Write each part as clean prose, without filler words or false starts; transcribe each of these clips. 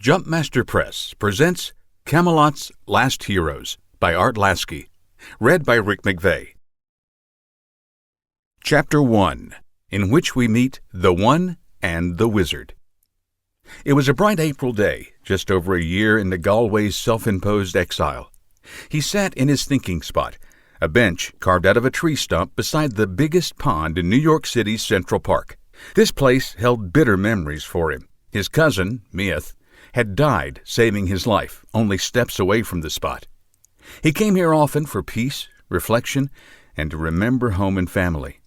Jumpmaster Press presents Camelot's Last Heroes by Lasky, read by McVey. Chapter 1, in which we meet the One and the Wizard. It was a bright April day, just over a year into Galway's self-imposed exile. He sat in his thinking spot, a bench carved out of a tree stump beside the biggest pond in New York City's Central Park. This place held bitter memories for him. His cousin, Myth, had died saving his life, only steps away from the spot. He came here often for peace, reflection, and to remember home and family.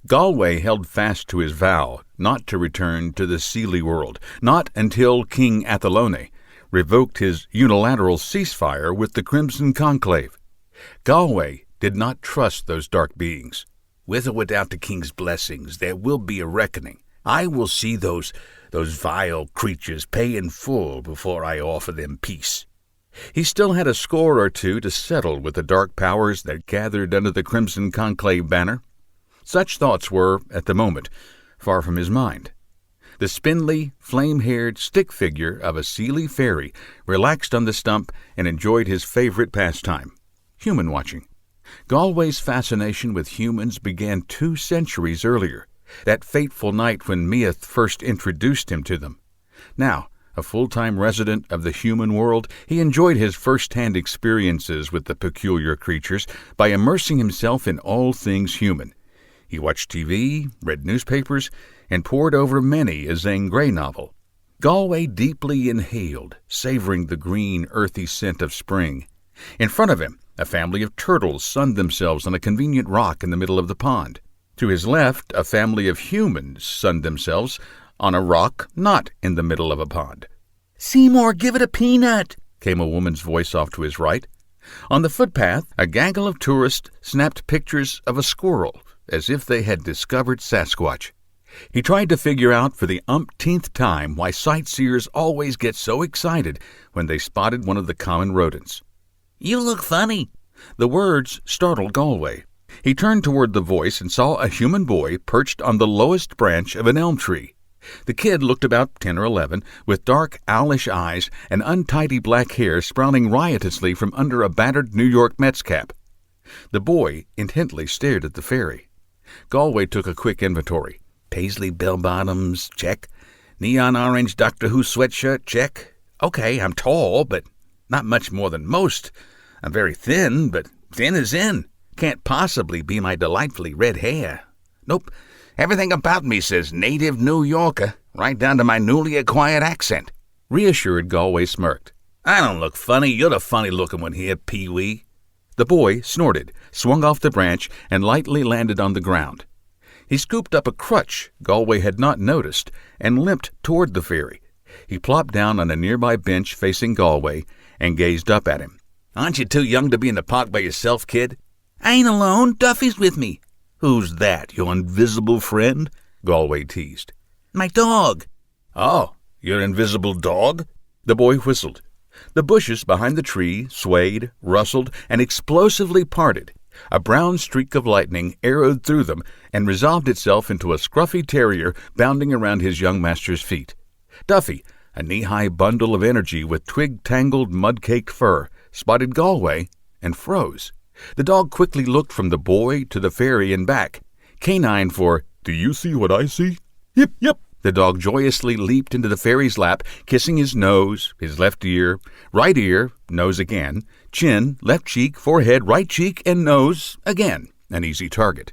Galway held fast to his vow not to return to the Seelie world, not until King Avalon revoked his unilateral ceasefire with the Crimson Conclave. Galway did not trust those dark beings. With or without the king's blessings, there will be a reckoning. I will see those vile creatures pay in full before I offer them peace. He still had a score or two to settle with the dark powers that gathered under the Crimson Conclave banner. Such thoughts were, at the moment, far from his mind. The spindly, flame-haired stick figure of a Seelie fairy relaxed on the stump and enjoyed his favorite pastime, human watching. Galway's fascination with humans began 2 centuries earlier, that fateful night when Myth first introduced him to them. Now, a full-time resident of the human world, he enjoyed his first-hand experiences with the peculiar creatures by immersing himself in all things human. He watched TV, read newspapers, and pored over many a Zane Grey novel. Galway deeply inhaled, savoring the green, earthy scent of spring. In front of him, a family of turtles sunned themselves on a convenient rock in the middle of the pond. To his left, a family of humans sunned themselves on a rock not in the middle of a pond. "Seymour, give it a peanut," came a woman's voice off to his right. On the footpath, a gaggle of tourists snapped pictures of a squirrel, as if they had discovered Sasquatch. He tried to figure out for the umpteenth time why sightseers always get so excited when they spotted one of the common rodents. "You look funny." The words startled Galway. He turned toward the voice and saw a human boy perched on the lowest branch of an elm tree. The kid looked about 10 or 11, with dark, owlish eyes and untidy black hair sprouting riotously from under a battered New York Mets cap. The boy intently stared at the fairy. Galway took a quick inventory. Paisley bell-bottoms, check. Neon orange Doctor Who sweatshirt, check. Okay, I'm tall, but not much more than most. I'm very thin, but thin as in. Can't possibly be my delightfully red hair. Nope, everything about me says native New Yorker, right down to my newly acquired accent. Reassured, Galway smirked. "I don't look funny, you're the funny-looking one here, Pee-wee." The boy snorted, swung off the branch, and lightly landed on the ground. He scooped up a crutch Galway had not noticed and limped toward the fairy. He plopped down on a nearby bench facing Galway and gazed up at him. "Aren't you too young to be in the park by yourself, kid?" "I ain't alone. Duffy's with me." "Who's that, your invisible friend?" Galway teased. "My dog." "Oh, your invisible dog?" The boy whistled. The bushes behind the tree swayed, rustled, and explosively parted. A brown streak of lightning arrowed through them and resolved itself into a scruffy terrier bounding around his young master's feet. Duffy, a knee-high bundle of energy with twig-tangled, mud-caked fur, spotted Galway and froze. The dog quickly looked from the boy to the fairy and back. Canine for, "Do you see what I see?" "Yip, yip." The dog joyously leaped into the fairy's lap, kissing his nose, his left ear, right ear, nose again, chin, left cheek, forehead, right cheek, and nose again, an easy target.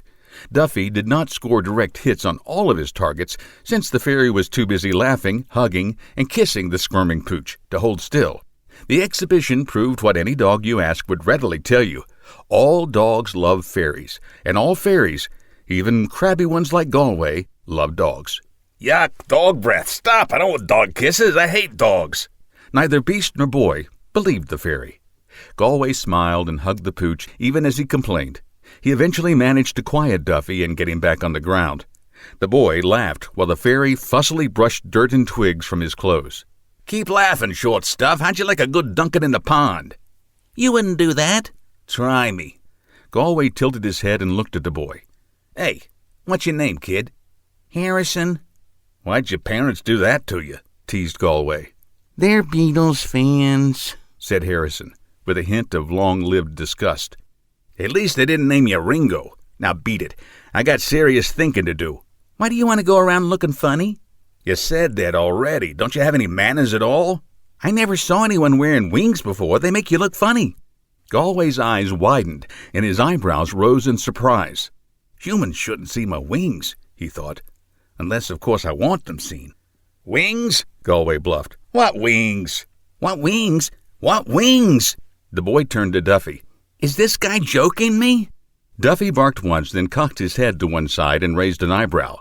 Duffy did not score direct hits on all of his targets, since the fairy was too busy laughing, hugging, and kissing the squirming pooch to hold still. The exhibition proved what any dog you ask would readily tell you. All dogs love fairies, and all fairies, even crabby ones like Galway, love dogs. "Yuck, dog breath, stop, I don't want dog kisses, I hate dogs." Neither beast nor boy believed the fairy. Galway smiled and hugged the pooch even as he complained. He eventually managed to quiet Duffy and get him back on the ground. The boy laughed while the fairy fussily brushed dirt and twigs from his clothes. "Keep laughing, short stuff. How'd you like a good dunking in the pond?" "You wouldn't do that." "Try me." Galway tilted his head and looked at the boy. "Hey, what's your name, kid?" "Harrison." "Why'd your parents do that to you?" teased Galway. They're Beatles fans, said Harrison, with a hint of long-lived disgust. At least they didn't name you Ringo. Now beat it. I got serious thinking to do. Why do you want to go around looking funny? You said that already. Don't you have any manners at all? I never saw anyone wearing wings before. They make you look funny. Galway's eyes widened, and his eyebrows rose in surprise. Humans shouldn't see my wings, he thought. Unless, of course, I want them seen. Wings? Galway bluffed. What wings? What wings? What wings? The boy turned to Duffy. Is this guy joking me? Duffy barked once, then cocked his head to one side and raised an eyebrow.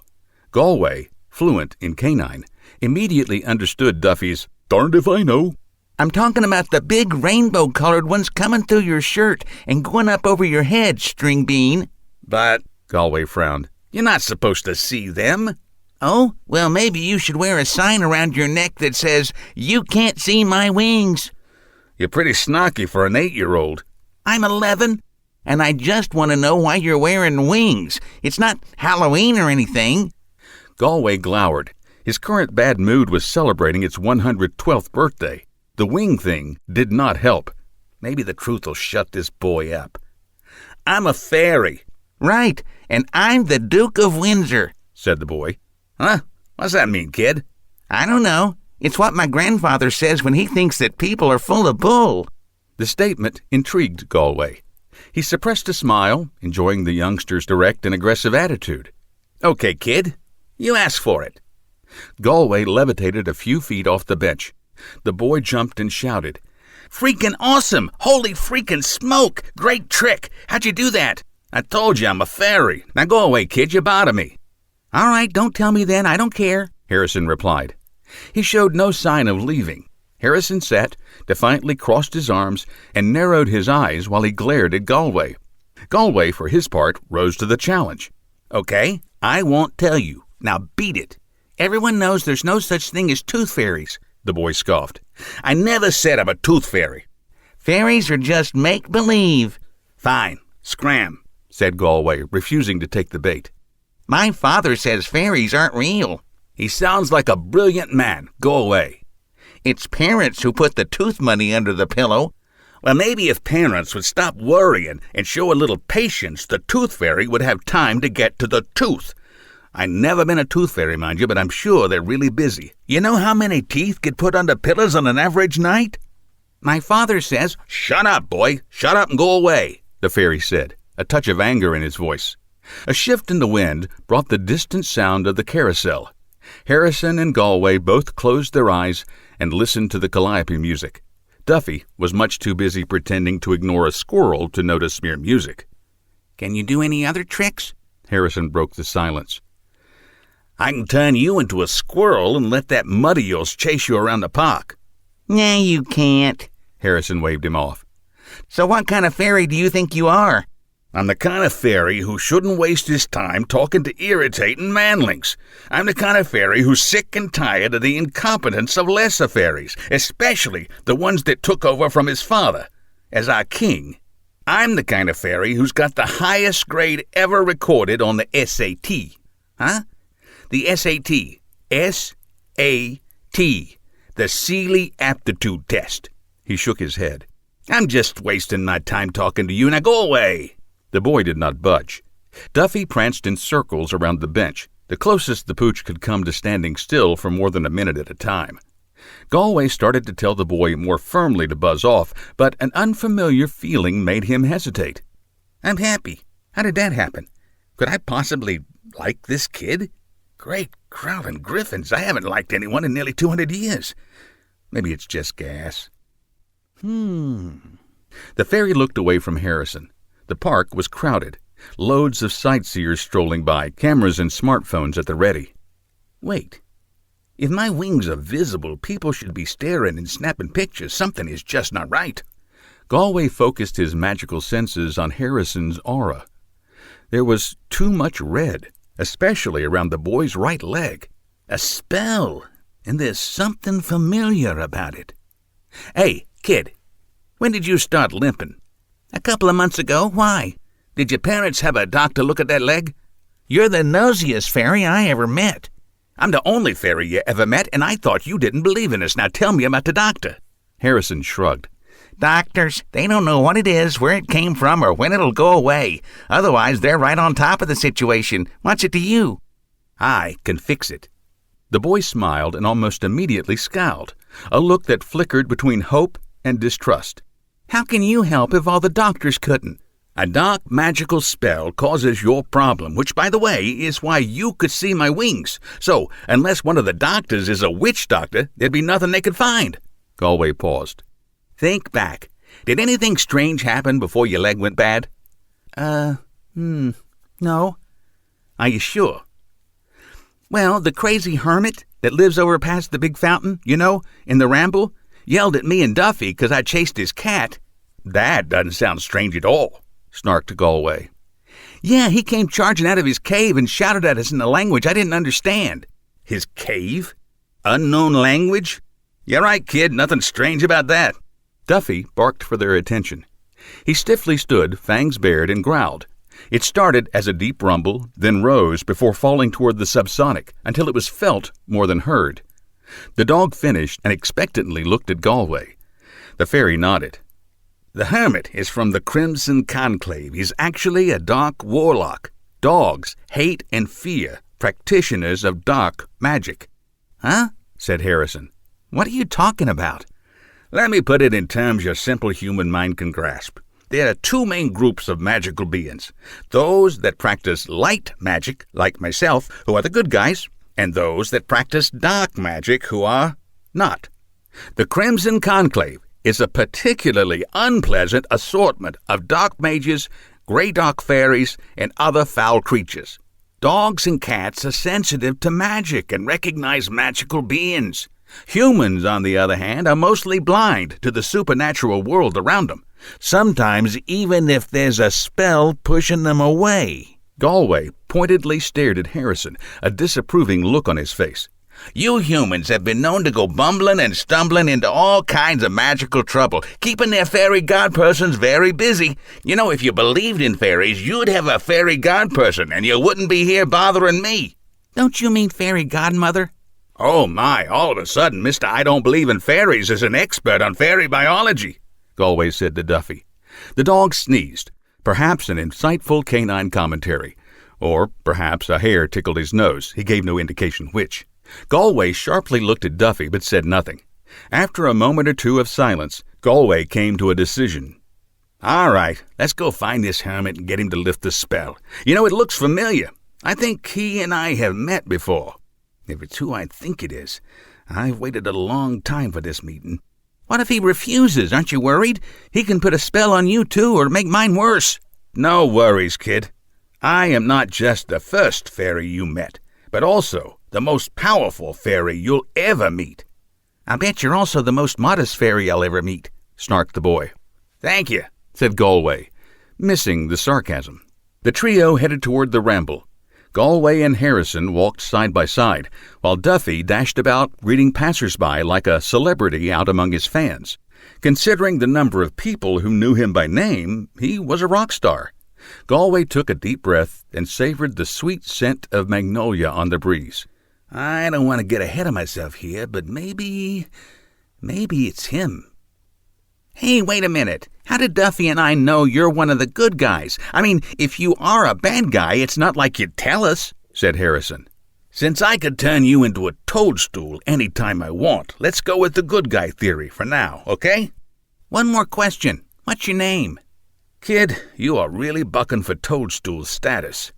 Galway, fluent in canine, immediately understood Duffy's, "Darned if I know." I'm talking about the big rainbow-colored ones coming through your shirt and going up over your head, String Bean. But, Galway frowned, you're not supposed to see them. Oh, well, maybe you should wear a sign around your neck that says, "You can't see my wings." You're pretty snarky for an 8-year-old. I'm 11, and I just want to know why you're wearing wings. It's not Halloween or anything. Galway glowered. His current bad mood was celebrating its 112th birthday. The wing thing did not help. Maybe the truth will shut this boy up. I'm a fairy. Right, and I'm the Duke of Windsor, said the boy. Huh? What's that mean, kid? I don't know. It's what my grandfather says when he thinks that people are full of bull. The statement intrigued Galway. He suppressed a smile, enjoying the youngster's direct and aggressive attitude. Okay, kid. You asked for it. Galway levitated a few feet off the bench. The boy jumped and shouted, "Freaking awesome! Holy freaking smoke! Great trick! How'd you do that?" "I told you I'm a fairy. Now go away, kid. You bother me." "All right, don't tell me then. I don't care," Harrison replied. He showed no sign of leaving. Harrison sat, defiantly crossed his arms, and narrowed his eyes while he glared at Galway. Galway, for his part, rose to the challenge. "Okay, I won't tell you. Now beat it. Everyone knows there's no such thing as tooth fairies," the boy scoffed. "I never said I'm a tooth fairy." "Fairies are just make-believe." "Fine, scram," said Galway, refusing to take the bait. "My father says fairies aren't real." "He sounds like a brilliant man. Go away." "It's parents who put the tooth money under the pillow." "Well, maybe if parents would stop worrying and show a little patience, the tooth fairy would have time to get to the tooth. I've never been a tooth fairy, mind you, but I'm sure they're really busy. You know how many teeth get put under pillows on an average night?" "My father says—" "Shut up, boy. Shut up and go away," the fairy said, a touch of anger in his voice. A shift in the wind brought the distant sound of the carousel. Harrison and Galway both closed their eyes and listened to the calliope music. Duffy was much too busy pretending to ignore a squirrel to notice mere music. "Can you do any other tricks?" Harrison broke the silence. "I can turn you into a squirrel and let that mud of yours chase you around the park." "Nah, you can't." Harrison waved him off. "So what kind of fairy do you think you are?" "I'm the kind of fairy who shouldn't waste his time talking to irritating manlings. I'm the kind of fairy who's sick and tired of the incompetence of lesser fairies, especially the ones that took over from his father as our king. I'm the kind of fairy who's got the highest grade ever recorded on the SAT. Huh? The SAT. S-A-T. The Seeley Aptitude Test." He shook his head. "I'm just wasting my time talking to you. Now go away." The boy did not budge. Duffy pranced in circles around the bench, the closest the pooch could come to standing still for more than a minute at a time. Galway started to tell the boy more firmly to buzz off, but an unfamiliar feeling made him hesitate. "I'm happy. How did that happen? Could I possibly like this kid? Great crowding griffins. I haven't liked anyone in nearly 200 years. Maybe it's just gas." The fairy looked away from Harrison. The park was crowded. Loads of sightseers strolling by, cameras and smartphones at the ready. "Wait. If my wings are visible, people should be staring and snapping pictures. Something is just not right." Galway focused his magical senses on Harrison's aura. There was too much red, especially around the boy's right leg. A spell, and there's something familiar about it. "Hey, kid, when did you start limping?" "A couple of months ago. Why? Did your parents have a doctor look at that leg?" "You're the nosiest fairy I ever met." I'm the only fairy you ever met, and I thought you didn't believe in us. Now tell me about the doctor." Harrison shrugged. "Doctors, they don't know what it is, where it came from, or when it'll go away. Otherwise, they're right on top of the situation. What's it to you?" "I can fix it." The boy smiled and almost immediately scowled, a look that flickered between hope and distrust. "How can you help if all the doctors couldn't?" "A dark magical spell causes your problem, which, by the way, is why you could see my wings. So, unless one of the doctors is a witch doctor, there'd be nothing they could find." Galway paused. "Think back. Did anything strange happen before your leg went bad?" No. "Are you sure?" Well, the crazy hermit that lives over past the big fountain, in the ramble, yelled at me and Duffy 'cause I chased his cat." "That doesn't sound strange at all," snarked Galway. "Yeah, he came charging out of his cave and shouted at us in a language I didn't understand." "His cave? Unknown language? You're right, kid. Nothing strange about that." Duffy barked for their attention. He stiffly stood, fangs bared, and growled. It started as a deep rumble, then rose before falling toward the subsonic until it was felt more than heard. The dog finished and expectantly looked at Galway. The fairy nodded. "The hermit is from the Crimson Conclave. He's actually a dark warlock. Dogs hate and fear practitioners of dark magic." "Huh?" said Harrison. "What are you talking about?" "Let me put it in terms your simple human mind can grasp. There are two main groups of magical beings. Those that practice light magic, like myself, who are the good guys, and those that practice dark magic, who are not. The Crimson Conclave is a particularly unpleasant assortment of dark mages, gray dark fairies, and other foul creatures. Dogs and cats are sensitive to magic and recognize magical beings. Humans, on the other hand, are mostly blind to the supernatural world around them, sometimes even if there's a spell pushing them away." Galway pointedly stared at Harrison, a disapproving look on his face. "You humans have been known to go bumbling and stumbling into all kinds of magical trouble, keeping their fairy godpersons very busy. If you believed in fairies, you'd have a fairy godperson, and you wouldn't be here bothering me." "Don't you mean fairy godmother?" "Oh my, all of a sudden, Mr. I don't believe in fairies is an expert on fairy biology," Galway said to Duffy. The dog sneezed, perhaps an insightful canine commentary, or perhaps a hair tickled his nose. He gave no indication which. Galway sharply looked at Duffy but said nothing. After a moment or two of silence, Galway came to a decision. "All right, let's go find this hermit and get him to lift the spell. It looks familiar. I think he and I have met before. If it's who I think it is, I've waited a long time for this meeting." "What if he refuses? Aren't you worried? He can put a spell on you, too, or make mine worse." "No worries, kid. I am not just the first fairy you met, but also the most powerful fairy you'll ever meet." "I bet you're also the most modest fairy I'll ever meet," snarked the boy. "Thank you," said Galway, missing the sarcasm. The trio headed toward the ramble. Galway and Harrison walked side by side, while Duffy dashed about greeting passers-by like a celebrity out among his fans. Considering the number of people who knew him by name, he was a rock star. Galway took a deep breath and savored the sweet scent of magnolia on the breeze. "I don't want to get ahead of myself here, but maybe it's him." "Hey, wait a minute. How did Duffy and I know you're one of the good guys? I mean, if you are a bad guy, it's not like you'd tell us," said Harrison. "Since I could turn you into a toadstool any time I want, let's go with the good guy theory for now, okay?" "One more question. What's your name?" "Kid, you are really bucking for toadstool status."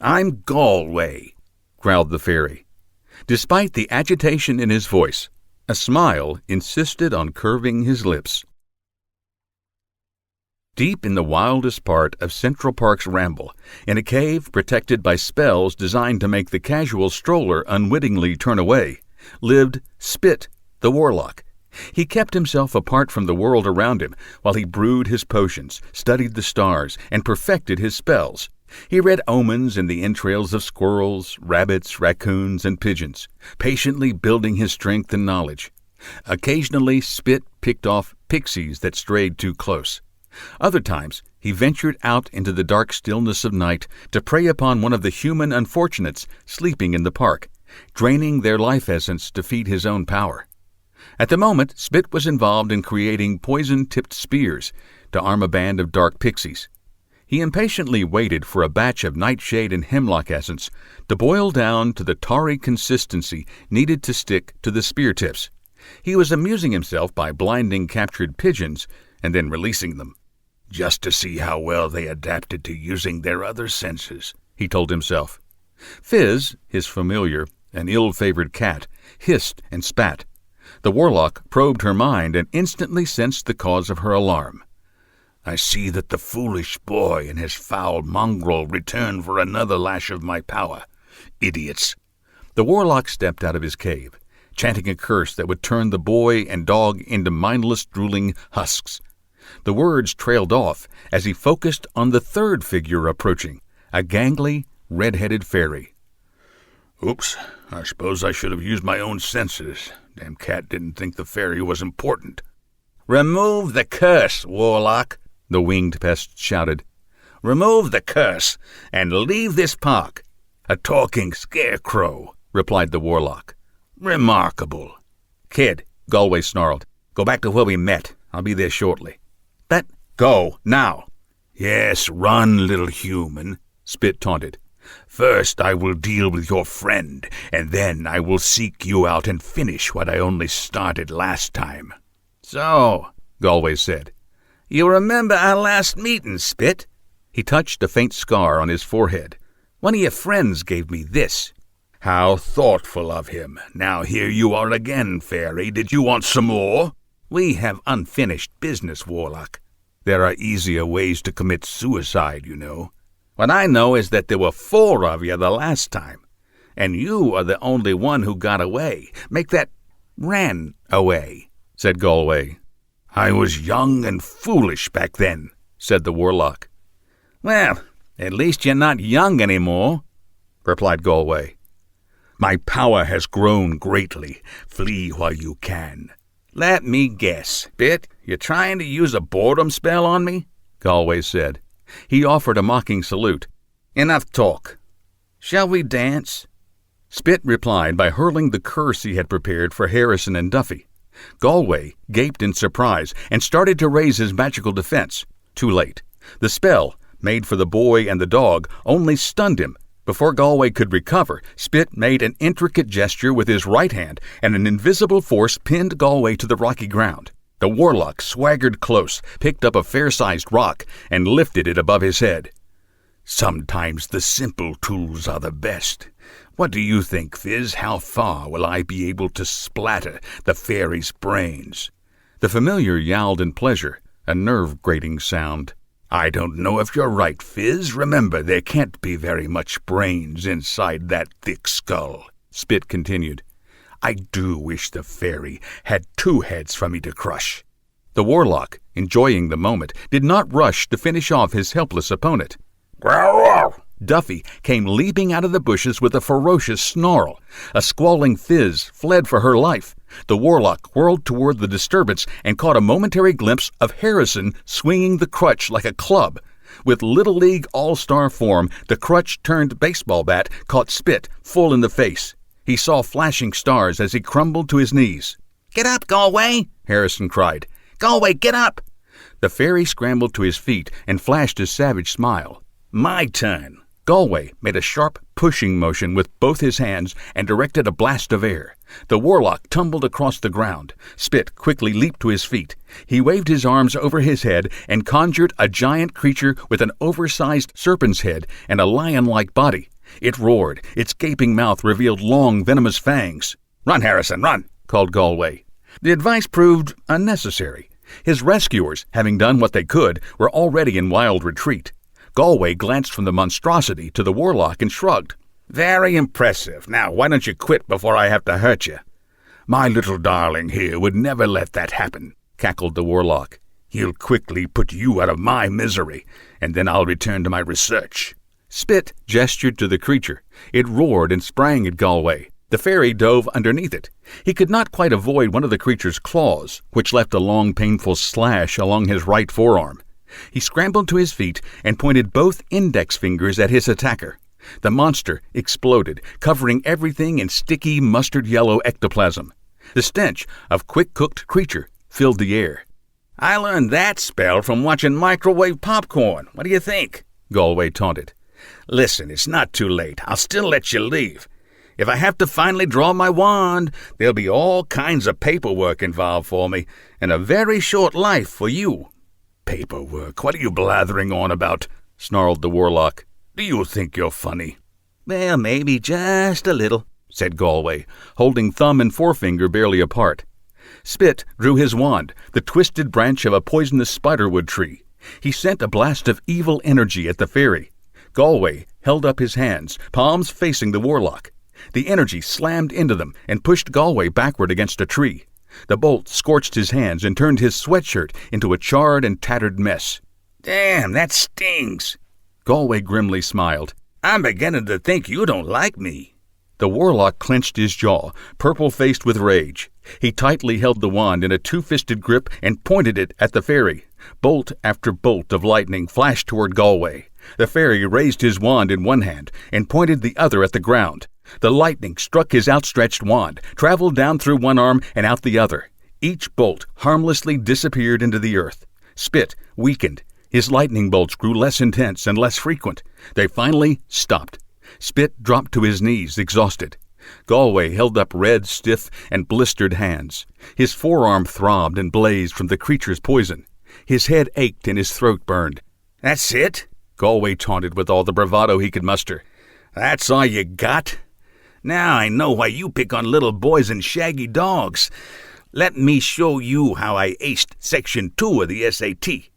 "I'm Galway," growled the fairy. Despite the agitation in his voice, a smile insisted on curving his lips. Deep in the wildest part of Central Park's ramble, in a cave protected by spells designed to make the casual stroller unwittingly turn away, lived Spit, the warlock. He kept himself apart from the world around him while he brewed his potions, studied the stars, and perfected his spells. He read omens in the entrails of squirrels, rabbits, raccoons, and pigeons, patiently building his strength and knowledge. Occasionally, Spit picked off pixies that strayed too close. Other times, he ventured out into the dark stillness of night to prey upon one of the human unfortunates sleeping in the park, draining their life essence to feed his own power. At the moment, Spit was involved in creating poison-tipped spears to arm a band of dark pixies. He impatiently waited for a batch of nightshade and hemlock essence to boil down to the tarry consistency needed to stick to the spear tips. He was amusing himself by blinding captured pigeons and then releasing them. Just to see how well they adapted to using their other senses, he told himself. Fizz, his familiar, an ill-favored cat, hissed and spat. The warlock probed her mind and instantly sensed the cause of her alarm. I see that the foolish boy and his foul mongrel return for another lash of my power. Idiots. The warlock stepped out of his cave, chanting a curse that would turn the boy and dog into mindless, drooling husks. The words trailed off as he focused on the third figure approaching, a gangly, red-headed fairy. Oops, I suppose I should have used my own senses. Damn cat didn't think the fairy was important. Remove the curse, warlock, the winged pest shouted. Remove the curse and leave this park. A talking scarecrow, replied the warlock. Remarkable. Kid, Galway snarled, go back to where we met. I'll be there shortly. But go, now. Yes, run, little human, Spit taunted. First I will deal with your friend, and then I will seek you out and finish what I only started last time. So, Galway said, you remember our last meeting, Spit? He touched a faint scar on his forehead. One of your friends gave me this. How thoughtful of him. Now here you are again, fairy. Did you want some more? We have unfinished business, warlock. There are easier ways to commit suicide, you know. What I know is that there were 4 of you the last time, and you are the only one who got away. Make that ran away, said Galway. I was young and foolish back then, said the warlock. Well, at least you're not young anymore, replied Galway. My power has grown greatly. Flee while you can. Let me guess, Spit, you're trying to use a boredom spell on me? Galway said. He offered a mocking salute. Enough talk. Shall we dance? Spit replied by hurling the curse he had prepared for Harrison and Duffy. Galway gaped in surprise and started to raise his magical defense. Too late. The spell, made for the boy and the dog, only stunned him. Before Galway could recover, Spit made an intricate gesture with his right hand, and an invisible force pinned Galway to the rocky ground. The warlock swaggered close, picked up a fair-sized rock, and lifted it above his head. Sometimes the simple tools are the best. What do you think, Fizz? How far will I be able to splatter the fairy's brains? The familiar yowled in pleasure, a nerve-grating sound. I don't know if you're right, Fizz. Remember, there can't be very much brains inside that thick skull, Spit continued. I do wish the fairy had 2 heads for me to crush. The warlock, enjoying the moment, did not rush to finish off his helpless opponent. Growl! Duffy came leaping out of the bushes with a ferocious snarl. A squalling Fizz fled for her life. The warlock whirled toward the disturbance and caught a momentary glimpse of Harrison swinging the crutch like a club. With Little League All-Star form, the crutch-turned baseball bat caught Spit full in the face. He saw flashing stars as he crumbled to his knees. Get up, Galway, Harrison cried. Galway, get up! The fairy scrambled to his feet and flashed a savage smile. My turn. Galway made a sharp pushing motion with both his hands and directed a blast of air. The warlock tumbled across the ground. Spit quickly leaped to his feet. He waved his arms over his head and conjured a giant creature with an oversized serpent's head and a lion-like body. It roared. Its gaping mouth revealed long, venomous fangs. Run, Harrison, run, called Galway. The advice proved unnecessary. His rescuers, having done what they could, were already in wild retreat. Galway glanced from the monstrosity to the warlock and shrugged. Very impressive. Now, why don't you quit before I have to hurt you? My little darling here would never let that happen, cackled the warlock. He'll quickly put you out of my misery, and then I'll return to my research. Spit gestured to the creature. It roared and sprang at Galway. The fairy dove underneath it. He could not quite avoid one of the creature's claws, which left a long, painful slash along his right forearm. He scrambled to his feet and pointed both index fingers at his attacker. The monster exploded, covering everything in sticky mustard-yellow ectoplasm. The stench of quick-cooked creature filled the air. "I learned that spell from watching microwave popcorn. What do you think?" Galway taunted. "Listen, it's not too late. I'll still let you leave. If I have to finally draw my wand, there'll be all kinds of paperwork involved for me, and a very short life for you." "Paperwork? What are you blathering on about?" snarled the warlock. "Do you think you're funny?" "Well, maybe just a little," said Galway, holding thumb and forefinger barely apart. Spit drew his wand, the twisted branch of a poisonous spiderwood tree. He sent a blast of evil energy at the fairy. Galway held up his hands, palms facing the warlock. The energy slammed into them and pushed Galway backward against a tree. The bolt scorched his hands and turned his sweatshirt into a charred and tattered mess. "Damn, that stings." Galway grimly smiled. "I'm beginning to think you don't like me." The warlock clenched his jaw, purple-faced with rage. He tightly held the wand in a two-fisted grip and pointed it at the fairy. Bolt after bolt of lightning flashed toward Galway. The fairy raised his wand in one hand and pointed the other at the ground. The lightning struck his outstretched wand, traveled down through one arm and out the other. Each bolt harmlessly disappeared into the earth. Spit weakened. His lightning bolts grew less intense and less frequent. They finally stopped. Spit dropped to his knees, exhausted. Galway held up red, stiff, and blistered hands. His forearm throbbed and blazed from the creature's poison. His head ached and his throat burned. "That's it?" Galway taunted with all the bravado he could muster. "That's all you got? Now I know why you pick on little boys and shaggy dogs. Let me show you how I aced Section 2 of the SAT.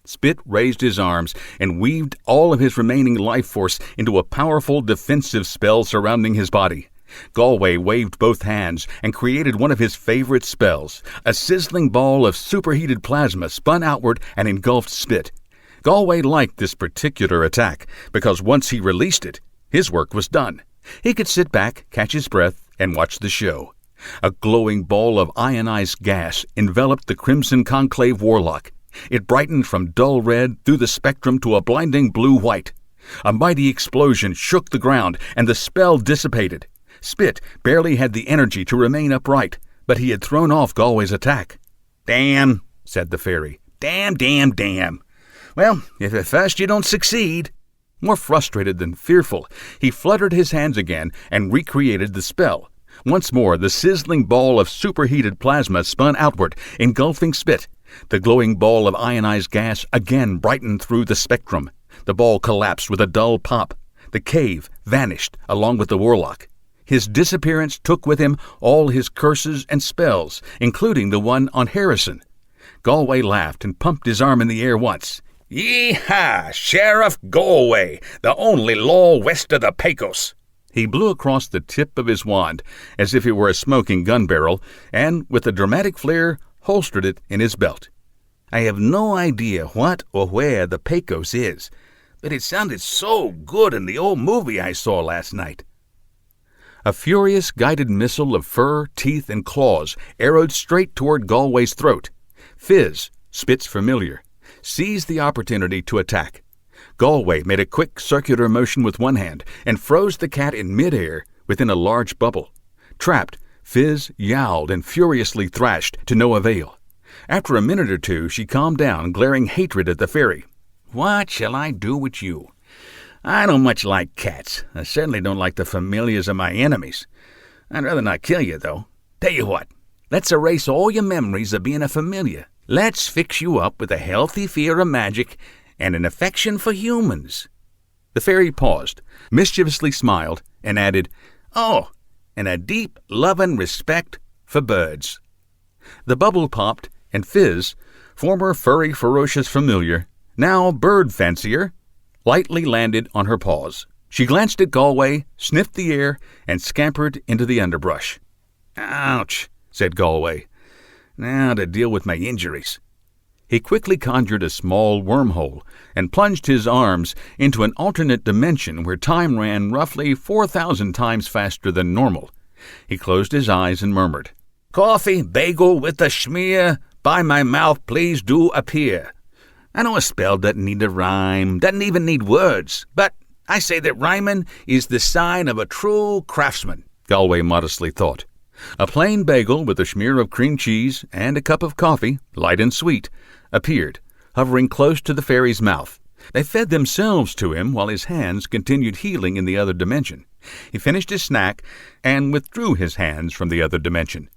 Spit raised his arms and weaved all of his remaining life force into a powerful defensive spell surrounding his body. Galway waved both hands and created one of his favorite spells. A sizzling ball of superheated plasma spun outward and engulfed Spit. Galway liked this particular attack because once he released it, his work was done. He could sit back, catch his breath, and watch the show. A glowing ball of ionized gas enveloped the Crimson Conclave warlock. It brightened from dull red through the spectrum to a blinding blue-white. A mighty explosion shook the ground, and the spell dissipated. Spit barely had the energy to remain upright, but he had thrown off Galway's attack. "Damn," said the fairy. "Damn. Well, if at first you don't succeed." More frustrated than fearful, he fluttered his hands again and recreated the spell. Once more, the sizzling ball of superheated plasma spun outward, engulfing Spit. The glowing ball of ionized gas again brightened through the spectrum. The ball collapsed with a dull pop. The cave vanished along with the warlock. His disappearance took with him all his curses and spells, including the one on Harrison. Galway laughed and pumped his arm in the air once. "Yee-haw, Sheriff Galway, the only law west of the Pecos." He blew across the tip of his wand as if it were a smoking gun barrel, and, with a dramatic flair, holstered it in his belt. "I have no idea what or where the Pecos is, but it sounded so good in the old movie I saw last night." A furious guided missile of fur, teeth, and claws arrowed straight toward Galway's throat. Fizz, Spit's familiar, seized the opportunity to attack. Galway made a quick circular motion with one hand and froze the cat in midair within a large bubble. Trapped, Fizz yowled and furiously thrashed to no avail. After a minute or two, she calmed down, glaring hatred at the fairy. "What shall I do with you? I don't much like cats. I certainly don't like the familiars of my enemies. I'd rather not kill you, though. Tell you what, let's erase all your memories of being a familiar. Let's fix you up with a healthy fear of magic and an affection for humans." The fairy paused, mischievously smiled, and added, "Oh, and a deep, loving respect for birds." The bubble popped, and Fizz, former furry, ferocious familiar, now bird fancier, lightly landed on her paws. She glanced at Galway, sniffed the air, and scampered into the underbrush. "Ouch," said Galway. "Now to deal with my injuries." He quickly conjured a small wormhole and plunged his arms into an alternate dimension where time ran roughly 4,000 times faster than normal. He closed his eyes and murmured, "Coffee, bagel with a schmear, by my mouth please do appear." I know a spell doesn't need a rhyme, doesn't even need words, but I say that rhyming is the sign of a true craftsman, Galway modestly thought. A plain bagel with a smear of cream cheese and a cup of coffee, light and sweet, appeared, hovering close to the fairy's mouth. They fed themselves to him while his hands continued healing in the other dimension. He finished his snack and withdrew his hands from the other dimension.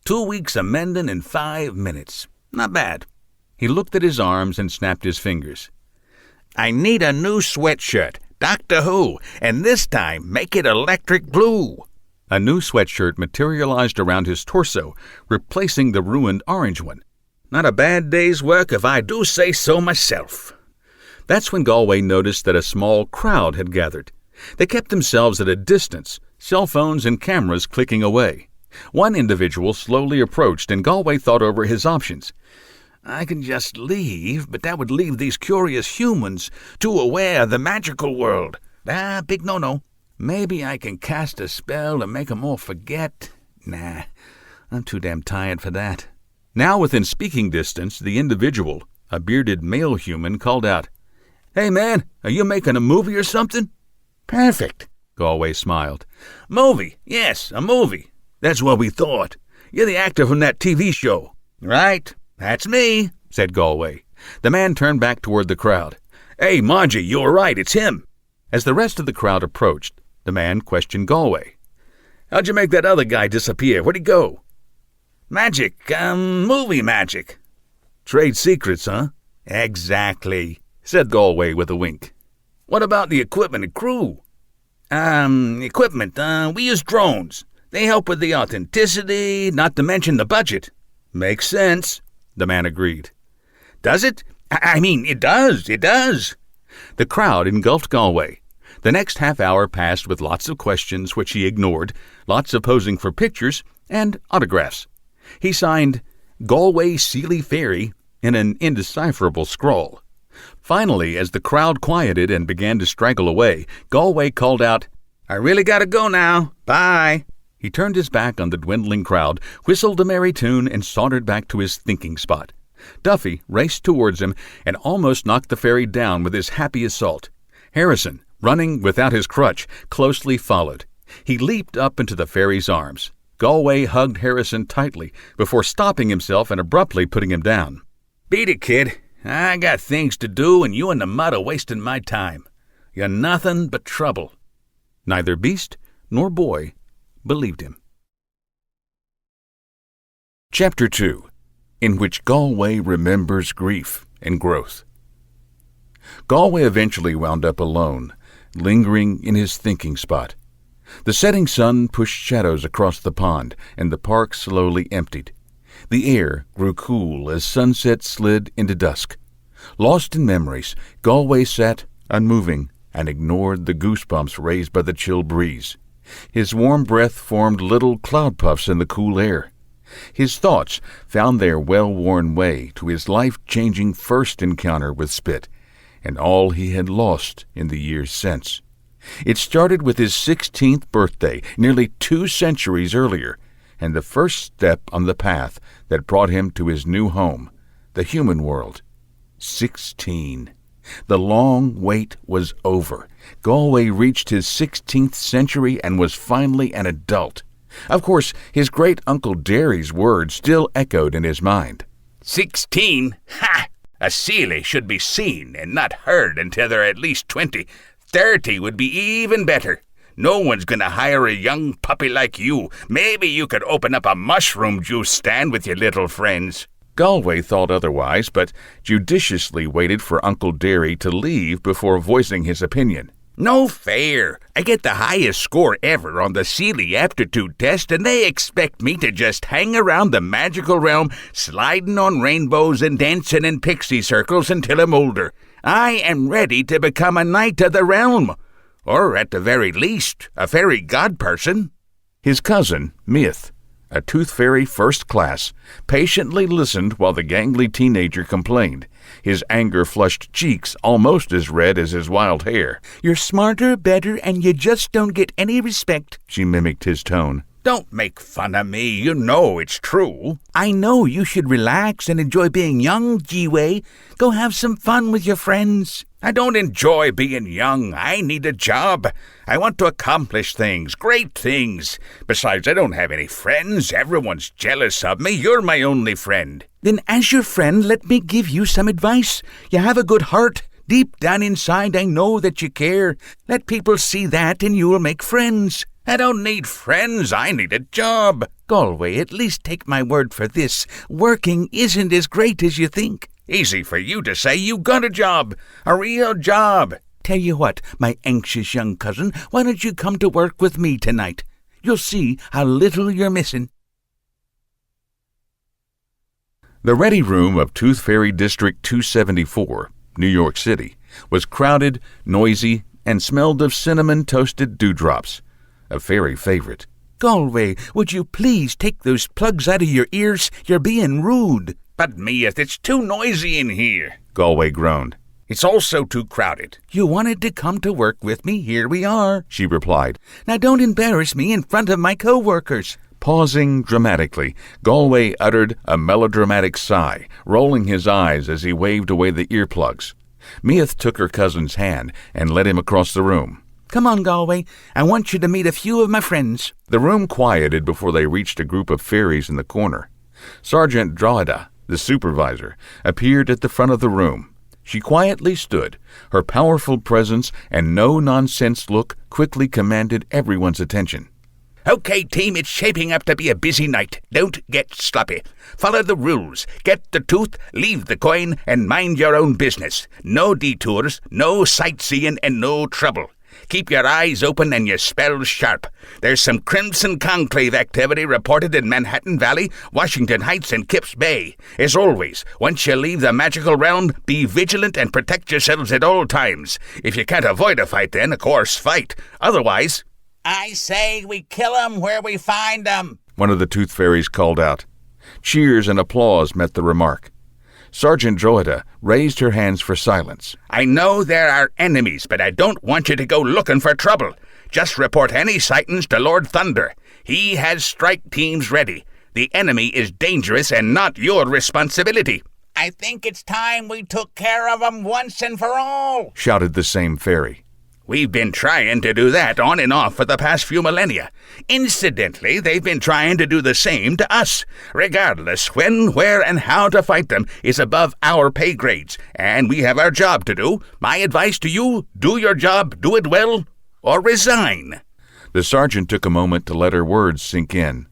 2 weeks of mending in 5 minutes. Not bad. He looked at his arms and snapped his fingers. I need a new sweatshirt, Doctor Who, and this time make it electric blue. A new sweatshirt materialized around his torso, replacing the ruined orange one. Not a bad day's work if I do say so myself. That's when Galway noticed that a small crowd had gathered. They kept themselves at a distance, cell phones and cameras clicking away. One individual slowly approached, and Galway thought over his options. I can just leave, but that would leave these curious humans too aware of the magical world. Big no-no. Maybe I can cast a spell to make 'em all forget. Nah, I'm too damn tired for that. Now within speaking distance, the individual, a bearded male human, called out, Hey man, are you making a movie or something? Perfect, Galway smiled. Movie, yes, a movie. That's what we thought. You're the actor from that TV show. Right, that's me, said Galway. The man turned back toward the crowd. Hey, Margie, you're right, it's him. As the rest of the crowd approached, the man questioned Galway. How'd you make that other guy disappear? Where'd he go? Magic, movie magic. Trade secrets, huh? Exactly, said Galway with a wink. What about the equipment and crew? Equipment, we use drones. They help with the authenticity, not to mention the budget. Makes sense, the man agreed. Does it? I mean, it does. The crowd engulfed Galway. The next half hour passed with lots of questions which he ignored, lots of posing for pictures, and autographs. He signed Galway Sealy Fairy in an indecipherable scrawl. Finally, as the crowd quieted and began to straggle away, Galway called out, I really gotta go now. Bye. He turned his back on the dwindling crowd, whistled a merry tune, and sauntered back to his thinking spot. Duffy raced towards him and almost knocked the fairy down with his happy assault. Harrison, running without his crutch, closely followed. He leaped up into the fairy's arms. Galway hugged Harrison tightly before stopping himself and abruptly putting him down. Beat it, kid. I got things to do, and you and the mud are wasting my time. You're nothing but trouble. Neither beast nor boy believed him. Chapter 2, in which Galway remembers grief and growth. Galway eventually wound up alone, lingering in his thinking spot. The setting sun pushed shadows across the pond, and the park slowly emptied. The air grew cool as sunset slid into dusk. Lost in memories, Galway sat unmoving and ignored the goosebumps raised by the chill breeze. His warm breath formed little cloud puffs in the cool air. His thoughts found their well-worn way to his life-changing first encounter with Spit, and all he had lost in the years since. It started with his 16th birthday, nearly 2 centuries earlier, and the first step on the path that brought him to his new home, the human world. 16. The long wait was over. Galway reached his 16th century and was finally an adult. Of course, his great-uncle Derry's words still echoed in his mind. 16? Ha! A Sealy should be seen and not heard until they're at least 20. 30 would be even better. No one's going to hire a young puppy like you. Maybe you could open up a mushroom juice stand with your little friends. Galway thought otherwise, but judiciously waited for Uncle Derry to leave before voicing his opinion. No fair. I get the highest score ever on the Sealy aptitude test, and they expect me to just hang around the magical realm, sliding on rainbows and dancing in pixie circles until I'm older. I am ready to become a knight of the realm. Or, at the very least, a fairy god person. His cousin, Myth, a tooth fairy first class, patiently listened while the gangly teenager complained, his anger-flushed cheeks almost as red as his wild hair. You're smarter, better, and you just don't get any respect, she mimicked his tone. Don't make fun of me. You know it's true. I know you should relax and enjoy being young, G-Way. Go have some fun with your friends. I don't enjoy being young. I need a job. I want to accomplish things, great things. Besides, I don't have any friends. Everyone's jealous of me. You're my only friend. Then as your friend, let me give you some advice. You have a good heart. Deep down inside, I know that you care. Let people see that and you will make friends. I don't need friends. I need a job. Galway, at least take my word for this. Working isn't as great as you think. Easy for you to say. You got a job. A real job. Tell you what, my anxious young cousin, why don't you come to work with me tonight? You'll see how little you're missing. The ready room of Tooth Fairy District 274, New York City, was crowded, noisy, and smelled of cinnamon-toasted dewdrops, a fairy favorite. Galway, would you please take those plugs out of your ears? You're being rude. But, Mia, it's too noisy in here, Galway groaned. It's also too crowded. You wanted to come to work with me. Here we are, she replied. Now don't embarrass me in front of my co-workers. Pausing dramatically, Galway uttered a melodramatic sigh, rolling his eyes as he waved away the earplugs. Mia took her cousin's hand and led him across the room. Come on, Galway. I want you to meet a few of my friends. The room quieted before they reached a group of fairies in the corner. Sergeant Drogheda, the supervisor, appeared at the front of the room. She quietly stood. Her powerful presence and no-nonsense look quickly commanded everyone's attention. Okay, team, it's shaping up to be a busy night. Don't get sloppy. Follow the rules. Get the tooth, leave the coin, and mind your own business. No detours, no sightseeing, and no trouble. Keep your eyes open and your spells sharp. There's some Crimson Conclave activity reported in Manhattan Valley, Washington Heights, and Kips Bay. As always, once you leave the magical realm, be vigilant and protect yourselves at all times. If you can't avoid a fight, then, of course, fight. Otherwise, I say we kill 'em where we find 'em, one of the Tooth Fairies called out. Cheers and applause met the remark. Sergeant Drogheda raised her hands for silence. I know there are enemies, but I don't want you to go looking for trouble. Just report any sightings to Lord Thunder. He has strike teams ready. The enemy is dangerous and not your responsibility. I think it's time we took care of 'em once and for all, shouted the same fairy. We've been trying to do that on and off for the past few millennia. Incidentally, they've been trying to do the same to us. Regardless, when, where, and how to fight them is above our pay grades, and we have our job to do. My advice to you, do your job, do it well, or resign. The sergeant took a moment to let her words sink in.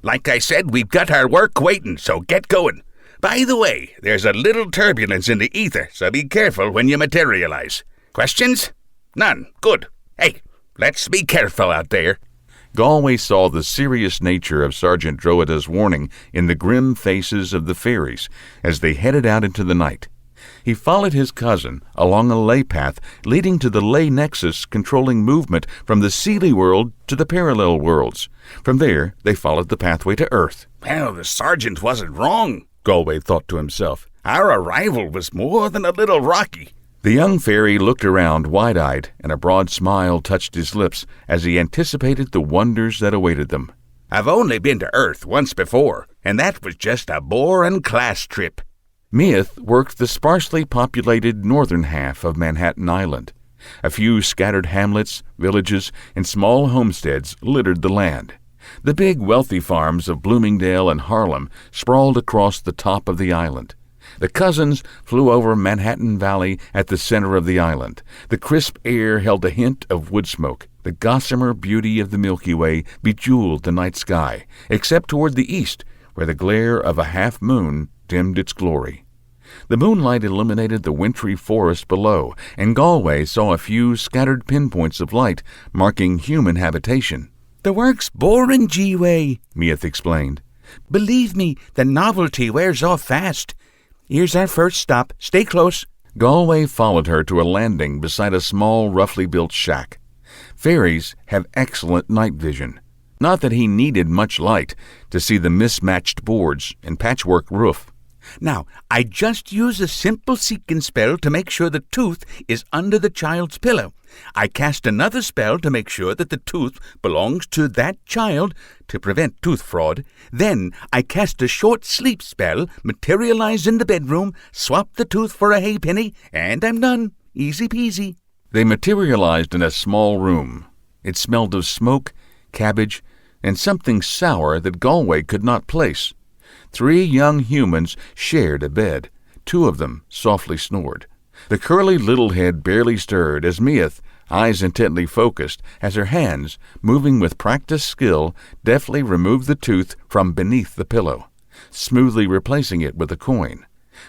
Like I said, we've got our work waiting, so get going. By the way, there's a little turbulence in the ether, so be careful when you materialize. Questions? None. Good. Hey, let's be careful out there. Galway saw the serious nature of Sergeant Drogheda's warning in the grim faces of the fairies as they headed out into the night. He followed his cousin along a ley path leading to the ley nexus controlling movement from the Seelie world to the parallel worlds. From there, they followed the pathway to Earth. Well, the sergeant wasn't wrong, Galway thought to himself. Our arrival was more than a little rocky. The young fairy looked around wide-eyed, and a broad smile touched his lips as he anticipated the wonders that awaited them. I've only been to Earth once before, and that was just a boring class trip. Meath worked the sparsely populated northern half of Manhattan Island. A few scattered hamlets, villages, and small homesteads littered the land. The big, wealthy farms of Bloomingdale and Harlem sprawled across the top of the island. The cousins flew over Manhattan Valley at the center of the island. The crisp air held a hint of wood smoke. The gossamer beauty of the Milky Way bejeweled the night sky, except toward the east, where the glare of a half-moon dimmed its glory. The moonlight illuminated the wintry forest below, and Galway saw a few scattered pinpoints of light marking human habitation. "The work's boring, G-Way," Meath explained. "Believe me, the novelty wears off fast. Here's our first stop. Stay close." Galway followed her to a landing beside a small, roughly built shack. Fairies have excellent night vision. Not that he needed much light to see the mismatched boards and patchwork roof. Now, I just use a simple seeking spell to make sure the tooth is under the child's pillow. I cast another spell to make sure that the tooth belongs to that child to prevent tooth fraud. Then I cast a short sleep spell, materialize in the bedroom, swap the tooth for a halfpenny, and I'm done. Easy peasy. They materialized in a small room. It smelled of smoke, cabbage, and something sour that Galway could not place. 3 young humans shared a bed. 2 of them softly snored. The curly little head barely stirred as Meath, eyes intently focused, as her hands, moving with practiced skill, deftly removed the tooth from beneath the pillow, smoothly replacing it with a coin.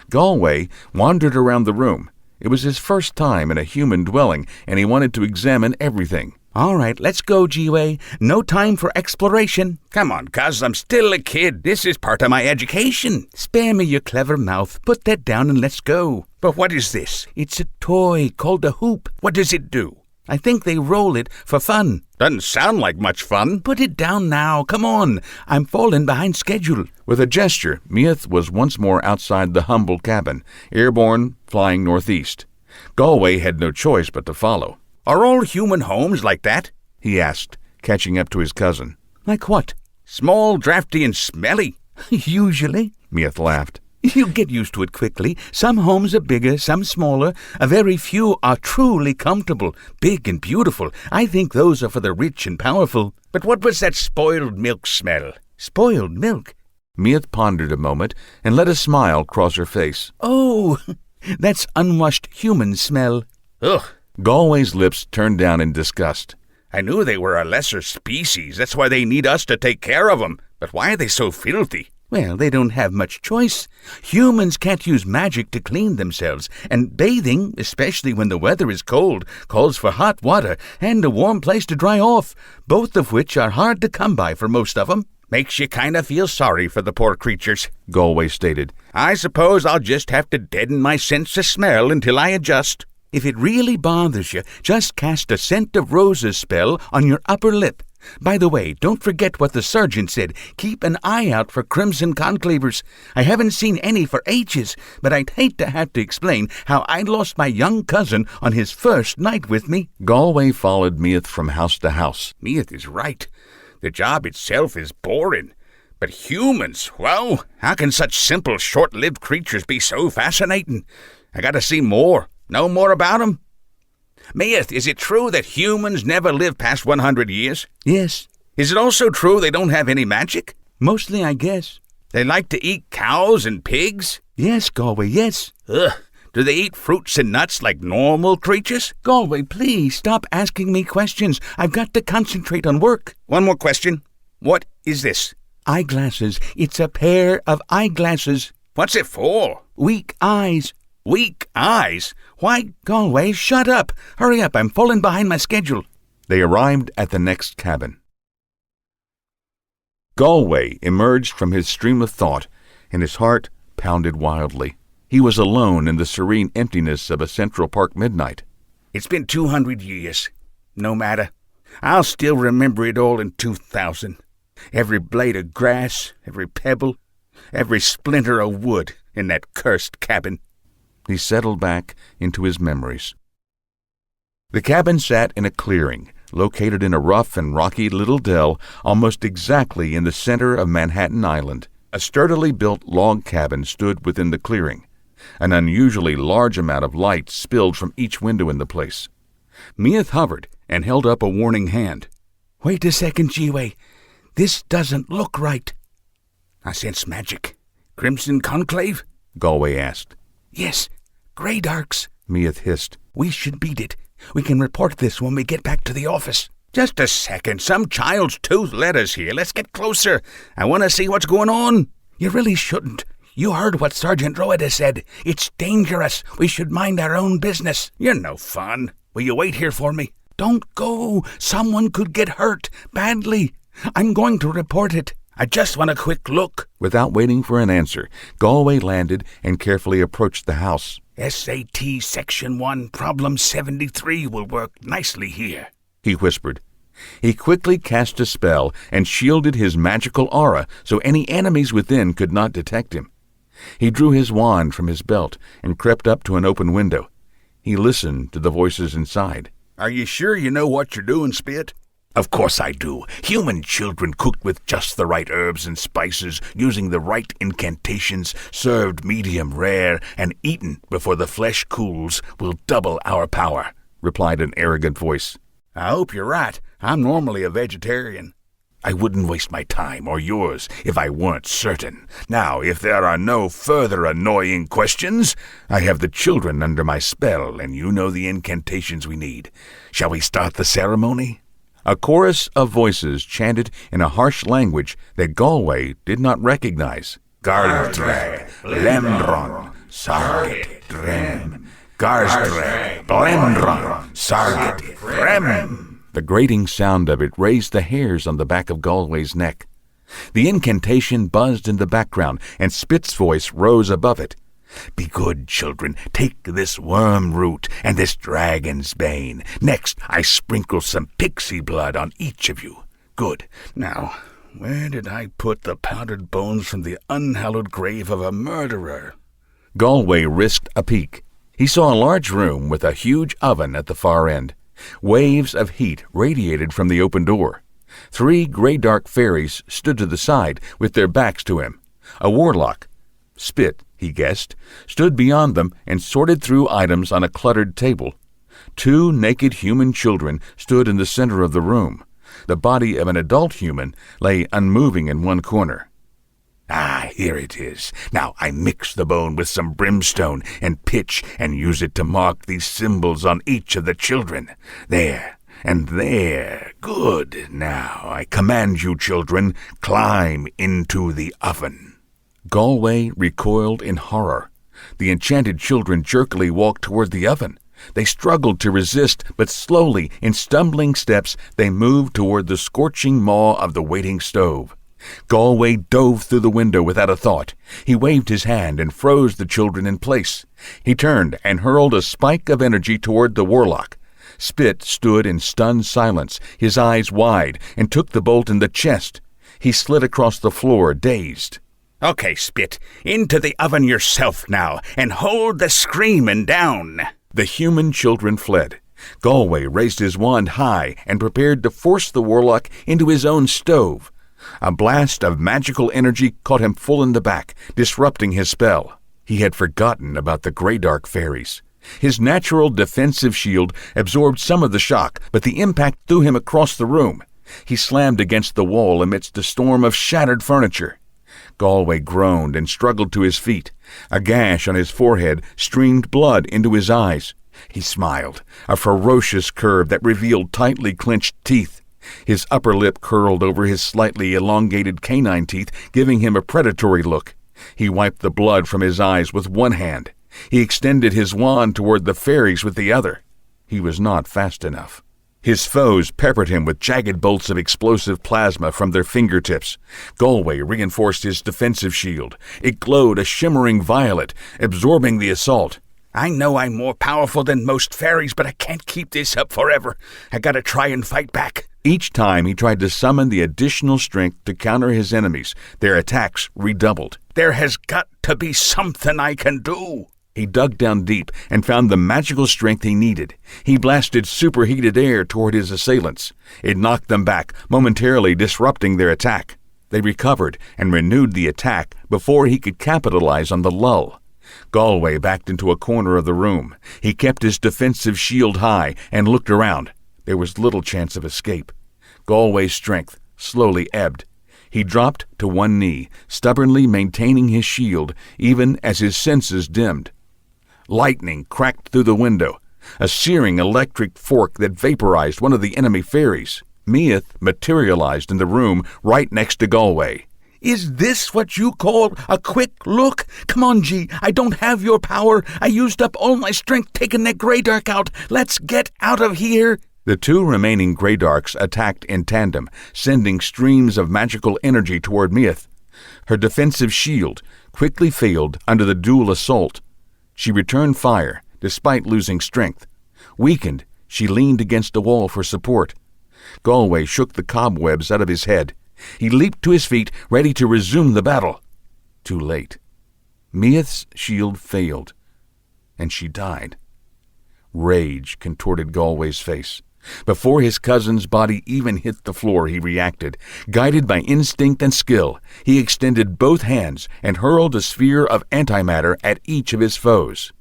Galway wandered around the room. It was his first time in a human dwelling, and he wanted to examine everything. All right, let's go, G-Way. No time for exploration. Come on, cuz, I'm still a kid. This is part of my education. Spare me your clever mouth. Put that down and let's go. But what is this? It's a toy called a hoop. What does it do? I think they roll it for fun. Doesn't sound like much fun. Put it down now. Come on. I'm falling behind schedule. With a gesture, Meath was once more outside the humble cabin, airborne, flying northeast. Galway had no choice but to follow. Are all human homes like that? He asked, catching up to his cousin. Like what? Small, drafty, and smelly. Usually. Meath laughed. You'll get used to it quickly. Some homes are bigger, some smaller. A very few are truly comfortable, big and beautiful. I think those are for the rich and powerful. But what was that spoiled milk smell? Spoiled milk? Meath pondered a moment and let a smile cross her face. Oh, that's unwashed human smell. Ugh. Galway's lips turned down in disgust. I knew they were a lesser species. That's why they need us to take care of them. But why are they so filthy? Well, they don't have much choice. Humans can't use magic to clean themselves, and bathing, especially when the weather is cold, calls for hot water and a warm place to dry off, both of which are hard to come by for most of them. Makes you kind of feel sorry for the poor creatures, Galway stated. I suppose I'll just have to deaden my sense of smell until I adjust. If it really bothers you, just cast a scent of roses spell on your upper lip. By the way, don't forget what the sergeant said. Keep an eye out for crimson conclavers. I haven't seen any for ages, but I'd hate to have to explain how I lost my young cousin on his first night with me. Galway followed Meath from house to house. Meath is right. The job itself is boring. But humans, well, how can such simple, short-lived creatures be so fascinating? I gotta see more. Know more about 'em? Meath, is it true that humans never live past 100 years? Yes. Is it also true they don't have any magic? Mostly, I guess. They like to eat cows and pigs? Yes, Galway, yes. Ugh. Do they eat fruits and nuts like normal creatures? Galway, please stop asking me questions. I've got to concentrate on work. One more question. What is this? Eyeglasses. It's a pair of eyeglasses. What's it for? Weak eyes. Weak eyes? Why? Galway, shut up. Hurry up, I'm falling behind my schedule. They arrived at the next cabin. Galway emerged from his stream of thought, and his heart pounded wildly. He was alone in the serene emptiness of a Central Park midnight. It's been 200 years. No matter. I'll still remember it all in 2000. Every blade of grass, every pebble, every splinter of wood in that cursed cabin. He settled back into his memories. The cabin sat in a clearing, located in a rough and rocky little dell almost exactly in the center of Manhattan Island. A sturdily built log cabin stood within the clearing. An unusually large amount of light spilled from each window in the place. Meath hovered and held up a warning hand. Wait a second, G-Way. This doesn't look right. I sense magic. Crimson conclave? Galway asked. Yes. Grey darks, Meath hissed. We should beat it. We can report this when we get back to the office. Just a second. Some child's tooth led us here. Let's get closer. I want to see what's going on. You really shouldn't. You heard what Sergeant Roeda said. It's dangerous. We should mind our own business. You're no fun. Will you wait here for me? Don't go. Someone could get hurt badly. I'm going to report it. I just want a quick look. Without waiting for an answer, Galway landed and carefully approached the house. SAT Section 1, Problem 73 will work nicely here, he whispered. He quickly cast a spell and shielded his magical aura so any enemies within could not detect him. He drew his wand from his belt and crept up to an open window. He listened to the voices inside. "Are you sure you know what you're doing, Spit?" Of course I do. Human children cooked with just the right herbs and spices, using the right incantations, served medium rare, and eaten before the flesh cools, will double our power," replied an arrogant voice. "I hope you're right. I'm normally a vegetarian." "I wouldn't waste my time or yours if I weren't certain. Now, if there are no further annoying questions, I have the children under my spell, and you know the incantations we need. Shall we start the ceremony?" A chorus of voices chanted in a harsh language that Galway did not recognize. Gardre, Lemron, Sarget, Drem. Garsdre, Blendron, Sarget, Drem. The grating sound of it raised the hairs on the back of Galway's neck. The incantation buzzed in the background, and Spit's voice rose above it. "Be good, children. Take this worm root and this dragon's bane. Next, I sprinkle some pixie blood on each of you. Good. Now, where did I put the powdered bones from the unhallowed grave of a murderer?" Galway risked a peek. He saw a large room with a huge oven at the far end. Waves of heat radiated from the open door. 3 gray-dark fairies stood to the side with their backs to him. A warlock, Spit, he guessed, stood beyond them and sorted through items on a cluttered table. 2 naked human children stood in the center of the room. The body of an adult human lay unmoving in one corner. "Ah, here it is. Now I mix the bone with some brimstone and pitch and use it to mark these symbols on each of the children. There and there. Good. Now I command you, children, climb into the oven." Galway recoiled in horror. The enchanted children jerkily walked toward the oven. They struggled to resist, but slowly, in stumbling steps, they moved toward the scorching maw of the waiting stove. Galway dove through the window without a thought. He waved his hand and froze the children in place. He turned and hurled a spike of energy toward the warlock. Spit stood in stunned silence, his eyes wide, and took the bolt in the chest. He slid across the floor, dazed. "Okay, Spit, into the oven yourself now, and hold the screamin' down." The human children fled. Galway raised his wand high and prepared to force the warlock into his own stove. A blast of magical energy caught him full in the back, disrupting his spell. He had forgotten about the Greydark fairies. His natural defensive shield absorbed some of the shock, but the impact threw him across the room. He slammed against the wall amidst a storm of shattered furniture. Galway groaned and struggled to his feet. A gash on his forehead streamed blood into his eyes. He smiled, a ferocious curve that revealed tightly clenched teeth. His upper lip curled over his slightly elongated canine teeth, giving him a predatory look. He wiped the blood from his eyes with one hand. He extended his wand toward the fairies with the other. He was not fast enough. His foes peppered him with jagged bolts of explosive plasma from their fingertips. Galway reinforced his defensive shield. It glowed a shimmering violet, absorbing the assault. "I know I'm more powerful than most fairies, but I can't keep this up forever. I gotta try and fight back." Each time he tried to summon the additional strength to counter his enemies, their attacks redoubled. "There has got to be something I can do." He dug down deep and found the magical strength he needed. He blasted superheated air toward his assailants. It knocked them back, momentarily disrupting their attack. They recovered and renewed the attack before he could capitalize on the lull. Galway backed into a corner of the room. He kept his defensive shield high and looked around. There was little chance of escape. Galway's strength slowly ebbed. He dropped to one knee, stubbornly maintaining his shield even as his senses dimmed. Lightning cracked through the window, a searing electric fork that vaporized one of the enemy fairies. Meath materialized in the room right next to Galway. "Is this what you call a quick look? Come on, G, I don't have your power. I used up all my strength taking that Greydark out. Let's get out of here." The 2 remaining Greydarks attacked in tandem, sending streams of magical energy toward Meath. Her defensive shield quickly failed under the dual assault. She returned fire, despite losing strength. Weakened, she leaned against a wall for support. Galway shook the cobwebs out of his head. He leaped to his feet, ready to resume the battle. Too late. Meath's shield failed, and she died. Rage contorted Galway's face. Before his cousin's body even hit the floor, he reacted. Guided by instinct and skill, he extended both hands and hurled a sphere of antimatter at each of his foes.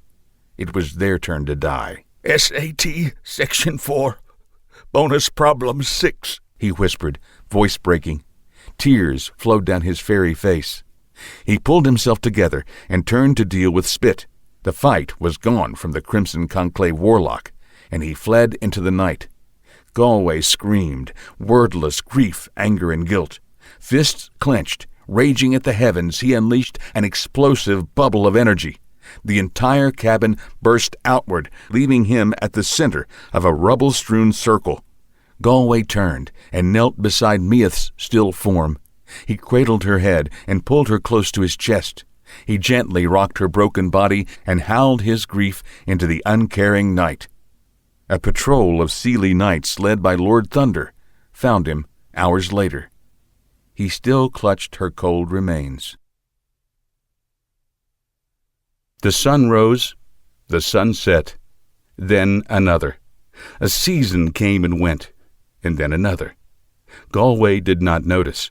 It was their turn to die. SAT Section 4, Bonus Problem 6, he whispered, voice breaking. Tears flowed down his fairy face. He pulled himself together and turned to deal with Spit. The fight was gone from the Crimson Conclave warlock, and he fled into the night. Galway screamed, wordless grief, anger, and guilt. Fists clenched, raging at the heavens, he unleashed an explosive bubble of energy. The entire cabin burst outward, leaving him at the center of a rubble-strewn circle. Galway turned and knelt beside Meath's still form. He cradled her head and pulled her close to his chest. He gently rocked her broken body and howled his grief into the uncaring night. A patrol of Seelie knights led by Lord Thunder found him hours later. He still clutched her cold remains. The sun rose, the sun set, then another. A season came and went, and then another. Galway did not notice.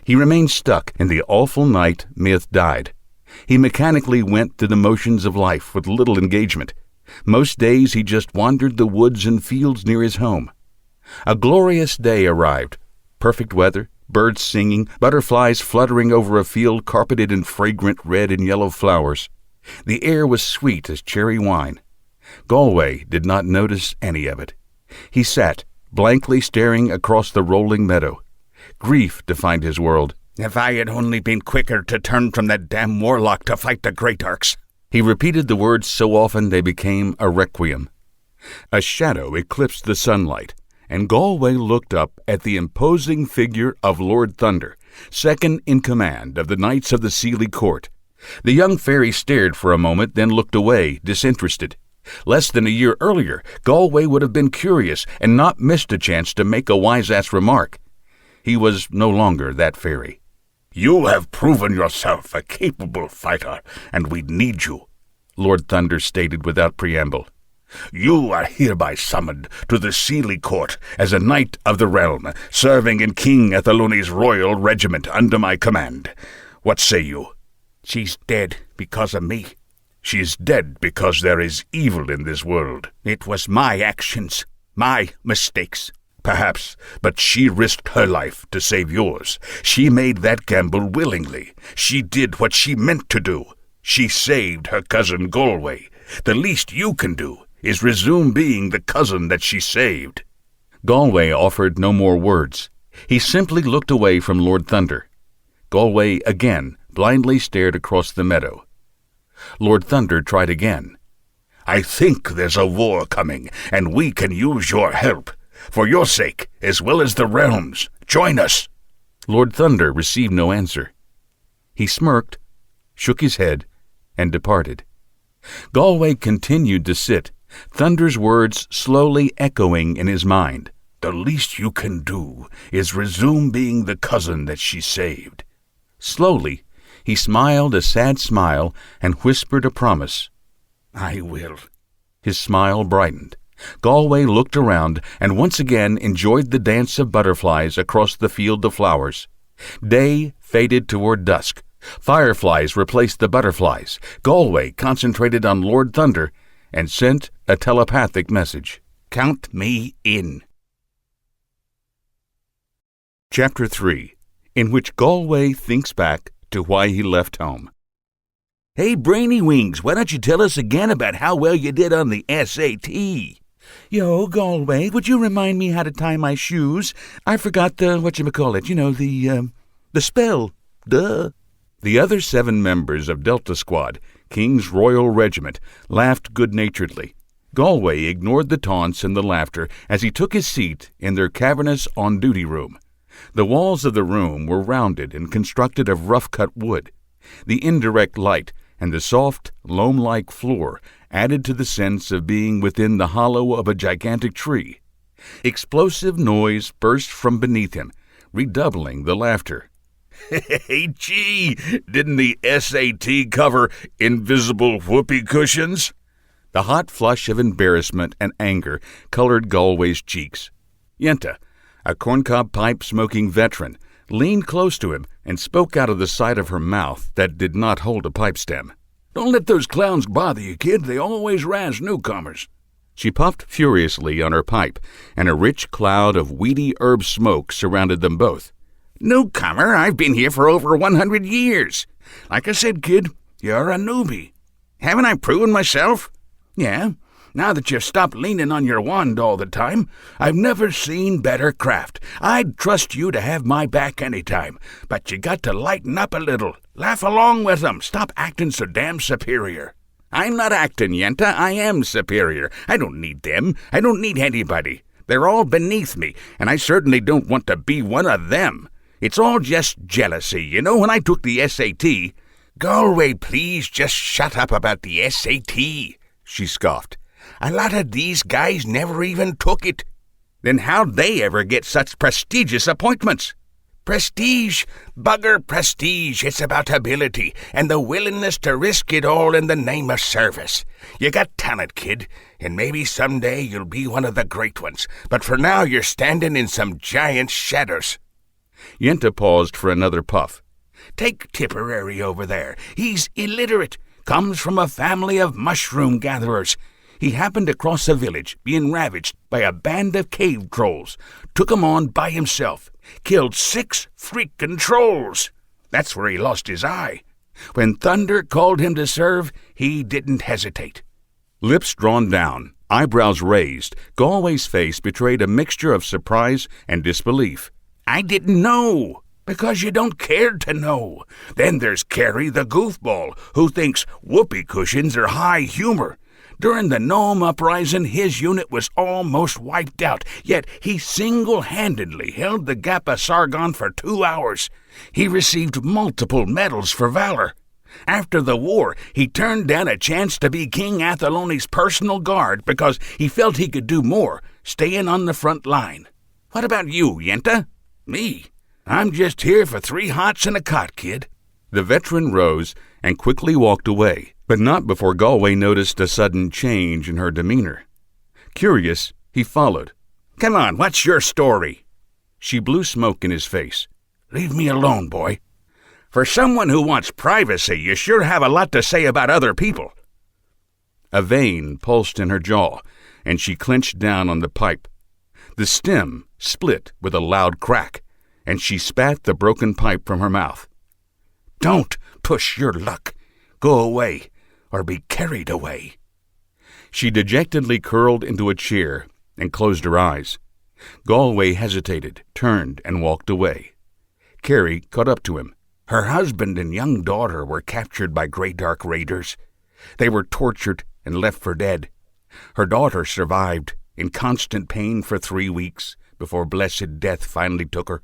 He remained stuck in the awful night Meath died. He mechanically went through the motions of life with little engagement. Most days he just wandered the woods and fields near his home. A glorious day arrived. Perfect weather, birds singing, butterflies fluttering over a field carpeted in fragrant red and yellow flowers. The air was sweet as cherry wine. Galway did not notice any of it. He sat, blankly staring across the rolling meadow. Grief defined his world. If I had only been quicker to turn from that damn warlock to fight the Great Arcs. He repeated the words so often they became a requiem. A shadow eclipsed the sunlight, and Galway looked up at the imposing figure of Lord Thunder, second in command of the Knights of the Seelie Court. The young fairy stared for a moment, then looked away, disinterested. Less than a year earlier, Galway would have been curious and not missed a chance to make a wise-ass remark. He was no longer that fairy. You have proven yourself a capable fighter, and we need you, Lord Thunder stated without preamble. You are hereby summoned to the Seelie Court as a knight of the realm, serving in King Atheloni's royal regiment under my command. What say you? She's dead because of me. She's dead because there is evil in this world. It was my actions, my mistakes. Perhaps, but she risked her life to save yours. She made that gamble willingly. She did what she meant to do. She saved her cousin Galway. The least you can do is resume being the cousin that she saved. Galway offered no more words. He simply looked away from Lord Thunder. Galway again blindly stared across the meadow. Lord Thunder tried again. I think there's a war coming, and we can use your help. For your sake, as well as the realm's, join us. Lord Thunder received no answer. He smirked, shook his head, and departed. Galway continued to sit, Thunder's words slowly echoing in his mind. The least you can do is resume being the cousin that she saved. Slowly, he smiled a sad smile and whispered a promise. I will. His smile brightened. Galway looked around and once again enjoyed the dance of butterflies across the field of flowers. Day faded toward dusk. Fireflies replaced the butterflies. Galway concentrated on Lord Thunder and sent a telepathic message. Count me in. Chapter 3, in which Galway thinks back to why he left home. Hey, Brainy Wings, why don't you tell us again about how well you did on the SAT? Yo, Galway, would you remind me how to tie my shoes? I forgot the spell. Duh. The other 7 members of Delta Squad, King's Royal Regiment, laughed good-naturedly. Galway ignored the taunts and the laughter as he took his seat in their cavernous on-duty room. The walls of the room were rounded and constructed of rough-cut wood. The indirect light and the soft, loam-like floor added to the sense of being within the hollow of a gigantic tree. Explosive noise burst from beneath him, redoubling the laughter. Hey, gee, didn't the SAT cover invisible whoopee cushions? The hot flush of embarrassment and anger colored Galway's cheeks. Yenta, a corncob pipe-smoking veteran, leaned close to him and spoke out of the side of her mouth that did not hold a pipe stem. Don't let those clowns bother you, kid. They always razz newcomers. She puffed furiously on her pipe, and a rich cloud of weedy herb smoke surrounded them both. Newcomer? I've been here for over 100 years. Like I said, kid, you're a newbie. Haven't I proven myself? Yeah, now that you've stopped leaning on your wand all the time, I've never seen better craft. I'd trust you to have my back anytime, but you got to lighten up a little. Laugh along with them. Stop acting so damn superior. I'm not acting, Yenta. I am superior. I don't need them. I don't need anybody. They're all beneath me, and I certainly don't want to be one of them. It's all just jealousy. You know, when I took the SAT... Galway, please just shut up about the SAT, she scoffed. A lot of these guys never even took it. Then how'd they ever get such prestigious appointments? Prestige, bugger prestige. It's about ability and the willingness to risk it all in the name of service. You got talent, kid, and maybe someday you'll be one of the great ones. But for now, you're standing in some giant shadows. Yenta paused for another puff. Take Tipperary over there. He's illiterate, comes from a family of mushroom gatherers. He happened across a village being ravaged by a band of cave trolls. Took 'em on by himself. Killed 6 freaking trolls. That's where he lost his eye. When Thunder called him to serve, he didn't hesitate. Lips drawn down, eyebrows raised, Galway's face betrayed a mixture of surprise and disbelief. I didn't know. Because you don't care to know. Then there's Carrie the goofball, who thinks whoopee cushions are high humor. During the Gnome Uprising, his unit was almost wiped out, yet he single-handedly held the Gap of Sargon for 2 hours. He received multiple medals for valor. After the war, he turned down a chance to be King Atheloni's personal guard because he felt he could do more, staying on the front line. What about you, Yenta? Me? I'm just here for 3 hots and a cot, kid. The veteran rose and quickly walked away, but not before Galway noticed a sudden change in her demeanor. Curious, he followed. Come on, what's your story? She blew smoke in his face. Leave me alone, boy. For someone who wants privacy, you sure have a lot to say about other people. A vein pulsed in her jaw, and she clenched down on the pipe. The stem split with a loud crack, and she spat the broken pipe from her mouth. Don't push your luck. Go away, or be carried away. She dejectedly curled into a chair and closed her eyes. Galway hesitated, turned, and walked away. Carrie caught up to him. Her husband and young daughter were captured by Greydark raiders. They were tortured and left for dead. Her daughter survived, in constant pain for 3 weeks, before blessed death finally took her.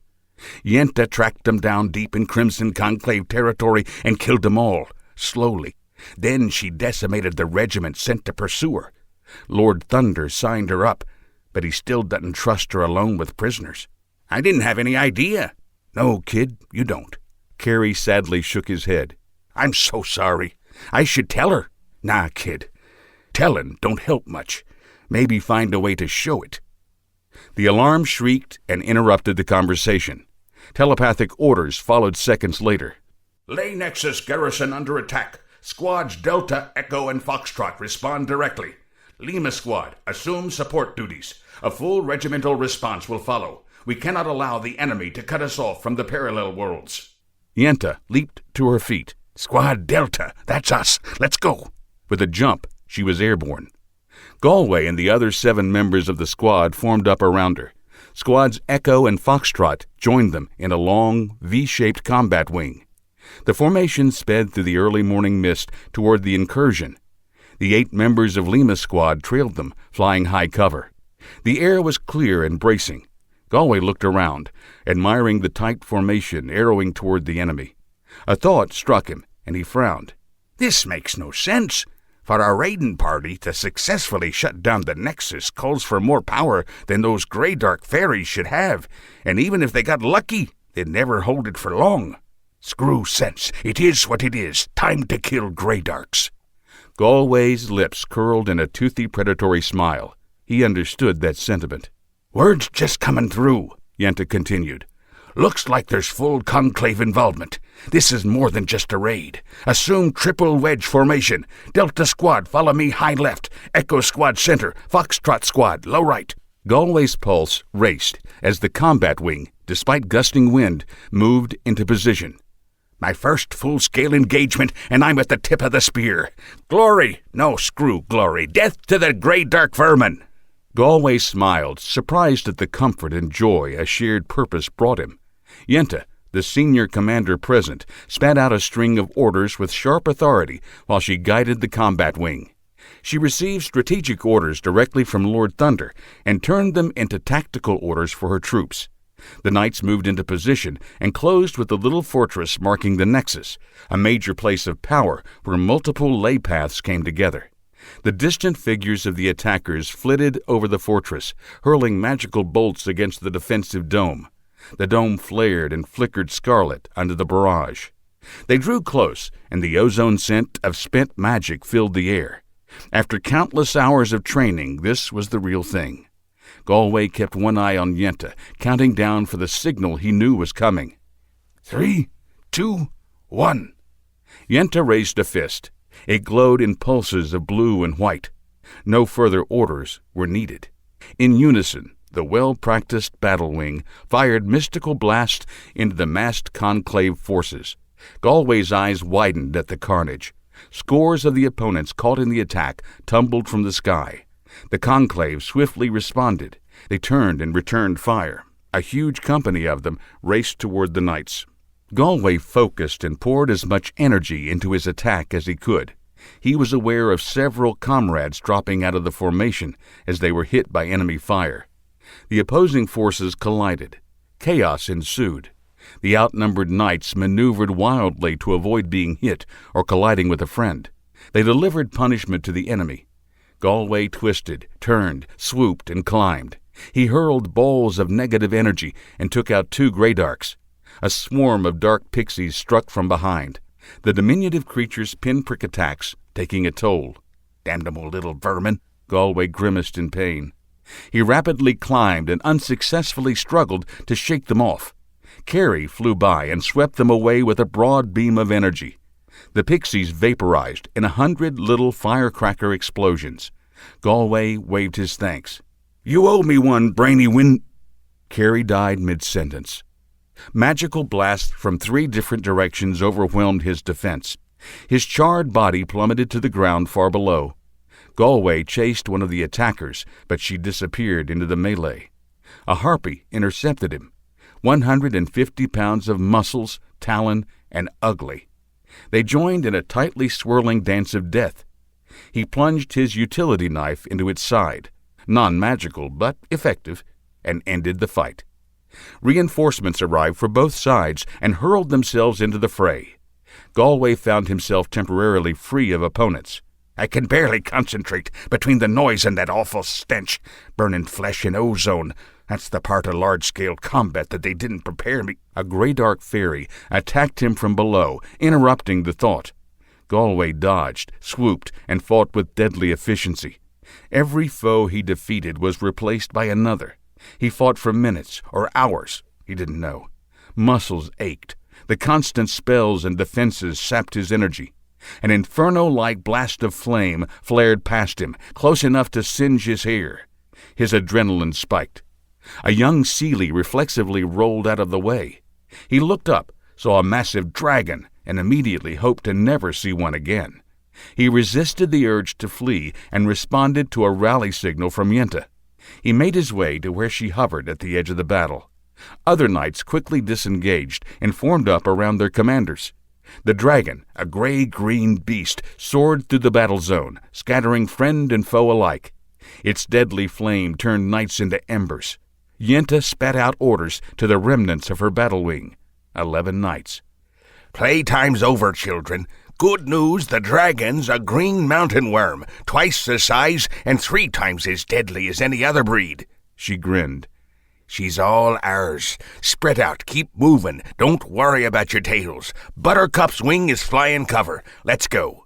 Yenta tracked them down deep in Crimson Conclave territory and killed them all, slowly. Then she decimated the regiment sent to pursue her. Lord Thunder signed her up, but he still doesn't trust her alone with prisoners. I didn't have any idea. No, kid, you don't. Carrie sadly shook his head. I'm so sorry. I should tell her. Nah, kid. Tellin' don't help much. Maybe find a way to show it. The alarm shrieked and interrupted the conversation. Telepathic orders followed seconds later. Lay Nexus garrison under attack. Squads Delta, Echo, and Foxtrot respond directly. Lima Squad, assume support duties. A full regimental response will follow. We cannot allow the enemy to cut us off from the parallel worlds. Yenta leaped to her feet. Squad Delta, that's us. Let's go. With a jump, she was airborne. Galway and the other 7 members of the squad formed up around her. Squads Echo and Foxtrot joined them in a long, V-shaped combat wing. The formation sped through the early morning mist toward the incursion. The 8 members of Lima's squad trailed them, flying high cover. The air was clear and bracing. Galway looked around, admiring the tight formation arrowing toward the enemy. A thought struck him, and he frowned. This makes no sense. For our raiding party to successfully shut down the Nexus calls for more power than those Greydark fairies should have, and even if they got lucky, they'd never hold it for long. Screw sense. It is what it is. Time to kill Greydarks. Galway's lips curled in a toothy predatory smile. He understood that sentiment. Word's just coming through, Yenta continued. Looks like there's full conclave involvement. This is more than just a raid. Assume triple wedge formation. Delta squad, follow me high left. Echo squad center. Foxtrot squad, low right. Galway's pulse raced as the combat wing, despite gusting wind, moved into position. My first full-scale engagement, and I'm at the tip of the spear. Glory! No, screw glory. Death to the Greydark vermin! Galway smiled, surprised at the comfort and joy a shared purpose brought him. Yenta, the senior commander present, spat out a string of orders with sharp authority while she guided the combat wing. She received strategic orders directly from Lord Thunder and turned them into tactical orders for her troops. The knights moved into position and closed with the little fortress marking the Nexus, a major place of power where multiple ley paths came together. The distant figures of the attackers flitted over the fortress, hurling magical bolts against the defensive dome. The dome flared and flickered scarlet under the barrage. They drew close, and the ozone scent of spent magic filled the air. After countless hours of training, this was the real thing. Galway kept one eye on Yenta, counting down for the signal he knew was coming. 3, 2, 1. Yenta raised a fist. It glowed in pulses of blue and white. No further orders were needed. In unison, the well-practiced battle wing fired mystical blasts into the massed conclave forces. Galway's eyes widened at the carnage. Scores of the opponents caught in the attack tumbled from the sky. The conclave swiftly responded. They turned and returned fire. A huge company of them raced toward the knights. Galway focused and poured as much energy into his attack as he could. He was aware of several comrades dropping out of the formation as they were hit by enemy fire. The opposing forces collided. Chaos ensued. The outnumbered knights maneuvered wildly to avoid being hit or colliding with a friend. They delivered punishment to the enemy. Galway twisted, turned, swooped, and climbed. He hurled balls of negative energy and took out 2 Greydarks. A swarm of dark pixies struck from behind. The diminutive creatures' pinprick attacks taking a toll. Damnable little vermin, Galway grimaced in pain. He rapidly climbed and unsuccessfully struggled to shake them off. Carrie flew by and swept them away with a broad beam of energy. The pixies vaporized in 100 little firecracker explosions. Galway waved his thanks. You owe me one, brainy wind. Carrie died mid-sentence. Magical blasts from 3 different directions overwhelmed his defense. His charred body plummeted to the ground far below. Galway chased one of the attackers, but she disappeared into the melee. A harpy intercepted him. 150 pounds of muscles, talon, and ugly. They joined in a tightly swirling dance of death. He plunged his utility knife into its side, non-magical but effective, and ended the fight. Reinforcements arrived for both sides and hurled themselves into the fray. Galway found himself temporarily free of opponents. I can barely concentrate between the noise and that awful stench, burning flesh and ozone. That's the part of large-scale combat that they didn't prepare me. A Greydark fairy attacked him from below, interrupting the thought. Galway dodged, swooped, and fought with deadly efficiency. Every foe he defeated was replaced by another. He fought for minutes or hours. He didn't know. Muscles ached. The constant spells and defenses sapped his energy. An inferno-like blast of flame flared past him, close enough to singe his hair. His adrenaline spiked. A young Seelie reflexively rolled out of the way. He looked up, saw a massive dragon, and immediately hoped to never see one again. He resisted the urge to flee and responded to a rally signal from Yenta. He made his way to where she hovered at the edge of the battle. Other knights quickly disengaged and formed up around their commanders. The dragon, a gray-green beast, soared through the battle zone, scattering friend and foe alike. Its deadly flame turned knights into embers. Yenta spat out orders to the remnants of her battle wing. 11 knights. Playtime's over, children. Good news, the dragon's a green mountain worm, twice the size and 3 times as deadly as any other breed. She grinned. She's all ours. Spread out, keep moving. Don't worry about your tails. Buttercup's wing is flying cover. Let's go.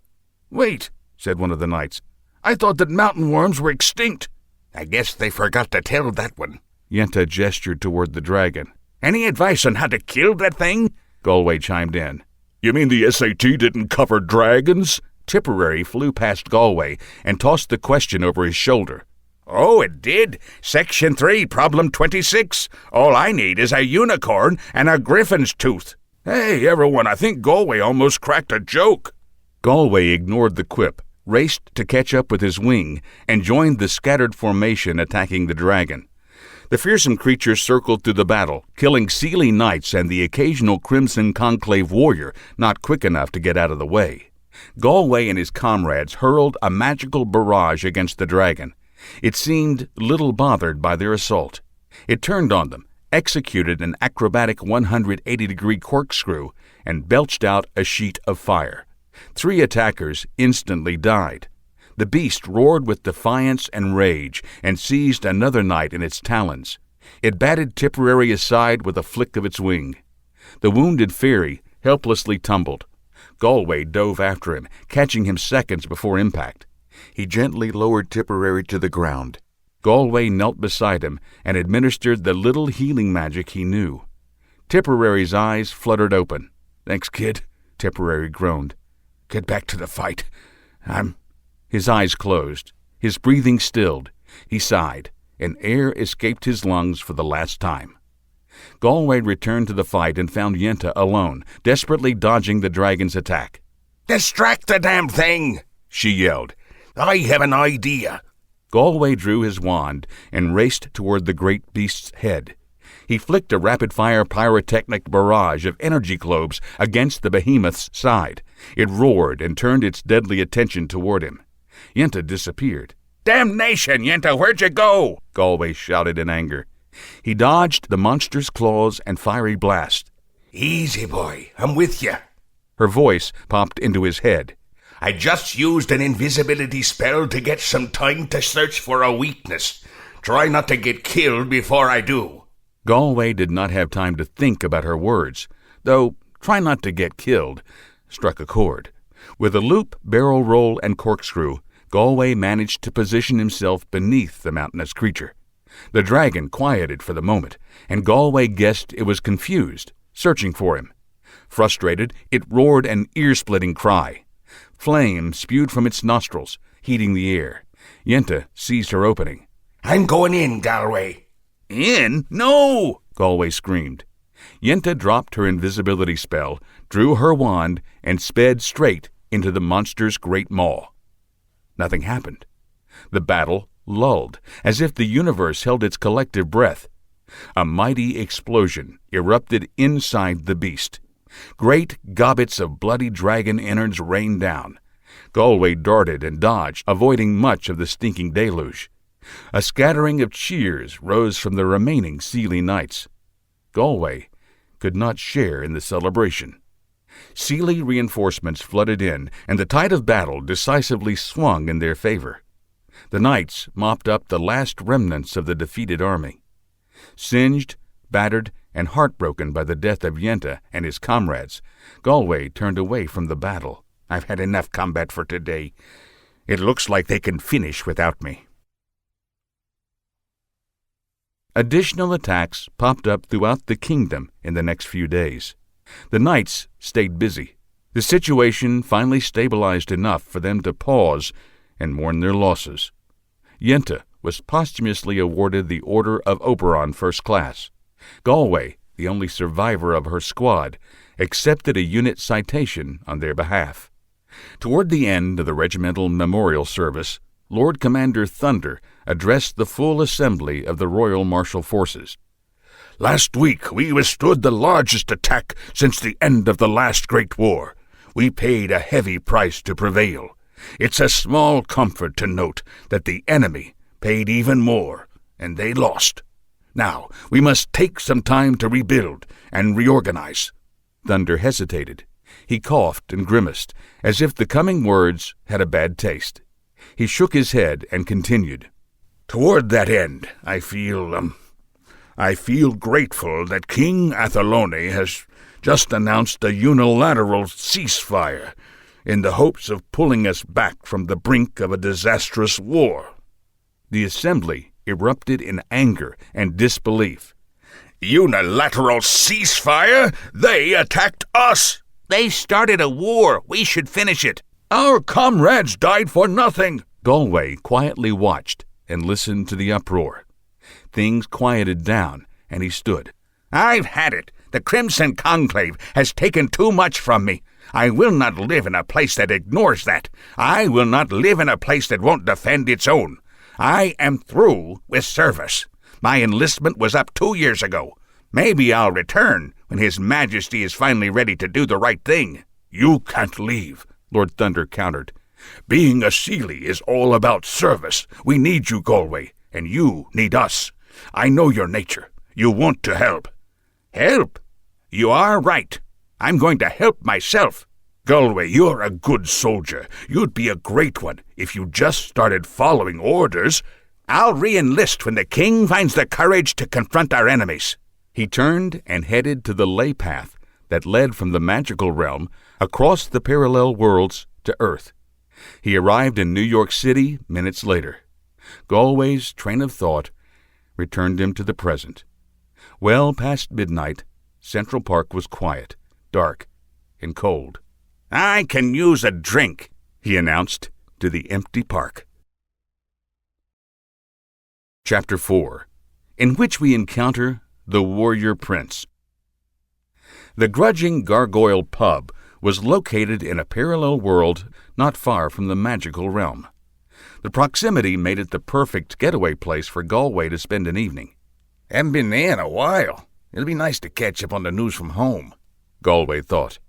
Wait, said one of the knights. I thought that mountain worms were extinct. I guess they forgot to tell that one. Yenta gestured toward the dragon. Any advice on how to kill that thing? Galway chimed in. You mean the SAT didn't cover dragons? Tipperary flew past Galway and tossed the question over his shoulder. Oh, it did? Section 3, problem 26. All I need is a unicorn and a griffin's tooth. Hey, everyone, I think Galway almost cracked a joke. Galway ignored the quip, raced to catch up with his wing, and joined the scattered formation attacking the dragon. The fearsome creature circled through the battle, killing Seelie knights and the occasional Crimson Conclave warrior not quick enough to get out of the way. Galway and his comrades hurled a magical barrage against the dragon. It seemed little bothered by their assault. It turned on them, executed an acrobatic 180-degree corkscrew, and belched out a sheet of fire. 3 attackers instantly died. The beast roared with defiance and rage and seized another knight in its talons. It batted Tipperary aside with a flick of its wing. The wounded fairy helplessly tumbled. Galway dove after him, catching him seconds before impact. He gently lowered Tipperary to the ground. Galway knelt beside him and administered the little healing magic he knew. Tipperary's eyes fluttered open. Thanks, kid, Tipperary groaned. Get back to the fight. His eyes closed. His breathing stilled. He sighed, and air escaped his lungs for the last time. Galway returned to the fight and found Yenta alone, desperately dodging the dragon's attack. Distract the damn thing, she yelled. I have an idea. Galway drew his wand and raced toward the great beast's head. He flicked a rapid-fire pyrotechnic barrage of energy globes against the behemoth's side. It roared and turned its deadly attention toward him. Yenta disappeared. Damnation, Yenta, where'd you go? Galway shouted in anger. He dodged the monster's claws and fiery blast. Easy, boy. I'm with you. Her voice popped into his head. I just used an invisibility spell to get some time to search for a weakness. Try not to get killed before I do. Galway did not have time to think about her words, though try not to get killed struck a chord. With a loop, barrel roll, and corkscrew, Galway managed to position himself beneath the mountainous creature. The dragon quieted for the moment, and Galway guessed it was confused, searching for him. Frustrated, it roared an ear-splitting cry. Flame spewed from its nostrils, heating the air. Yenta seized her opening. I'm going in, Galway. In? No! Galway screamed. Yenta dropped her invisibility spell, drew her wand, and sped straight into the monster's great maw. Nothing happened. The battle lulled, as if the universe held its collective breath. A mighty explosion erupted inside the beast. Great gobbets of bloody dragon innards rained down. Galway darted and dodged, avoiding much of the stinking deluge. A scattering of cheers rose from the remaining Seelie knights. Galway could not share in the celebration. Seelie reinforcements flooded in, and the tide of battle decisively swung in their favor. The knights mopped up the last remnants of the defeated army. Singed, battered, and heartbroken by the death of Yenta and his comrades, Galway turned away from the battle. I've had enough combat for today. It looks like they can finish without me. Additional attacks popped up throughout the kingdom in the next few days. The knights stayed busy. The situation finally stabilized enough for them to pause and mourn their losses. Yenta was posthumously awarded the Order of Oberon First Class. Galway, the only survivor of her squad, accepted a unit citation on their behalf. Toward the end of the regimental memorial service, Lord Commander Thunder addressed the full assembly of the Royal Martial Forces. Last week we withstood the largest attack since the end of the last Great War. We paid a heavy price to prevail. It's a small comfort to note that the enemy paid even more, and they lost. Now, we must take some time to rebuild and reorganize. Thunder hesitated. He coughed and grimaced, as if the coming words had a bad taste. He shook his head and continued. Toward that end, I feel, I feel grateful that King Avalon has just announced a unilateral ceasefire in the hopes of pulling us back from the brink of a disastrous war." The assembly erupted in anger and disbelief. "Unilateral ceasefire? They attacked us! They started a war. We should finish it." "Our comrades died for nothing." Galway quietly watched and listened to the uproar. Things quieted down, and he stood. "I've had it. The Crimson Conclave has taken too much from me. I will not live in a place that ignores that. I will not live in a place that won't defend its own. I am through with service. My enlistment was up 2 years ago. Maybe I'll return when His Majesty is finally ready to do the right thing." "You can't leave," Lord Thunder countered. "Being a Seelie is all about service. We need you, Galway, and you need us. I know your nature. You want to help." "Help? You are right. I'm going to help myself." "Galway, you're a good soldier. You'd be a great one if you just started following orders." "I'll re-enlist when the king finds the courage to confront our enemies." He turned and headed to the ley path that led from the magical realm across the parallel worlds to Earth. He arrived in New York City minutes later. Galway's train of thought returned him to the present. Well past midnight, Central Park was quiet, dark, and cold. "I can use a drink," he announced to the empty park. Chapter 4, in which we encounter the Warrior Prince. The grudging Gargoyle Pub was located in a parallel world not far from the magical realm. The proximity made it the perfect getaway place for Galway to spend an evening. "Haven't been there in a while. It'll be nice to catch up on the news from home," Galway thought.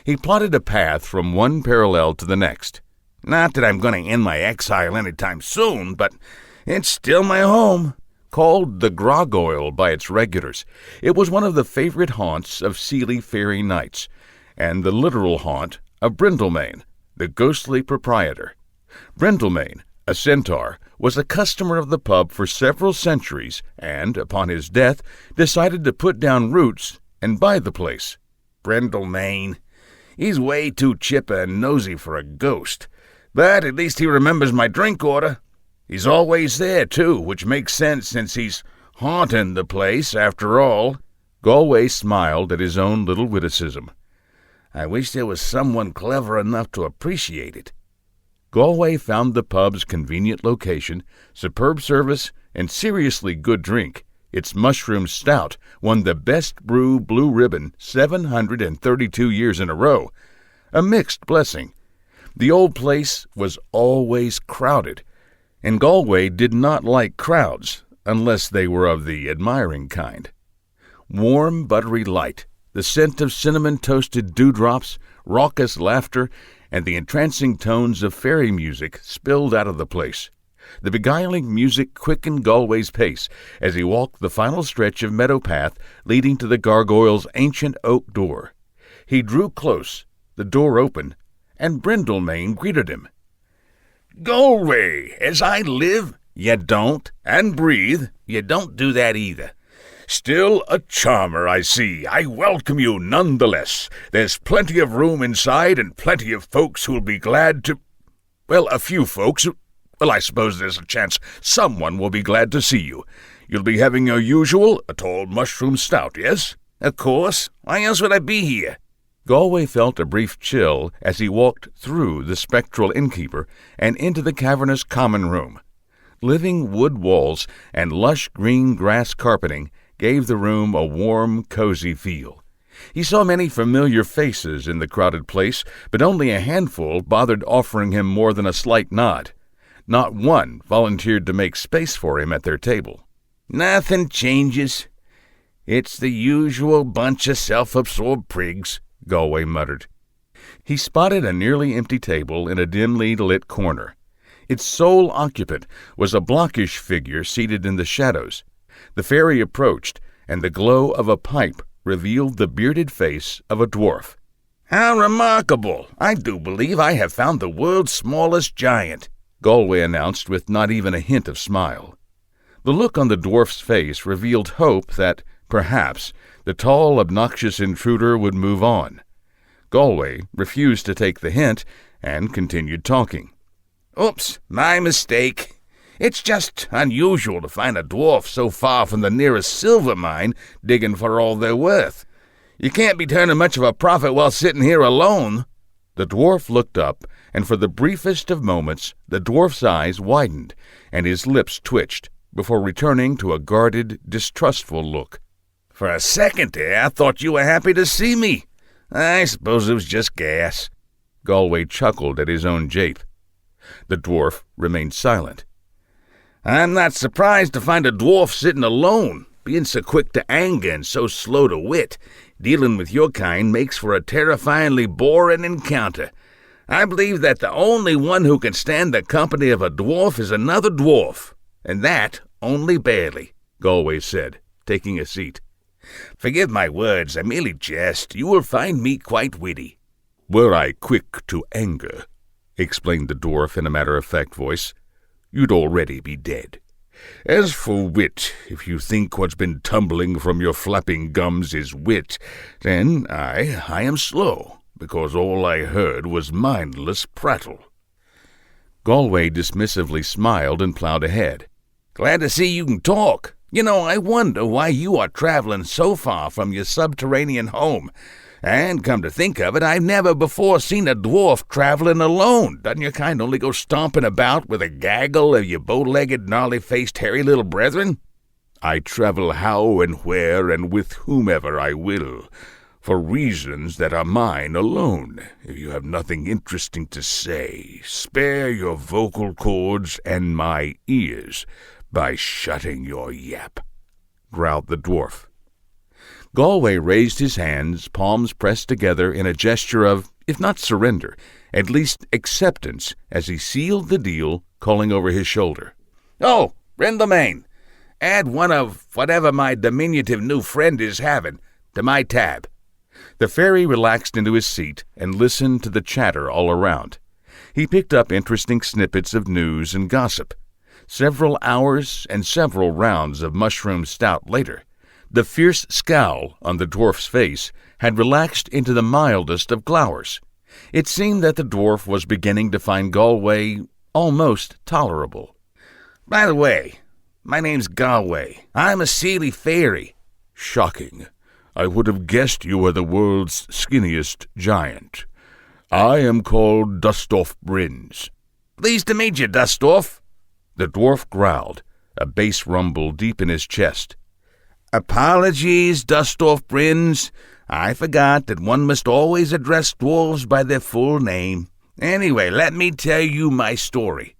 He plotted a path from one parallel to the next. "Not that I'm going to end my exile any time soon, but it's still my home." Called the Gargoyle by its regulars, it was one of the favorite haunts of Seelie fairy knights, and the literal haunt of Brindlemain, the ghostly proprietor. Brindlemain, a centaur, was a customer of the pub for several centuries and, upon his death, decided to put down roots and buy the place. "Brindlemain. He's way too chipper and nosy for a ghost, but at least he remembers my drink order. He's always there, too, which makes sense since he's haunting the place, after all." Galway smiled at his own little witticism. "I wish there was someone clever enough to appreciate it." Galway found the pub's convenient location, superb service, and seriously good drink. Its mushroom stout won the Best Brew Blue Ribbon 732 years in a row. A mixed blessing. The old place was always crowded, and Galway did not like crowds unless they were of the admiring kind. Warm, buttery light, the scent of cinnamon-toasted dewdrops, raucous laughter, and the entrancing tones of fairy music spilled out of the place. The beguiling music quickened Galway's pace as he walked the final stretch of meadow path leading to the gargoyle's ancient oak door. He drew close, the door opened, and Brindlemain greeted him. "Galway, as I live, you don't, and breathe, you don't do that either. Still a charmer, I see. I welcome you nonetheless. There's plenty of room inside and plenty of folks who'll be glad to... Well, a few folks. Well, I suppose there's a chance someone will be glad to see you. You'll be having your usual, a tall mushroom stout, yes? Of course. Why else would I be here?" Galway felt a brief chill as he walked through the spectral innkeeper and into the cavernous common room. Living wood walls and lush green grass carpeting gave the room a warm, cozy feel. He saw many familiar faces in the crowded place, but only a handful bothered offering him more than a slight nod. Not one volunteered to make space for him at their table. "Nothing changes. It's the usual bunch of self-absorbed prigs," Galway muttered. He spotted a nearly empty table in a dimly lit corner. Its sole occupant was a blockish figure seated in the shadows. The fairy approached, and the glow of a pipe revealed the bearded face of a dwarf. "How remarkable! I do believe I have found the world's smallest giant," Galway announced with not even a hint of smile. The look on the dwarf's face revealed hope that, perhaps, the tall, obnoxious intruder would move on. Galway refused to take the hint and continued talking. Oops, my mistake. It's just unusual to find a dwarf so far from the nearest silver mine digging for all they're worth. You can't be turning much of a profit while sitting here alone. The dwarf looked up, and for the briefest of moments the dwarf's eyes widened and his lips twitched, before returning to a guarded, distrustful look. For a second there, I thought you were happy to see me. I suppose it was just gas. Galway chuckled at his own jape. The dwarf remained silent. I'm not surprised to find a dwarf sitting alone, being so quick to anger and so slow to wit. Dealing with your kind makes for a terrifyingly boring encounter. I believe that the only one who can stand the company of a dwarf is another dwarf, and that only barely, Galway said, taking a seat. Forgive my words, I merely jest. You will find me quite witty. Were I quick to anger, explained the dwarf in a matter-of-fact voice, you'd already be dead. As for wit, if you think what's been tumbling from your flapping gums is wit, then I am slow, because all I heard was mindless prattle. Galway dismissively smiled and plowed ahead. Glad to see you can talk. You know, I wonder why you are traveling so far from your subterranean home. And come to think of it, I've never before seen a dwarf traveling alone. Doesn't your kind only go stomping about with a gaggle of your bow-legged, gnarly-faced, hairy little brethren? I travel how and where and with whomever I will, for reasons that are mine alone. If you have nothing interesting to say, spare your vocal cords and my ears by shutting your yap, growled the dwarf. Galway raised his hands, palms pressed together in a gesture of, if not surrender, at least acceptance, as he sealed the deal, calling over his shoulder. Oh, Brindlemain, add one of whatever my diminutive new friend is having to my tab. The fairy relaxed into his seat and listened to the chatter all around. He picked up interesting snippets of news and gossip. Several hours and several rounds of mushroom stout later, the fierce scowl on the dwarf's face had relaxed into the mildest of glowers. It seemed that the dwarf was beginning to find Galway almost tolerable. By the way, my name's Galway. I'm a Seely fairy. Shocking. I would have guessed you were the world's skinniest giant. I am called Dustoff Brins. Pleased to meet you, Dustoff. The dwarf growled, a bass rumble deep in his chest. Apologies, Dustoff Brins. I forgot that one must always address dwarves by their full name. Anyway, let me tell you my story.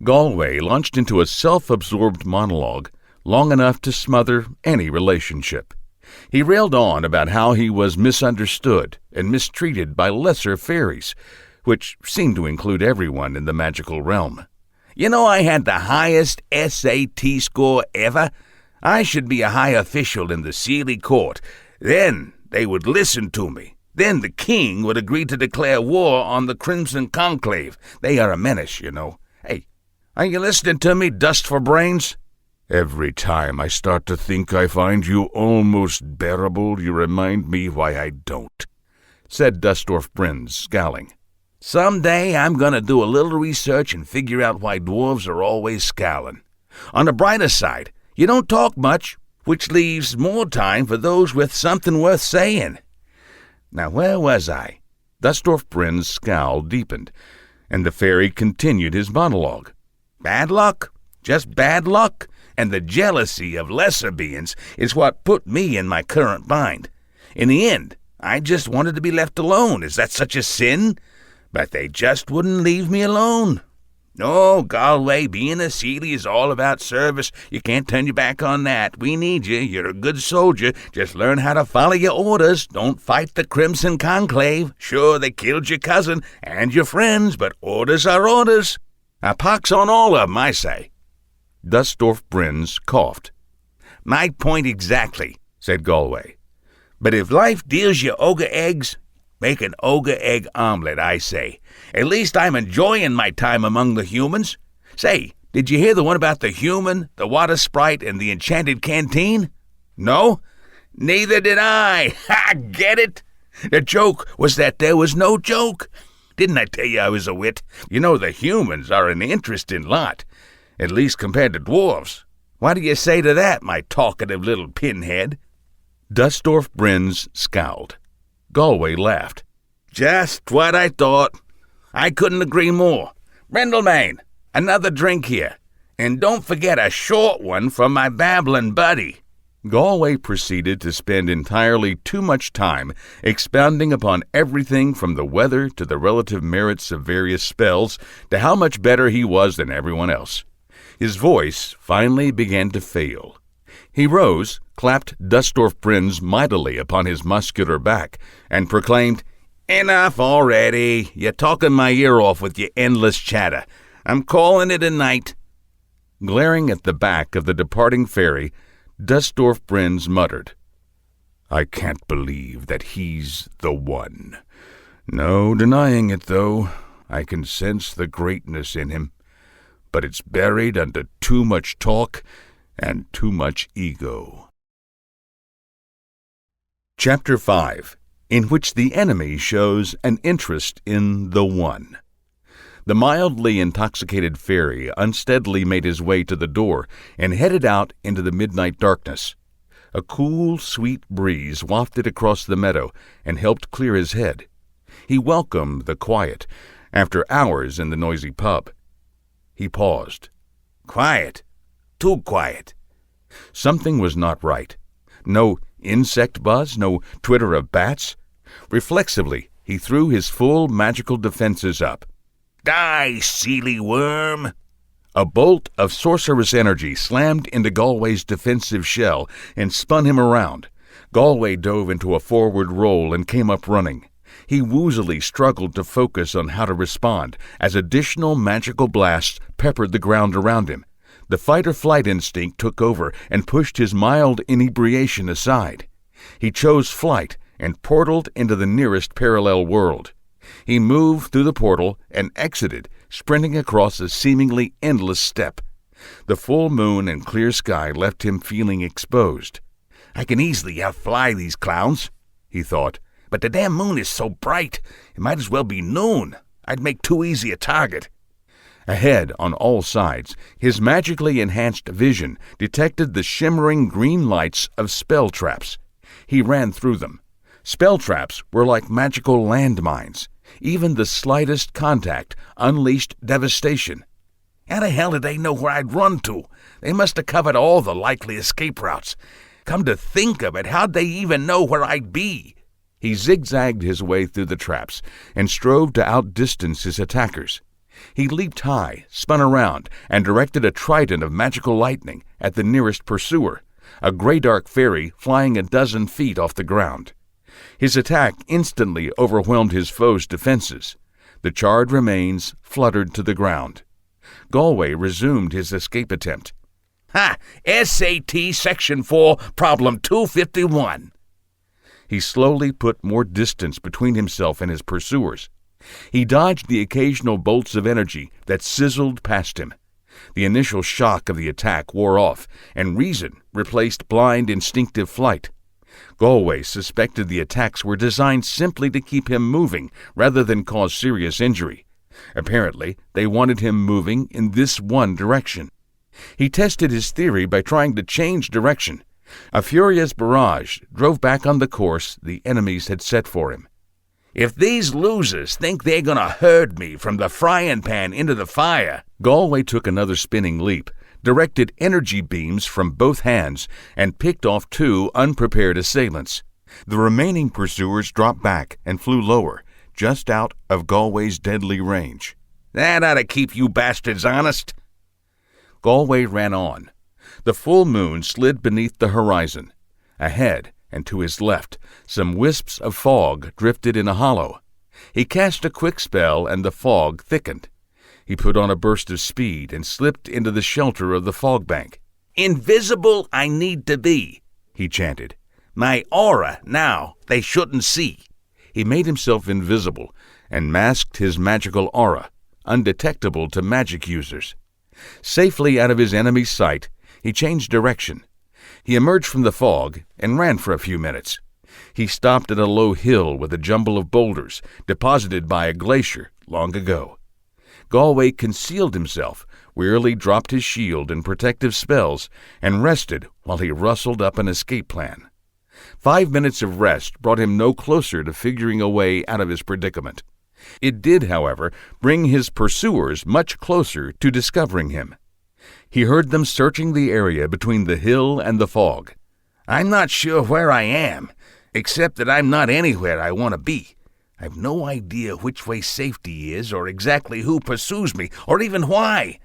Galway launched into a self-absorbed monologue, long enough to smother any relationship. He railed on about how he was misunderstood and mistreated by lesser fairies, which seemed to include everyone in the magical realm. You know, I had the highest SAT score ever. I should be a high official in the Seely court. Then they would listen to me. Then the king would agree to declare war on the Crimson Conclave. They are a menace, you know. Hey, are you listening to me, Dust for Brains? Every time I start to think I find you almost bearable, you remind me why I don't, said Dustoff Brins, scowling. Someday I'm going to do a little research and figure out why dwarves are always scowling. On the brighter side, you don't talk much, which leaves more time for those with something worth saying. Now, where was I? Dustoff Brins' scowl deepened, and the fairy continued his monologue. Bad luck, just bad luck, and the jealousy of lesser beings is what put me in my current bind. In the end, I just wanted to be left alone. Is that such a sin? But they just wouldn't leave me alone. No, Galway, being a Seely is all about service. You can't turn your back on that. We need you. You're a good soldier. Just learn how to follow your orders. Don't fight the Crimson Conclave. Sure, they killed your cousin and your friends, but orders are orders. A pox on all of 'em, I say. Dustoff Brins coughed. My point exactly, said Galway. But if life deals you ogre eggs, make an ogre egg omelet, I say. At least I'm enjoying my time among the humans. Say, Did you hear the one about the human, the water sprite, and the enchanted canteen? No? Neither did I. Ha! Get it? The joke was that there was no joke. Didn't I tell you I was a wit? You know the humans are an interesting lot, at least compared to dwarves. What do you say to that, my talkative little pinhead?" Dustorf Brins scowled. Galway laughed. "Just what I thought. I couldn't agree more. Brindlebane, another drink here. And don't forget a short one from my babbling buddy." Galway proceeded to spend entirely too much time expounding upon everything from the weather to the relative merits of various spells to how much better he was than everyone else. His voice finally began to fail. He rose, clapped Dustorf Brins mightily upon his muscular back, and proclaimed, "Enough already. You're talking my ear off with your endless chatter. I'm calling it a night." Glaring at the back of the departing fairy, Dustorf Brins muttered, "I can't believe that he's the one. No denying it, though. I can sense the greatness in him. But it's buried under too much talk and too much ego." Chapter 5, in which the enemy shows an interest in the one. The mildly intoxicated fairy unsteadily made his way to the door and headed out into the midnight darkness. A cool, sweet breeze wafted across the meadow and helped clear his head. He welcomed the quiet after hours in the noisy pub. He paused. Quiet. Too quiet. Something was not right. No insect buzz, no twitter of bats. Reflexively, he threw his full magical defenses up. Die, seely worm! A bolt of sorcerous energy slammed into Galway's defensive shell and spun him around. Galway dove into a forward roll and came up running. He woozily struggled to focus on how to respond as additional magical blasts peppered the ground around him. The fight-or-flight instinct took over and pushed his mild inebriation aside. He chose flight and portaled into the nearest parallel world. He moved through the portal and exited, sprinting across a seemingly endless steppe. The full moon and clear sky left him feeling exposed. "I can easily outfly these clowns," he thought, "but the damn moon is so bright, it might as well be noon. I'd make too easy a target." Ahead, on all sides, his magically enhanced vision detected the shimmering green lights of spell traps. He ran through them. Spell traps were like magical landmines. Even the slightest contact unleashed devastation. How the hell did they know where I'd run to? They must have covered all the likely escape routes. Come to think of it, how'd they even know where I'd be? He zigzagged his way through the traps and strove to outdistance his attackers. He leaped high, spun around, and directed a trident of magical lightning at the nearest pursuer, a gray-dark fairy flying a dozen feet off the ground. His attack instantly overwhelmed his foe's defenses. The charred remains fluttered to the ground. Galway resumed his escape attempt. "Ha! SAT Section 4, Problem 251. He slowly put more distance between himself and his pursuers. He dodged the occasional bolts of energy that sizzled past him. The initial shock of the attack wore off, and reason replaced blind instinctive flight. Galway suspected the attacks were designed simply to keep him moving rather than cause serious injury. Apparently, they wanted him moving in this one direction. He tested his theory by trying to change direction. A furious barrage drove back on the course the enemies had set for him. "If these losers think they're going to herd me from the frying pan into the fire..." Galway took another spinning leap, directed energy beams from both hands, and picked off two unprepared assailants. The remaining pursuers dropped back and flew lower, just out of Galway's deadly range. "That ought to keep you bastards honest." Galway ran on. The full moon slid beneath the horizon. Ahead, and to his left, some wisps of fog drifted in a hollow. He cast a quick spell, and the fog thickened. He put on a burst of speed and slipped into the shelter of the fog bank. "Invisible I need to be," he chanted. "My aura, now, they shouldn't see." He made himself invisible and masked his magical aura, undetectable to magic users. Safely out of his enemy's sight, he changed direction. He emerged from the fog and ran for a few minutes. He stopped at a low hill with a jumble of boulders deposited by a glacier long ago. Galway concealed himself, wearily dropped his shield and protective spells, and rested while he rustled up an escape plan. 5 minutes of rest brought him no closer to figuring a way out of his predicament. It did, however, bring his pursuers much closer to discovering him. He heard them searching the area between the hill and the fog. "I'm not sure where I am, except that I'm not anywhere I want to be. I've no idea which way safety is, or exactly who pursues me, or even why.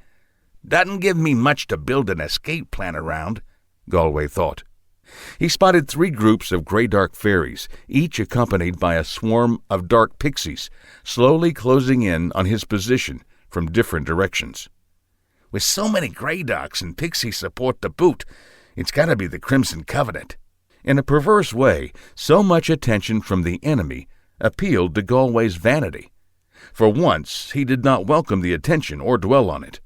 Doesn't give me much to build an escape plan around," Galway thought. He spotted 3 groups of gray-dark fairies, each accompanied by a swarm of dark pixies, slowly closing in on his position from different directions. "With so many Greydarks and pixie support to boot, it's got to be the Crimson Covenant." In a perverse way, so much attention from the enemy appealed to Galway's vanity. For once, he did not welcome the attention or dwell on it.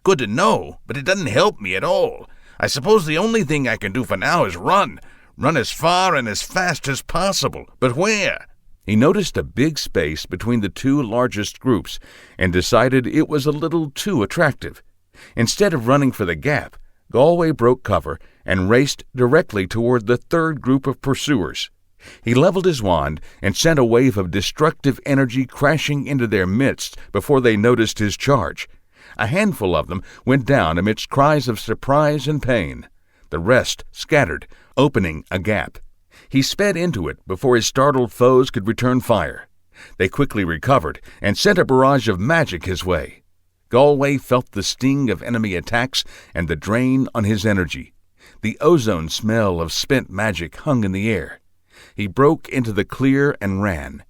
"Good to know, but it doesn't help me at all. I suppose the only thing I can do for now is run as far and as fast as possible. But where?" He noticed a big space between the 2 largest groups and decided it was a little too attractive. Instead of running for the gap, Galway broke cover and raced directly toward the 3rd group of pursuers. He leveled his wand and sent a wave of destructive energy crashing into their midst before they noticed his charge. A handful of them went down amidst cries of surprise and pain. The rest scattered, opening a gap. He sped into it before his startled foes could return fire. They quickly recovered and sent a barrage of magic his way. Galway felt the sting of enemy attacks and the drain on his energy. The ozone smell of spent magic hung in the air. He broke into the clear and ran.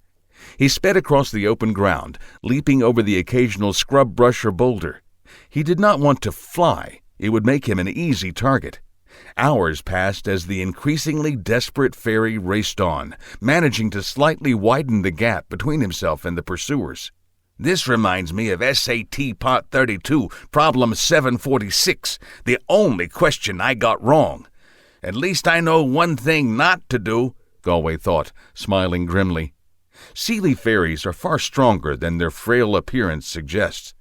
He sped across the open ground, leaping over the occasional scrub brush or boulder. He did not want to fly. It would make him an easy target. Hours passed as the increasingly desperate fairy raced on, managing to slightly widen the gap between himself and the pursuers. "This reminds me of SAT Part 32, Problem 746, the only question I got wrong. At least I know one thing not to do," Galway thought, smiling grimly. Seelie fairies are far stronger than their frail appearance suggests.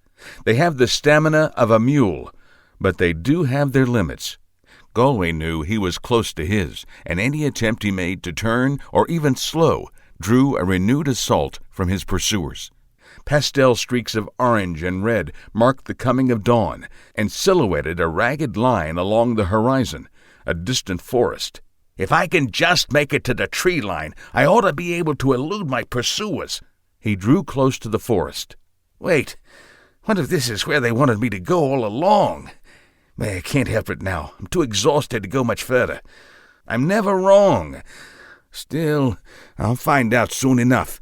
They have the stamina of a mule, but they do have their limits. Galway knew he was close to his, and any attempt he made to turn or even slow drew a renewed assault from his pursuers. Pastel streaks of orange and red marked the coming of dawn and silhouetted a ragged line along the horizon, a distant forest. "If I can just make it to the tree line, I ought to be able to elude my pursuers." He drew close to the forest. "Wait, what if this is where they wanted me to go all along? I can't help it now. I'm too exhausted to go much further. I'm never wrong. Still, I'll find out soon enough."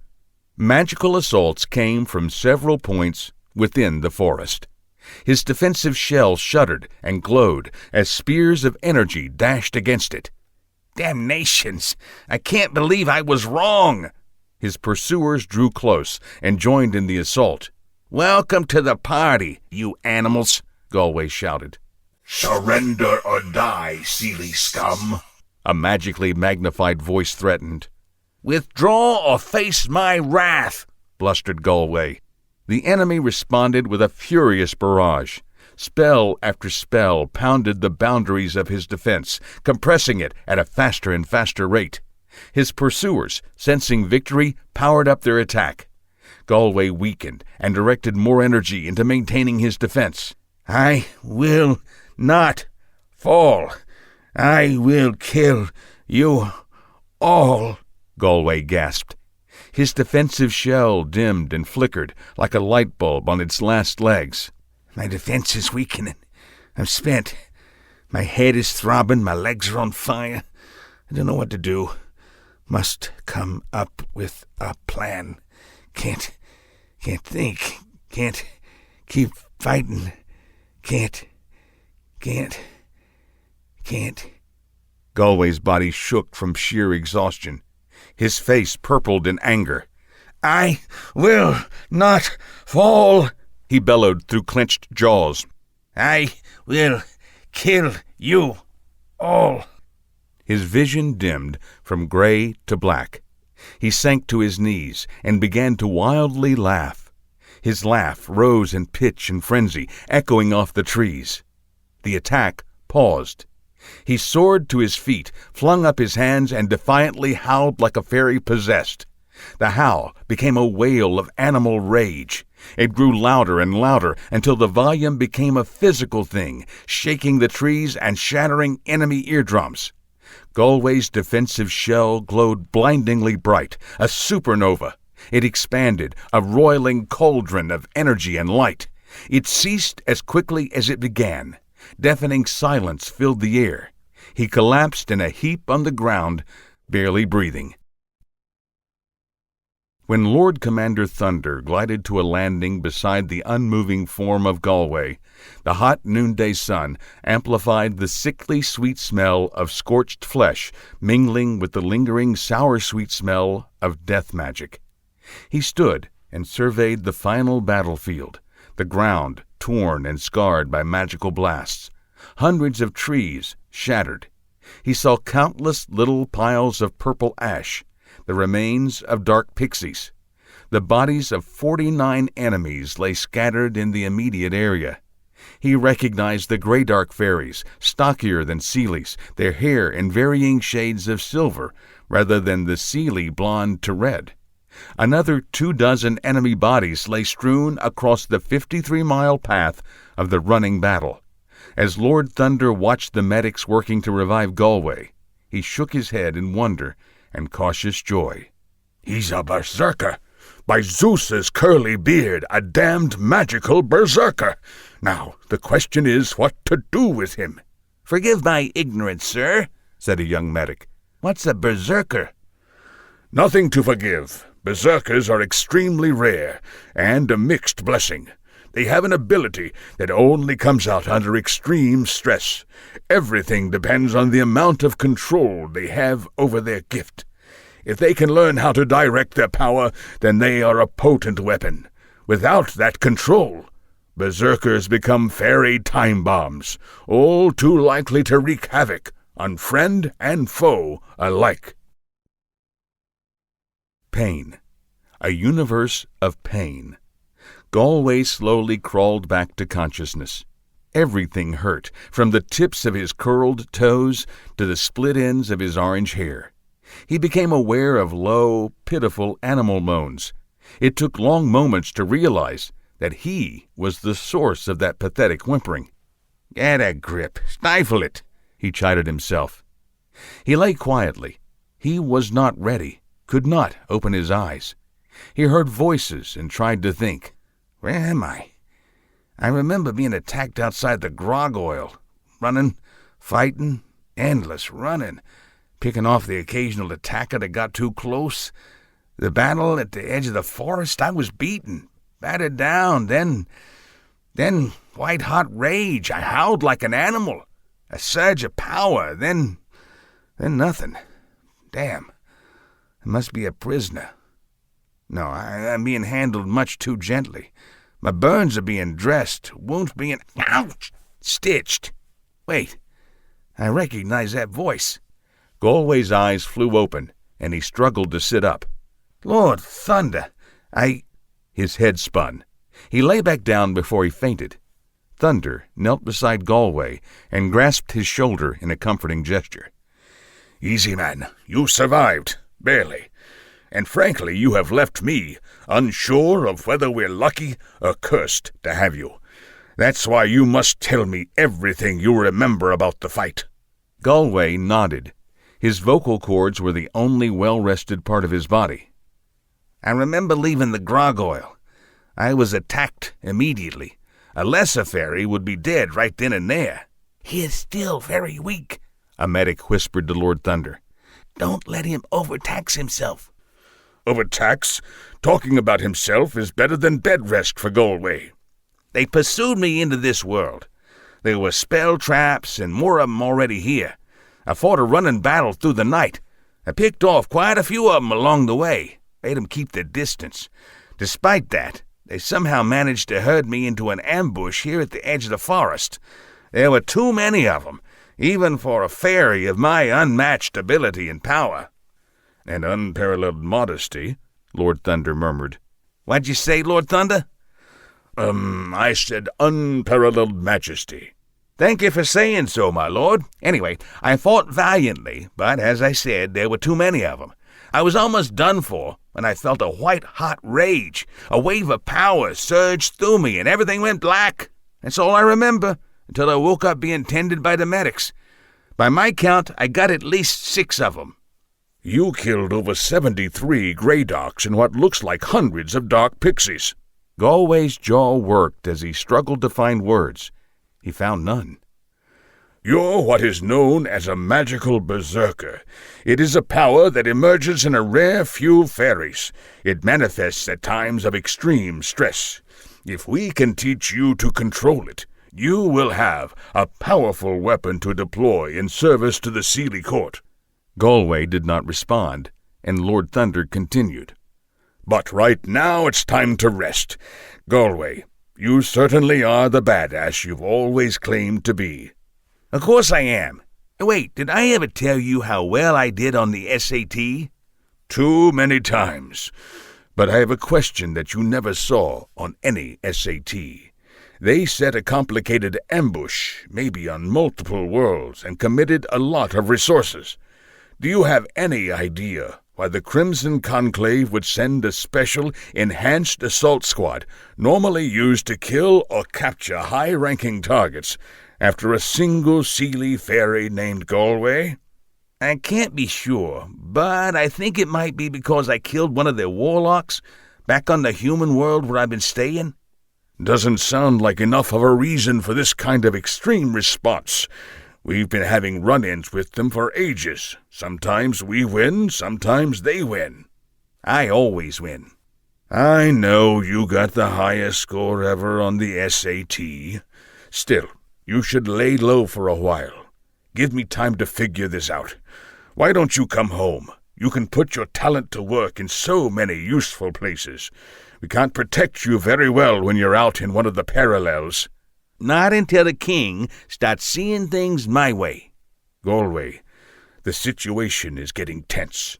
Magical assaults came from several points within the forest. His defensive shell shuddered and glowed as spears of energy dashed against it. "Damnations! I can't believe I was wrong!" His pursuers drew close and joined in the assault. "Welcome to the party, you animals!" Galway shouted. "Surrender or die, Seelie scum!" A magically magnified voice threatened. "Withdraw or face my wrath!" blustered Galway. The enemy responded with a furious barrage. Spell after spell pounded the boundaries of his defense, compressing it at a faster and faster rate. His pursuers, sensing victory, powered up their attack. Galway weakened and directed more energy into maintaining his defense. "I will not fall. I will kill you all," Galway gasped. His defensive shell dimmed and flickered like a light bulb on its last legs. "My defense is weakening. I'm spent. My head is throbbing. My legs are on fire. I don't know what to do. Must come up with a plan. Can't think. Can't keep fighting. Can't. Galway's body shook from sheer exhaustion. His face purpled in anger. "I will not fall," he bellowed through clenched jaws. I will kill you all. His vision dimmed from gray to black. He sank to his knees and began to wildly laugh. His laugh rose in pitch and frenzy, echoing off the trees. The attack paused. He soared to his feet, flung up his hands, and defiantly howled like a fairy possessed. The howl became a wail of animal rage. It grew louder and louder until the volume became a physical thing, shaking the trees and shattering enemy eardrums. Galway's defensive shell glowed blindingly bright, a supernova. It expanded, a roiling cauldron of energy and light. It ceased as quickly as it began. Deafening silence filled the air. He collapsed in a heap on the ground, barely breathing. When Lord Commander Thunder glided to a landing beside the unmoving form of Galway, the hot noonday sun amplified the sickly sweet smell of scorched flesh mingling with the lingering sour-sweet smell of death magic. He stood and surveyed the final battlefield, the ground torn and scarred by magical blasts, hundreds of trees shattered. He saw countless little piles of purple ash, the remains of dark pixies. The bodies of 49 enemies lay scattered in the immediate area. He recognized the Greydark fairies, stockier than Seelies, their hair in varying shades of silver rather than the Seelie blonde to red. Another 24 enemy bodies lay strewn across the 53-mile path of the running battle. As Lord Thunder watched the medics working to revive Galway, he shook his head in wonder and cautious joy. He's a berserker. By Zeus's curly beard, a damned magical berserker. Now, the question is what to do with him. Forgive my ignorance, sir, said a young medic. What's a berserker? Nothing to forgive. Berserkers are extremely rare, and a mixed blessing. They have an ability that only comes out under extreme stress. Everything depends on the amount of control they have over their gift. If they can learn how to direct their power, then they are a potent weapon. Without that control, berserkers become fairy time bombs, all too likely to wreak havoc on friend and foe alike. Pain. A universe of pain. Galway slowly crawled back to consciousness. Everything hurt, from the tips of his curled toes to the split ends of his orange hair. He became aware of low, pitiful animal moans. It took long moments to realize that he was the source of that pathetic whimpering. Get a grip. Stifle it, he chided himself. He lay quietly. He was not ready, could not open his eyes. He heard voices and tried to think. Where am I? I remember being attacked outside the grog oil. Running, fighting, endless running. Picking off the occasional attacker that got too close. The battle at the edge of the forest, I was beaten, battered down, then white-hot rage. I howled like an animal. A surge of power, then nothing. Damn, I must be a prisoner. No, I'm being handled much too gently. My burns are being dressed, wounds being, ouch, stitched. Wait, I recognize that voice. Galway's eyes flew open, and he struggled to sit up. Lord Thunder, His head spun. He lay back down before he fainted. Thunder knelt beside Galway and grasped his shoulder in a comforting gesture. Easy, man. You survived. Barely. And frankly, you have left me unsure of whether we're lucky or cursed to have you. That's why you must tell me everything you remember about the fight. Galway nodded. His vocal cords were the only well-rested part of his body. I remember leaving the grog oil. I was attacked immediately. A lesser fairy would be dead right then and there. He is still very weak, a medic whispered to Lord Thunder. Don't let him overtax himself. Overtax? Talking about himself is better than bed rest for Galway. They pursued me into this world. There were spell traps and more of them already here. I fought a running battle through the night. I picked off quite a few of them along the way, made them keep their distance. Despite that, They somehow managed to herd me into an ambush here at the edge of the forest. There were too many of them, even for a fairy of my unmatched ability and power." "And unparalleled modesty," Lord Thunder murmured. "What'd you say, Lord Thunder?" I said unparalleled majesty." "Thank you for saying so, my lord. Anyway, I fought valiantly, but as I said, there were too many of them. I was almost done for when I felt a white-hot rage. A wave of power surged through me, and everything went black. That's all I remember, until I woke up being tended by the medics. By my count, I got at least 6 of them. "You killed over 73 Greydocks and what looks like hundreds of dark pixies." Galway's jaw worked as he struggled to find words. He found none. "You're what is known as a magical berserker. It is a power that emerges in a rare few fairies. It manifests at times of extreme stress. If we can teach you to control it, you will have a powerful weapon to deploy in service to the Seelie court." Galway did not respond, and Lord Thunder continued. "But right now it's time to rest. Galway, you certainly are the badass you've always claimed to be." "Of course I am. Wait, did I ever tell you how well I did on the SAT? "Too many times. But I have a question that you never saw on any SAT. They set a complicated ambush, maybe on multiple worlds, and committed a lot of resources. Do you have any idea why the Crimson Conclave would send a special, enhanced assault squad, normally used to kill or capture high-ranking targets, after a single Seelie fairy named Galway?" "I can't be sure, but I think it might be because I killed one of their warlocks back on the human world where I've been staying." "Doesn't sound like enough of a reason for this kind of extreme response. We've been having run-ins with them for ages. Sometimes we win, sometimes they win." "I always win." "I know you got the highest score ever on the SAT. Still, you should lay low for a while. Give me time to figure this out. Why don't you come home? You can put your talent to work in so many useful places. We can't protect you very well when you're out in one of the parallels." "Not until the king starts seeing things my way." "Galway, the situation is getting tense.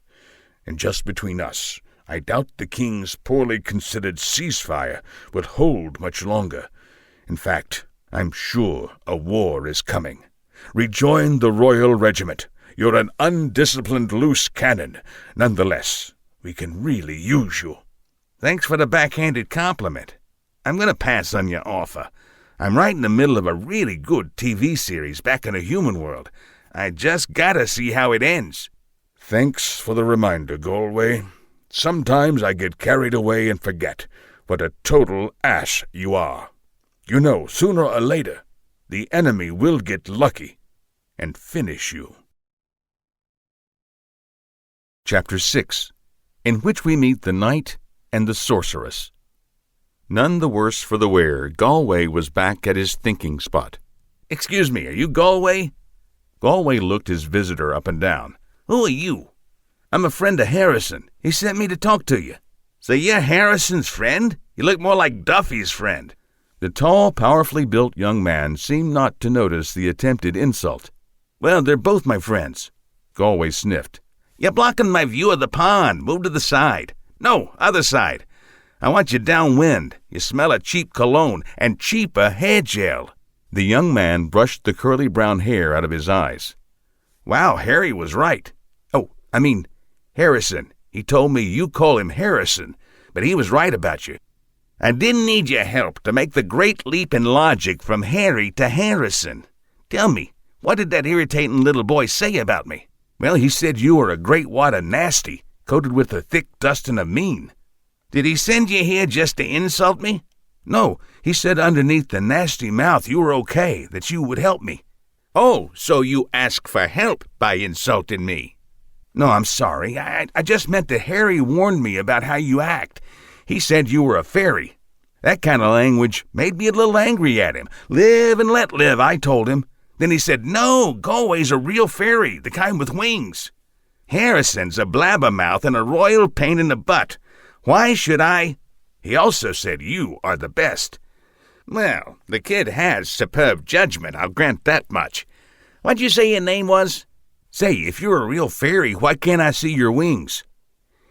And just between us, I doubt the king's poorly considered ceasefire will hold much longer. In fact, I'm sure a war is coming. Rejoin the Royal Regiment. You're an undisciplined loose cannon. Nonetheless, we can really use you." "Thanks for the backhanded compliment. I'm going to pass on your offer. I'm right in the middle of a really good TV series back in the human world. I just gotta see how it ends." "Thanks for the reminder, Galway. Sometimes I get carried away and forget what a total ass you are. You know, sooner or later, the enemy will get lucky and finish you." Chapter 6, in which we meet the knight and the sorceress. None the worse for the wear, Galway was back at his thinking spot. "Excuse me, are you Galway?" Galway looked his visitor up and down. "Who are you?" "I'm a friend of Harrison. He sent me to talk to you." "So you're Harrison's friend? You look more like Duffy's friend." The tall, powerfully built young man seemed not to notice the attempted insult. "Well, they're both my friends." Galway sniffed. "You're blocking my view of the pond. Move to the side." "No, other side. I want you downwind. You smell a cheap cologne and cheaper hair gel." The young man brushed the curly brown hair out of his eyes. "Wow, Harry was right. Harrison. He told me you call him Harrison, but he was right about you. I didn't need your help to make the great leap in logic from Harry to Harrison. Tell me, what did that irritating little boy say about me?" "Well, he said you were a great wad of nasty, coated with the thick dusting of mean." "Did he send you here just to insult me?" "No, he said underneath the nasty mouth you were okay, that you would help me." "Oh, so you ask for help by insulting me?" "No, I'm sorry. I just meant that Harry warned me about how you act. He said you were a fairy." That kind of language made me a little angry at him. "Live and let live," I told him. Then he said, "No, Galway's a real fairy, the kind with wings. Harrison's a blabbermouth and a royal pain in the butt. Why should I—" He also said you are the best." "Well, the kid has superb judgment, I'll grant that much. What'd you say your name was?" "Say, if you're a real fairy, why can't I see your wings?"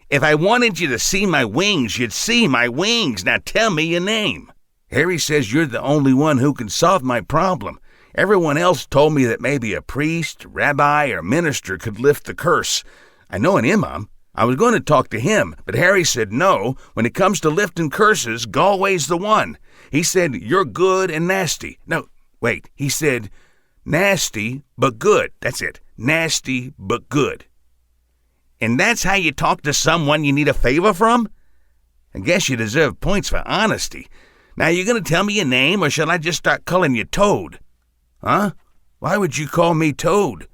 "If I wanted you to see my wings, you'd see my wings. Now tell me your name." "Harry says you're the only one who can solve my problem. Everyone else told me that maybe a priest, rabbi, or minister could lift the curse. I know an imam. I was going to talk to him, but Harry said no. When it comes to lifting curses, Galway's the one. He said you're good and nasty. No, wait, he said nasty but good. That's it. Nasty but good." "And that's how you talk to someone you need a favor from? I guess you deserve points for honesty. Now, you going to tell me your name, or shall I just start calling you Toad?" "Huh? Why would you call me Toad?"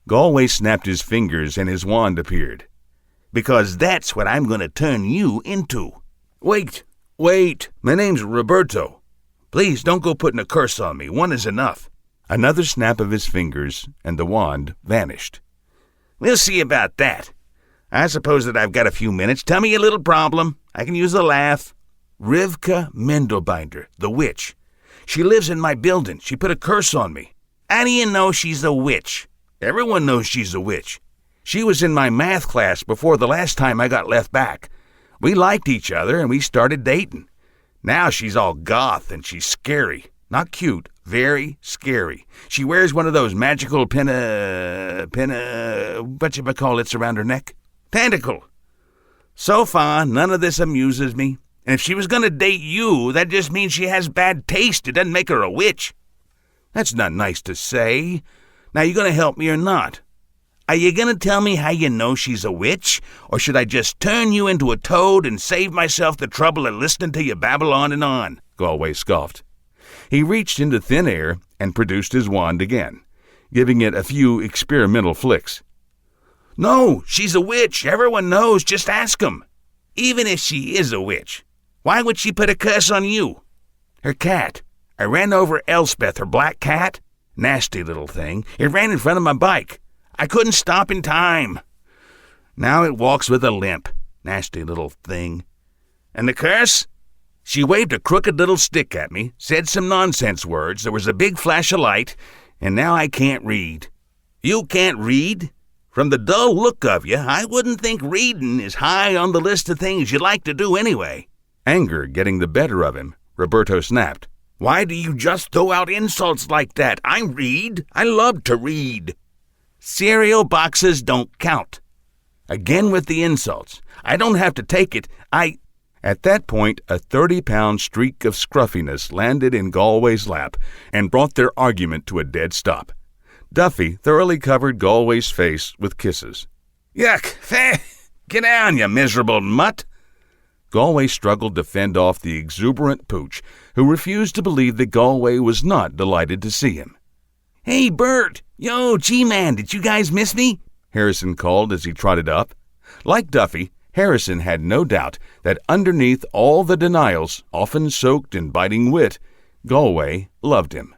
Galway snapped his fingers and his wand appeared. "Because that's what I'm going to turn you into." Wait. My name's Roberto. Please don't go putting a curse on me. One is enough." Another snap of his fingers, and the wand vanished. "We'll see about that. I suppose that I've got a few minutes. Tell me your little problem. I can use a laugh." "Rivka Mendelbinder, the witch. She lives in my building. She put a curse on me." "How do you know she's a witch?" "Everyone knows she's a witch. She was in my math class before the last time I got left back. We liked each other and we started dating. Now she's all goth and she's scary. Not cute, very scary. She wears one of those magical whatchamacallits around her neck. Tentacle. So far, none of this amuses me. And if she was going to date you, that just means she has bad taste. It doesn't make her a witch." "That's not nice to say. Now, you going to help me or not?" "Are you going to tell me how you know she's a witch? Or should I just turn you into a toad and save myself the trouble of listening to you babble on and on?" Galway scoffed. He reached into thin air and produced his wand again, giving it a few experimental flicks. "No, she's a witch. Everyone knows. Just ask 'em." "Even if she is a witch, why would she put a curse on you?" "Her cat. I ran over Elspeth, her black cat. Nasty little thing. It ran in front of my bike. I couldn't stop in time. Now it walks with a limp. Nasty little thing." "And the curse?" "She waved a crooked little stick at me, said some nonsense words, there was a big flash of light, and now I can't read." "You can't read? From the dull look of you, I wouldn't think reading is high on the list of things you like to do anyway." Anger getting the better of him, Roberto snapped. "Why do you just throw out insults like that? I read. I love to read." "Cereal boxes don't count." Again with the insults. "I don't have to take it. At that point, a 30-pound streak of scruffiness landed in Galway's lap and brought their argument to a dead stop. Duffy thoroughly covered Galway's face with kisses. "Yuck! Get down, you miserable mutt!" Galway struggled to fend off the exuberant pooch, who refused to believe that Galway was not delighted to see him. "Hey, Bert! Yo, G-Man, did you guys miss me?" Harrison called as he trotted up. Like Duffy, Harrison had no doubt that underneath all the denials, often soaked in biting wit, Galway loved him.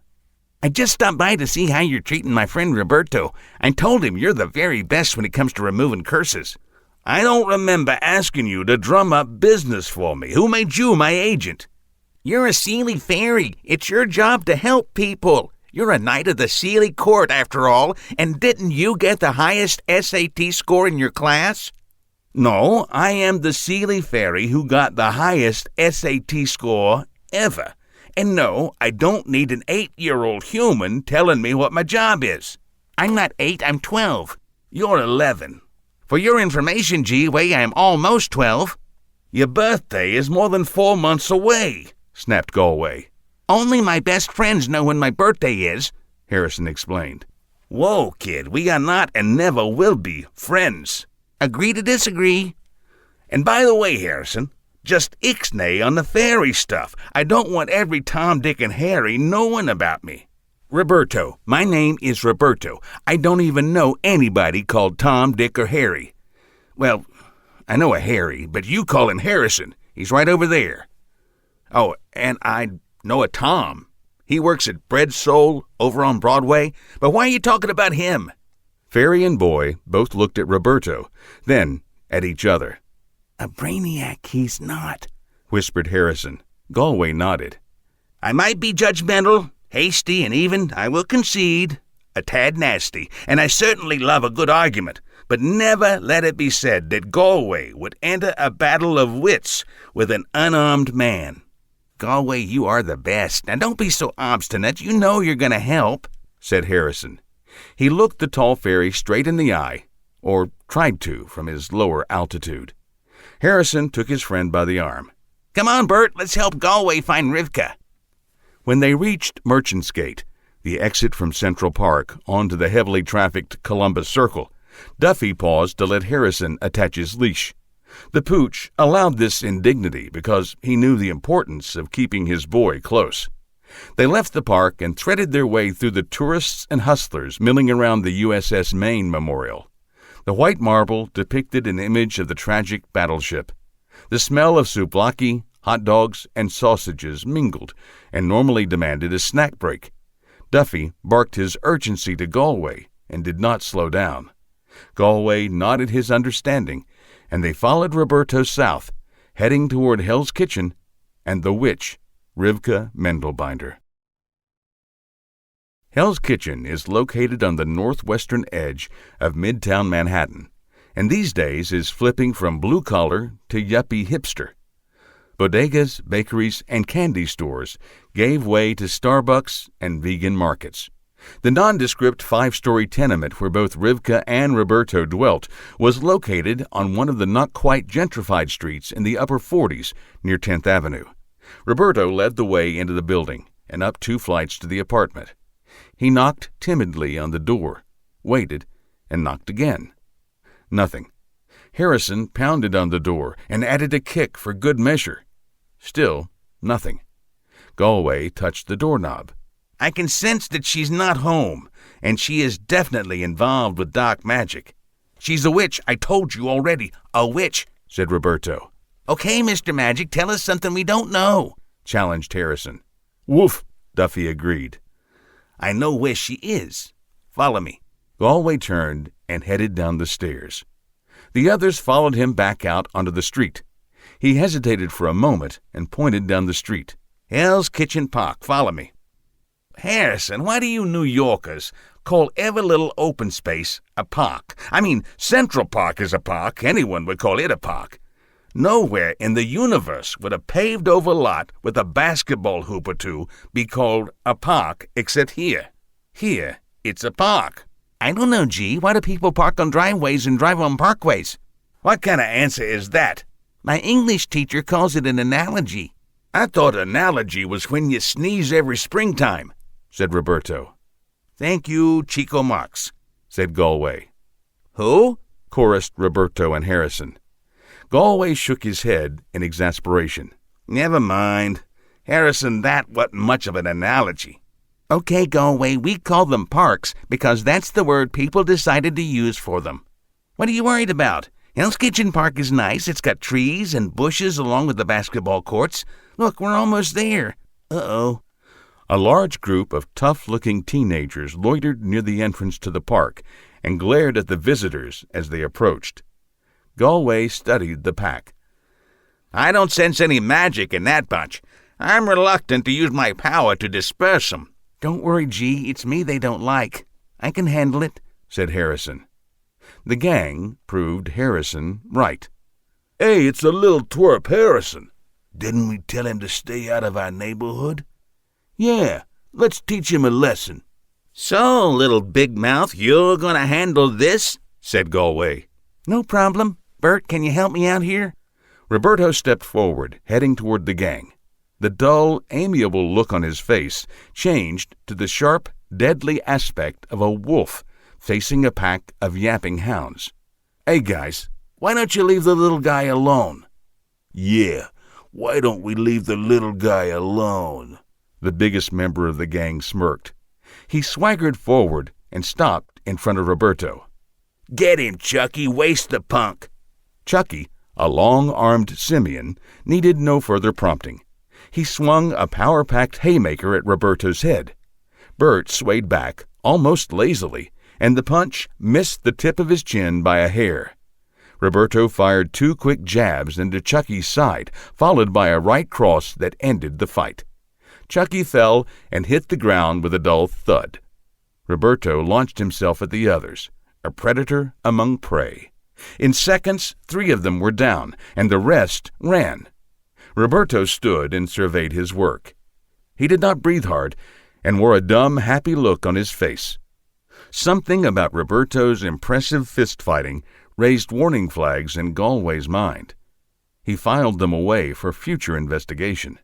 "I just stopped by to see how you're treating my friend Roberto. I told him you're the very best when it comes to removing curses." "I don't remember asking you to drum up business for me. Who made you my agent?" "You're a Seelie fairy. It's your job to help people. You're a knight of the Seelie court, after all, and didn't you get the highest SAT score in your class?" "No, I am the Seelie fairy who got the highest SAT score ever. And no, I don't need an 8-year-old human telling me what my job is." "I'm not 8, I'm 12. "You're 11. For your information, G-Way, I am almost 12. "Your birthday is more than 4 months away," snapped Galway. "Only my best friends know when my birthday is," Harrison explained. "Whoa, kid, we are not and never will be friends." "Agree to disagree." "And by the way, Harrison, just ixnay on the fairy stuff. I don't want every Tom, Dick, and Harry knowing about me." "Roberto. My name is Roberto. I don't even know anybody called Tom, Dick, or Harry." "Well, I know a Harry, but you call him Harrison. He's right over there." "Oh, and I know a Tom. He works at Bread Soul over on Broadway. But why are you talking about him?" Fairy and boy both looked at Roberto, then at each other. "A brainiac he's not," whispered Harrison. Galway nodded. I might be judgmental, hasty, and even, I will concede, a tad nasty, and I certainly love a good argument, but never let it be said that Galway would enter a battle of wits with an unarmed man. Galway, you are the best. Now don't be so obstinate. You know you're going to help, said Harrison. He looked the tall fairy straight in the eye, or tried to from his lower altitude. Harrison took his friend by the arm. Come on, Bert, let's help Galway find Rivka. When they reached Merchant's Gate, the exit from Central Park onto the heavily trafficked Columbus Circle, Duffy paused to let Harrison attach his leash. The pooch allowed this indignity because he knew the importance of keeping his boy close. They left the park and threaded their way through the tourists and hustlers milling around the USS Maine Memorial. The white marble depicted an image of the tragic battleship. The smell of souvlaki, hot dogs, and sausages mingled and normally demanded a snack break. Duffy barked his urgency to Galway and did not slow down. Galway nodded his understanding, and they followed Roberto south, heading toward Hell's Kitchen and the witch, Rivka Mendelbinder. Hell's Kitchen is located on the northwestern edge of Midtown Manhattan, and these days is flipping from blue-collar to yuppie hipster. Bodegas, bakeries, and candy stores gave way to Starbucks and vegan markets. The nondescript 5-story tenement where both Rivka and Roberto dwelt was located on one of the not-quite gentrified streets in the upper 40s near 10th Avenue. Roberto led the way into the building and up 2 flights to the apartment. He knocked timidly on the door, waited, and knocked again. Nothing. Harrison pounded on the door and added a kick for good measure. Still nothing. Galway touched the doorknob. I can sense that she's not home, and she is definitely involved with dark magic. She's a witch, I told you already. A witch, said Roberto. Okay, Mr. Magic, tell us something we don't know, challenged Harrison. Woof, Duffy agreed. I know where she is. Follow me. Galway turned and headed down the stairs. The others followed him back out onto the street. He hesitated for a moment and pointed down the street. Hell's Kitchen Park, follow me. Harrison, why do you New Yorkers call every little open space a park? I mean, Central Park is a park. Anyone would call it a park. Nowhere in the universe would a paved-over lot with a basketball hoop or two be called a park except here. Here, it's a park. I don't know, G. Why do people park on driveways and drive on parkways? What kind of answer is that? My English teacher calls it an analogy. I thought analogy was when you sneeze every springtime, said Roberto. Thank you, Chico Marx, said Galway. Who? Chorused Roberto and Harrison. Galway shook his head in exasperation. Never mind. Harrison, that wasn't much of an analogy. Okay, Galway, we call them parks because that's the word people decided to use for them. What are you worried about? Hell's Kitchen Park is nice. It's got trees and bushes along with the basketball courts. Look, we're almost there. Uh-oh. A large group of tough-looking teenagers loitered near the entrance to the park and glared at the visitors as they approached. Galway studied the pack. I don't sense any magic in that bunch. I'm reluctant to use my power to disperse them. Don't worry, G. It's me they don't like. I can handle it, said Harrison. The gang proved Harrison right. Hey, it's a little twerp Harrison. Didn't we tell him to stay out of our neighborhood? Yeah, let's teach him a lesson. So, little big mouth, you're going to handle this? Said Galway. No problem. Bert, can you help me out here? Roberto stepped forward, heading toward the gang. The dull, amiable look on his face changed to the sharp, deadly aspect of a wolf facing a pack of yapping hounds. Hey, guys, why don't you leave the little guy alone? Yeah, why don't we leave the little guy alone? The biggest member of the gang smirked. He swaggered forward and stopped in front of Roberto. Get him, Chucky, waste the punk. Chucky, a long-armed simian, needed no further prompting. He swung a power-packed haymaker at Roberto's head. Bert swayed back, almost lazily, and the punch missed the tip of his chin by a hair. Roberto fired 2 quick jabs into Chucky's side, followed by a right cross that ended the fight. Chucky fell and hit the ground with a dull thud. Roberto launched himself at the others, a predator among prey. In seconds, 3 of them were down, and the rest ran. Roberto stood and surveyed his work. He did not breathe hard, and wore a dumb, happy look on his face. Something about Roberto's impressive fist-fighting raised warning flags in Galway's mind. He filed them away for future investigation.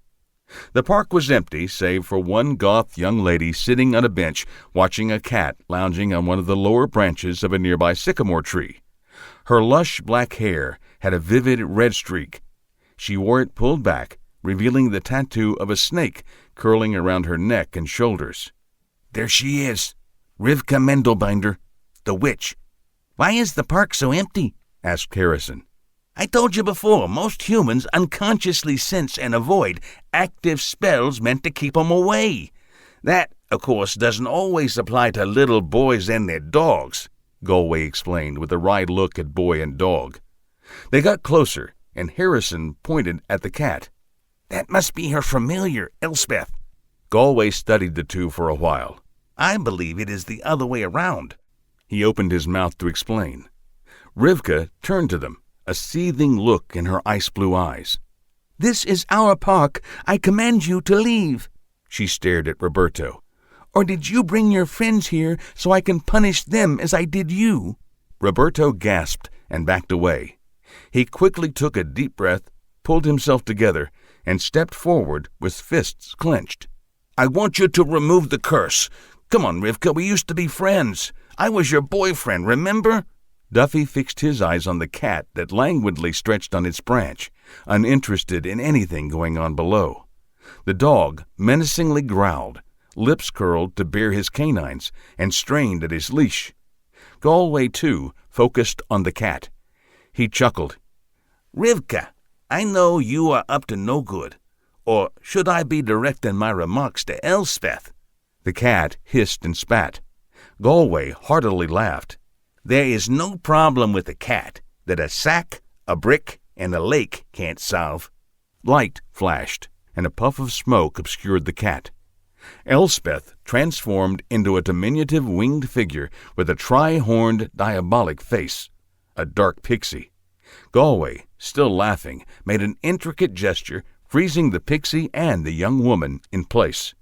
The park was empty, save for one goth young lady sitting on a bench watching a cat lounging on one of the lower branches of a nearby sycamore tree. Her lush black hair had a vivid red streak. She wore it pulled back, revealing the tattoo of a snake curling around her neck and shoulders. There she is, Rivka Mendelbinder, the witch. "Why is the park so empty?" asked Harrison. "I told you before, most humans unconsciously sense and avoid active spells meant to keep 'em away. That, of course, doesn't always apply to little boys and their dogs," Galway explained with a wry look at boy and dog. They got closer, and Harrison pointed at the cat. "That must be her familiar, Elspeth." Galway studied the two for a while. "I believe it is the other way around." He opened his mouth to explain. Rivka turned to them, a seething look in her ice-blue eyes. "This is our park. I command you to leave." She stared at Roberto. "Or did you bring your friends here so I can punish them as I did you?" Roberto gasped and backed away. He quickly took a deep breath, pulled himself together, and stepped forward with fists clenched. "I want you to remove the curse. Come on, Rivka, we used to be friends. I was your boyfriend, remember?" Duffy fixed his eyes on the cat that languidly stretched on its branch, uninterested in anything going on below. The dog menacingly growled, lips curled to bare his canines, and strained at his leash. Galway, too, focused on the cat. He chuckled. "Rivka, I know you are up to no good. Or should I be directing my remarks to Elspeth?" The cat hissed and spat. Galway heartily laughed. "There is no problem with the cat that a sack, a brick, and a lake can't solve." Light flashed, and a puff of smoke obscured the cat. Elspeth transformed into a diminutive winged figure with a tri-horned diabolic face, a dark pixie. Galway, still laughing, made an intricate gesture, freezing the pixie and the young woman in place.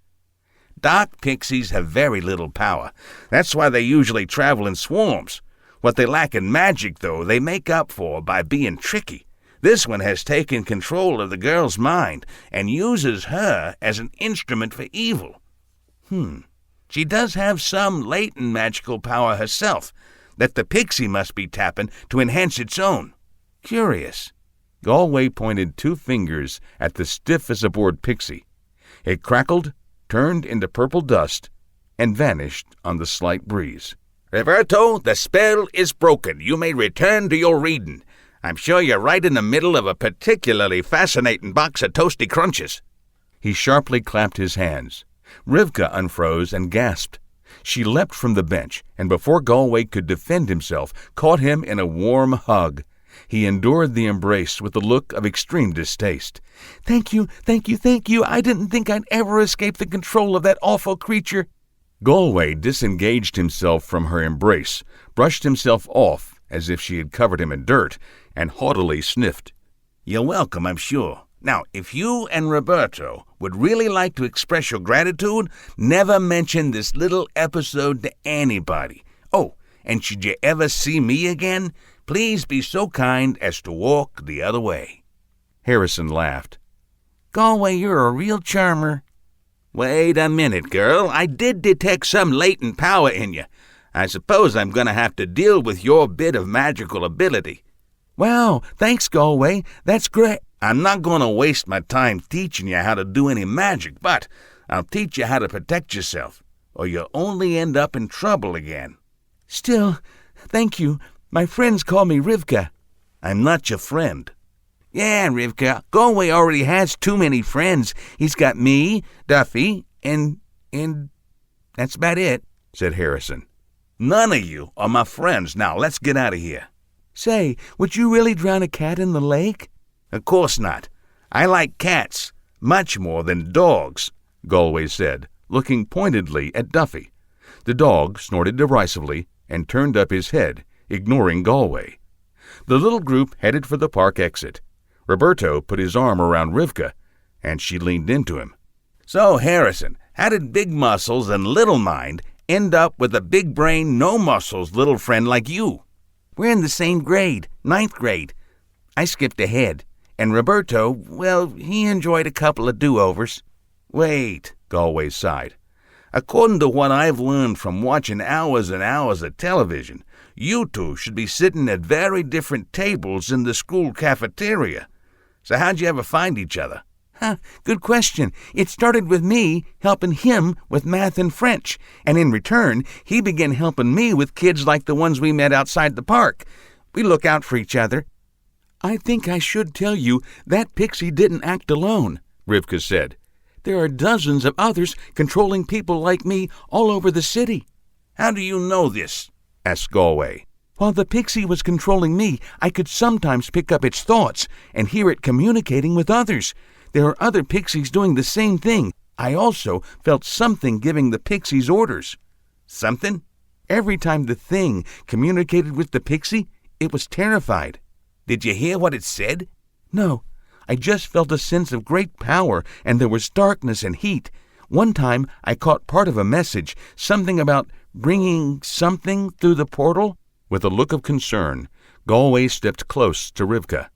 "Dark pixies have very little power. That's why they usually travel in swarms. What they lack in magic, though, they make up for by being tricky. This one has taken control of the girl's mind and uses her as an instrument for evil. She does have some latent magical power herself that the pixie must be tapping to enhance its own. Curious." Galway pointed 2 fingers at the stiff-as-a-board pixie. It crackled, turned into purple dust, and vanished on the slight breeze. "Roberto, the spell is broken. You may return to your reading. I'm sure you're right in the middle of a particularly fascinating box of Toasty Crunches." He sharply clapped his hands. Rivka unfroze and gasped. She leapt from the bench, and before Galway could defend himself, caught him in a warm hug. He endured the embrace with a look of extreme distaste. Thank you. I didn't think I'd ever escape the control of that awful creature." Galway disengaged himself from her embrace, brushed himself off as if she had covered him in dirt, and haughtily sniffed. "You're welcome, I'm sure. Now, if you and Roberto would really like to express your gratitude, never mention this little episode to anybody. Oh, and should you ever see me again, please be so kind as to walk the other way." Harrison laughed. "Galway, you're a real charmer." "Wait a minute, girl. I did detect some latent power in you. I suppose I'm going to have to deal with your bit of magical ability." "Wow, thanks, Galway. That's great." "I'm not going to waste my time teaching you how to do any magic, but I'll teach you how to protect yourself, or you'll only end up in trouble again." "Still, thank you. My friends call me Rivka." "I'm not your friend." "Yeah, Rivka, Galway already has too many friends. He's got me, Duffy, and that's about it," said Harrison. "None of you are my friends. Now, let's get out of here." Say, would you really drown a cat in the lake? Of course not. I like cats much more than dogs, Galway said, looking pointedly at Duffy. The dog snorted derisively and turned up his head, ignoring Galway. The little group headed for the park exit. Roberto put his arm around Rivka, and she leaned into him. So, Harrison, how did big muscles and little mind end up with a big brain, no muscles little friend like you? We're in the same grade, 9th grade. I skipped ahead, and Roberto, well, he enjoyed a couple of do-overs. Wait, Galway sighed. According to what I've learned from watching hours and hours of television, you two should be sitting at very different tables in the school cafeteria. So how'd you ever find each other? Good question. It started with me helping him with math and French, and in return, he began helping me with kids like the ones we met outside the park. We look out for each other. I think I should tell you that pixie didn't act alone, Rivka said. There are dozens of others controlling people like me all over the city. How do you know this? Asked Galway. While the pixie was controlling me, I could sometimes pick up its thoughts and hear it communicating with others. There are other pixies doing the same thing. I also felt something giving the pixies orders. Something? Every time the thing communicated with the pixie, it was terrified. Did you hear what it said? No, I just felt a sense of great power, and there was darkness and heat. One time I caught part of a message, something about bringing something through the portal. With a look of concern, Galway stepped close to Rivka.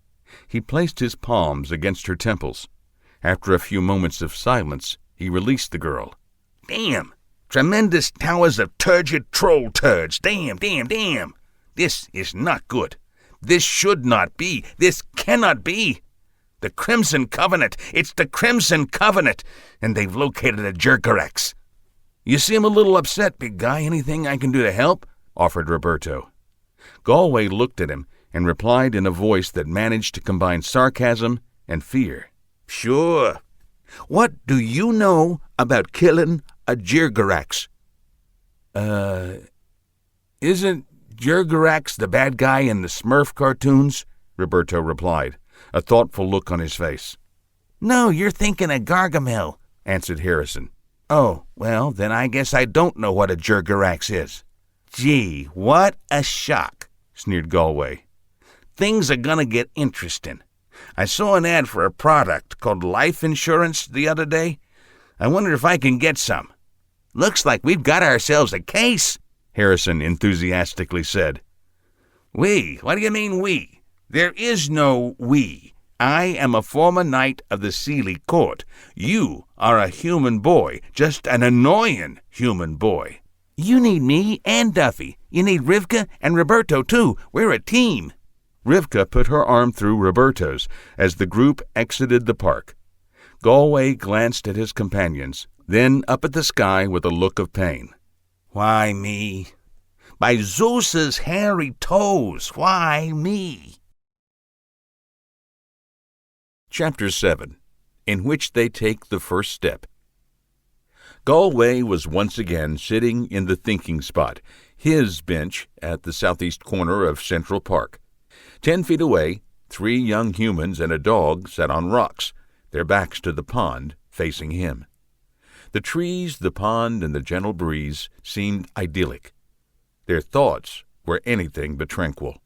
He placed his palms against her temples. After a few moments of silence, he released the girl. Damn! Tremendous towers of turgid troll turds. Damn. This is not good. This should not be. This cannot be. The Crimson Covenant. It's the Crimson Covenant. And they've located a Jerkerex. You seem a little upset, big guy. Anything I can do to help? Offered Roberto. Galway looked at him and replied in a voice that managed to combine sarcasm and fear. Sure. What do you know about killing a Jerkerex? Isn't Jerkerex the bad guy in the Smurf cartoons? Roberto replied, a thoughtful look on his face. No, you're thinking of Gargamel, answered Harrison. Oh, well, then I guess I don't know what a Jerkerex is. Gee, what a shock, sneered Galway. Things are gonna get interesting. I saw an ad for a product called life insurance the other day. I wonder if I can get some. Looks like we've got ourselves a case, Harrison enthusiastically said. We? What do you mean we? There is no we. I am a former knight of the Sealy court. You are a human boy, just an annoying human boy. You need me and Duffy. You need Rivka and Roberto, too. We're a team. Rivka put her arm through Roberto's as the group exited the park. Galway glanced at his companions, then up at the sky with a look of pain. Why me? By Zeus's hairy toes, why me? Chapter 7, in which they take the first step. Galway was once again sitting in the thinking spot, his bench at the southeast corner of Central Park. 10 feet away, 3 young humans and a dog sat on rocks, their backs to the pond, facing him. The trees, the pond, and the gentle breeze seemed idyllic. Their thoughts were anything but tranquil.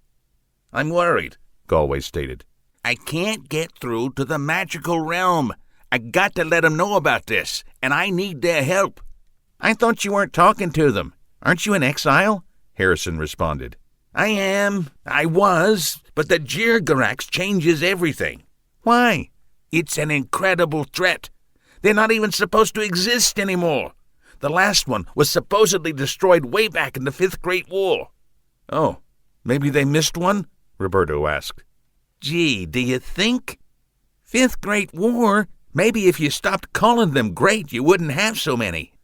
I'm worried, Galway stated. I can't get through to the magical realm. I got to let them know about this, and I need their help. I thought you weren't talking to them. Aren't you in exile? Harrison responded. I was, but the Jerkerex changes everything. Why? It's an incredible threat. They're not even supposed to exist anymore. The last one was supposedly destroyed way back in the 5th Great War. Oh, maybe they missed one? Roberto asked. Gee, do you think? 5th Great War? Maybe if you stopped calling them great, you wouldn't have so many.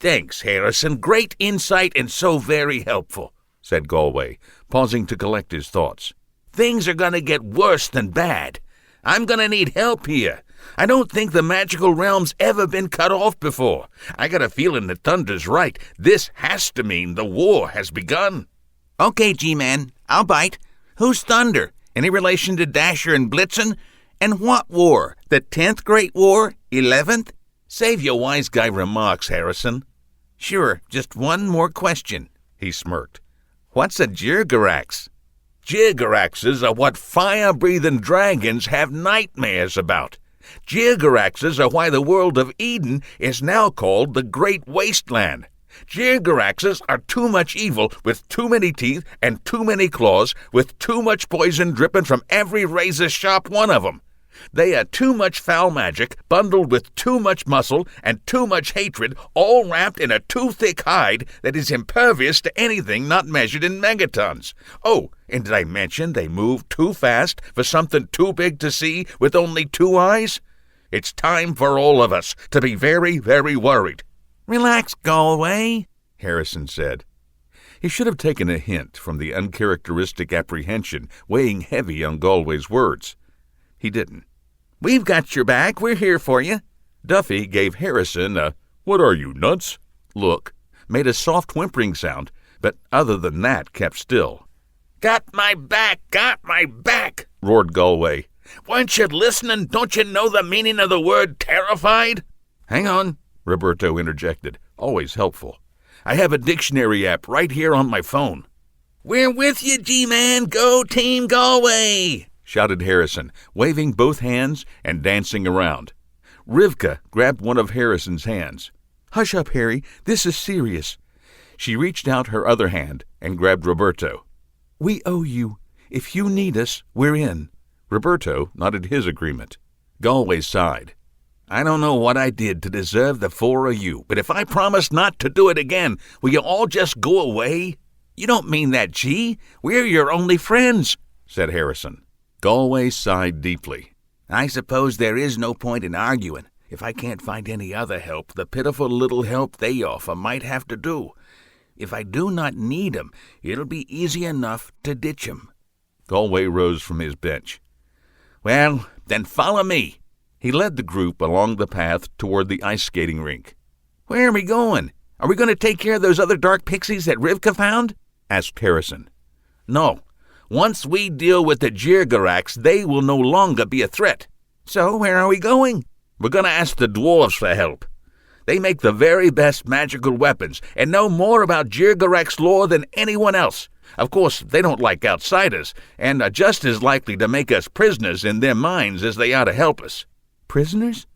Thanks, Harrison. Great insight and so very helpful, said Galway, pausing to collect his thoughts. Things are going to get worse than bad. I'm going to need help here. I don't think the magical realm's ever been cut off before. I got a feeling that Thunder's right. This has to mean the war has begun. Okay, G-Man, I'll bite. Who's Thunder? Any relation to Dasher and Blitzen? And what war? The 10th Great War? 11th? Save your wise guy remarks, Harrison. Sure, just one more question. He smirked. What's a Jirgarax? Jirgaraxes are what fire-breathing dragons have nightmares about. Jirgaraxes are why the world of Eden is now called the Great Wasteland. Jirgaraxes are too much evil, with too many teeth and too many claws, with too much poison dripping from every razor-sharp one of them. They are too much foul magic, bundled with too much muscle and too much hatred, all wrapped in a too thick hide that is impervious to anything not measured in megatons. Oh, and did I mention they move too fast for something too big to see with only 2 eyes? It's time for all of us to be very, very worried. Relax, Galway, Harrison said. He should have taken a hint from the uncharacteristic apprehension weighing heavy on Galway's words. He didn't. We've got your back. We're here for you. Duffy gave Harrison a "What are you, nuts?" look, made a soft whimpering sound, but other than that kept still. Got my back, roared Galway. Weren't you listening? Don't you know the meaning of the word terrified? Hang on, Roberto interjected, always helpful. I have a dictionary app right here on my phone. We're with you, G-Man. Go Team Galway! Shouted Harrison, waving both hands and dancing around. Rivka grabbed one of Harrison's hands. Hush up, Harry. This is serious. She reached out her other hand and grabbed Roberto. We owe you. If you need us, we're in. Roberto nodded his agreement. Galway sighed. I don't know what I did to deserve the 4 of you, but if I promise not to do it again, will you all just go away? You don't mean that, G. We're your only friends, said Harrison. Galway sighed deeply. I suppose there is no point in arguing. If I can't find any other help, the pitiful little help they offer might have to do. If I do not need 'em, it'll be easy enough to ditch 'em. Galway rose from his bench. Well, then follow me. He led the group along the path toward the ice skating rink. Where are we going? Are we going to take care of those other dark pixies that Rivka found? Asked Harrison. No. Once we deal with the Jirgarax, they will no longer be a threat. So where are we going? We're going to ask the dwarves for help. They make the very best magical weapons and know more about Jirgarax lore than anyone else. Of course, they don't like outsiders and are just as likely to make us prisoners in their minds as they are to help us. Prisoners?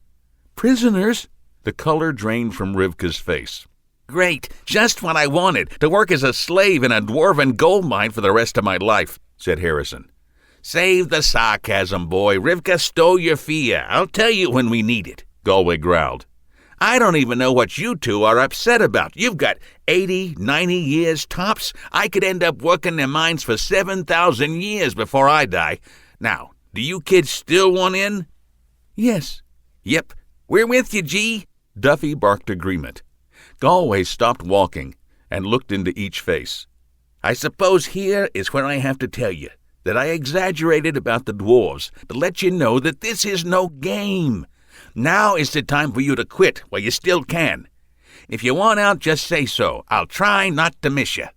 Prisoners? The color drained from Rivka's face. Great. Just what I wanted, to work as a slave in a dwarven gold mine for the rest of my life, said Harrison. Save the sarcasm, boy. Rivka stole your fear. I'll tell you when we need it, Galway growled. I don't even know what you two are upset about. You've got 80, 90 years tops. I could end up working their mines for 7,000 years before I die. Now, do you kids still want in? Yes. Yep. We're with you, G. Duffy barked agreement. Galway stopped walking and looked into each face. I suppose here is where I have to tell you that I exaggerated about the dwarves to let you know that this is no game. Now is the time for you to quit while you still can. If you want out, just say so. I'll try not to miss you.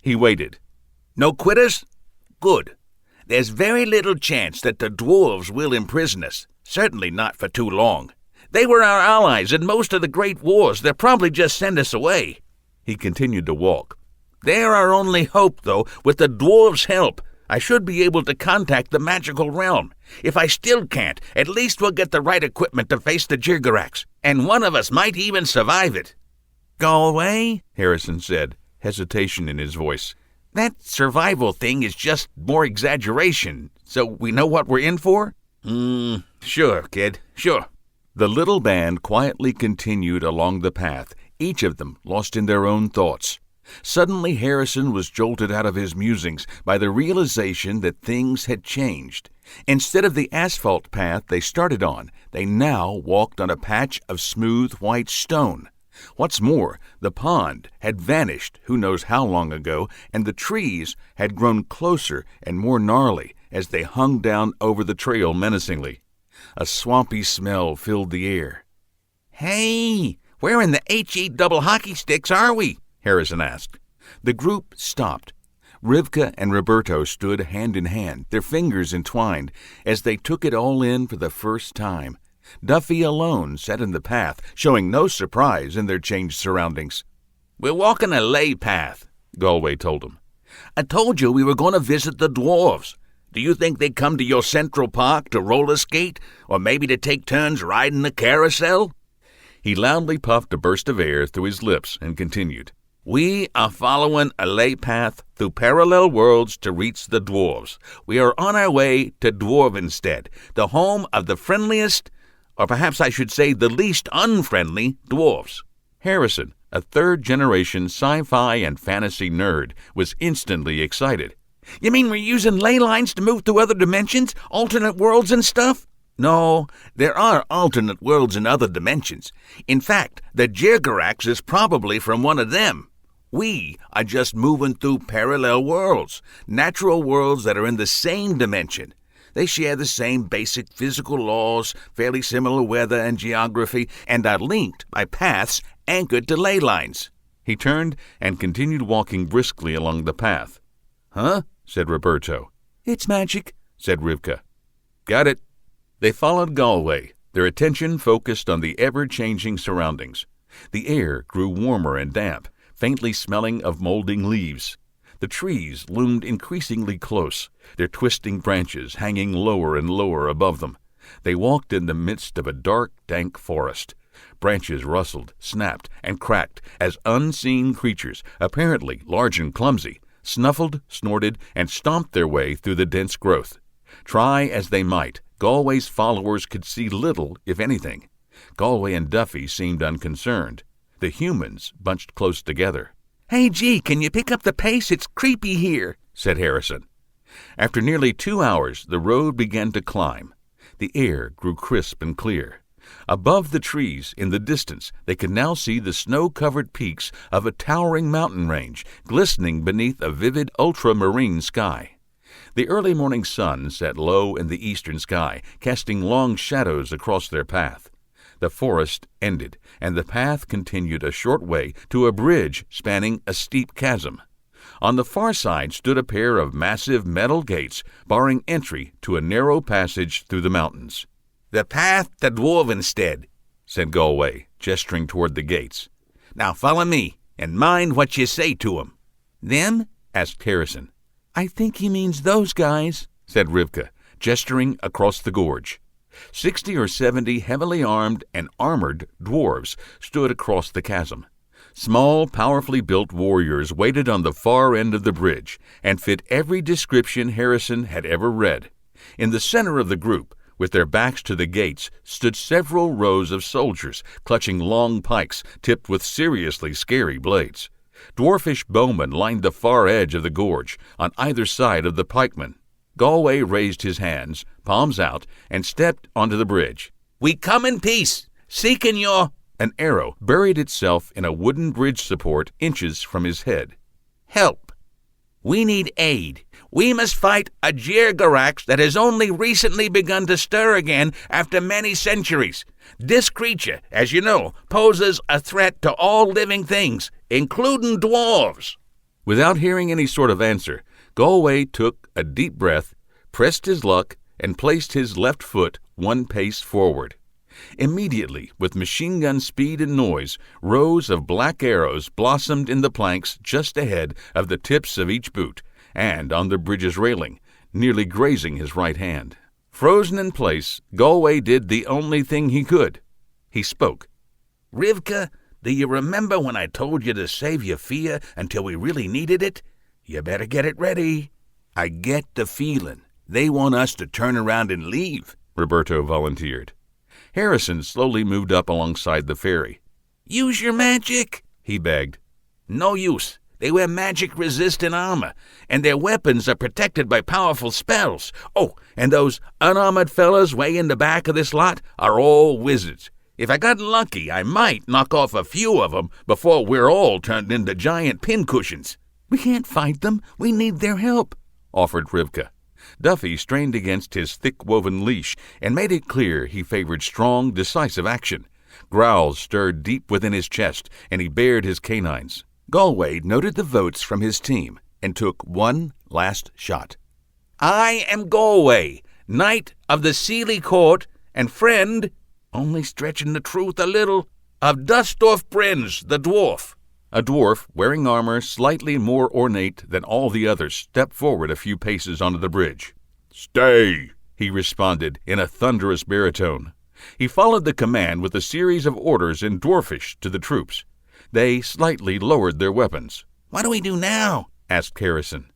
He waited. No quitters? Good. There's very little chance that the dwarves will imprison us. Certainly not for too long. They were our allies in most of the great wars. They'll probably just send us away. He continued to walk. They're our only hope, though. With the dwarves' help, I should be able to contact the magical realm. If I still can't, at least we'll get the right equipment to face the Jirgarax, and one of us might even survive it. Galway, Harrison said, hesitation in his voice. That survival thing is just more exaggeration, so we know what we're in for? Sure, kid, sure. The little band quietly continued along the path, each of them lost in their own thoughts. Suddenly Harrison was jolted out of his musings by the realization that things had changed. Instead of the asphalt path they started on, they now walked on a patch of smooth white stone. What's more, the pond had vanished who knows how long ago, and the trees had grown closer and more gnarly as they hung down over the trail menacingly. A swampy smell filled the air. Hey, where in the HE double hockey sticks are we? Harrison asked. The group stopped. Rivka and Roberto stood hand in hand, their fingers entwined, as they took it all in for the first time. Duffy alone sat in the path, showing no surprise in their changed surroundings. "We're walking a lay path," Galway told him. "I told you we were going to visit the dwarves. Do you think they'd come to your Central Park to roller skate, or maybe to take turns riding the carousel?" He loudly puffed a burst of air through his lips and continued. "We are following a lay path through parallel worlds to reach the dwarves. We are on our way to Dwarvenstead, the home of the friendliest, or perhaps I should say the least unfriendly, dwarves." Harrison, a third-generation sci-fi and fantasy nerd, was instantly excited. "You mean we're using ley lines to move through other dimensions, alternate worlds and stuff?" "No, there are alternate worlds in other dimensions. In fact, the Jirgarax is probably from one of them. We are just moving through parallel worlds, natural worlds that are in the same dimension. They share the same basic physical laws, fairly similar weather and geography, and are linked by paths anchored to ley lines." He turned and continued walking briskly along the path. "Huh?" said Roberto. "It's magic," said Rivka. "Got it." They followed Galway, their attention focused on the ever-changing surroundings. The air grew warmer and damp, faintly smelling of molding leaves. The trees loomed increasingly close, their twisting branches hanging lower and lower above them. They walked in the midst of a dark, dank forest. Branches rustled, snapped, and cracked as unseen creatures, apparently large and clumsy, snuffled, snorted, and stomped their way through the dense growth. Try as they might, Galway's followers could see little, if anything. Galway and Duffy seemed unconcerned. The humans bunched close together. "Hey, gee, can you pick up the pace? It's creepy here," said Harrison. After nearly 2 hours, the road began to climb. The air grew crisp and clear. Above the trees, in the distance, they could now see the snow-covered peaks of a towering mountain range, glistening beneath a vivid ultramarine sky. The early morning sun set low in the eastern sky, casting long shadows across their path. The forest ended, and the path continued a short way to a bridge spanning a steep chasm. On the far side stood a pair of massive metal gates, barring entry to a narrow passage through the mountains. "The path to Dwarvenstead," said Galway, gesturing toward the gates. "Now follow me, and mind what you say to 'em." "Them?" asked Harrison. "I think he means those guys," said Rivka, gesturing across the gorge. 60 or 70 heavily armed and armored dwarves stood across the chasm. Small, powerfully built warriors waited on the far end of the bridge and fit every description Harrison had ever read. In the center of the group, with their backs to the gates, stood several rows of soldiers, clutching long pikes tipped with seriously scary blades. Dwarfish bowmen lined the far edge of the gorge, on either side of the pikemen. Galway raised his hands, palms out, and stepped onto the bridge. "We come in peace, seeking your—" An arrow buried itself in a wooden bridge support inches from his head. "Help. We need aid. We must fight a Jirgarax that has only recently begun to stir again after many centuries. This creature, as you know, poses a threat to all living things, including dwarves." Without hearing any sort of answer, Galway took a deep breath, pressed his luck, and placed his left foot 1 pace forward. Immediately, with machine-gun speed and noise, rows of black arrows blossomed in the planks just ahead of the tips of each boot, and on the bridge's railing, nearly grazing his right hand. Frozen in place, Galway did the only thing he could. He spoke. "Rivka, do you remember when I told you to save your fear until we really needed it? You better get it ready." "I get the feeling they want us to turn around and leave," Roberto volunteered. Harrison slowly moved up alongside the ferry. "Use your magic," he begged. "No use. They wear magic-resistant armor, and their weapons are protected by powerful spells. Oh, and those unarmored fellas way in the back of this lot are all wizards. If I got lucky, I might knock off a few of them before we're all turned into giant pincushions." "We can't fight them. We need their help," offered Rivka. Duffy strained against his thick-woven leash and made it clear he favored strong, decisive action. Growls stirred deep within his chest, and he bared his canines. Galway noted the votes from his team and took one last shot. "I am Galway, knight of the Sealy Court and friend, only stretching the truth a little, of Dustorf Brins, the dwarf." A dwarf, wearing armor slightly more ornate than all the others, stepped forward a few paces onto the bridge. "Stay," he responded in a thunderous baritone. He followed the command with a series of orders in Dwarfish to the troops. They slightly lowered their weapons. "What do we do now?" asked Harrison.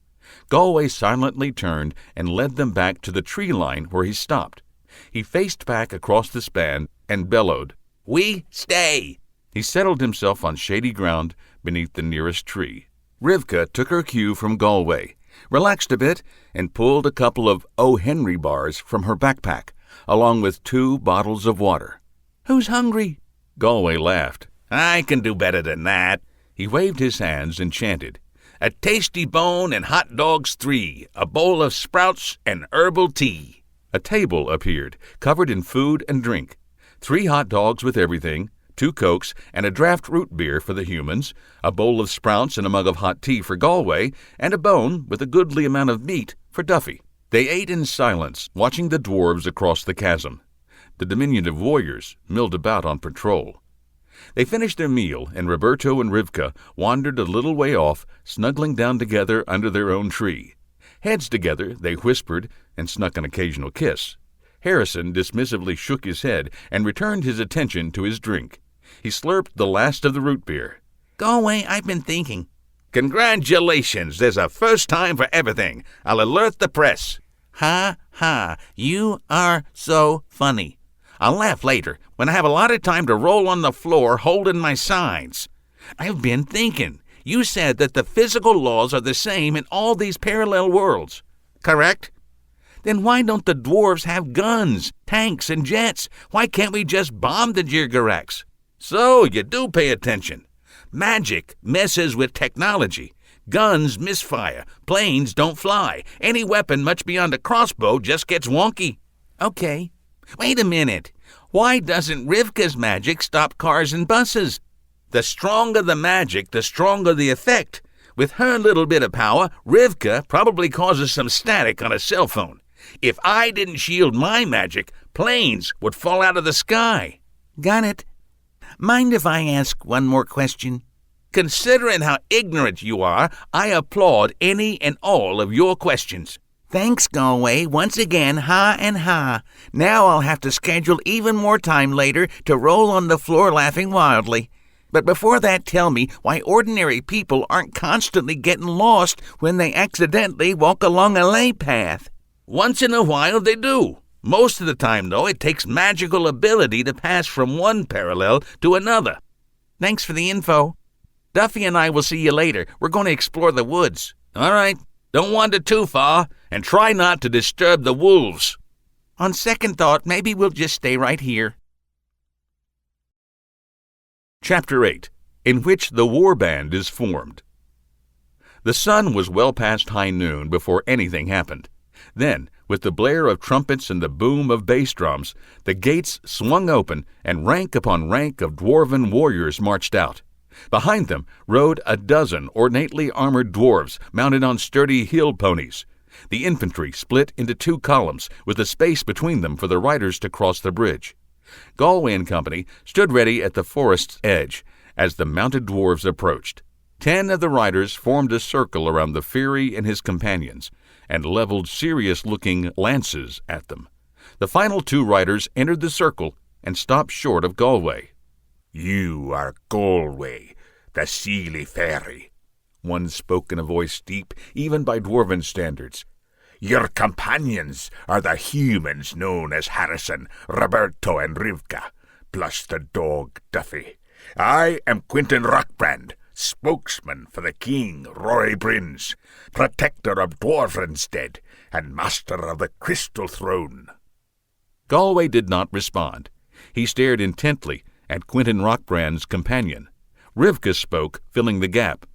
Galway silently turned and led them back to the tree line where he stopped. He faced back across the span and bellowed, "We stay!" He settled himself on shady ground beneath the nearest tree. Rivka took her cue from Galway, relaxed a bit, and pulled a couple of O. Henry bars from her backpack, along with 2 bottles of water. "Who's hungry?" Galway laughed. "I can do better than that." He waved his hands and chanted, "A tasty bone and hot dogs 3, a bowl of sprouts and herbal tea." A table appeared, covered in food and drink. 3 hot dogs with everything, 2 Cokes, and a draft root beer for the humans, a bowl of sprouts and a mug of hot tea for Galway, and a bone with a goodly amount of meat for Duffy. They ate in silence, watching the dwarves across the chasm. The diminutive warriors milled about on patrol. They finished their meal, and Roberto and Rivka wandered a little way off, snuggling down together under their own tree. Heads together, they whispered and snuck an occasional kiss. Harrison dismissively shook his head and returned his attention to his drink. He slurped the last of the root beer. "Galway, I've been thinking." "Congratulations, there's a first time for everything. I'll alert the press." "Ha, ha, you are so funny. I'll laugh later, when I have a lot of time to roll on the floor holding my sides. I've been thinking. You said that the physical laws are the same in all these parallel worlds, correct? Then why don't the dwarves have guns, tanks, and jets? Why can't we just bomb the Jirgarax? So you do pay attention. Magic messes with technology. Guns misfire. Planes don't fly. Any weapon much beyond a crossbow just gets wonky. Okay. Wait a minute. Why doesn't Rivka's magic stop cars and buses? The stronger the magic, the stronger the effect. With her little bit of power, Rivka probably causes some static on a cell phone. If I didn't shield my magic, planes would fall out of the sky. Got it. Mind if I ask one more question? Considering how ignorant you are, I applaud any and all of your questions. Thanks, Galway. Once again, ha and ha. Now I'll have to schedule even more time later to roll on the floor laughing wildly. But before that, tell me why ordinary people aren't constantly getting lost when they accidentally walk along a lay path. Once in a while they do. Most of the time, though, it takes magical ability to pass from one parallel to another. Thanks for the info. Duffy and I will see you later. We're going to explore the woods. All right. Don't wander too far, and try not to disturb the wolves. On second thought, maybe we'll just stay right here. Chapter 8, in which the warband is formed. The sun was well past high noon before anything happened. Then, with the blare of trumpets and the boom of bass drums, the gates swung open, and rank upon rank of dwarven warriors marched out. Behind them rode a dozen ornately armored dwarves mounted on sturdy hill ponies. The infantry split into 2 columns, with a space between them for the riders to cross the bridge. Galway and company stood ready at the forest's edge as the mounted dwarves approached. 10 of the riders formed a circle around the Fury and his companions, and leveled serious-looking lances at them. The final 2 riders entered the circle and stopped short of Galway. "You are Galway, the Sealy Fairy," one spoke in a voice deep even by dwarven standards. "Your companions are the humans known as Harrison, Roberto, and Rivka, plus the dog Duffy. I am Quentin Rockbrand, spokesman for the King Rory Brins, protector of Dwarfenstead, and master of the Crystal Throne." Galway did not respond. He stared intently at Quentin Rockbrand's companion. Rivka spoke, filling the gap.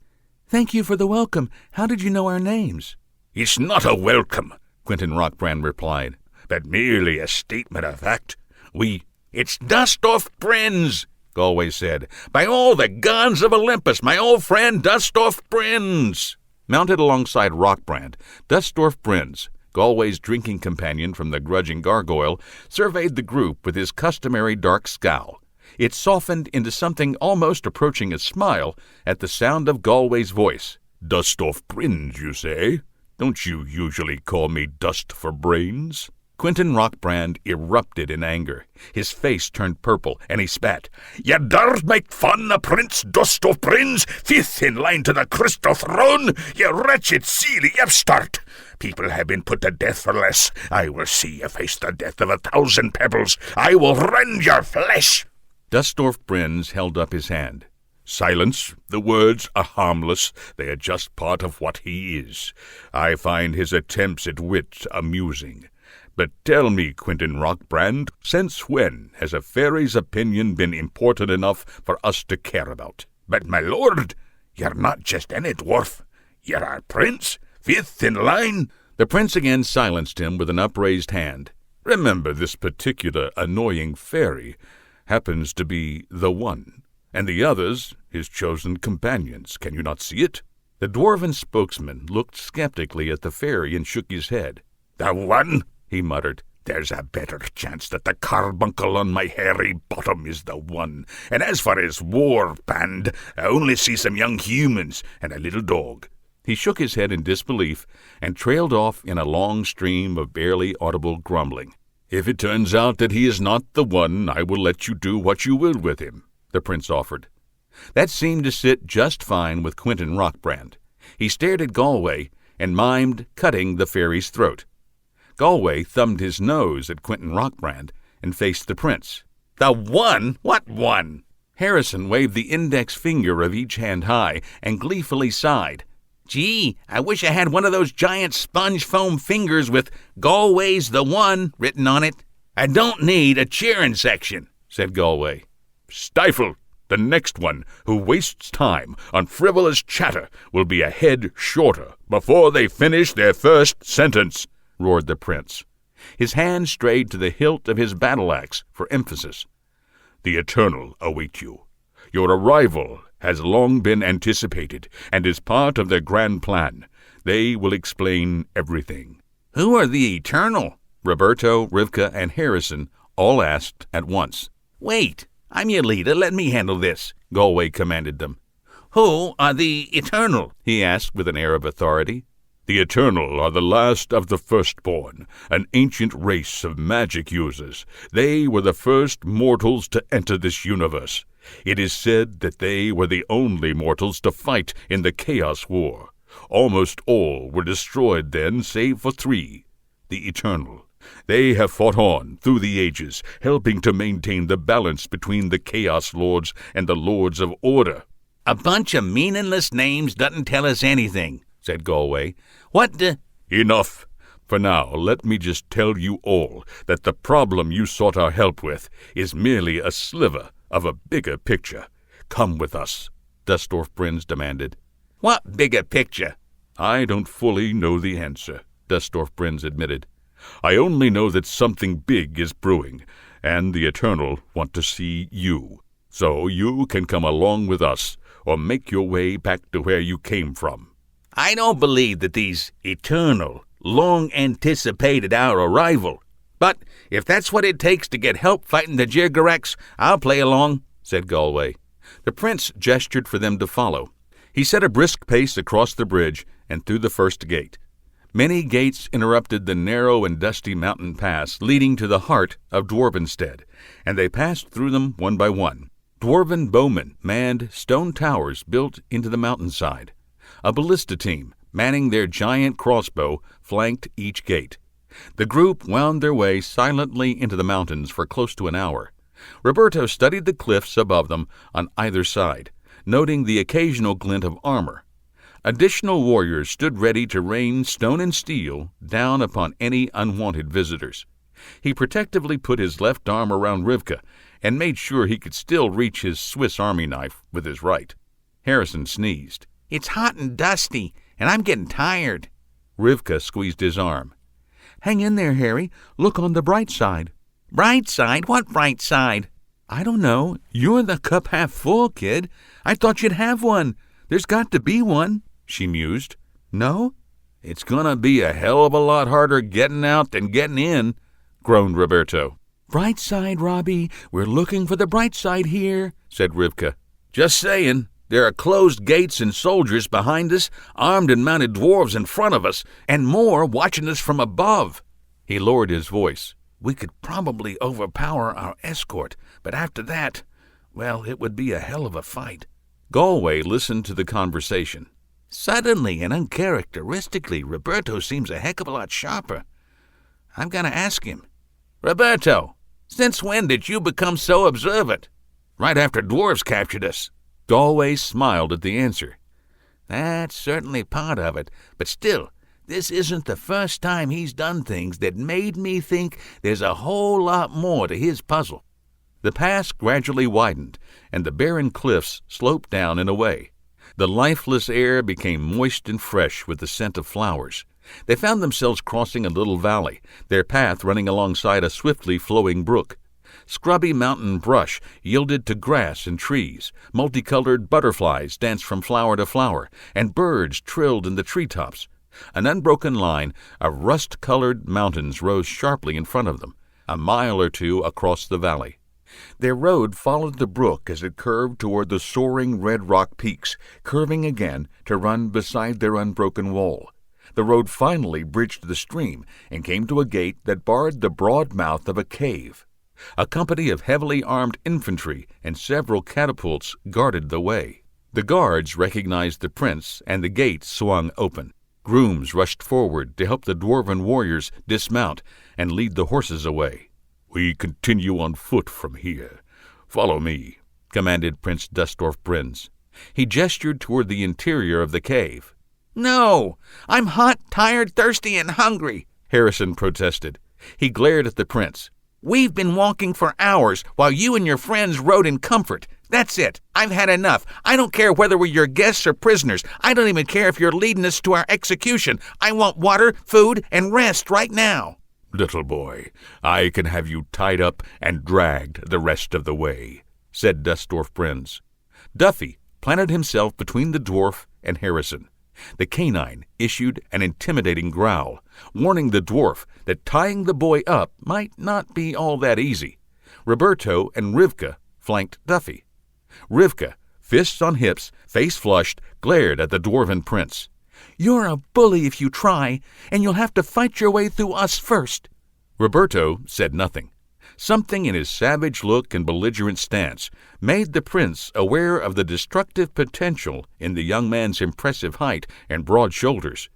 "Thank you for the welcome. How did you know our names?" "It's not a welcome," Quentin Rockbrand replied, "but merely a statement of fact. It's Dustorf Brins," Galway said. "By all the gods of Olympus, my old friend Dustorf Brins." Mounted alongside Rockbrand, Dustorf Brins, Galway's drinking companion from the Grudging Gargoyle, surveyed the group with his customary dark scowl. It softened into something almost approaching a smile at the sound of Galway's voice. Dustorf Brins, you say? Don't you usually call me Dust for Brains? Quentin Rockbrand erupted in anger. His face turned purple, and he spat. "You dare make fun of Prince Dustorf Brins, fifth in line to the crystal throne, you wretched, silly upstart! People have been put to death for less. I will see you face the death of 1,000 pebbles. I will rend your flesh!" Dustorf Brins held up his hand. "Silence. The words are harmless. They are just part of what he is. I find his attempts at wit amusing. But tell me, Quentin Rockbrand, since when has a fairy's opinion been important enough for us to care about? But, my lord, you're not just any dwarf. You're our prince, fifth in line." The prince again silenced him with an upraised hand. "Remember, this particular annoying fairy happens to be the one, and the others his chosen companions. Can you not see it?" The dwarven spokesman looked skeptically at the fairy and shook his head. "The one?" he muttered. "There's a better chance that the carbuncle on my hairy bottom is the one. And as for his warband, I only see some young humans and a little dog." He shook his head in disbelief and trailed off in a long stream of barely audible grumbling. "If it turns out that he is not the one, I will let you do what you will with him," the prince offered. That seemed to sit just fine with Quentin Rockbrand. He stared at Galway and mimed cutting the fairy's throat. Galway thumbed his nose at Quentin Rockbrand and faced the prince. "The one? What one?" Harrison waved the index finger of each hand high and gleefully sighed. "Gee, I wish I had one of those giant sponge foam fingers with Galway's the one written on it. I don't need a cheering section," said Galway. "Stifle! The next one who wastes time on frivolous chatter will be a head shorter before they finish their first sentence," roared the prince. His hand strayed to the hilt of his battle-axe for emphasis. "The Eternal await you. Your arrival has long been anticipated and is part of their grand plan. They will explain everything." "Who are the Eternal?" Roberto, Rivka, and Harrison all asked at once. "Wait, I'm your leader. Let me handle this," Galway commanded them. "Who are the Eternal?" he asked with an air of authority. "The Eternal are the last of the firstborn, an ancient race of magic users. They were the first mortals to enter this universe. It is said that they were the only mortals to fight in the Chaos War. Almost all were destroyed then, save for 3. The Eternal. They have fought on through the ages, helping to maintain the balance between the Chaos Lords and the Lords of Order." "A bunch of meaningless names doesn't tell us anything," said Galway. "What the—" "Enough. For now, let me just tell you all that the problem you sought our help with is merely a sliver of a bigger picture. Come with us," Dustorf Brins demanded. "What bigger picture?" "I don't fully know the answer," Dustorf Brins admitted. "I only know that something big is brewing, and the Eternal want to see you. So you can come along with us, or make your way back to where you came from." "I don't believe that these Eternal long anticipated our arrival. But if that's what it takes to get help fighting the Jirgarex, I'll play along," said Galway. The prince gestured for them to follow. He set a brisk pace across the bridge and through the first gate. Many gates interrupted the narrow and dusty mountain pass leading to the heart of Dwarvenstead, and they passed through them one by one. Dwarven bowmen manned stone towers built into the mountainside. A ballista team, manning their giant crossbow, flanked each gate. The group wound their way silently into the mountains for close to an hour. Roberto studied the cliffs above them on either side, noting the occasional glint of armor. Additional warriors stood ready to rain stone and steel down upon any unwanted visitors. He protectively put his left arm around Rivka and made sure he could still reach his Swiss Army knife with his right. Harrison sneezed. "It's hot and dusty, and I'm getting tired." Rivka squeezed his arm. "Hang in there, Harry. Look on the bright side." "Bright side? What bright side?" "I don't know. You're the cup half full, kid. I thought you'd have one. There's got to be one," she mused. No? It's gonna be a hell of a lot harder getting out than getting in, groaned Roberto. Bright side, Robbie. We're looking for the bright side here, said Rivka. Just saying. There are closed gates and soldiers behind us, armed and mounted dwarves in front of us, and more watching us from above. He lowered his voice. We could probably overpower our escort, but after that, well, it would be a hell of a fight. Galway listened to the conversation. Suddenly and uncharacteristically, Roberto seems a heck of a lot sharper. I'm going to ask him. Roberto, since when did you become so observant? Right after dwarves captured us. Galway smiled at the answer. That's certainly part of it, but still, this isn't the first time he's done things that made me think there's a whole lot more to his puzzle. The pass gradually widened, and the barren cliffs sloped down and away. The lifeless air became moist and fresh with the scent of flowers. They found themselves crossing a little valley, their path running alongside a swiftly flowing brook. Scrubby mountain brush yielded to grass and trees, multicolored butterflies danced from flower to flower, and birds trilled in the treetops. An unbroken line of rust-colored mountains rose sharply in front of them, a mile or two across the valley. Their road followed the brook as it curved toward the soaring red rock peaks, curving again to run beside their unbroken wall. The road finally bridged the stream and came to a gate that barred the broad mouth of a cave. A company of heavily armed infantry and several catapults guarded the way. The guards recognized the prince, and the gate swung open. Grooms rushed forward to help the dwarven warriors dismount and lead the horses away. We continue on foot from here. Follow me, commanded Prince Dustorf Brins. He gestured toward the interior of the cave. No! I'm hot, tired, thirsty, and hungry, Harrison protested. He glared at the prince. We've been walking for hours while you and your friends rode in comfort. That's it. I've had enough. I don't care whether we're your guests or prisoners. I don't even care if you're leading us to our execution. I want water, food, and rest right now. Little boy, I can have you tied up and dragged the rest of the way, said Dustorf Brins. Duffy planted himself between the dwarf and Harrison. The canine issued an intimidating growl, warning the dwarf that tying the boy up might not be all that easy. Roberto and Rivka flanked Duffy. Rivka, fists on hips, face flushed, glared at the dwarven prince. You're a bully if you try, and you'll have to fight your way through us first. Roberto said nothing. Something in his savage look and belligerent stance made the prince aware of the destructive potential in the young man's impressive height and broad shoulders.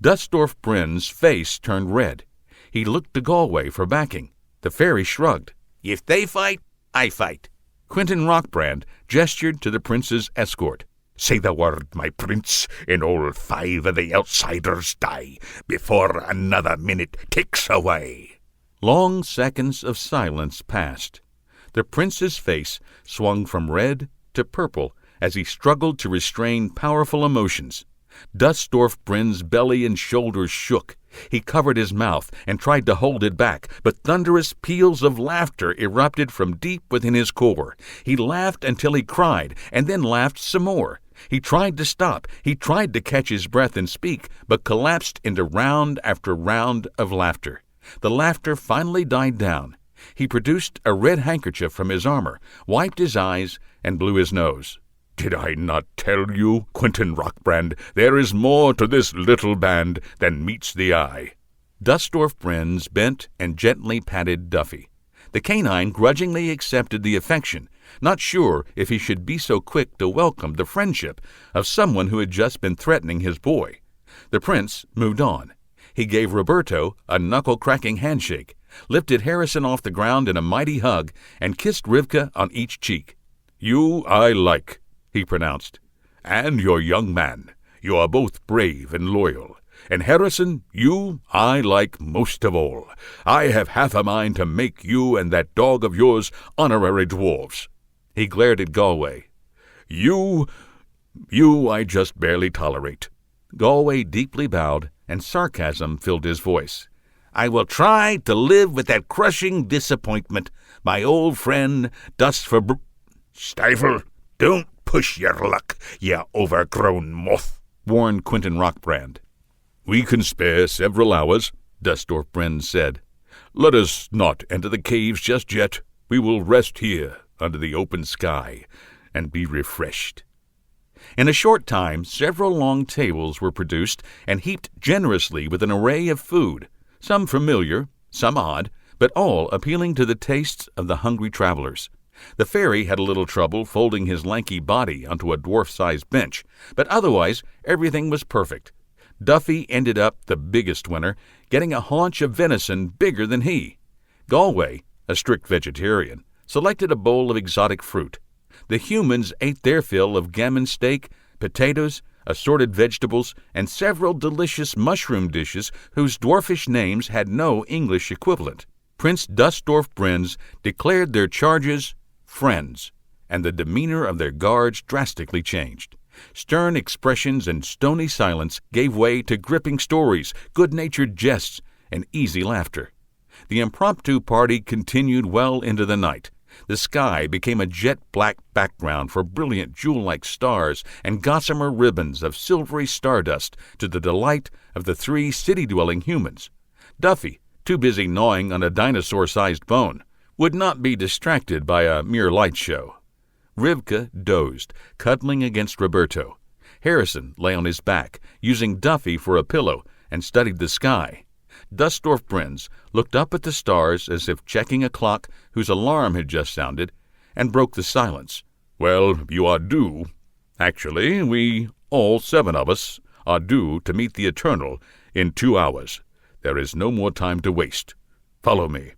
Dustorf Brins' face turned red. He looked to Galway for backing. The fairy shrugged. If they fight, I fight. Quentin Rockbrand gestured to the prince's escort. Say the word, my prince, and all 5 of the outsiders die before another minute ticks away. Long seconds of silence passed. The prince's face swung from red to purple as he struggled to restrain powerful emotions. Dustorf Brins' belly and shoulders shook. He covered his mouth and tried to hold it back, but thunderous peals of laughter erupted from deep within his core. He laughed until he cried, and then laughed some more. He tried to stop. He tried to catch his breath and speak, but collapsed into round after round of laughter. The laughter finally died down. He produced a red handkerchief from his armor, wiped his eyes, and blew his nose. Did I not tell you, Quentin Rockbrand, there is more to this little band than meets the eye? Dustorf Brins bent and gently patted Duffy. The canine grudgingly accepted the affection, not sure if he should be so quick to welcome the friendship of someone who had just been threatening his boy. The prince moved on. He gave Roberto a knuckle-cracking handshake, lifted Harrison off the ground in a mighty hug, and kissed Rivka on each cheek. You I like, he pronounced, and your young man. You are both brave and loyal. And Harrison, you I like most of all. I have half a mind to make you and that dog of yours honorary dwarves. He glared at Galway. You I just barely tolerate. Galway deeply bowed, and sarcasm filled his voice. I will try to live with that crushing disappointment, my old friend Stifle! Don't push your luck, you overgrown moth. warned Quentin Rockbrand. "We can spare several hours," Dustorf Brenn said. "Let us not enter the caves just yet. We will rest here under the open sky and be refreshed." In a short time, several long tables were produced and heaped generously with an array of food, some familiar, some odd, but all appealing to the tastes of the hungry travelers. The fairy had a little trouble folding his lanky body onto a dwarf-sized bench, but otherwise everything was perfect. Duffy ended up the biggest winner, getting a haunch of venison bigger than he. Galway, a strict vegetarian, selected a bowl of exotic fruit. The humans ate their fill of gammon steak, potatoes, assorted vegetables, and several delicious mushroom dishes whose dwarfish names had no English equivalent. Prince Dustorf Brenz declared their charges friends, and the demeanor of their guards drastically changed. Stern expressions and stony silence gave way to gripping stories, good-natured jests, and easy laughter. The impromptu party continued well into the night. The sky became a jet-black background for brilliant jewel-like stars and gossamer ribbons of silvery stardust to the delight of the 3 city-dwelling humans. Duffy, too busy gnawing on a dinosaur-sized bone, would not be distracted by a mere light show. Rivka dozed, cuddling against Roberto. Harrison lay on his back, using Duffy for a pillow, and studied the sky. Dustorf Brenz looked up at the stars as if checking a clock whose alarm had just sounded, and broke the silence. "Well, you are due. Actually, we, all 7 of us, are due to meet the Eternal in 2 hours. There is no more time to waste. Follow me."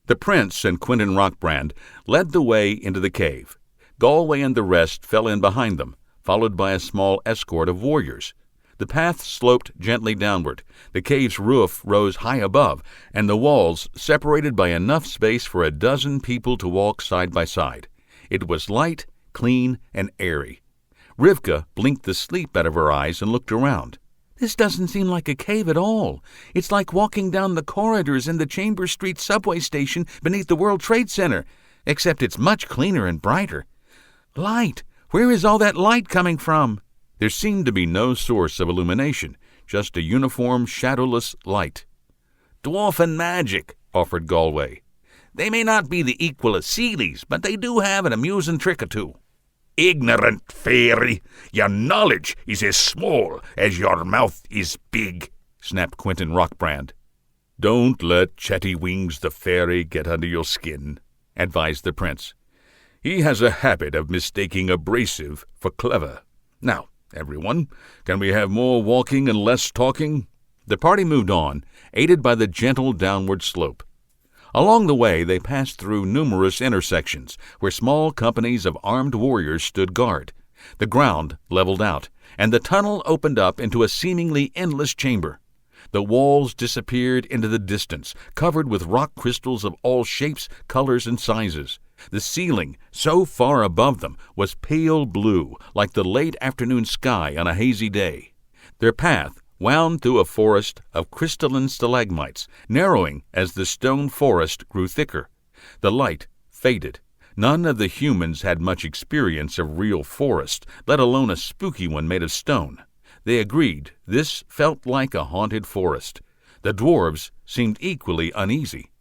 The prince and Quentin Rockbrand led the way into the cave. Galway and the rest fell in behind them, followed by a small escort of warriors. The path sloped gently downward. The cave's roof rose high above, and the walls separated by enough space for a dozen people to walk side by side. It was light, clean, and airy. Rivka blinked the sleep out of her eyes and looked around. "This doesn't seem like a cave at all. It's like walking down the corridors in the Chambers Street subway station beneath the World Trade Center, except it's much cleaner and brighter. Light! Where is all that light coming from?" There seemed to be no source of illumination, just a uniform, shadowless light. "Dwarfen magic," offered Galway. "They may not be the equal of Seeley's, but they do have an amusing trick or two." "Ignorant fairy! Your knowledge is as small as your mouth is big," snapped Quentin Rockbrand. "Don't let Chatty Wings the fairy get under your skin," advised the prince. "He has a habit of mistaking abrasive for clever. Now, everyone, can we have more walking and less talking?" The party moved on, aided by the gentle downward slope. Along the way they passed through numerous intersections where small companies of armed warriors stood guard. The ground leveled out, and the tunnel opened up into a seemingly endless chamber. The walls disappeared into the distance, covered with rock crystals of all shapes, colors, and sizes. The ceiling, so far above them, was pale blue, like the late afternoon sky on a hazy day. Their path wound through a forest of crystalline stalagmites, narrowing as the stone forest grew thicker. The light faded. None of the humans had much experience of real forest, let alone a spooky one made of stone. They agreed this felt like a haunted forest. The dwarves seemed equally uneasy.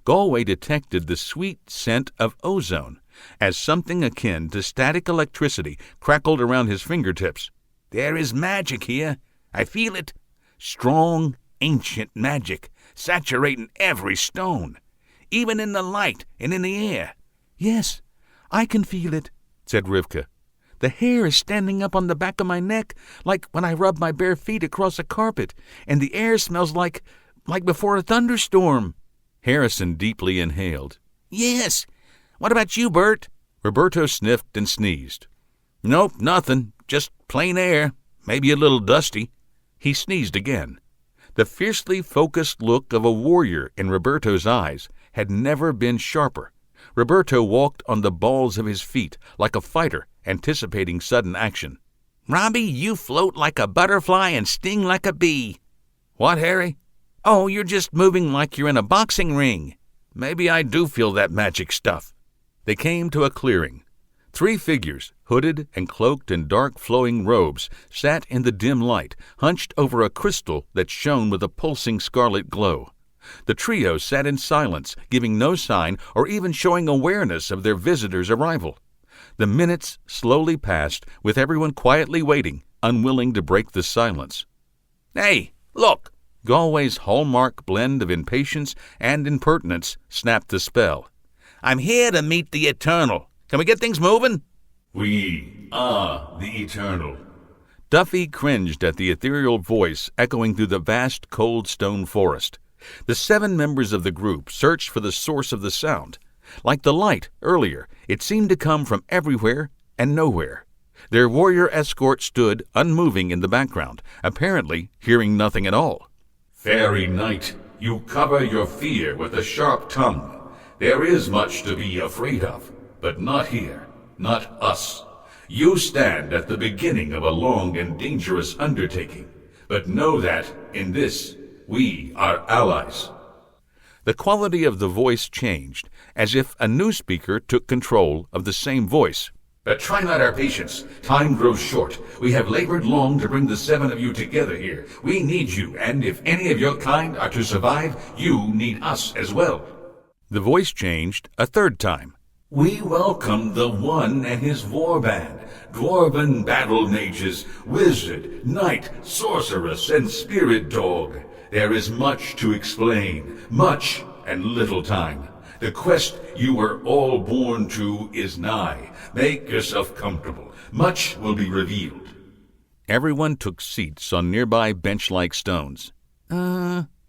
Galway detected the sweet scent of ozone, as something akin to static electricity crackled around his fingertips. "There is magic here. I feel it. Strong, ancient magic, saturating every stone, even in the light and in the air." "Yes, I can feel it," said Rivka. "The hair is standing up on the back of my neck, like when I rub my bare feet across a carpet, and the air smells like before a thunderstorm." Harrison deeply inhaled. "Yes. What about you, Bert?" Roberto sniffed and sneezed. "Nope, nothing. Just plain air. Maybe a little dusty." He sneezed again. The fiercely focused look of a warrior in Roberto's eyes had never been sharper. Roberto walked on the balls of his feet like a fighter anticipating sudden action. "Robbie, you float like a butterfly and sting like a bee." "What, Harry?" "Oh, you're just moving like you're in a boxing ring. Maybe I do feel that magic stuff." They came to a clearing. 3 figures, hooded and cloaked in dark flowing robes, sat in the dim light, hunched over a crystal that shone with a pulsing scarlet glow. The trio sat in silence, giving no sign or even showing awareness of their visitor's arrival. The minutes slowly passed, with everyone quietly waiting, unwilling to break the silence. "Hey, look!" Galway's hallmark blend of impatience and impertinence snapped the spell. "I'm here to meet the Eternal. Can we get things moving?" We are the Eternal. Duffy cringed at the ethereal voice echoing through the vast cold stone forest. The 7 members of the group searched for the source of the sound. Like the light earlier, it seemed to come from everywhere and nowhere. Their warrior escort stood unmoving in the background, apparently hearing nothing at all. Fairy Knight, you cover your fear with a sharp tongue. There is much to be afraid of, but not here, not us. You stand at the beginning of a long and dangerous undertaking, but know that, in this, we are allies. The quality of the voice changed, as if a new speaker took control of the same voice. But try not our patience. Time grows short. We have labored long to bring the 7 of you together here. We need you, and if any of your kind are to survive, you need us as well. The voice changed a 3rd time. We welcome the One and his warband, dwarven battle mages, wizard, knight, sorceress, and spirit dog. There is much to explain, much and little time. The quest you were all born to is nigh. Make yourself comfortable. Much will be revealed. Everyone took seats on nearby bench-like stones.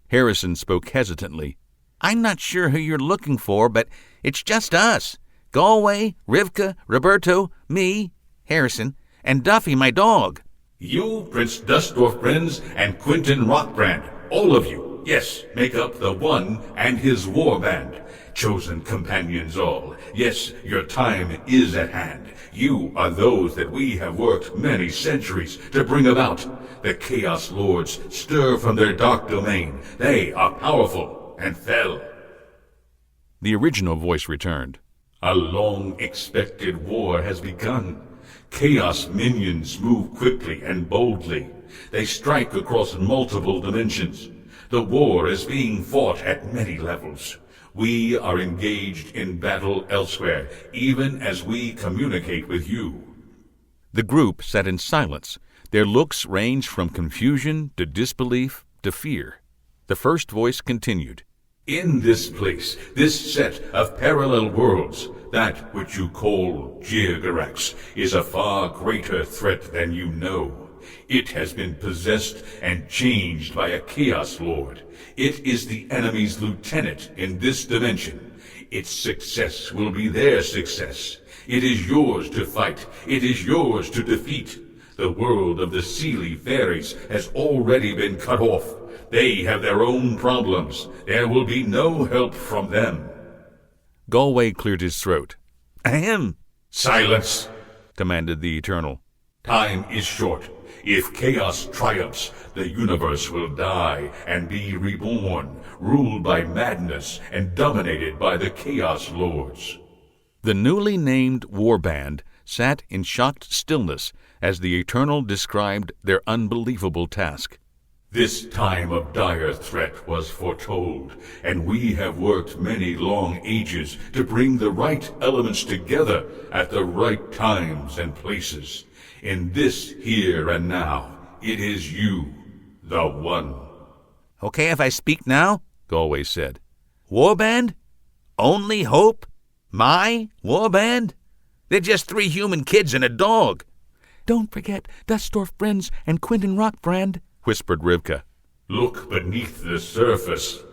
Harrison spoke hesitantly. "I'm not sure who you're looking for, but it's just us. Galway, Rivka, Roberto, me, Harrison, and Duffy, my dog." You, Prince Dustdorf Prinz, and Quentin Rockbrand, all of you, yes, make up the One and his warband. Chosen companions all, yes, your time is at hand. You are those that we have worked many centuries to bring about. The Chaos Lords stir from their dark domain. They are powerful and fell. The original voice returned. A long-expected war has begun. Chaos minions move quickly and boldly. They strike across multiple dimensions. The war is being fought at many levels. We are engaged in battle elsewhere, even as we communicate with you. The group sat in silence. Their looks ranged from confusion to disbelief to fear. The first voice continued. In this place, this set of parallel worlds, that which you call Geogarax is a far greater threat than you know. It has been possessed and changed by a Chaos Lord. It is the enemy's lieutenant in this dimension. Its success will be their success. It is yours to fight. It is yours to defeat. The world of the Seelie fairies has already been cut off. They have their own problems. There will be no help from them. Galway cleared his throat. "Ahem." Silence, commanded the Eternal. Time is short. If chaos triumphs, the universe will die and be reborn, ruled by madness and dominated by the Chaos Lords. The newly named warband sat in shocked stillness as the Eternal described their unbelievable task. This time of dire threat was foretold, and we have worked many long ages to bring the right elements together at the right times and places. In this here and now, it is you, the One. "Okay if I speak now?" Galway said. "Warband? Only hope? My warband? They're just 3 human kids and a dog." "Don't forget Dustdorf Friends and Quentin Rockbrand," whispered Rivka. Look beneath the surface,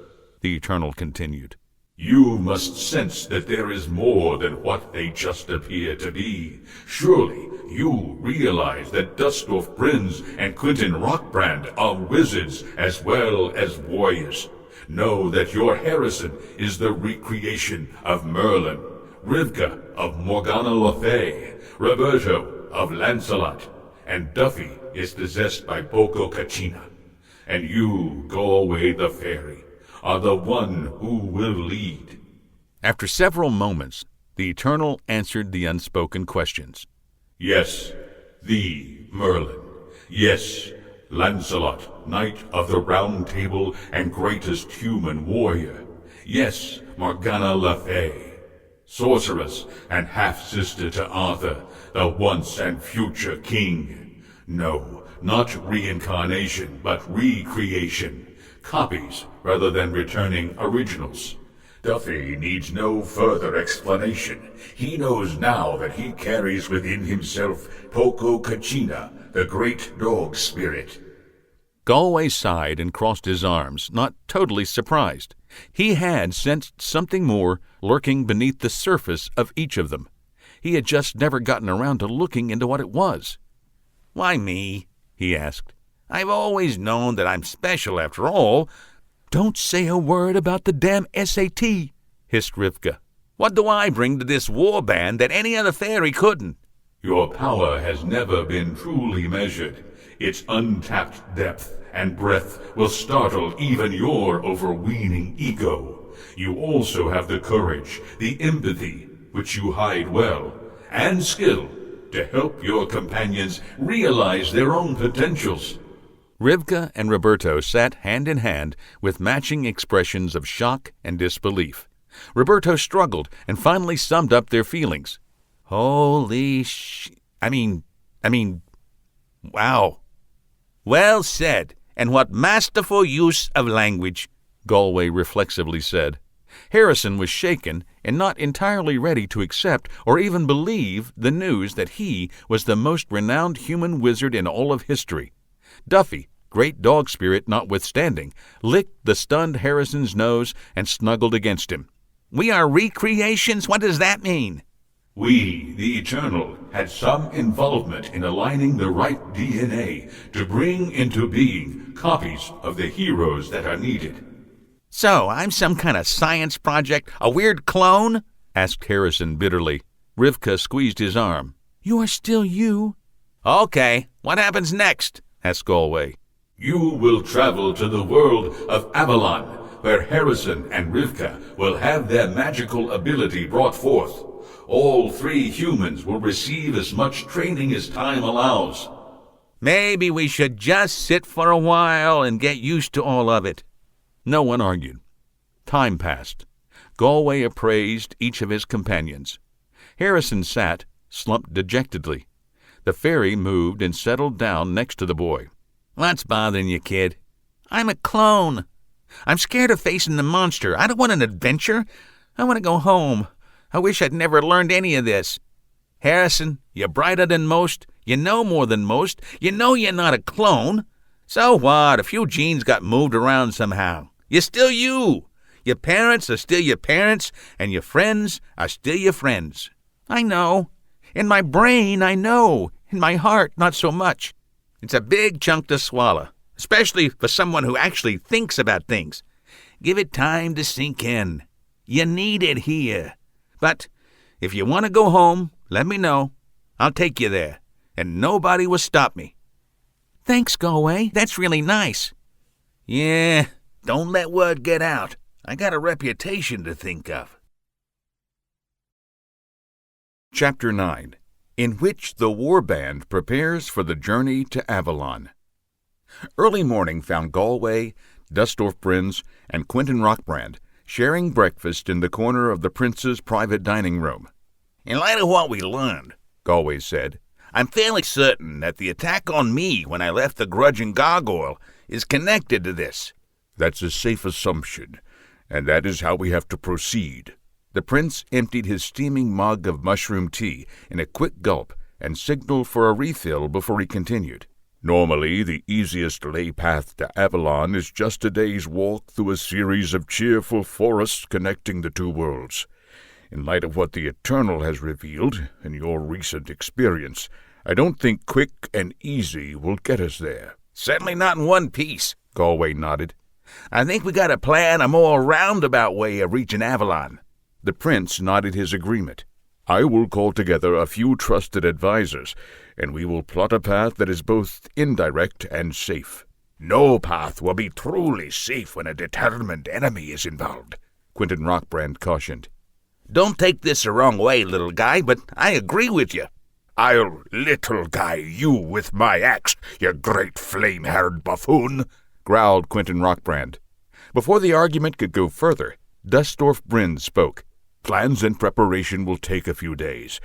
the Eternal continued. You must sense that there is more than what they just appear to be. Surely you realize that Dustdorf Prinz and Quentin Rockbrand are wizards as well as warriors. Know that your Harrison is the recreation of Merlin, Rivka of Morgana Le Fay, Roberto of Lancelot, and Duffy is possessed by Boko Kachina. And you, Galway the Fairy, are the one who will lead. After several moments, The Eternal answered the unspoken questions. Yes, thee, Merlin. Yes, Lancelot, knight of the Round Table and greatest human warrior. Yes, Morgana Le Fay, sorceress and half-sister to Arthur, the once and future king. No, not reincarnation, but recreation. Copies rather than returning originals. Duffy needs no further explanation. He knows now that he carries within himself Poco Cacina, the great dog spirit. Galway sighed and crossed his arms, not totally surprised. He had sensed something more lurking beneath the surface of each of them. He had just never gotten around to looking into what it was. "Why me?" he asked. "I've always known that I'm special after all." "Don't say a word about the damn SAT," hissed Rivka. "What do I bring to this warband that any other fairy couldn't?" Your power has never been truly measured. Its untapped depth and breadth will startle even your overweening ego. You also have the courage, the empathy, which you hide well, and skill to help your companions realize their own potentials. Rivka and Roberto sat hand in hand with matching expressions of shock and disbelief. Roberto struggled and finally summed up their feelings. Wow. Well said, and what masterful use of language, Galway reflexively said. Harrison was shaken and not entirely ready to accept or even believe the news that he was the most renowned human wizard in all of history. Duffy, great dog spirit notwithstanding, licked the stunned Harrison's nose and snuggled against him. "We are recreations? What does that mean?" We, the Eternal, had some involvement in aligning the right DNA to bring into being copies of the heroes that are needed. "So, I'm some kind of science project, a weird clone?" asked Harrison bitterly. Rivka squeezed his arm. "You are still you." "Okay, what happens next?" asked Galway. You will travel to the world of Avalon, where Harrison and Rivka will have their magical ability brought forth. All 3 humans will receive as much training as time allows. "Maybe we should just sit for a while and get used to all of it." No one argued. Time passed. Galway appraised each of his companions. Harrison sat, slumped dejectedly. The fairy moved and settled down next to the boy. "What's bothering you, kid?" "I'm a clone. I'm scared of facing the monster. I don't want an adventure. I want to go home. I wish I'd never learned any of this." "Harrison, you're brighter than most. You know more than most. You know you're not a clone. So what? A few genes got moved around somehow. You're still you. Your parents are still your parents, and your friends are still your friends." "I know. In my brain, I know. In my heart, not so much." "It's a big chunk to swallow, especially for someone who actually thinks about things. Give it time to sink in. You need it here. But if you want to go home, let me know. I'll take you there, and nobody will stop me." "Thanks, Galway. That's really nice." "Yeah, don't let word get out. I got a reputation to think of." Chapter 9, in which the warband prepares for the journey to Avalon. Early morning found Galway, Dustorfbrins, and Quentin Rockbrand sharing breakfast in the corner of the prince's private dining room. "In light of what we learned," Galway said, "I'm fairly certain that the attack on me when I left the grudging gargoyle is connected to this." That's a safe assumption, and that is how we have to proceed. The prince emptied his steaming mug of mushroom tea in a quick gulp and signaled for a refill before he continued. Normally, the easiest lay path to Avalon is just a day's walk through a series of cheerful forests connecting the 2 worlds. In light of what the Eternal has revealed and your recent experience, I don't think quick and easy will get us there. "Certainly not in one piece," Galway nodded. "I think we got to plan a more roundabout way of reaching Avalon." The prince nodded his agreement. I will call together a few trusted advisors, and we will plot a path that is both indirect and safe. No path will be truly safe when a determined enemy is involved, Quentin Rockbrand cautioned. Don't take this the wrong way, little guy, but I agree with you. I'll little guy you with my axe, you great flame-haired buffoon, growled Quentin Rockbrand. Before the argument could go further, Dustorf Bryn spoke. Plans and preparation will take a few days.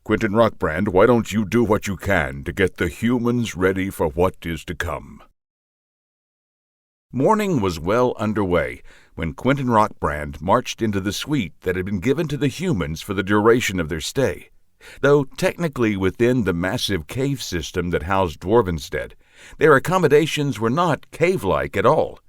Quentin Rockbrand, why don't you do what you can to get the humans ready for what is to come? Morning was well underway when Quentin Rockbrand marched into the suite that had been given to the humans for the duration of their stay. Though technically within the massive cave system that housed Dwarvenstead, their accommodations were not cave-like at all.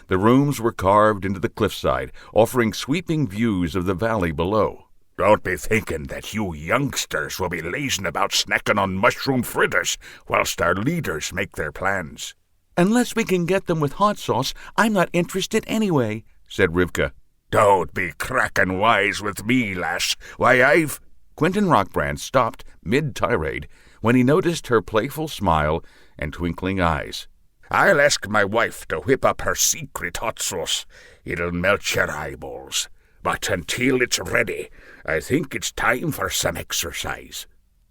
The rooms were carved into the cliffside, offering sweeping views of the valley below. Don't be thinking that you youngsters will be lazing about snacking on mushroom fritters whilst our leaders make their plans. Unless we can get them with hot sauce, I'm not interested anyway, said Rivka. Don't be cracking wise with me, lass. Why, I've... Quentin Rockbrand stopped mid-tirade when he noticed her playful smile and twinkling eyes. I'll ask my wife to whip up her secret hot sauce. It'll melt your eyeballs. But until it's ready, I think it's time for some exercise.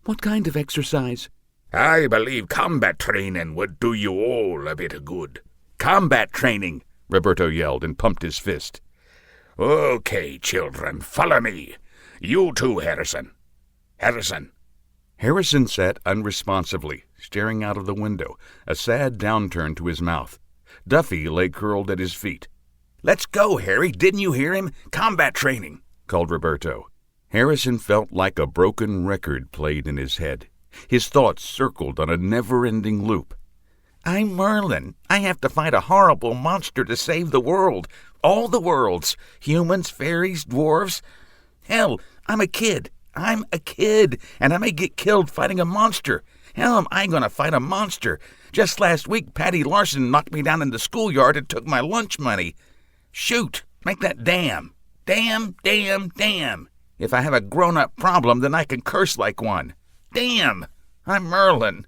What kind of exercise? I believe combat training would do you all a bit of good. Combat training, Roberto yelled and pumped his fist. Okay, children, follow me. You too, Harrison. Harrison sat unresponsively, staring out of the window, a sad downturn to his mouth. Duffy lay curled at his feet. Let's go, Harry. Didn't you hear him? Combat training, called Roberto. Harrison felt like a broken record played in his head. His thoughts circled on a never-ending loop. I'm Merlin. I have to fight a horrible monster to save the world. All the worlds. Humans, fairies, dwarves. Hell, I'm a kid, and I may get killed fighting a monster. How am I going to fight a monster? Just last week, Patty Larson knocked me down in the schoolyard and took my lunch money. Shoot, make that damn. Damn. If I have a grown-up problem, then I can curse like one. Damn, I'm Merlin.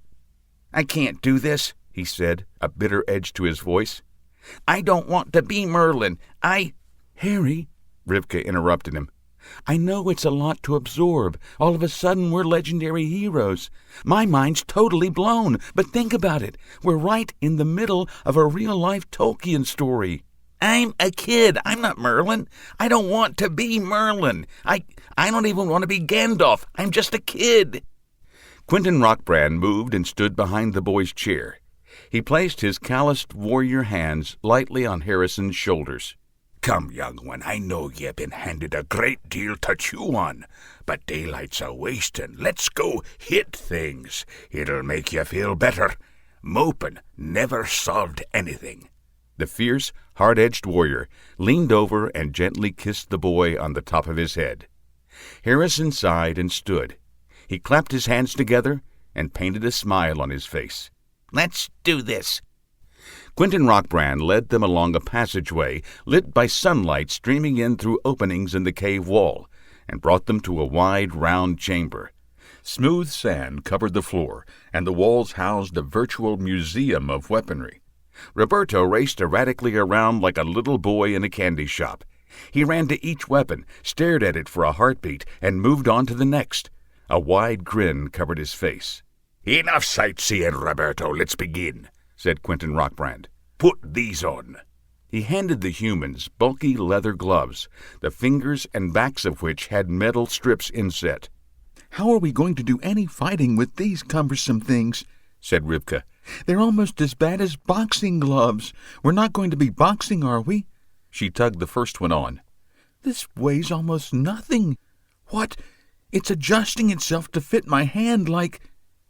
I can't do this, he said, a bitter edge to his voice. I don't want to be Merlin. Harry, Rivka interrupted him. I know it's a lot to absorb. All of a sudden, we're legendary heroes. My mind's totally blown, but think about it. We're right in the middle of a real-life Tolkien story. I'm a kid. I'm not Merlin. I don't want to be Merlin. I don't even want to be Gandalf. I'm just a kid. Quentin Rockbrand moved and stood behind the boy's chair. He placed his calloused warrior hands lightly on Harrison's shoulders. Come, young one, I know you've been handed a great deal to chew on, but daylight's a-wasting. Let's go hit things. It'll make you feel better. Moping never solved anything. The fierce, hard-edged warrior leaned over and gently kissed the boy on the top of his head. Harrison sighed and stood. He clapped his hands together and painted a smile on his face. Let's do this. Quentin Rockbrand led them along a passageway lit by sunlight streaming in through openings in the cave wall, and brought them to a wide, round chamber. Smooth sand covered the floor, and the walls housed a virtual museum of weaponry. Roberto raced erratically around like a little boy in a candy shop. He ran to each weapon, stared at it for a heartbeat, and moved on to the next. A wide grin covered his face. Enough sightseeing, Roberto. Let's begin, said Quentin Rockbrand. Put these on. He handed the humans bulky leather gloves, the fingers and backs of which had metal strips inset. How are we going to do any fighting with these cumbersome things? Said Rivka. They're almost as bad as boxing gloves. We're not going to be boxing, are we? She tugged the first one on. This weighs almost nothing. What? It's adjusting itself to fit my hand like...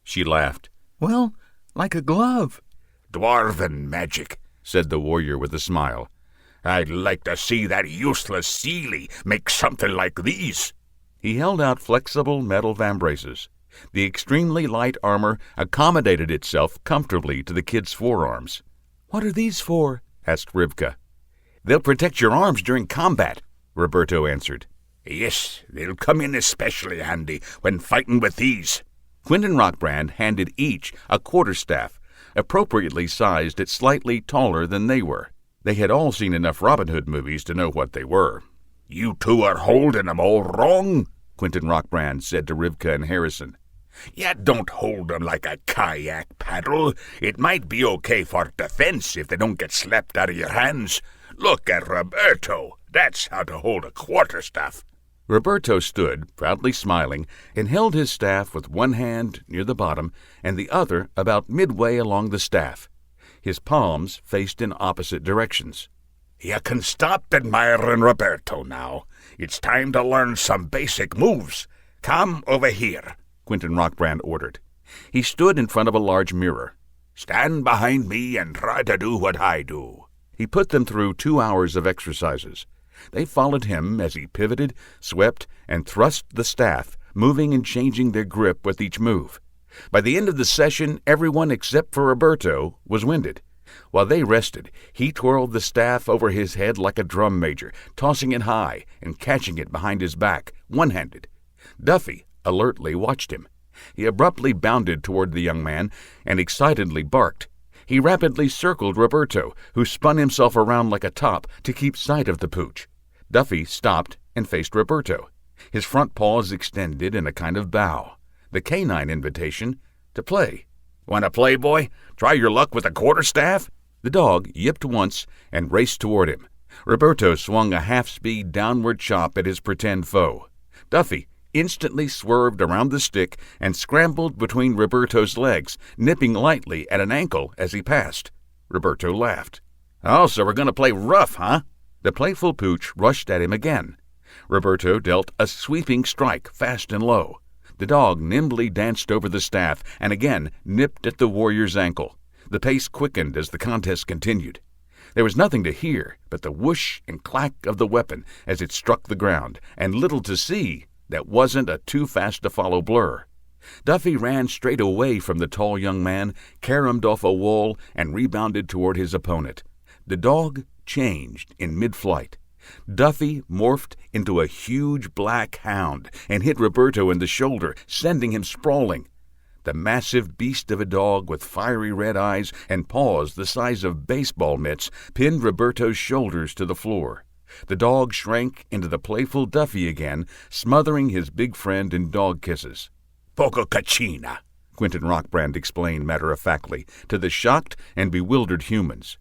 She laughed. Well, like a glove. Dwarven magic, said the warrior with a smile. I'd like to see that useless Seelie make something like these. He held out flexible metal vambraces. The extremely light armor accommodated itself comfortably to the kid's forearms. What are these for? asked Rivka. They'll protect your arms during combat, Roberto answered. Yes, they'll come in especially handy when fighting with these. Quentin Rockbrand handed each a quarterstaff, appropriately sized at slightly taller than they were. They had all seen enough Robin Hood movies to know what they were. You two are holding 'em all wrong, Quentin Rockbrand said to Rivka and Harrison. You don't hold 'em like a kayak paddle. It might be okay for defense if they don't get slapped out of your hands. Look at Roberto. That's how to hold a quarterstaff. Roberto stood, proudly smiling, and held his staff with one hand near the bottom and the other about midway along the staff. His palms faced in opposite directions. You can stop admiring Roberto now. It's time to learn some basic moves. Come over here, Quentin Rockbrand ordered. He stood in front of a large mirror. Stand behind me and try to do what I do. He put them through 2 hours of exercises. They followed him as he pivoted, swept, and thrust the staff, moving and changing their grip with each move. By the end of the session, everyone except for Roberto was winded. While they rested, he twirled the staff over his head like a drum major, tossing it high and catching it behind his back, one-handed. Duffy alertly watched him. He abruptly bounded toward the young man and excitedly barked. He rapidly circled Roberto, who spun himself around like a top to keep sight of the pooch. Duffy stopped and faced Roberto, his front paws extended in a kind of bow, the canine invitation to play. Want to play, boy? Try your luck with a quarterstaff? The dog yipped once and raced toward him. Roberto swung a half-speed downward chop at his pretend foe. Duffy instantly swerved around the stick and scrambled between Roberto's legs, nipping lightly at an ankle as he passed. Roberto laughed. Oh, so we're going to play rough, huh? The playful pooch rushed at him again. Roberto dealt a sweeping strike, fast and low. The dog nimbly danced over the staff and again nipped at the warrior's ankle. The pace quickened as the contest continued. There was nothing to hear but the whoosh and clack of the weapon as it struck the ground, and little to see that wasn't a too-fast-to-follow blur. Duffy ran straight away from the tall young man, caromed off a wall, and rebounded toward his opponent. The dog changed in mid-flight. Duffy morphed into a huge black hound and hit Roberto in the shoulder, sending him sprawling. The massive beast of a dog with fiery red eyes and paws the size of baseball mitts pinned Roberto's shoulders to the floor. The dog shrank into the playful Duffy again, smothering his big friend in dog kisses. Poco caccina, Quentin Rockbrand explained matter-of-factly to the shocked and bewildered humans.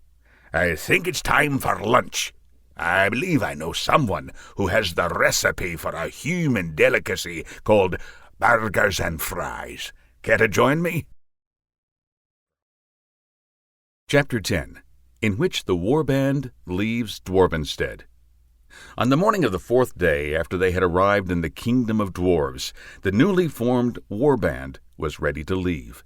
I think it's time for lunch. I believe I know someone who has the recipe for a human delicacy called burgers and fries. Care to join me? Chapter 10, in which the warband leaves Dwarvenstead. On the morning of the 4th day after they had arrived in the kingdom of dwarves, the newly formed warband was ready to leave.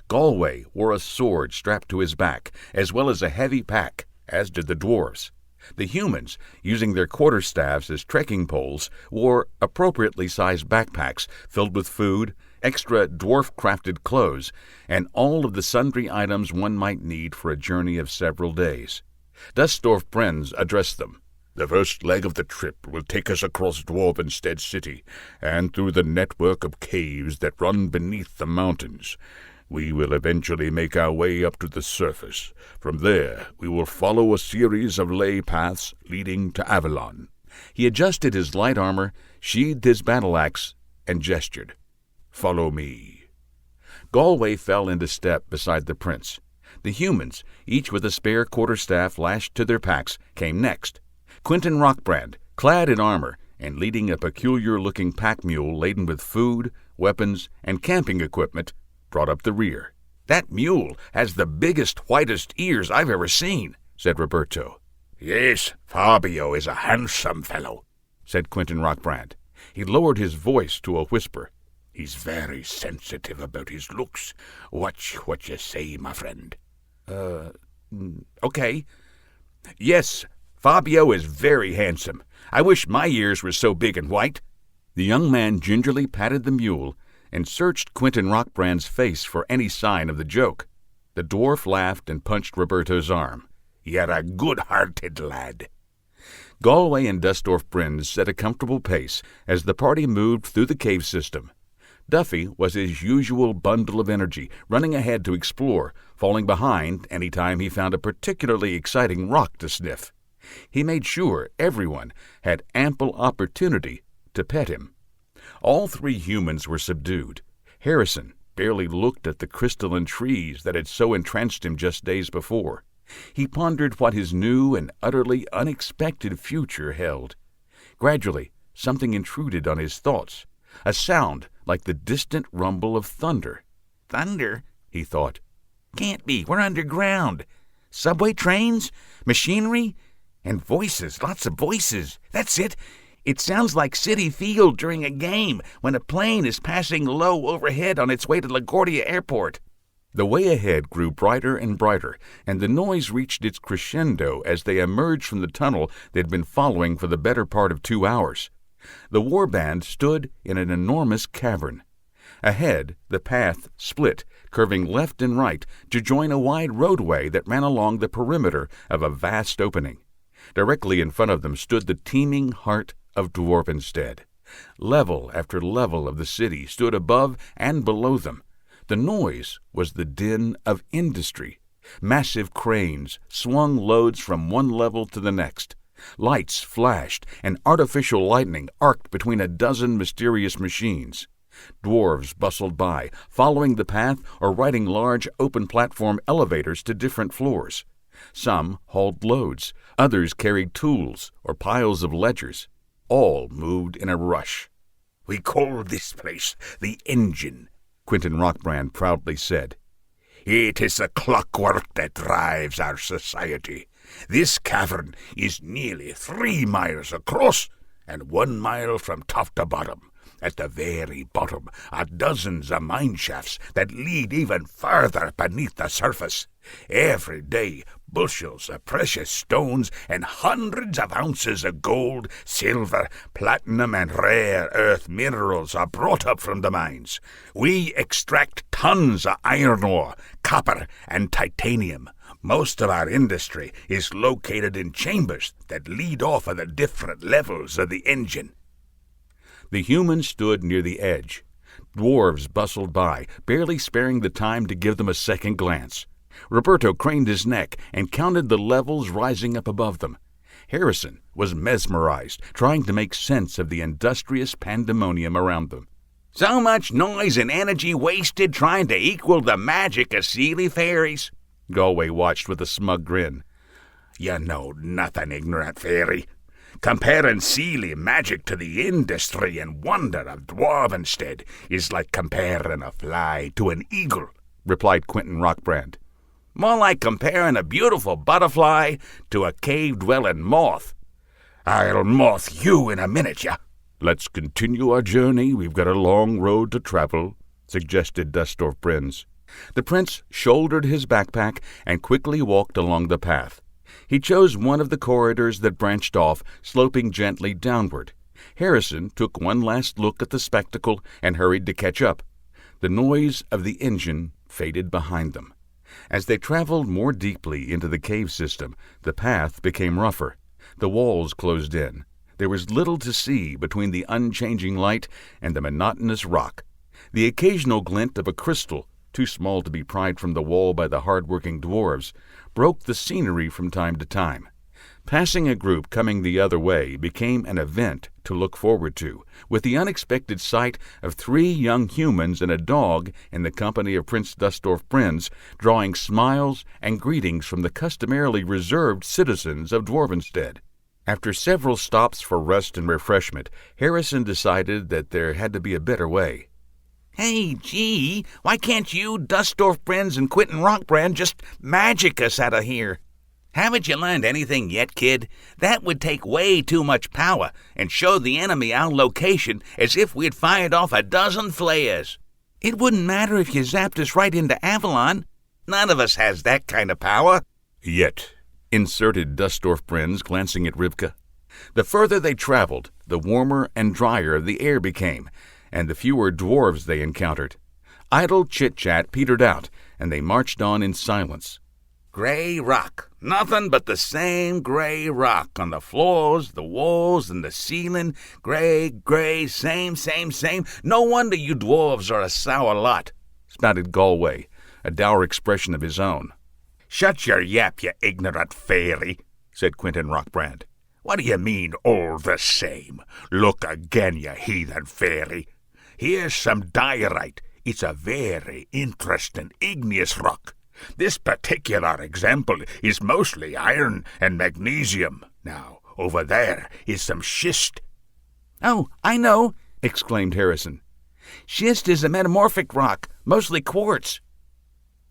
Galway wore a sword strapped to his back, as well as a heavy pack, as did the dwarves. The humans, using their quarterstaffs as trekking poles, wore appropriately sized backpacks filled with food, extra dwarf-crafted clothes, and all of the sundry items one might need for a journey of several days. Dustorf Brens addressed them. The first leg of the trip will take us across Dwarvenstead City and through the network of caves that run beneath the mountains. We will eventually make our way up to the surface. From there, we will follow a series of ley paths leading to Avalon. He adjusted his light armor, sheathed his battle-axe, and gestured. Follow me. Galway fell into step beside the prince. The humans, each with a spare quarterstaff lashed to their packs, came next. Quentin Rockbrand, clad in armor and leading a peculiar-looking pack mule laden with food, weapons, and camping equipment, brought up the rear. That mule has the biggest, whitest ears I've ever seen, said Roberto. Yes, Fabio is a handsome fellow, said Quentin Rockbrand. He lowered his voice to a whisper. He's very sensitive about his looks. Watch what you say, my friend. Okay. Yes, Fabio is very handsome. I wish my ears were so big and white. The young man gingerly patted the mule and searched Quentin Rockbrand's face for any sign of the joke. The dwarf laughed and punched Roberto's arm. You're a good-hearted lad. Galway and Dustorf Brins set a comfortable pace as the party moved through the cave system. Duffy was his usual bundle of energy, running ahead to explore, falling behind any time he found a particularly exciting rock to sniff. He made sure everyone had ample opportunity to pet him. All 3 humans were subdued. Harrison barely looked at the crystalline trees that had so entranced him just days before. He pondered what his new and utterly unexpected future held. Gradually, something intruded on his thoughts, a sound like the distant rumble of thunder. Thunder? He thought. Can't be. We're underground. Subway trains? Machinery? And voices. Lots of voices. That's it. It sounds like City Field during a game when a plane is passing low overhead on its way to LaGuardia Airport. The way ahead grew brighter and brighter, and the noise reached its crescendo as they emerged from the tunnel they'd been following for the better part of 2 hours. The warband stood in an enormous cavern. Ahead, the path split, curving left and right to join a wide roadway that ran along the perimeter of a vast opening. Directly in front of them stood the teeming heart of Dwarvenstead. Level after level of the city stood above and below them. The noise was the din of industry. Massive cranes swung loads from one level to the next. Lights flashed, and artificial lightning arced between a dozen mysterious machines. Dwarves bustled by, following the path or riding large open-platform elevators to different floors. Some hauled loads, others carried tools or piles of ledgers. All moved in a rush. "We call this place the Engine," Quentin Rockbrand proudly said. "It is the clockwork that drives our society. This cavern is nearly 3 miles across and 1 mile from top to bottom. At the very bottom are dozens of mine shafts that lead even further beneath the surface. Every day, bushels of precious stones and hundreds of ounces of gold, silver, platinum, and rare earth minerals are brought up from the mines. We extract tons of iron ore, copper, and titanium. Most of our industry is located in chambers that lead off of the different levels of the engine." The humans stood near the edge. Dwarves bustled by, barely sparing the time to give them a second glance. Roberto craned his neck and counted the levels rising up above them. Harrison was mesmerized, trying to make sense of the industrious pandemonium around them. "So much noise and energy wasted trying to equal the magic of Seelie fairies." Galway watched with a smug grin. "You know nothing, ignorant fairy. Comparing Seelie magic to the industry and wonder of Dwarvenstead is like comparing a fly to an eagle," replied Quentin Rockbrand. "More like comparing a beautiful butterfly to a cave-dwelling moth." "I'll moth you in a minute, ya." "Let's continue our journey. We've got a long road to travel," suggested Dustorf Brins. The prince shouldered his backpack and quickly walked along the path. He chose one of the corridors that branched off, sloping gently downward. Harrison took one last look at the spectacle and hurried to catch up. The noise of the engine faded behind them. As they traveled more deeply into the cave system, the path became rougher. The walls closed in. There was little to see between the unchanging light and the monotonous rock. The occasional glint of a crystal, too small to be pried from the wall by the hard-working dwarves, broke the scenery from time to time. Passing a group coming the other way became an event to look forward to, with the unexpected sight of 3 young humans and a dog in the company of Prince Dustorf Brins, drawing smiles and greetings from the customarily reserved citizens of Dwarvenstead. After several stops for rest and refreshment, Harrison decided that there had to be a better way. "Hey, gee, why can't you, Dustorf Brins, and Quentin Rockbrand just magic us out of here? Haven't you learned anything yet, kid? That would take way too much power and show the enemy our location as if we'd fired off a dozen flares. It wouldn't matter if you zapped us right into Avalon. None of us has that kind of power." "Yet," inserted Dustorf Brins, glancing at Rivka. The further they traveled, the warmer and drier the air became, and the fewer dwarves they encountered. Idle chit-chat petered out, and they marched on in silence. Gray rock. Nothing but the same gray rock on the floors, the walls, and the ceiling. Gray, same. No wonder you dwarves are a sour lot," spouted Galway, a dour expression of his own. "Shut your yap, you ignorant fairy," said Quentin Rockbrand. "What do you mean, all the same? Look again, you heathen fairy. Here's some diorite. It's a very interesting igneous rock. This particular example is mostly iron and magnesium. Now, over there is some schist." "Oh, I know," exclaimed Harrison. "Schist is a metamorphic rock, mostly quartz."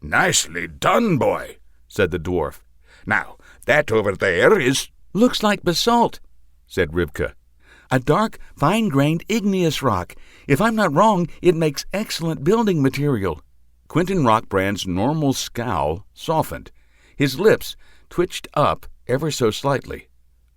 "Nicely done, boy," said the dwarf. "Now, that over there is—" "Looks like basalt," said Rivka. "A dark, fine-grained igneous rock. If I'm not wrong, it makes excellent building material." Quentin Rockbrand's normal scowl softened. His lips twitched up ever so slightly.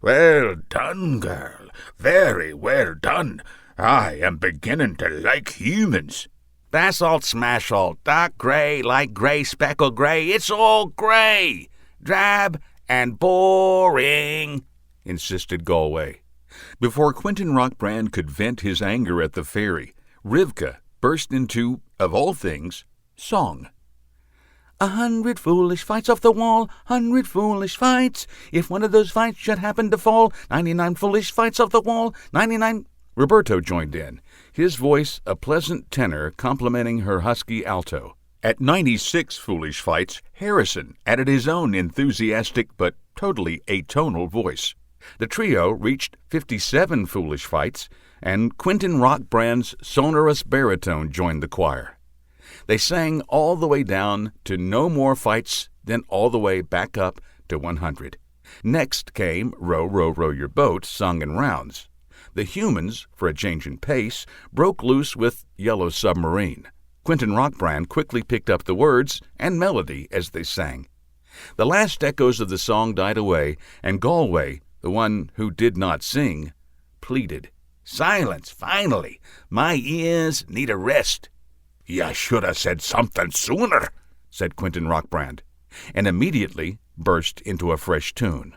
"Well done, girl. Very well done. I am beginning to like humans." "Basalt, smashalt, dark gray, light gray, speckled gray. It's all gray. Drab and boring," insisted Galway. Before Quentin Rockbrand could vent his anger at the fairy, Rivka burst into, of all things, song. 100 foolish fights off the wall, 100 foolish fights. If one of those fights should happen to fall, 99 foolish fights off the wall, 99... Roberto joined in, his voice a pleasant tenor complementing her husky alto. At 96 foolish fights, Harrison added his own enthusiastic but totally atonal voice. The trio reached 57 foolish fights, and Quentin Rockbrand's sonorous baritone joined the choir. They sang all the way down to no more fights, then all the way back up to 100. Next came Row, Row, Row Your Boat, sung in rounds. The humans, for a change in pace, broke loose with Yellow Submarine. Quentin Rockbrand quickly picked up the words and melody as they sang. The last echoes of the song died away, and Galway, the one who did not sing, pleaded. "Silence, finally. My ears need a rest." "You should have said something sooner," said Quentin Rockbrand, and immediately burst into a fresh tune.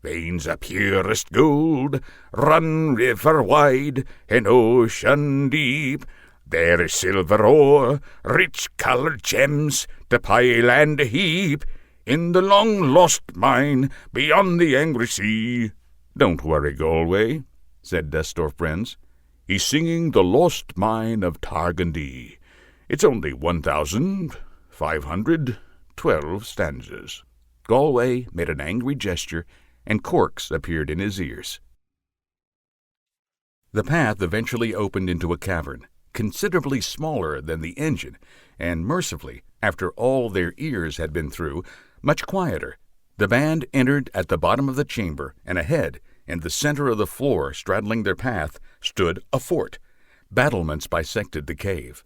"Veins of purest gold run river wide and ocean deep. There is silver ore, rich-colored gems to pile and heap in the long-lost mine beyond the angry sea." "Don't worry, Galway," said Destorf Brins. "He's singing the lost mine of Targandie. It's only 1,512 stanzas." Galway made an angry gesture, and corks appeared in his ears. The path eventually opened into a cavern, considerably smaller than the engine, and mercifully, after all their ears had been through, much quieter. The band entered at the bottom of the chamber, and ahead, in the center of the floor straddling their path, stood a fort. Battlements bisected the cave.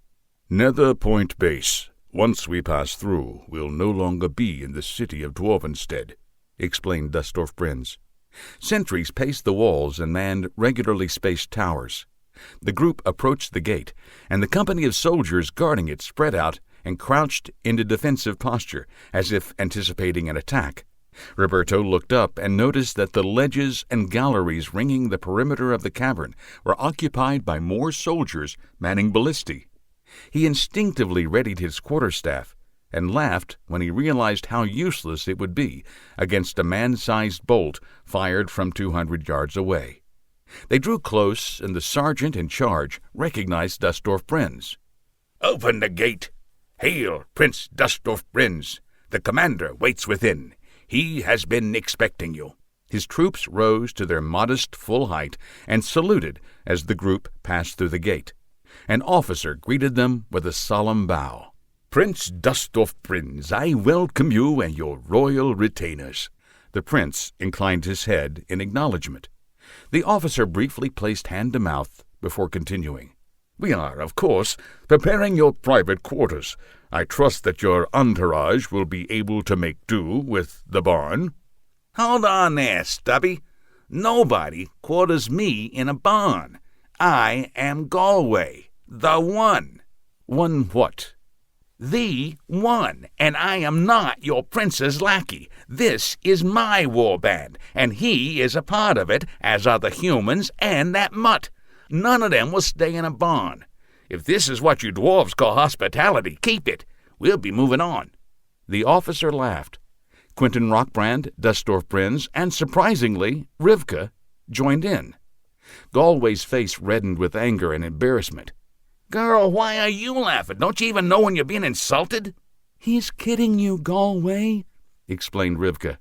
"Nether Point Base. Once we pass through, we'll no longer be in the city of Dwarvenstead," explained Destorf Brins. Sentries paced the walls and manned regularly spaced towers. The group approached the gate, and the company of soldiers guarding it spread out and crouched into defensive posture, as if anticipating an attack. Roberto looked up and noticed that the ledges and galleries ringing the perimeter of the cavern were occupied by more soldiers manning ballistae. He instinctively readied his quarterstaff, and laughed when he realized how useless it would be against a man-sized bolt fired from 200 yards away. They drew close, and the sergeant in charge recognized Destorf Brins. "Open the gate. Hail, Prince Destorf Brins. The commander waits within. He has been expecting you." His troops rose to their modest full height and saluted as the group passed through the gate. An officer greeted them with a solemn bow. "Prince Destorf Brins, I welcome you and your royal retainers." The prince inclined his head in acknowledgment. The officer briefly placed hand to mouth before continuing. "We are, of course, preparing your private quarters. I trust that your entourage will be able to make do with the barn." "Hold on there, Stubby. Nobody quarters me in a barn. I am Galway, the One." "One what?" "The One, and I am not your prince's lackey. This is my warband, and he is a part of it, as are the humans and that mutt. None of them will stay in a barn. If this is what you dwarves call hospitality, keep it. We'll be moving on." The officer laughed. Quentin Rockbrand, Dustorf Brins, and, surprisingly, Rivka joined in. Galway's face reddened with anger and embarrassment. Girl, why are you laughing? Don't you even know when you're being insulted? "He's kidding you, Galway," explained Rivka.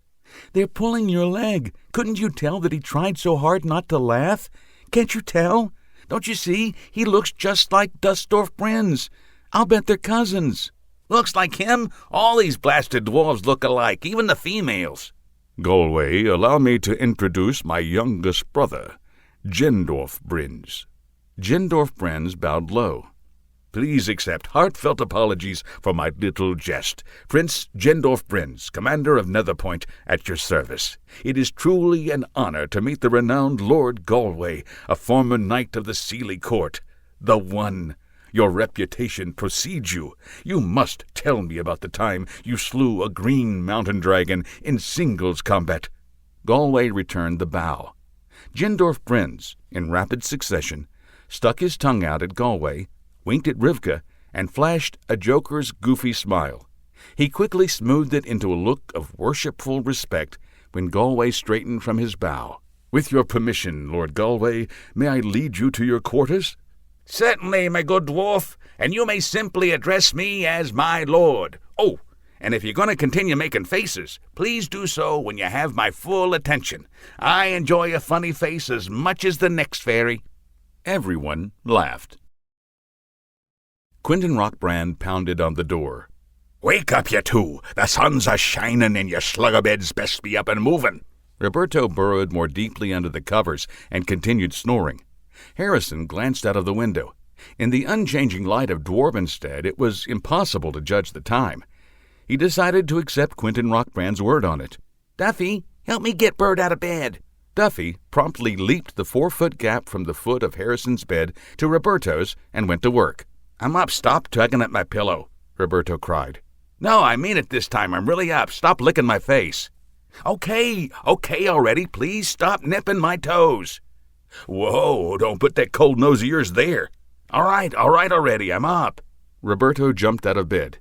"They're pulling your leg. Couldn't you tell that he tried so hard not to laugh? Can't you tell? Don't you see? He looks just like Dustorf Brins. I'll bet they're cousins." Looks like him? All these blasted dwarves look alike, even the females. Galway, allow me to introduce my youngest brother, Gendorf Brins. Gendorf Brins bowed low. Please accept heartfelt apologies for my little jest. Prince Gendorf Brins, commander of Netherpoint, at your service. It is truly an honor to meet the renowned Lord Galway, a former knight of the Seelie court. The One. Your reputation precedes you. You must tell me about the time you slew a green mountain dragon in singles combat. Galway returned the bow. Gendorf Brins, in rapid succession, stuck his tongue out at Galway, winked at Rivka, and flashed a joker's goofy smile. He quickly smoothed it into a look of worshipful respect when Galway straightened from his bow. With your permission, Lord Galway, may I lead you to your quarters? Certainly, my good dwarf, and you may simply address me as my lord. Oh, and if you're going to continue making faces, please do so when you have my full attention. I enjoy a funny face as much as the next fairy. Everyone laughed. Quentin Rockbrand pounded on the door. Wake up, you two. The sun's a-shining and your slugabeds best be up and moving. Roberto burrowed more deeply under the covers and continued snoring. Harrison glanced out of the window. In the unchanging light of Dwarvenstead, it was impossible to judge the time. He decided to accept Quentin Rockbrand's word on it. Duffy, help me get Bird out of bed. Duffy promptly leaped the 4-foot gap from the foot of Harrison's bed to Roberto's and went to work. I'm up. Stop tugging at my pillow, Roberto cried. No, I mean it this time. I'm really up. Stop licking my face. Okay already. Please stop nipping my toes. Whoa, don't put that cold nose of yours there. All right already. I'm up. Roberto jumped out of bed.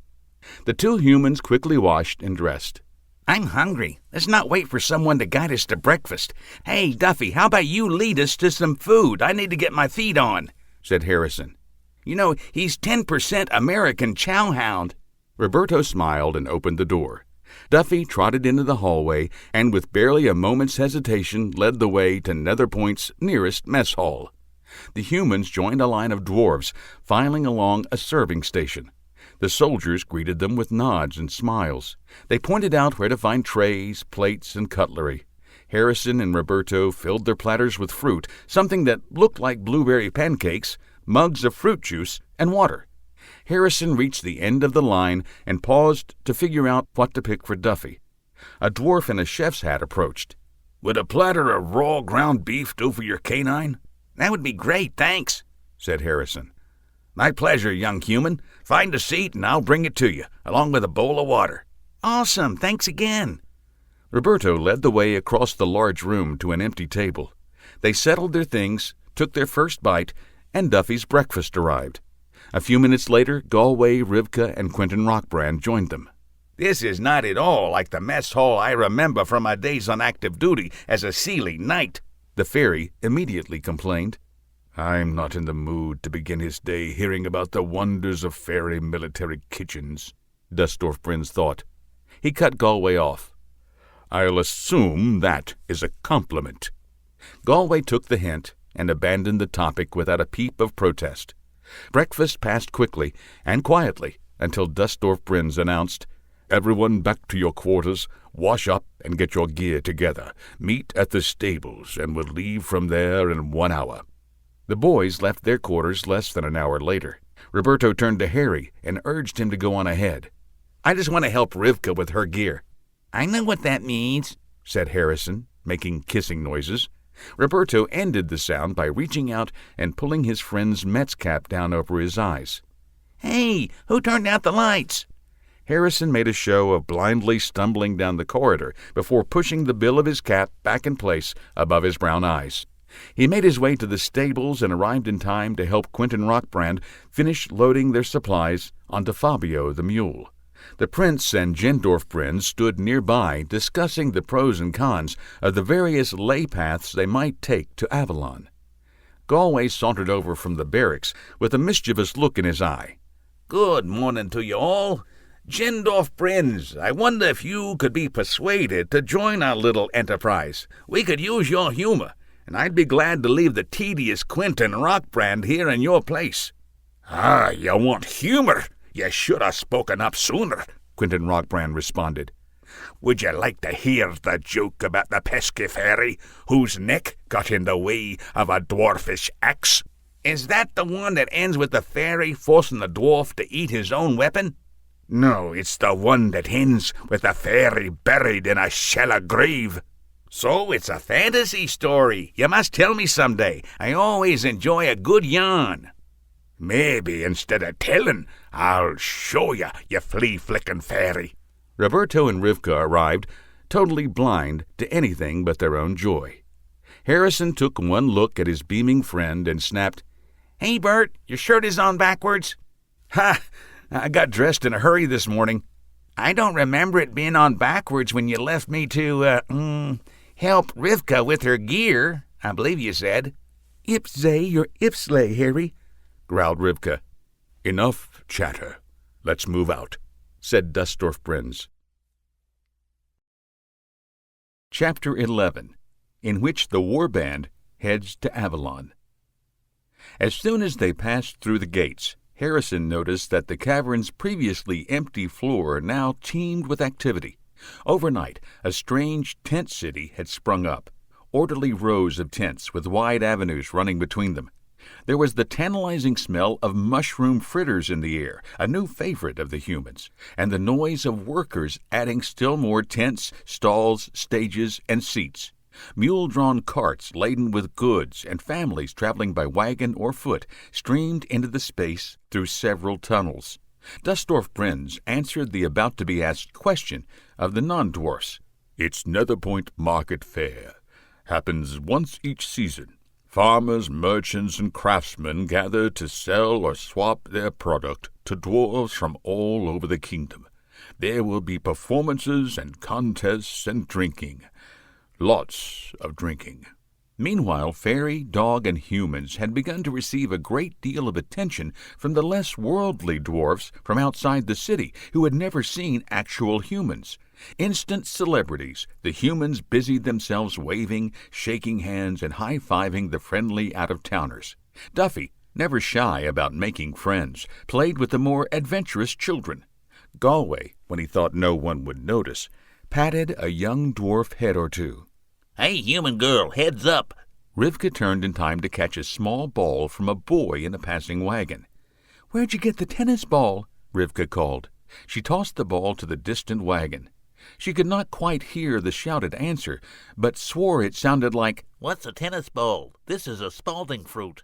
The two humans quickly washed and dressed. I'm hungry. Let's not wait for someone to guide us to breakfast. Hey, Duffy, how about you lead us to some food? I need to get my feet on, said Harrison. You know, he's 10% American chowhound. Roberto smiled and opened the door. Duffy trotted into the hallway and with barely a moment's hesitation led the way to Netherpoint's nearest mess hall. The humans joined a line of dwarves filing along a serving station. The soldiers greeted them with nods and smiles. They pointed out where to find trays, plates, and cutlery. Harrison and Roberto filled their platters with fruit, something that looked like blueberry pancakes, mugs of fruit juice, and water. Harrison reached the end of the line and paused to figure out what to pick for Duffy. A dwarf in a chef's hat approached. Would a platter of raw ground beef do for your canine? That would be great, thanks, said Harrison. My pleasure, young human. Find a seat and I'll bring it to you, along with a bowl of water. Awesome, thanks again. Roberto led the way across the large room to an empty table. They settled their things, took their first bite, and Duffy's breakfast arrived. A few minutes later, Galway, Rivka, and Quentin Rockbrand joined them. This is not at all like the mess hall I remember from my days on active duty as a Seelie knight, the fairy immediately complained. I'm not in the mood to begin his day hearing about the wonders of fairy military kitchens, Dustorf Brins thought. He cut Galway off. I'll assume that is a compliment. Galway took the hint and abandoned the topic without a peep of protest. Breakfast passed quickly and quietly until Dustorf Brins announced, Everyone back to your quarters, wash up and get your gear together. Meet at the stables, and we'll leave from there in 1 hour. The boys left their quarters less than an hour later. Roberto turned to Harry and urged him to go on ahead. I just want to help Rivka with her gear. I know what that means, said Harrison, making kissing noises. Roberto ended the sound by reaching out and pulling his friend's Mets cap down over his eyes. Hey, who turned out the lights? Harrison made a show of blindly stumbling down the corridor before pushing the bill of his cap back in place above his brown eyes. He made his way to the stables and arrived in time to help Quentin Rockbrand finish loading their supplies onto Fabio the mule. The prince and Gendorf stood nearby discussing the pros and cons of the various lay paths they might take to Avalon. Galway sauntered over from the barracks with a mischievous look in his eye. "Good morning to you all. Gendorf, I wonder if you could be persuaded to join our little enterprise. We could use your humor, and I'd be glad to leave the tedious Quentin Rockbrand here in your place." "Ah, you want humor? You should have spoken up sooner," Quentin Rockbrand responded. "Would you like to hear the joke about the pesky fairy whose neck got in the way of a dwarfish axe?" "Is that the one that ends with the fairy forcing the dwarf to eat his own weapon?" "No, it's the one that ends with the fairy buried in a shallow grave." "So it's a fantasy story. You must tell me someday. I always enjoy a good yarn." "Maybe instead of telling, I'll show you, you flea-flicking fairy." Roberto and Rivka arrived, totally blind to anything but their own joy. Harrison took one look at his beaming friend and snapped, "Hey, Bert, your shirt is on backwards." "Ha! I got dressed in a hurry this morning." "I don't remember it being on backwards when you left me to, help Rivka with her gear, I believe you said." "Ipsay or ipslay, Harry," growled Rivka. "Enough chatter. Let's move out," said Dustorf Brins. Chapter 11, in which the warband heads to Avalon. As soon as they passed through the gates, Harrison noticed that the cavern's previously empty floor now teemed with activity. Overnight, a strange tent city had sprung up, orderly rows of tents with wide avenues running between them. There was the tantalizing smell of mushroom fritters in the air, a new favorite of the humans, and the noise of workers adding still more tents, stalls, stages, and seats. Mule-drawn carts laden with goods and families traveling by wagon or foot streamed into the space through several tunnels. Dustorf Brins answered the about-to-be-asked question of the non-dwarfs. "It's Netherpoint Market Fair. Happens once each season. Farmers, merchants, and craftsmen gather to sell or swap their product to dwarves from all over the kingdom. There will be performances and contests and drinking. Lots of drinking." Meanwhile, fairy, dog, and humans had begun to receive a great deal of attention from the less worldly dwarfs from outside the city who had never seen actual humans. Instant celebrities, the humans busied themselves waving, shaking hands, and high-fiving the friendly out-of-towners. Duffy, never shy about making friends, played with the more adventurous children. Galway, when he thought no one would notice, patted a young dwarf head or two. "Hey, human girl, heads up." Rivka turned in time to catch a small ball from a boy in a passing wagon. "Where'd you get the tennis ball?" Rivka called. She tossed the ball to the distant wagon. She could not quite hear the shouted answer, but swore it sounded like, "What's a tennis ball? This is a Spalding fruit."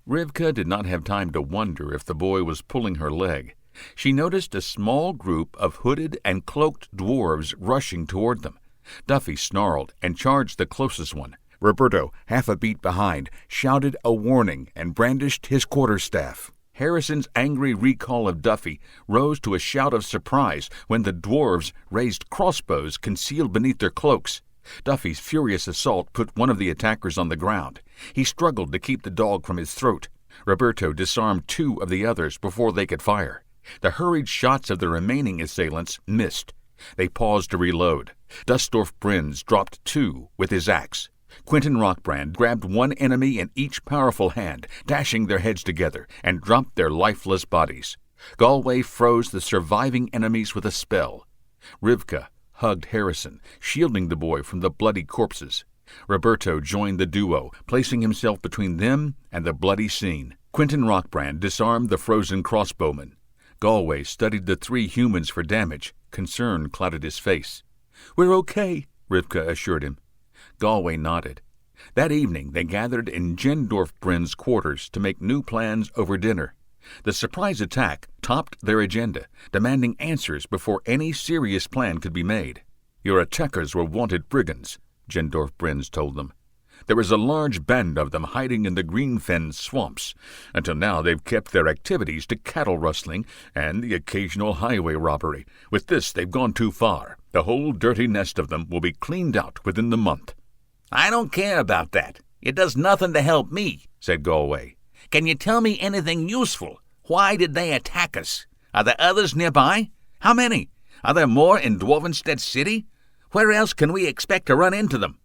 Rivka did not have time to wonder if the boy was pulling her leg. She noticed a small group of hooded and cloaked dwarves rushing toward them. Duffy snarled and charged the closest one. Roberto, half a beat behind, shouted a warning and brandished his quarterstaff. Harrison's angry recall of Duffy rose to a shout of surprise when the dwarves raised crossbows concealed beneath their cloaks. Duffy's furious assault put one of the attackers on the ground. He struggled to keep the dog from his throat. Roberto disarmed two of the others before they could fire. The hurried shots of the remaining assailants missed. They paused to reload. Dustorf Brins dropped two with his axe. Quentin Rockbrand grabbed one enemy in each powerful hand, dashing their heads together, and dropped their lifeless bodies. Galway froze the surviving enemies with a spell. Rivka hugged Harrison, shielding the boy from the bloody corpses. Roberto joined the duo, placing himself between them and the bloody scene. Quentin Rockbrand disarmed the frozen crossbowman. Galway studied the three humans for damage. Concern clouded his face. "We're okay," Rivka assured him. Galway nodded. That evening they gathered in Gendorf Brins' quarters to make new plans over dinner. The surprise attack topped their agenda, demanding answers before any serious plan could be made. "Your attackers were wanted brigands," Gendorf Brins told them. There is a large band of them hiding in the green fen swamps. Until now they've kept their activities to cattle rustling and the occasional highway robbery. With this, they've gone too far. The whole dirty nest of them will be cleaned out within the month." "I don't care about that. It does nothing to help me," said Galway. "Can you tell me anything useful? Why did they attack us? Are there others nearby? How many? Are there more in Dwarvenstead City? Where else can we expect to run into them?"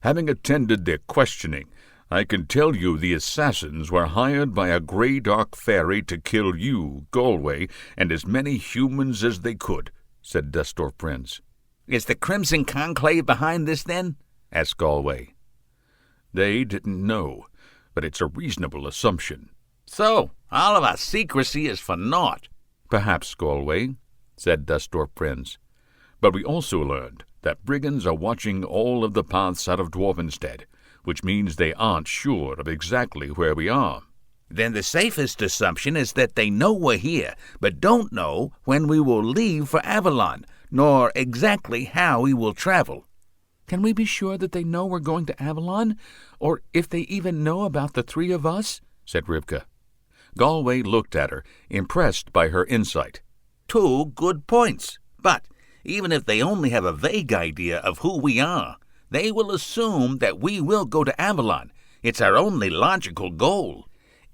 Having attended their questioning, I can tell you the assassins were hired by a grey dark fairy to kill you, Galway, and as many humans as they could, said Dustorf Prinz. "Is the Crimson Conclave behind this, then?" asked Galway. "They didn't know, but it's a reasonable assumption." "So, all of our secrecy is for naught." "Perhaps, Galway," said Dustorf Prinz. "But we also learned that brigands are watching all of the paths out of Dwarvenstead, which means they aren't sure of exactly where we are." "Then the safest assumption is that they know we're here, but don't know when we will leave for Avalon, nor exactly how we will travel." "Can we be sure that they know we're going to Avalon, or if they even know about the three of us?" said Rivka. Galway looked at her, impressed by her insight. "Two good points, but even if they only have a vague idea of who we are, they will assume that we will go to Avalon. It's our only logical goal."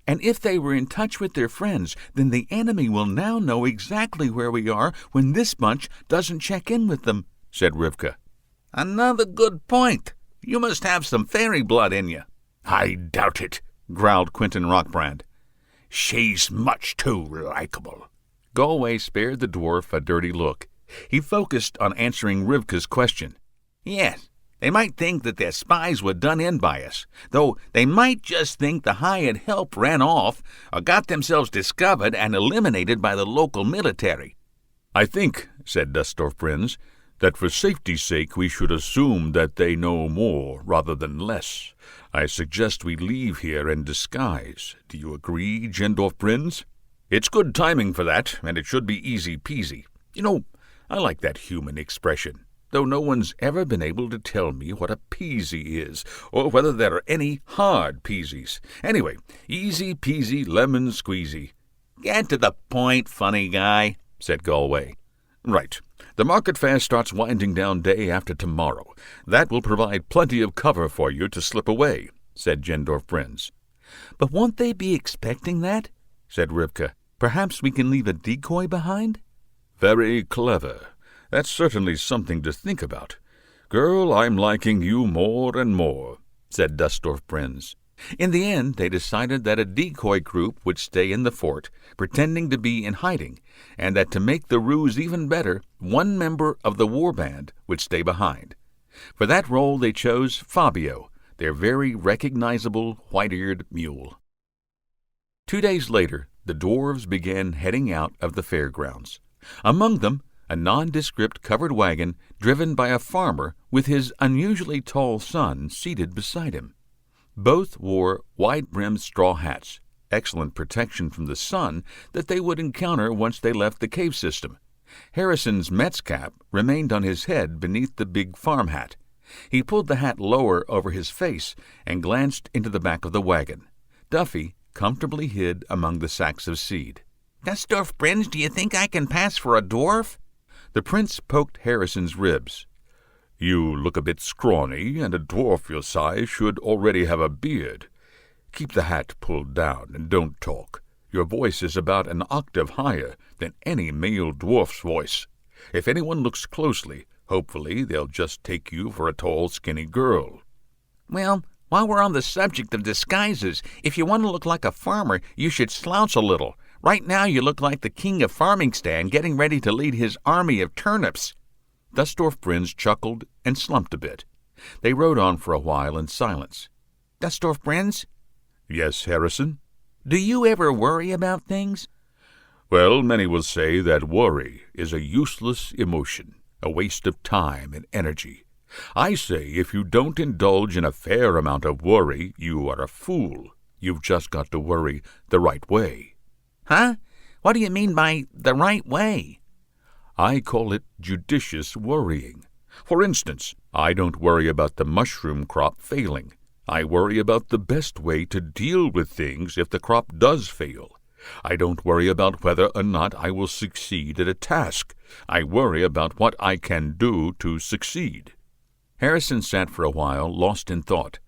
"And if they were in touch with their friends, then the enemy will now know exactly where we are when this bunch doesn't check in with them," said Rivka. "Another good point. You must have some fairy blood in you." "I doubt it," growled Quentin Rockbrand. "She's much too likable." Galway spared the dwarf a dirty look. He focused on answering Rivka's question. "Yes, they might think that their spies were done in by us, though they might just think the hired help ran off or got themselves discovered and eliminated by the local military." "I think," said Dustorf Prinz, "that for safety's sake we should assume that they know more rather than less. I suggest we leave here in disguise. Do you agree, Gendorf Prinz? It's good timing for that, and it should be easy peasy. You know, I like that human expression, though no one's ever been able to tell me what a peasy is, or whether there are any hard peasies. Anyway, easy peasy lemon squeezy." "Get to the point, funny guy," said Galway. "Right. The market fair starts winding down day after tomorrow. That will provide plenty of cover for you to slip away," said Gendorf Prinz. "But won't they be expecting that?" said Rivka. "Perhaps we can leave a decoy behind?" "Very clever. That's certainly something to think about. Girl, I'm liking you more and more," said Dustorf Prinz. In the end, they decided that a decoy group would stay in the fort, pretending to be in hiding, and that to make the ruse even better, one member of the warband would stay behind. For that role they chose Fabio, their very recognizable white-eared mule. 2 days later, the dwarves began heading out of the fairgrounds. Among them, a nondescript covered wagon driven by a farmer with his unusually tall son seated beside him. Both wore wide-brimmed straw hats, excellent protection from the sun that they would encounter once they left the cave system. Harrison's Met's cap remained on his head beneath the big farm hat. He pulled the hat lower over his face and glanced into the back of the wagon. Duffy comfortably hid among the sacks of seed. "Dustorf Prinz, do you think I can pass for a dwarf?" The prince poked Harrison's ribs. "You look a bit scrawny, and a dwarf your size should already have a beard. Keep the hat pulled down and don't talk. Your voice is about an octave higher than any male dwarf's voice. If anyone looks closely, hopefully they'll just take you for a tall, skinny girl." "Well, while we're on the subject of disguises, if you want to look like a farmer, you should slouch a little. Right now you look like the king of Farmingstan getting ready to lead his army of turnips." Dustorf Prinz chuckled and slumped a bit. They rode on for a while in silence. "Dustorf Prinz?" "Yes, Harrison?" "Do you ever worry about things?" "Well, many will say that worry is a useless emotion, a waste of time and energy. I say if you don't indulge in a fair amount of worry, you are a fool. You've just got to worry the right way." "Huh? What do you mean by the right way?" "I call it judicious worrying. For instance, I don't worry about the mushroom crop failing. I worry about the best way to deal with things if the crop does fail. I don't worry about whether or not I will succeed at a task. I worry about what I can do to succeed." Harrison sat for a while, lost in thought.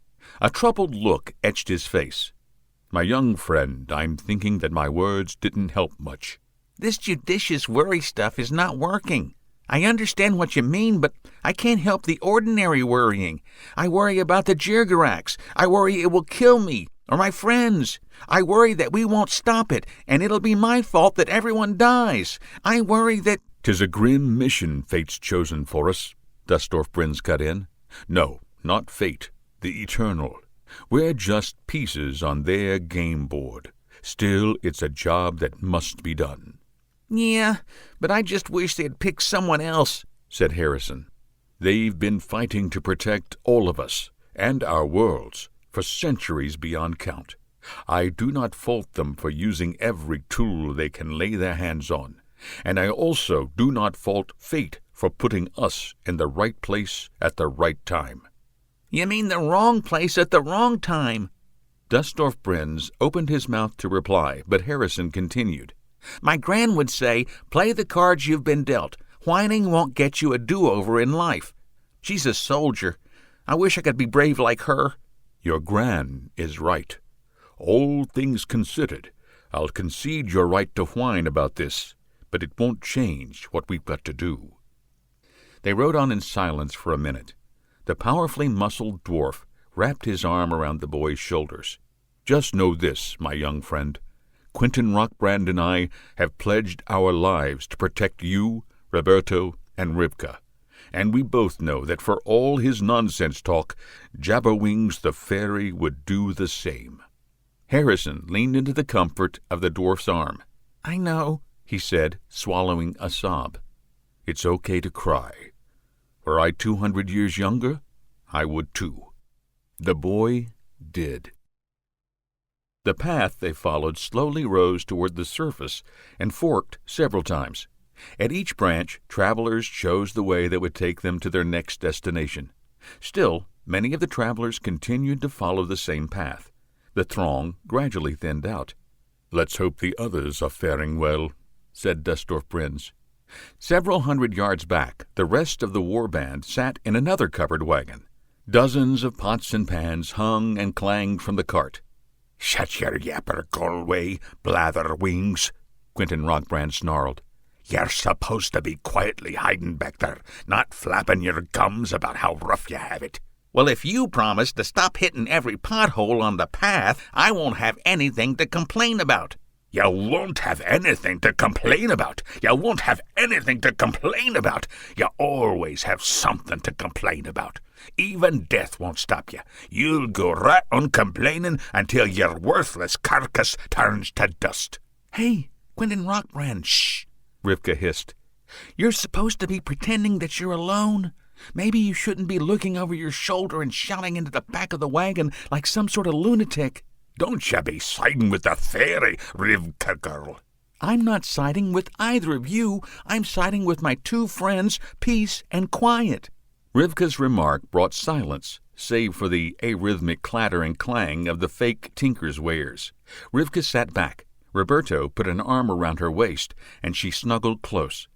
A troubled look etched his face. "My young friend, I'm thinking that my words didn't help much." "This judicious worry stuff is not working. I understand what you mean, but I can't help the ordinary worrying. I worry about the Jirgarax. I worry it will kill me or my friends. I worry that we won't stop it, and it'll be my fault that everyone dies. I worry that—" "'Tis a grim mission fate's chosen for us," Dustorf Brins cut in. "No, not fate, the eternal. We're just pieces on their game board. Still, it's a job that must be done." "Yeah, but I just wish they'd pick someone else," said Harrison. "They've been fighting to protect all of us and our worlds for centuries beyond count. I do not fault them for using every tool they can lay their hands on, and I also do not fault fate for putting us in the right place at the right time." "You mean the wrong place at the wrong time?" Dustorf Brins opened his mouth to reply, but Harrison continued. "My gran would say, play the cards you've been dealt. Whining won't get you a do-over in life. She's a soldier. I wish I could be brave like her." "Your gran is right. All things considered, I'll concede your right to whine about this, but it won't change what we've got to do." They rode on in silence for a minute. The powerfully muscled dwarf wrapped his arm around the boy's shoulders. "Just know this, my young friend. Quentin Rockbrand and I have pledged our lives to protect you, Roberto, and Rivka, and we both know that for all his nonsense talk, Jabberwings the fairy would do the same." Harrison leaned into the comfort of the dwarf's arm. "I know," he said, swallowing a sob. "It's okay to cry. Were I 200 years younger, I would too." The boy did. The path they followed slowly rose toward the surface and forked several times. At each branch, travelers chose the way that would take them to their next destination. Still, many of the travelers continued to follow the same path. The throng gradually thinned out. "Let's hope the others are faring well," said Dustorf Brins. Several hundred yards back, the rest of the warband sat in another covered wagon. Dozens of pots and pans hung and clanged from the cart. "Shut your yapper, Galway, blatherwings," Quentin Rockbrand snarled. "You're supposed to be quietly hiding back there, not flapping your gums about how rough you have it." "Well, if you promise to stop hitting every pothole on the path, I won't have anything to complain about." "You won't have anything to complain about. You won't have anything to complain about. You always have something to complain about. Even death won't stop you. You'll go right on complaining until your worthless carcass turns to dust." "Hey, Quentin Rockbrand, shh," Rivka hissed. "You're supposed to be pretending that you're alone. Maybe you shouldn't be looking over your shoulder and shouting into the back of the wagon like some sort of lunatic." "Don't you be siding with the fairy, Rivka girl." "I'm not siding with either of you. I'm siding with my two friends, Peace and Quiet." Rivka's remark brought silence, save for the arrhythmic clatter and clang of the fake tinker's wares. Rivka sat back. Roberto put an arm around her waist, and she snuggled close.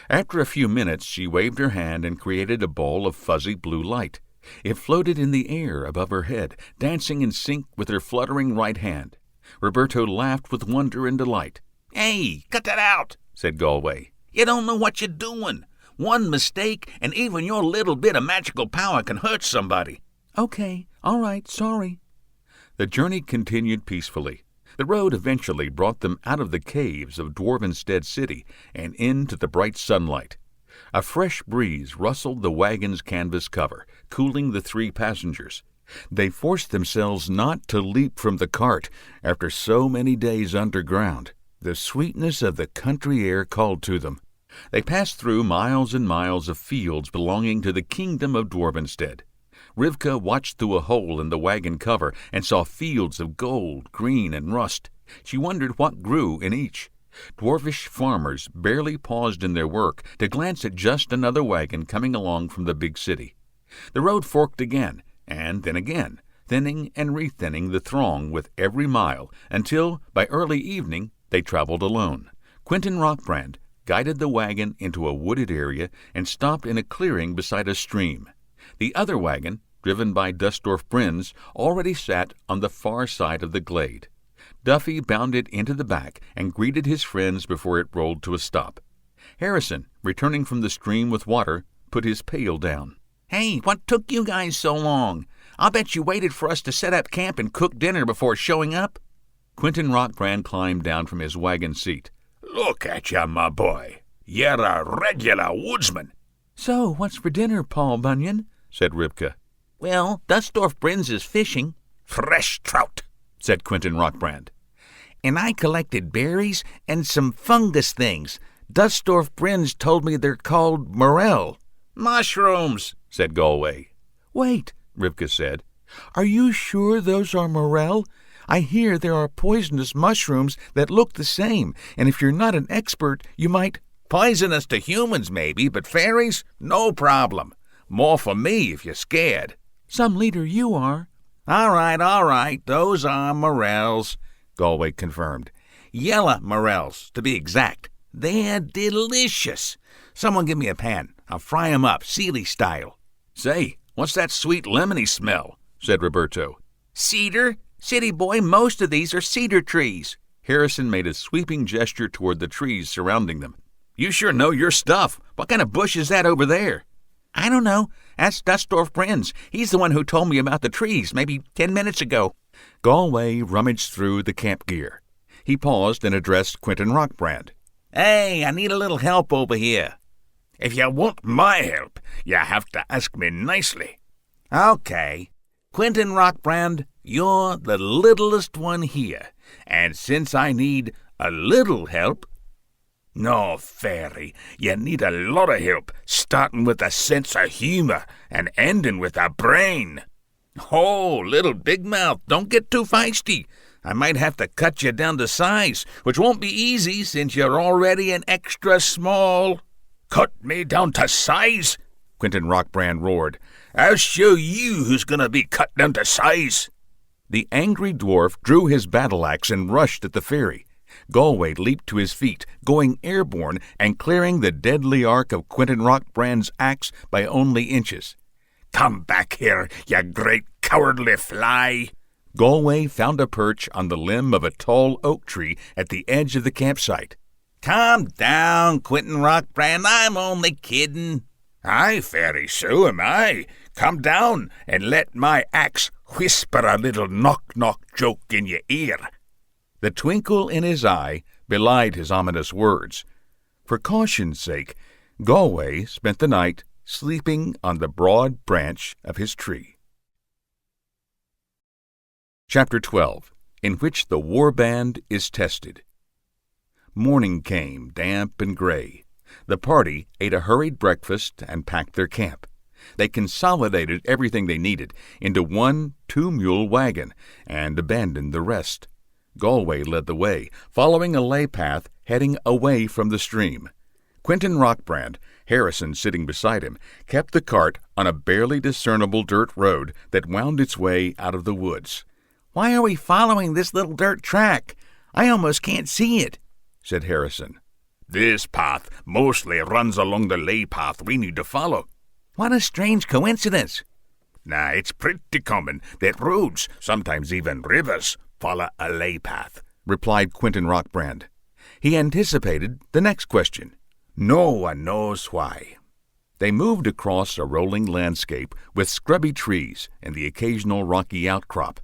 After a few minutes, she waved her hand and created a ball of fuzzy blue light. It floated in the air above her head, dancing in sync with her fluttering right hand. Roberto laughed with wonder and delight. "Hey, cut that out," said Galway. "You don't know what you're doing. One mistake, and even your little bit of magical power can hurt somebody." "Okay, all right, sorry." The journey continued peacefully. The road eventually brought them out of the caves of Dwarvenstead City and into the bright sunlight. A fresh breeze rustled the wagon's canvas cover, cooling the three passengers. They forced themselves not to leap from the cart after so many days underground. The sweetness of the country air called to them. They passed through miles and miles of fields belonging to the kingdom of Dwarvenstead. Rivka watched through a hole in the wagon cover and saw fields of gold, green, and rust. She wondered what grew in each. Dwarfish farmers barely paused in their work to glance at just another wagon coming along from the big city. The road forked again, and then again, thinning and rethinning the throng with every mile until, by early evening, they traveled alone. Quentin Rockbrand guided the wagon into a wooded area and stopped in a clearing beside a stream. The other wagon, driven by Dustorf Brins, already sat on the far side of the glade. Duffy bounded into the back and greeted his friends before it rolled to a stop. Harrison, returning from the stream with water, put his pail down. "Hey, what took you guys so long? I'll bet you waited for us to set up camp and cook dinner before showing up." Quentin Rockbrand climbed down from his wagon seat. Look at you, my boy. You're a regular woodsman. "So, what's for dinner, Paul Bunyan?" said Ribka. "Well, Dustorf Brins is fishing," Fresh trout, said Quentin Rockbrand. "and I collected berries and some fungus things. Dustorf Brins told me they're called morel." Mushrooms, said Galway. "Wait," Ribka said. "are you sure those are morel? I hear there are poisonous mushrooms that look the same, and if you're not an expert, you might—" Poisonous to humans, maybe, but fairies? No problem. More for me if you're scared. "Some leader you are." All right, those are morels," Galway confirmed. "Yellow morels, to be exact. They're delicious. Someone give me a pan. I'll fry 'em up, Seely style." Say, what's that sweet lemony smell? said Roberto. "Cedar? City boy, most of these are cedar trees." Harrison made a sweeping gesture toward the trees surrounding them. You sure know your stuff. What kind of bush is that over there? "I don't know. That's Dustorf Brins. He's the one who told me about the trees maybe 10 minutes ago." Galway rummaged through the camp gear. He paused and addressed Quentin Rockbrand. "Hey, I need a little help over here." If you want my help, you have to ask me nicely. "Okay. Quentin Rockbrand, you're the littlest one here, and since I need a little help—" No, fairy, you need a lot of help, starting with a sense of humor and ending with a brain. "Oh, little big mouth, don't get too feisty. I might have to cut you down to size, which won't be easy since you're already an extra small." Cut me down to size? Quentin Rockbrand roared. I'll show you who's going to be cut down to size. The angry dwarf drew his battle-axe and rushed at the fairy. Galway leaped to his feet, going airborne and clearing the deadly arc of Quentin Rockbrand's axe by only inches. Come back here, you great cowardly fly. Galway found a perch on the limb of a tall oak tree at the edge of the campsite. "Calm down, Quentin Rockbrand. I'm only kidding." Aye, fairy, so am I. Come down and let my axe whisper a little knock-knock joke in your ear. The twinkle in his eye belied his ominous words. For caution's sake, Galway spent the night sleeping on the broad branch of his tree. Chapter 12, in which the warband is tested. Morning came, damp and gray. The party ate a hurried breakfast and packed their camp. They consolidated everything they needed into one 2-mule wagon and abandoned the rest. Galway led the way, following a lay path heading away from the stream. Quentin Rockbrand, Harrison sitting beside him, kept the cart on a barely discernible dirt road that wound its way out of the woods. "Why are we following this little dirt track? I almost can't see it," said Harrison. This path mostly runs along the lay path we need to follow. "What a strange coincidence." Nah, it's pretty common that roads, sometimes even rivers, follow a lay path, replied Quentin Rockbrand. He anticipated the next question. No one knows why. They moved across a rolling landscape with scrubby trees and the occasional rocky outcrop.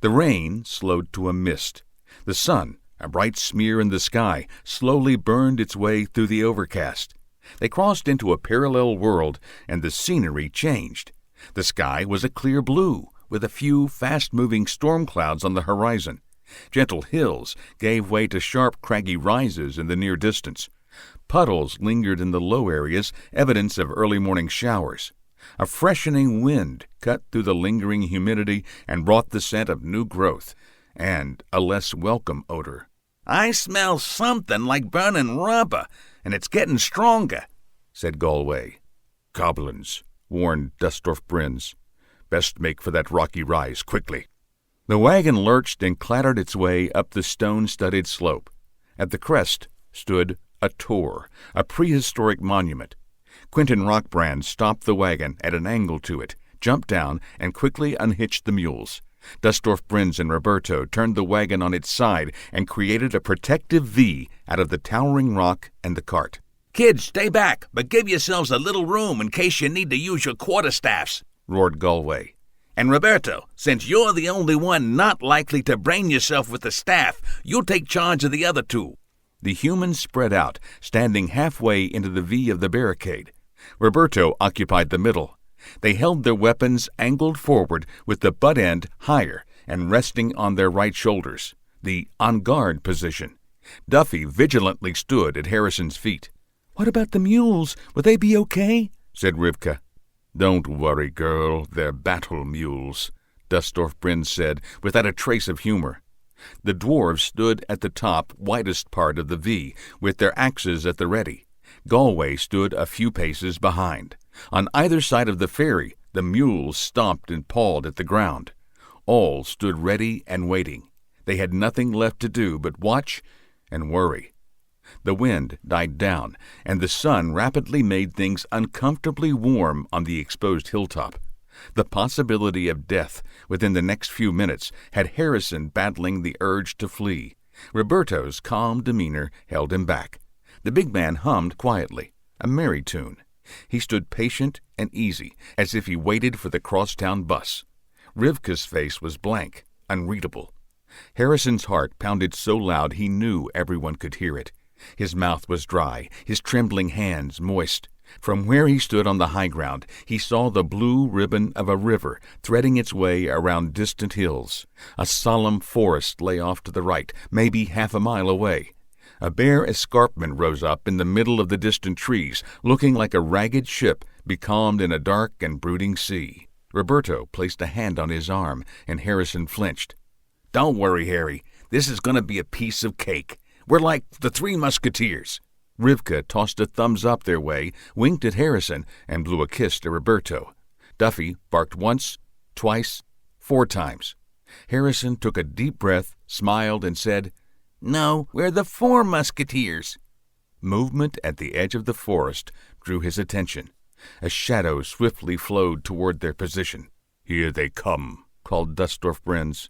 The rain slowed to a mist. The sun, a bright smear in the sky, slowly burned its way through the overcast. They crossed into a parallel world, and the scenery changed. The sky was a clear blue, with a few fast-moving storm clouds on the horizon. Gentle hills gave way to sharp, craggy rises in the near distance. Puddles lingered in the low areas, evidence of early morning showers. A freshening wind cut through the lingering humidity and brought the scent of new growth, and a less welcome odor. "I smell something like burning rubber, and it's getting stronger," said Galway. "Goblins," warned Dustorf Brins. Best make for that rocky rise, quickly." The wagon lurched and clattered its way up the stone-studded slope. At the crest stood a tor, a prehistoric monument. Quentin Rockbrand stopped the wagon at an angle to it, jumped down, and quickly unhitched the mules. Dustorf Brins and Roberto turned the wagon on its side and created a protective V out of the towering rock and the cart. "Kids, stay back, but give yourselves a little room in case you need to use your quarterstaffs," roared Galway. "And Roberto, since you're the only one not likely to brain yourself with the staff, you'll take charge of the other two." The humans spread out, standing halfway into the V of the barricade. Roberto occupied the middle. They held their weapons angled forward with the butt end higher and resting on their right shoulders, the on guard position. Duffy vigilantly stood at Harrison's feet. "What about the mules? Will they be okay?" said Rivka. "Don't worry, girl, they're battle mules," Dustorf Brins said, without a trace of humor. The dwarves stood at the top, widest part of the V, with their axes at the ready. Galway stood a few paces behind. On either side of the ferry, the mules stomped and pawed at the ground. All stood ready and waiting. They had nothing left to do but watch and worry. The wind died down, and the sun rapidly made things uncomfortably warm on the exposed hilltop. The possibility of death within the next few minutes had Harrison battling the urge to flee. Roberto's calm demeanor held him back. The big man hummed quietly, a merry tune. He stood patient and easy, as if he waited for the crosstown bus. Rivka's face was blank, unreadable. Harrison's heart pounded so loud he knew everyone could hear it. His mouth was dry, his trembling hands moist. From where he stood on the high ground, he saw the blue ribbon of a river threading its way around distant hills. A solemn forest lay off to the right, maybe half a mile away. A bare escarpment rose up in the middle of the distant trees, looking like a ragged ship becalmed in a dark and brooding sea. Roberto placed a hand on his arm, and Harrison flinched. "Don't worry, Harry. This is going to be a piece of cake. We're like the Three Musketeers." Rivka tossed a thumbs up their way, winked at Harrison, and blew a kiss to Roberto. Duffy barked once, twice, 4 times. Harrison took a deep breath, smiled, and said, "No, we're the 4 Musketeers." Movement at the edge of the forest drew his attention. A shadow swiftly flowed toward their position. "Here they come," called Dustorf Brins.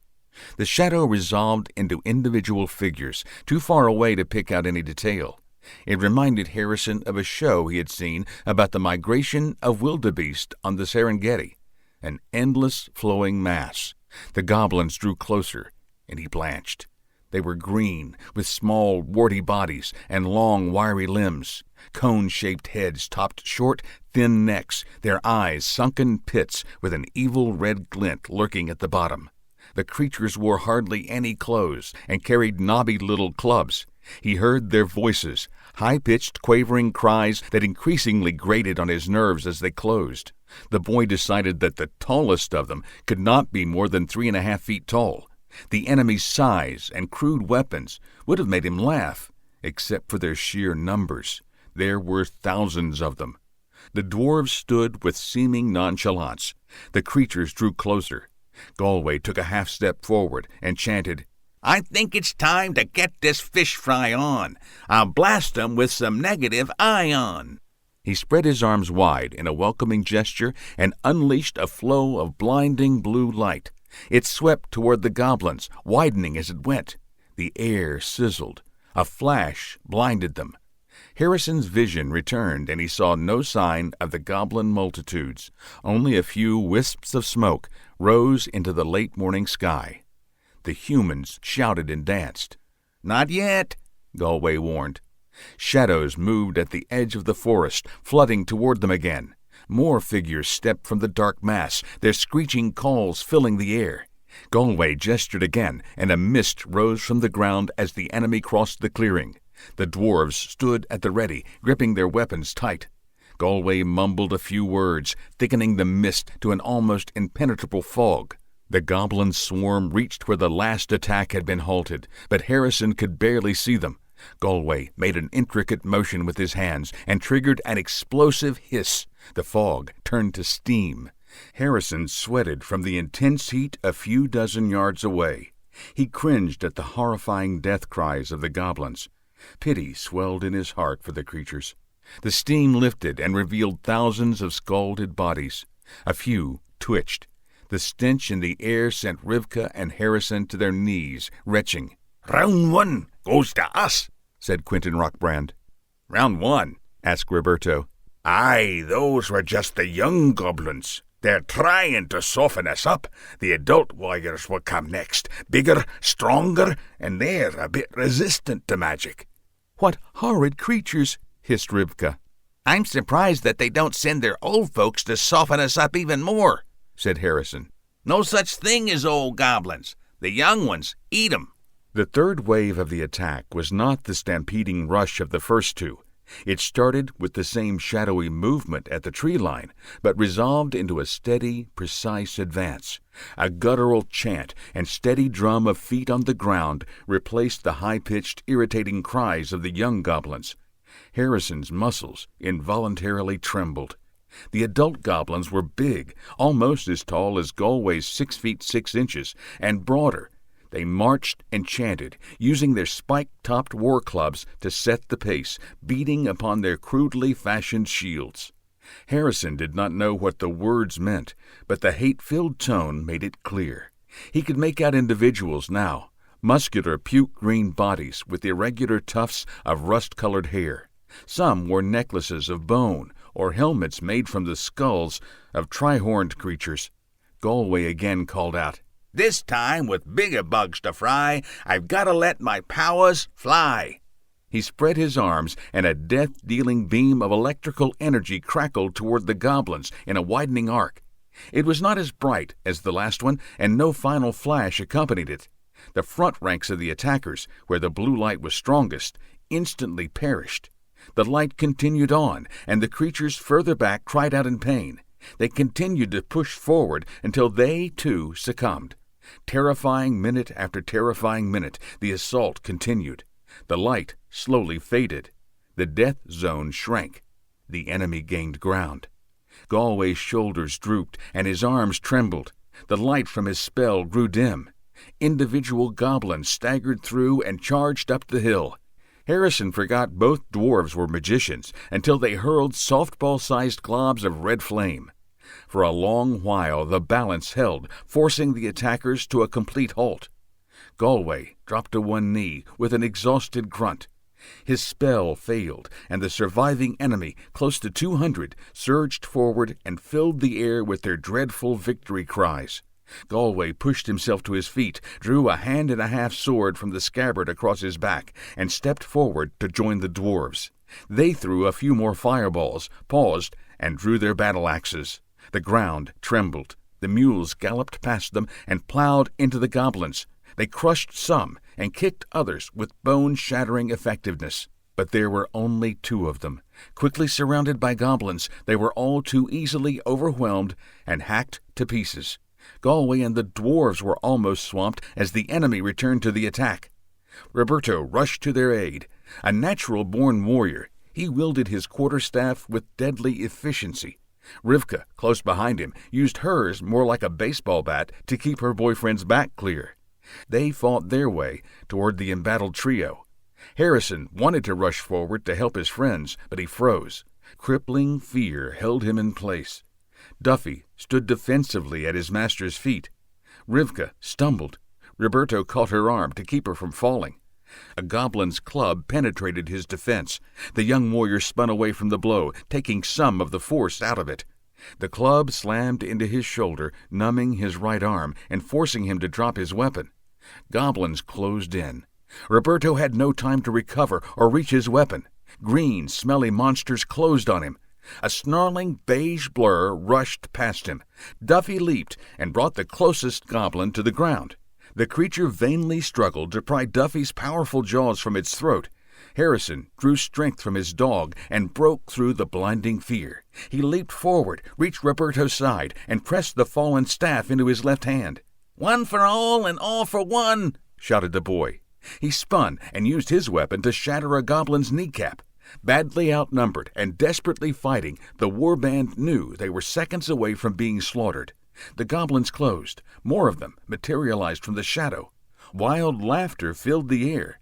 The shadow resolved into individual figures, too far away to pick out any detail. It reminded Harrison of a show he had seen about the migration of wildebeest on the Serengeti, an endless flowing mass. The goblins drew closer, and he blanched. They were green, with small, warty bodies and long, wiry limbs. Cone-shaped heads topped short, thin necks, their eyes sunken pits with an evil red glint lurking at the bottom. The creatures wore hardly any clothes and carried knobby little clubs. He heard their voices, high-pitched, quavering cries that increasingly grated on his nerves as they closed. The boy decided that the tallest of them could not be more than 3.5 feet tall. The enemy's size and crude weapons would have made him laugh, except for their sheer numbers. There were thousands of them. The dwarves stood with seeming nonchalance. The creatures drew closer. Galway took a half-step forward and chanted, "I think it's time to get this fish fry on. I'll blast 'em with some negative ion." He spread his arms wide in a welcoming gesture and unleashed a flow of blinding blue light. It swept toward the goblins, widening as it went. The air sizzled. A flash blinded them. Harrison's vision returned, and he saw no sign of the goblin multitudes. Only a few wisps of smoke rose into the late morning sky. The humans shouted and danced. "Not yet," Galway warned. Shadows moved at the edge of the forest, flooding toward them again. More figures stepped from the dark mass, their screeching calls filling the air. Galway gestured again, and a mist rose from the ground as the enemy crossed the clearing. The dwarves stood at the ready, gripping their weapons tight. Galway mumbled a few words, thickening the mist to an almost impenetrable fog. The goblin swarm reached where the last attack had been halted, but Harrison could barely see them. Galway made an intricate motion with his hands and triggered an explosive hiss. The fog turned to steam. Harrison sweated from the intense heat a few dozen yards away. He cringed at the horrifying death cries of the goblins. Pity swelled in his heart for the creatures. The steam lifted and revealed thousands of scalded bodies. A few twitched. The stench in the air sent Rivka and Harrison to their knees, retching. "Round one goes to us," said Quentin Rockbrand. "Round one?" asked Roberto. "Aye, those were just the young goblins. They're trying to soften us up. The adult warriors will come next, bigger, stronger, and they're a bit resistant to magic." "What horrid creatures!" hissed Rivka. "I'm surprised that they don't send their old folks to soften us up even more," said Harrison. "No such thing as old goblins. The young ones eat 'em." The third wave of the attack was not the stampeding rush of the first two. It started with the same shadowy movement at the tree line, but resolved into a steady, precise advance. A guttural chant and steady drum of feet on the ground replaced the high-pitched, irritating cries of the young goblins. Harrison's muscles involuntarily trembled. The adult goblins were big, almost as tall as Galway's 6 feet 6 inches, and broader. They marched and chanted, using their spike-topped war clubs to set the pace, beating upon their crudely fashioned shields. Harrison did not know what the words meant, but the hate-filled tone made it clear. He could make out individuals now, muscular puke-green bodies with irregular tufts of rust-colored hair. Some wore necklaces of bone or helmets made from the skulls of tri-horned creatures. Galway again called out, "This time, with bigger bugs to fry, I've got to let my powers fly." He spread his arms, and a death-dealing beam of electrical energy crackled toward the goblins in a widening arc. It was not as bright as the last one, and no final flash accompanied it. The front ranks of the attackers, where the blue light was strongest, instantly perished. The light continued on, and the creatures further back cried out in pain. They continued to push forward until they, too, succumbed. Terrifying minute after terrifying minute, the assault continued. The light slowly faded. The death zone shrank. The enemy gained ground. Galway's shoulders drooped, and his arms trembled. The light from his spell grew dim. Individual goblins staggered through and charged up the hill. Harrison forgot both dwarves were magicians until they hurled softball-sized globs of red flame. For a long while the balance held, forcing the attackers to a complete halt. Galway dropped to one knee with an exhausted grunt. His spell failed, and the surviving enemy, close to 200, surged forward and filled the air with their dreadful victory cries. Galway pushed himself to his feet, drew a hand-and-a-half sword from the scabbard across his back, and stepped forward to join the dwarves. They threw a few more fireballs, paused, and drew their battle-axes. The ground trembled. The mules galloped past them and plowed into the goblins. They crushed some and kicked others with bone-shattering effectiveness. But there were only 2 of them. Quickly surrounded by goblins, they were all too easily overwhelmed and hacked to pieces. Galway and the dwarves were almost swamped as the enemy returned to the attack. Roberto rushed to their aid. A natural-born warrior, he wielded his quarterstaff with deadly efficiency. Rivka, close behind him, used hers more like a baseball bat to keep her boyfriend's back clear. They fought their way toward the embattled trio. Harrison wanted to rush forward to help his friends, but he froze. Crippling fear held him in place. Duffy stood defensively at his master's feet. Rivka stumbled. Roberto caught her arm to keep her from falling. A goblin's club penetrated his defense. The young warrior spun away from the blow, taking some of the force out of it. The club slammed into his shoulder, numbing his right arm and forcing him to drop his weapon. Goblins closed in. Roberto had no time to recover or reach his weapon. Green, smelly monsters closed on him. A snarling beige blur rushed past him. Duffy leaped and brought the closest goblin to the ground. The creature vainly struggled to pry Duffy's powerful jaws from its throat. Harrison drew strength from his dog and broke through the blinding fear. He leaped forward, reached Roberto's side, and pressed the fallen staff into his left hand. "One for all and all for one!" shouted the boy. He spun and used his weapon to shatter a goblin's kneecap. Badly outnumbered and desperately fighting, the warband knew they were seconds away from being slaughtered. The goblins closed. More of them materialized from the shadow. Wild laughter filled the air.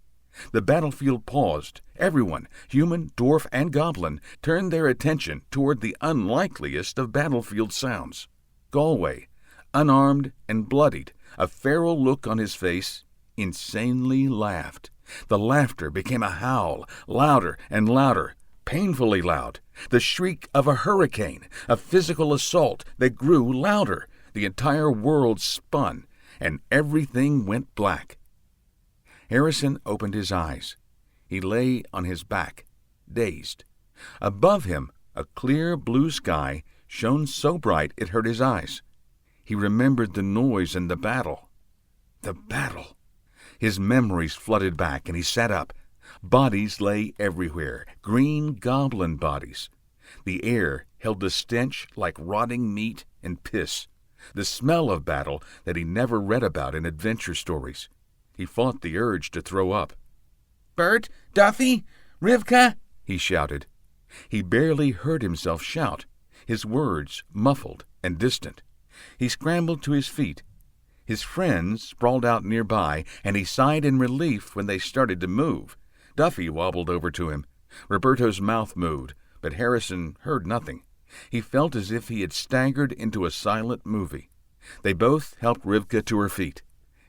The battlefield paused. Everyone, human, dwarf, and goblin, turned their attention toward the unlikeliest of battlefield sounds. Galway, unarmed and bloodied, a feral look on his face, insanely laughed. The laughter became a howl, louder and louder, painfully loud. The shriek of a hurricane, a physical assault that grew louder. The entire world spun, and everything went black. Harrison opened his eyes. He lay on his back, dazed. Above him, a clear blue sky shone so bright it hurt his eyes. He remembered the noise and the battle. The battle! His memories flooded back, and he sat up. Bodies lay everywhere, green goblin bodies. The air held a stench like rotting meat and piss, the smell of battle that he never read about in adventure stories. He fought the urge to throw up. "Bert, Duffy, Rivka," he shouted. He barely heard himself shout, his words muffled and distant. He scrambled to his feet. His friends sprawled out nearby, and he sighed in relief when they started to move. Duffy wobbled over to him. Roberto's mouth moved, but Harrison heard nothing. He felt as if he had staggered into a silent movie. They both helped Rivka to her feet.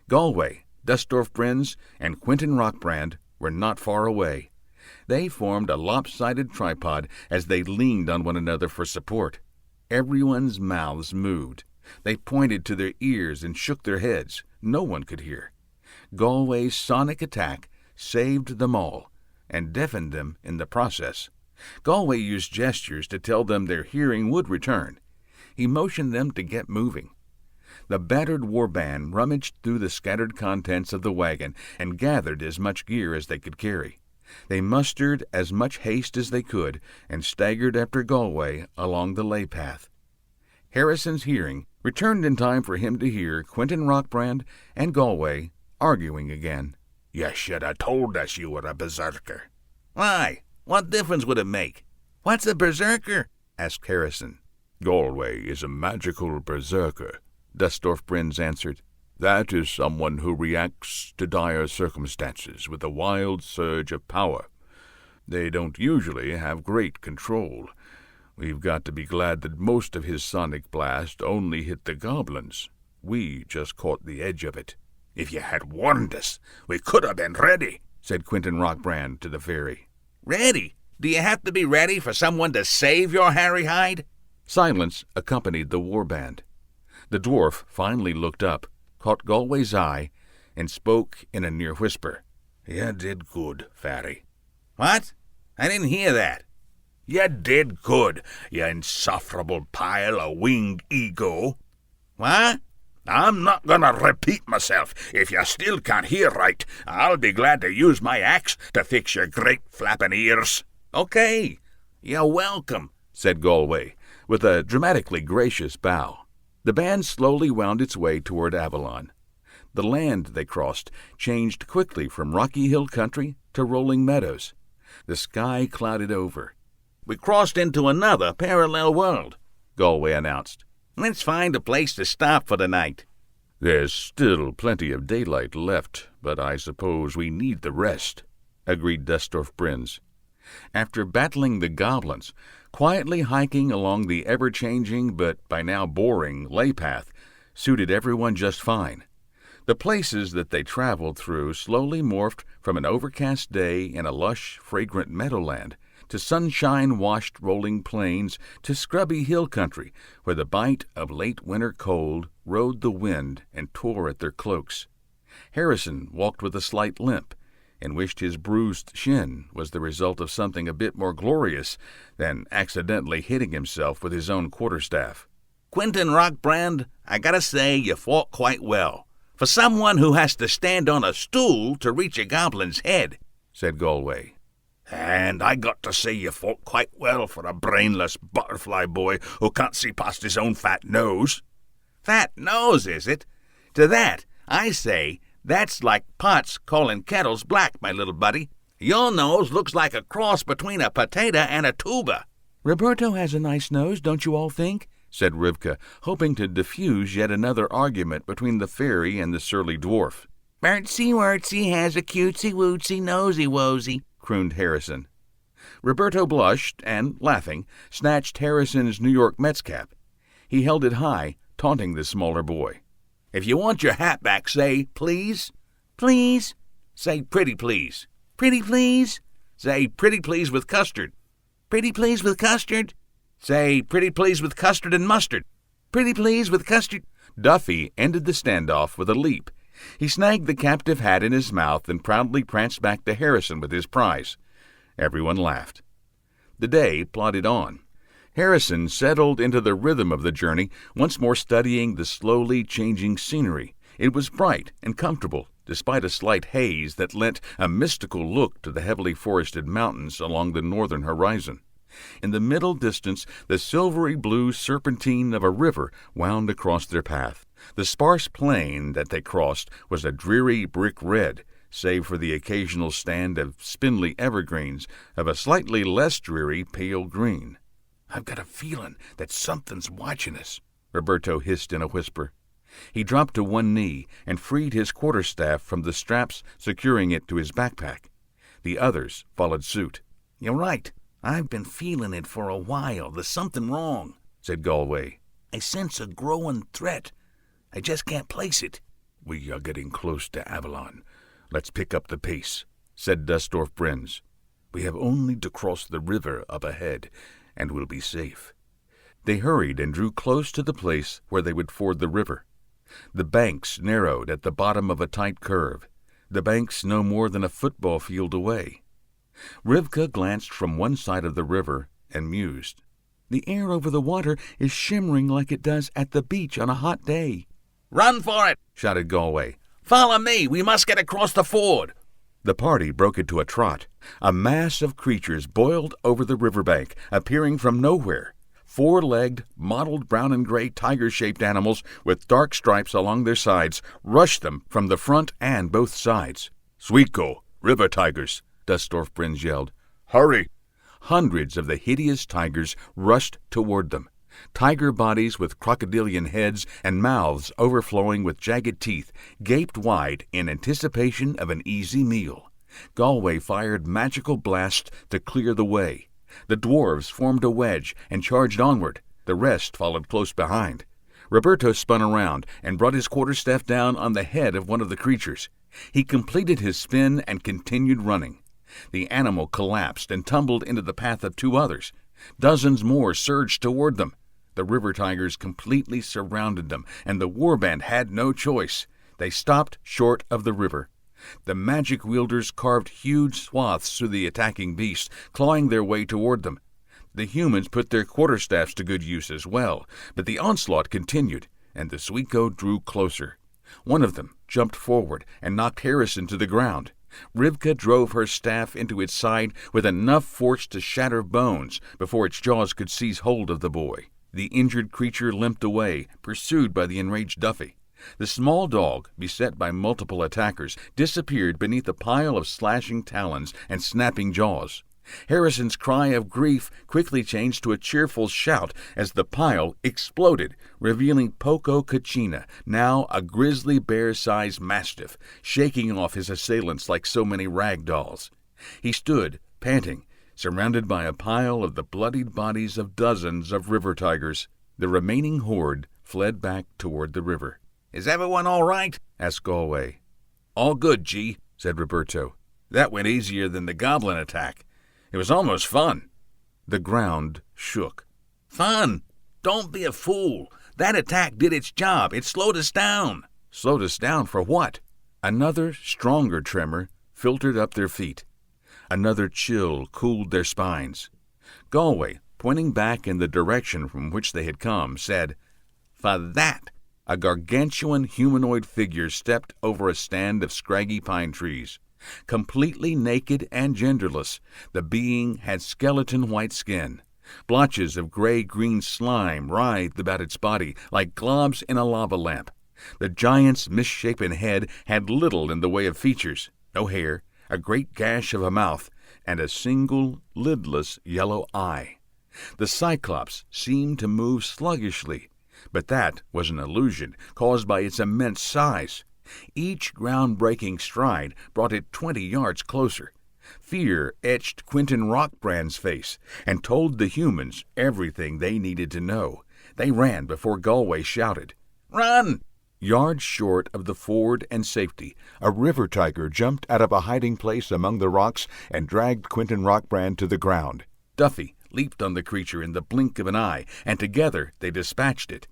Galway, Dustorf Brins, and Quentin Rockbrand were not far away. They formed a lopsided tripod as they leaned on one another for support. Everyone's mouths moved. They pointed to their ears and shook their heads. No one could hear. Galway's sonic attack saved them all, and deafened them in the process. Galway used gestures to tell them their hearing would return. He motioned them to get moving. The battered warband rummaged through the scattered contents of the wagon and gathered as much gear as they could carry. They mustered as much haste as they could and staggered after Galway along the lay path. Harrison's hearing returned in time for him to hear Quentin Rockbrand and Galway arguing again. "You should have told us you were a berserker." "Why? What difference would it make? What's a berserker?" asked Harrison. "Galway is a magical berserker," Dustorf Brins answered. "That is someone who reacts to dire circumstances with a wild surge of power. They don't usually have great control. We've got to be glad that most of his sonic blast only hit the goblins. We just caught the edge of it." "If you had warned us, we could have been ready," said Quentin Rockbrand to the fairy. "Ready? Do you have to be ready for someone to save your Harry hide?" Silence accompanied the warband. The dwarf finally looked up, caught Galway's eye, and spoke in a near whisper. "You did good, fairy." "What? I didn't hear that." "You did good, you insufferable pile of winged ego." "What?" "I'm not going to repeat myself. If you still can't hear right, I'll be glad to use my axe to fix your great flapping ears." "Okay, you're welcome," said Galway, with a dramatically gracious bow. The band slowly wound its way toward Avalon. The land they crossed changed quickly from rocky hill country to rolling meadows. The sky clouded over. "We crossed into another parallel world," Galway announced. "Let's find a place to stop for the night." "There's still plenty of daylight left, but I suppose we need the rest," agreed Dustorf Brins. After battling the goblins, quietly hiking along the ever-changing but by now boring lay path suited everyone just fine. The places that they traveled through slowly morphed from an overcast day in a lush, fragrant meadowland to sunshine-washed rolling plains to scrubby hill country where the bite of late winter cold rode the wind and tore at their cloaks. Harrison walked with a slight limp and wished his bruised shin was the result of something a bit more glorious than accidentally hitting himself with his own quarterstaff. "Quentin Rockbrand, I gotta say you fought quite well. For someone who has to stand on a stool to reach a goblin's head," said Galway. "And I got to say you fought quite well for a brainless butterfly boy who can't see past his own fat nose." "Fat nose, is it? To that, I say, that's like pots calling kettles black, my little buddy. Your nose looks like a cross between a potato and a tuba. Roberto has a nice nose, don't you all think? Said Rivka, hoping to diffuse yet another argument between the fairy and the surly dwarf. Bertsy Wurtsy has a cutesy-wootsy nosy-wosy, crooned Harrison. Roberto blushed and, laughing, snatched Harrison's New York Mets cap. He held it high, taunting the smaller boy. If you want your hat back, say, please. Please. Say, pretty please. Pretty please. Say, pretty please with custard. Pretty please with custard. Say, pretty please with custard and mustard. Pretty please with custard. Duffy ended the standoff with a leap. He snagged the captive hat in his mouth and proudly pranced back to Harrison with his prize. Everyone laughed. The day plodded on. Harrison settled into the rhythm of the journey, once more studying the slowly changing scenery. It was bright and comfortable, despite a slight haze that lent a mystical look to the heavily forested mountains along the northern horizon. In the middle distance, the silvery blue serpentine of a river wound across their path. The sparse plain that they crossed was a dreary brick red, save for the occasional stand of spindly evergreens of a slightly less dreary pale green. "I've got a feeling that something's watching us," Roberto hissed in a whisper. He dropped to one knee and freed his quarterstaff from the straps securing it to his backpack. The others followed suit. "You're right. I've been feeling it for a while. There's something wrong," said Galway. "I sense a growing threat. I just can't place it." "We are getting close to Avalon. Let's pick up the pace," said Dustorf Brins. "We have only to cross the river up ahead, and we'll be safe." They hurried and drew close to the place where they would ford the river. The banks narrowed at the bottom of a tight curve, the banks no more than a football field away. Rivka glanced from one side of the river and mused. "The air over the water is shimmering like it does at the beach on a hot day." "Run for it!" shouted Galway. "Follow me! We must get across the ford!" The party broke into a trot. A mass of creatures boiled over the riverbank, appearing from nowhere. Four-legged, mottled brown and gray tiger-shaped animals with dark stripes along their sides rushed them from the front and both sides. "Sweetko, river tigers!" Dustorf Brins yelled. "Hurry!" Hundreds of the hideous tigers rushed toward them. Tiger bodies with crocodilian heads and mouths overflowing with jagged teeth gaped wide in anticipation of an easy meal. Galway fired magical blasts to clear the way. The dwarves formed a wedge and charged onward. The rest followed close behind. Roberto spun around and brought his quarterstaff down on the head of one of the creatures. He completed his spin and continued running. The animal collapsed and tumbled into the path of two others. Dozens more surged toward them. The river tigers completely surrounded them, and the warband had no choice. They stopped short of the river. The magic wielders carved huge swaths through the attacking beasts, clawing their way toward them. The humans put their quarterstaffs to good use as well, but the onslaught continued, and the Sweetko drew closer. One of them jumped forward and knocked Harrison to the ground. Rivka drove her staff into its side with enough force to shatter bones before its jaws could seize hold of the boy. The injured creature limped away, pursued by the enraged Duffy. The small dog, beset by multiple attackers, disappeared beneath a pile of slashing talons and snapping jaws. Harrison's cry of grief quickly changed to a cheerful shout as the pile exploded, revealing Poco Kachina, now a grizzly bear-sized mastiff, shaking off his assailants like so many rag dolls. He stood, panting, surrounded by a pile of the bloodied bodies of dozens of river tigers. The remaining horde fled back toward the river. "Is everyone all right?" asked Galway. "All good, G," said Roberto. "That went easier than the goblin attack. It was almost fun." The ground shook. "Fun? Don't be a fool. That attack did its job. It slowed us down." Slowed us down for what? Another stronger tremor filtered up their feet. Another chill cooled their spines. Galway, pointing back in the direction from which they had come, said, "For that." A gargantuan humanoid figure stepped over a stand of scraggy pine trees. Completely naked and genderless, the being had skeleton-white skin. Blotches of gray-green slime writhed about its body like globs in a lava lamp. The giant's misshapen head had little in the way of features, no hair, a great gash of a mouth, and a single, lidless yellow eye. The Cyclops seemed to move sluggishly, but that was an illusion caused by its immense size. Each ground-breaking stride brought it 20 yards closer. Fear etched Quentin Rockbrand's face and told the humans everything they needed to know. They ran before Galway shouted, "Run!" Yards short of the ford and safety, a river tiger jumped out of a hiding place among the rocks and dragged Quentin Rockbrand to the ground. Duffy leaped on the creature in the blink of an eye, and together they dispatched it.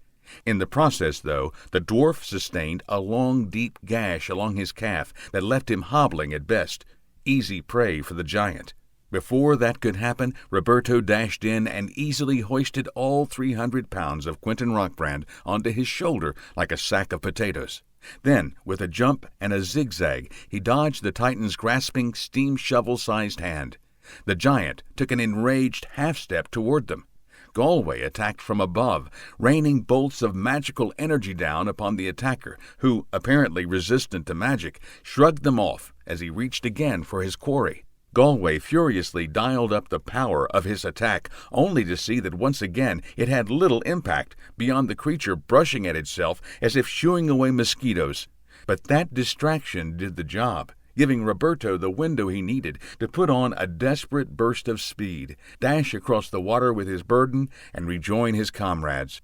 In the process, though, the dwarf sustained a long, deep gash along his calf that left him hobbling at best, easy prey for the giant. Before that could happen, Roberto dashed in and easily hoisted all 300 pounds of Quentin Rockbrand onto his shoulder like a sack of potatoes. Then, with a jump and a zigzag, he dodged the Titan's grasping, steam shovel-sized hand. The giant took an enraged half-step toward them. Galway attacked from above, raining bolts of magical energy down upon the attacker, who, apparently resistant to magic, shrugged them off as he reached again for his quarry. Galway furiously dialed up the power of his attack, only to see that once again it had little impact, beyond the creature brushing at itself as if shooing away mosquitoes. But that distraction did the job, giving Roberto the window he needed to put on a desperate burst of speed, dash across the water with his burden, and rejoin his comrades.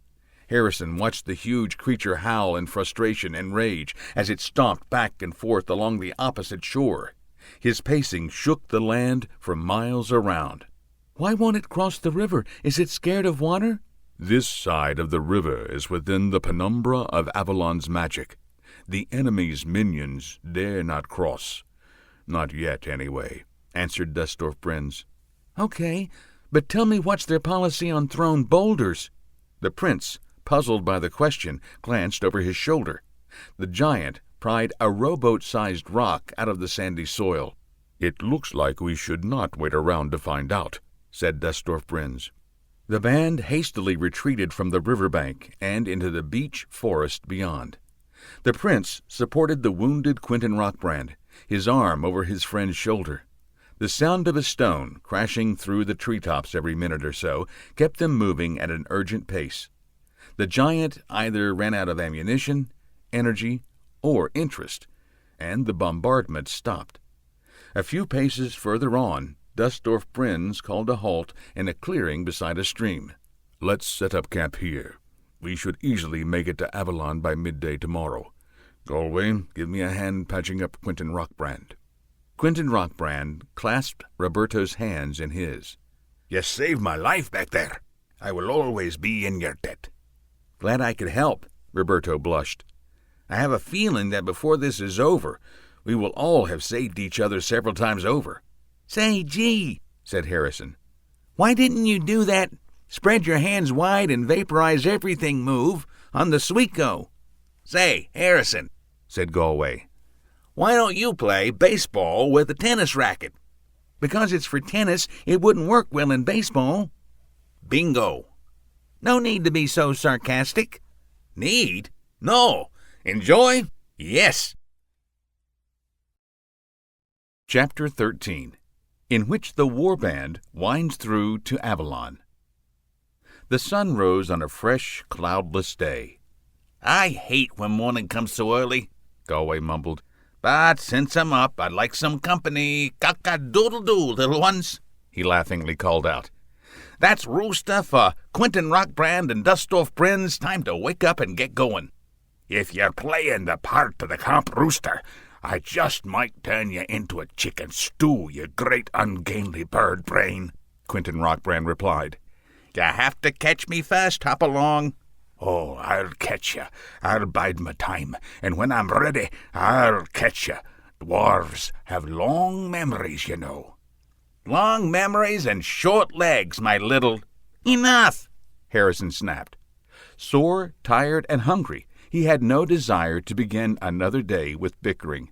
Harrison watched the huge creature howl in frustration and rage as it stomped back and forth along the opposite shore. His pacing shook the land for miles around. "Why won't it cross the river? Is it scared of water?" This side of the river is within the penumbra of Avalon's magic. The enemy's minions dare not cross. Not yet, anyway," answered Dustorf Brins. "Okay, but tell me what's their policy on thrown boulders?" The prince, puzzled by the question, glanced over his shoulder. The giant pried a rowboat-sized rock out of the sandy soil. "It looks like we should not wait around to find out," said Dustorf Brins. The band hastily retreated from the riverbank and into the beech forest beyond. The prince supported the wounded Quentin Rockbrand, his arm over his friend's shoulder. The sound of a stone crashing through the treetops every minute or so kept them moving at an urgent pace. The giant either ran out of ammunition, energy, or interest, and the bombardment stopped. A few paces further on, Dustorf Brins called a halt in a clearing beside a stream. "Let's set up camp here. We should easily make it to Avalon by midday tomorrow. Galway, give me a hand patching up Quentin Rockbrand." Quentin Rockbrand clasped Roberto's hands in his. "You saved my life back there. I will always be in your debt." "Glad I could help," Roberto blushed. "I have a feeling that before this is over, we will all have saved each other several times over." "Say, gee," said Harrison. "why didn't you do that spread your hands wide and vaporize everything move on the Sweeko?" "Say, Harrison," said Galway, "why don't you play baseball with a tennis racket?" "Because it's for tennis, it wouldn't work well in baseball." "Bingo." "No need to be so sarcastic." "Need? No. Enjoy? Yes." Chapter 13, in which the warband winds through to Avalon. The sun rose on a fresh, cloudless day. "I hate when morning comes so early," Galway mumbled. "But since I'm up, I'd like some company. Cock-a-doodle-doo, little ones," he laughingly called out. "That's rooster for Quentin Rockbrand and Dustorf Brins. Time to wake up and get going." "If you're playing the part of the camp rooster, I just might turn you into a chicken stew, you great ungainly bird brain," Quentin Rockbrand replied. "You have to catch me first, hop along." "Oh, I'll catch you. I'll bide my time, and when I'm ready, I'll catch you. Dwarves have long memories, you know." "Long memories and short legs, my little—" "Enough!" Harrison snapped. Sore, tired, and hungry, he had no desire to begin another day with bickering.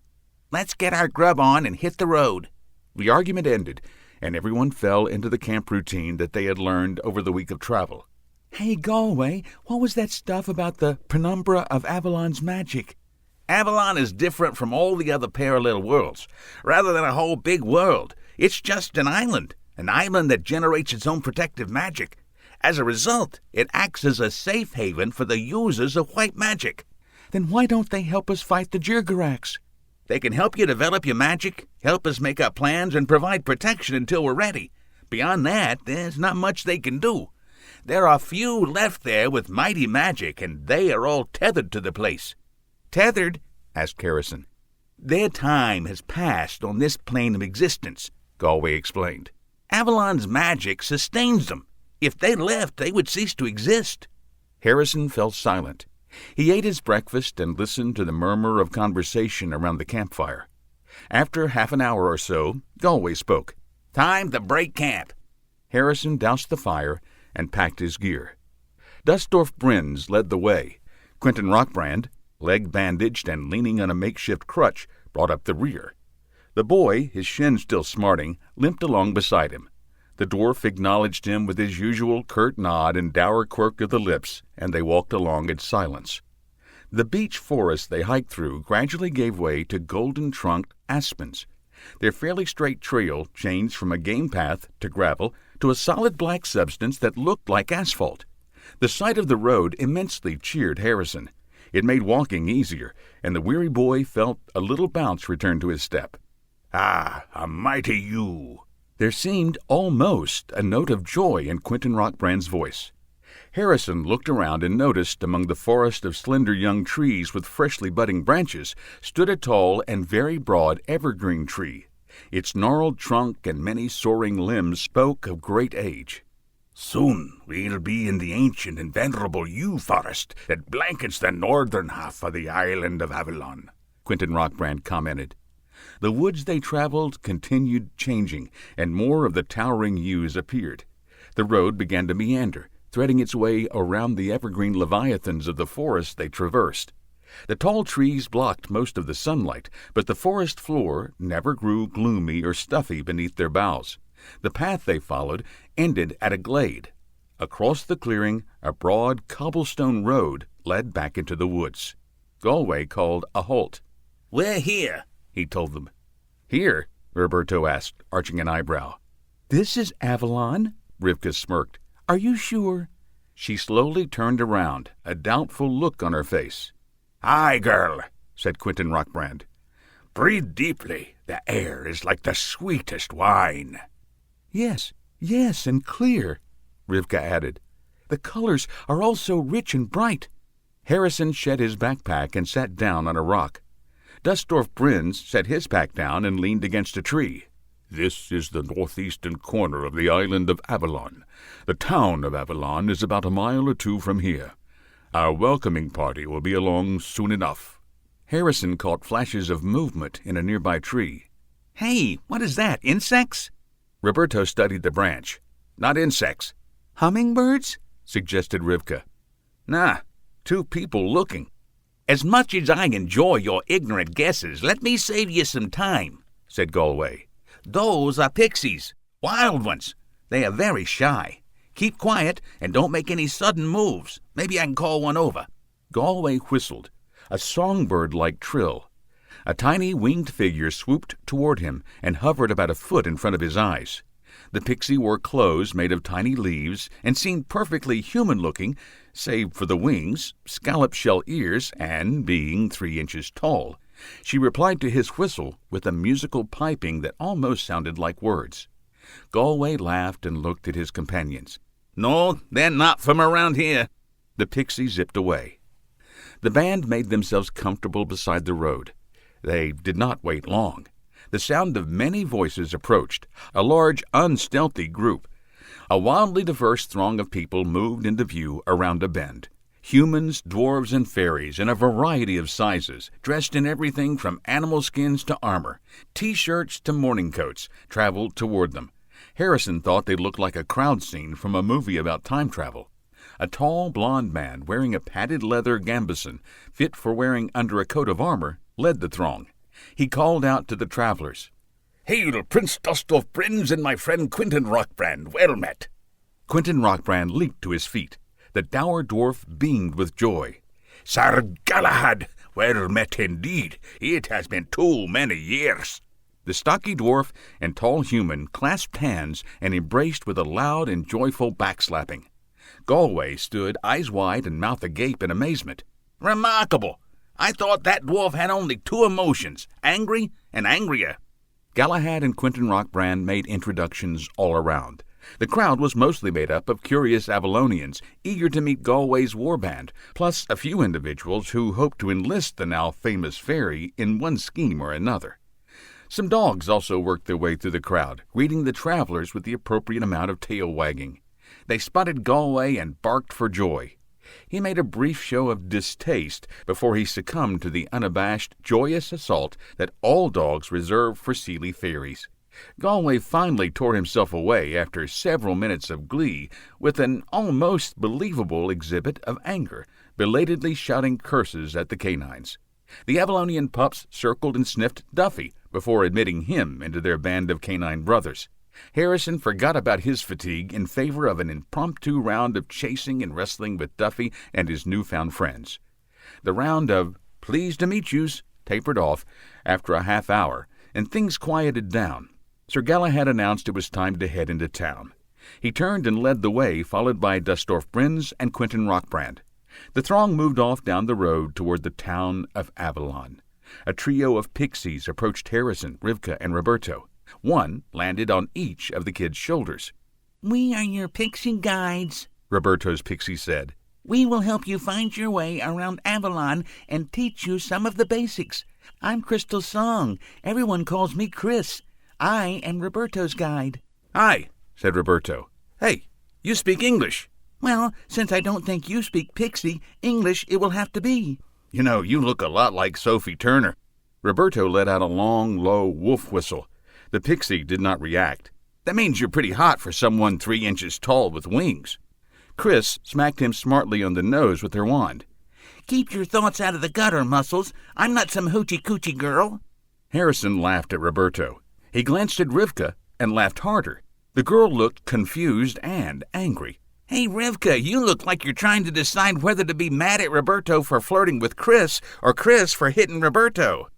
"Let's get our grub on and hit the road." The argument ended, and everyone fell into the camp routine that they had learned over the week of travel. "Hey, Galway, what was that stuff about the penumbra of Avalon's magic?" Avalon is different from all the other parallel worlds. Rather than a whole big world, it's just an island that generates its own protective magic. As a result, it acts as a safe haven for the users of white magic. Then why don't they help us fight the Jirgarax? They can help you develop your magic, help us make our plans, and provide protection until we're ready. Beyond that, there's not much they can do. There are few left there with mighty magic, and they are all tethered to the place. Tethered? Asked Harrison. Their time has passed on this plane of existence, Galway explained. Avalon's magic sustains them. If they left, they would cease to exist. Harrison fell silent. He ate his breakfast and listened to the murmur of conversation around the campfire. After half an hour or so, Galway spoke. Time to break camp. Harrison doused the fire and packed his gear. Dustorf Brins led the way. Quentin Rockbrand, leg bandaged and leaning on a makeshift crutch, brought up the rear. The boy, his shin still smarting, limped along beside him. The dwarf acknowledged him with his usual curt nod and dour quirk of the lips, and they walked along in silence. The beech forest they hiked through gradually gave way to golden-trunked aspens. Their fairly straight trail changed from a game path to gravel to a solid black substance that looked like asphalt. The sight of the road immensely cheered Harrison. It made walking easier, and the weary boy felt a little bounce return to his step. Ah, a mighty you! There seemed almost a note of joy in Quentin Rockbrand's voice. Harrison looked around and noticed among the forest of slender young trees with freshly budding branches stood a tall and very broad evergreen tree. Its gnarled trunk and many soaring limbs spoke of great age. Soon we'll be in the ancient and venerable yew forest that blankets the northern half of the island of Avalon, Quentin Rockbrand commented. The woods they traveled continued changing, and more of the towering yews appeared. The road began to meander, threading its way around the evergreen leviathans of the forest they traversed. The tall trees blocked most of the sunlight, but the forest floor never grew gloomy or stuffy beneath their boughs. The path they followed ended at a glade. Across the clearing, a broad cobblestone road led back into the woods. Galway called a halt. "We're here," he told them. "Here?" Roberto asked, arching an eyebrow. "This is Avalon?" Rivka smirked. "Are you sure?" She slowly turned around, a doubtful look on her face. "Aye, girl," said Quentin Rockbrand. "Breathe deeply. The air is like the sweetest wine." Yes, and clear," Rivka added. "The colors are all so rich and bright." Harrison shed his backpack and sat down on a rock. Dustorf Brins set his pack down and leaned against a tree. "This is the northeastern corner of the island of Avalon. The town of Avalon is about a mile or two from here. Our welcoming party will be along soon enough." Harrison caught flashes of movement in a nearby tree. "Hey, what is that, insects?" Roberto studied the branch. "Not insects." "Hummingbirds?" suggested Rivka. "Nah, 2 people looking." "As much as I enjoy your ignorant guesses, let me save you some time," said Galway. "Those are pixies, wild ones. They are very shy. Keep quiet and don't make any sudden moves. Maybe I can call one over." Galway whistled, a songbird-like trill. A tiny winged figure swooped toward him and hovered about a foot in front of his eyes. The pixie wore clothes made of tiny leaves and seemed perfectly human-looking, save for the wings, scallop-shell ears, and being 3 inches tall. She replied to his whistle with a musical piping that almost sounded like words. Galway laughed and looked at his companions. "No, they're not from around here." The pixie zipped away. The band made themselves comfortable beside the road. They did not wait long. The sound of many voices approached, a large, unstealthy group. A wildly diverse throng of people moved into view around a bend. Humans, dwarves, and fairies in a variety of sizes, dressed in everything from animal skins to armor, T-shirts to morning coats, traveled toward them. Harrison thought they looked like a crowd scene from a movie about time travel. A tall, blond man wearing a padded leather gambeson, fit for wearing under a coat of armor, led the throng. He called out to the travelers. "Hail, Prince Dustorf Brins and my friend Quentin Rockbrand. Well met." Quentin Rockbrand leaped to his feet. The dour dwarf beamed with joy. "Sir Galahad, Well met indeed. It has been too many years. The stocky dwarf and tall human clasped hands and embraced with a loud and joyful backslapping. Galway stood eyes wide and mouth agape in amazement. Remarkable! I thought that dwarf had only two emotions, angry and angrier. Galahad and Quentin Rockbrand made introductions all around. The crowd was mostly made up of curious Avalonians eager to meet Galway's warband, plus a few individuals who hoped to enlist the now famous fairy in one scheme or another. Some dogs also worked their way through the crowd, greeting the travelers with the appropriate amount of tail wagging. They spotted Galway and barked for joy. He made a brief show of distaste before he succumbed to the unabashed, joyous assault that all dogs reserve for Seelie fairies. Galway finally tore himself away after several minutes of glee with an almost believable exhibit of anger, belatedly shouting curses at the canines. The Avalonian pups circled and sniffed Duffy before admitting him into their band of canine brothers. Harrison forgot about his fatigue in favor of an impromptu round of chasing and wrestling with Duffy and his newfound friends. The round of "pleased to meet you's" tapered off after a half hour, and things quieted down. Sir Galahad announced it was time to head into town. He turned and led the way, followed by Dustorf Brins and Quentin Rockbrand. The throng moved off down the road toward the town of Avalon. A trio of pixies approached Harrison, Rivka, and Roberto. One landed on each of the kids' shoulders. "We are your pixie guides," Roberto's pixie said. "We will help you find your way around Avalon and teach you some of the basics. I'm Crystal Song. Everyone calls me Chris. I am Roberto's guide." "Hi," said Roberto. "Hey, you speak English." "Well, since I don't think you speak pixie, English it will have to be." "You know, you look a lot like Sophie Turner." Roberto let out a long, low wolf whistle. The pixie did not react. "That means you're pretty hot for someone 3 inches tall with wings." Chris smacked him smartly on the nose with her wand. "Keep your thoughts out of the gutter, Muscles. I'm not some hoochie-coochie girl." Harrison laughed at Roberto. He glanced at Rivka and laughed harder. The girl looked confused and angry. "Hey, Rivka, you look like you're trying to decide whether to be mad at Roberto for flirting with Chris or Chris for hitting Roberto."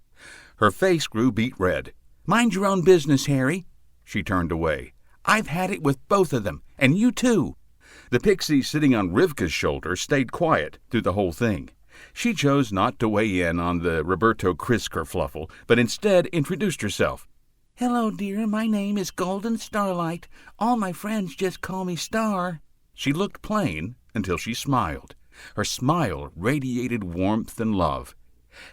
Her face grew beet red. "Mind your own business, Harry." She turned away. "I've had it with both of them, and you too." The pixie sitting on Rivka's shoulder stayed quiet through the whole thing. She chose not to weigh in on the Roberto-Chris kerfluffle, but instead introduced herself. "Hello, dear. My name is Golden Starlight. All my friends just call me Star." She looked plain until she smiled. Her smile radiated warmth and love.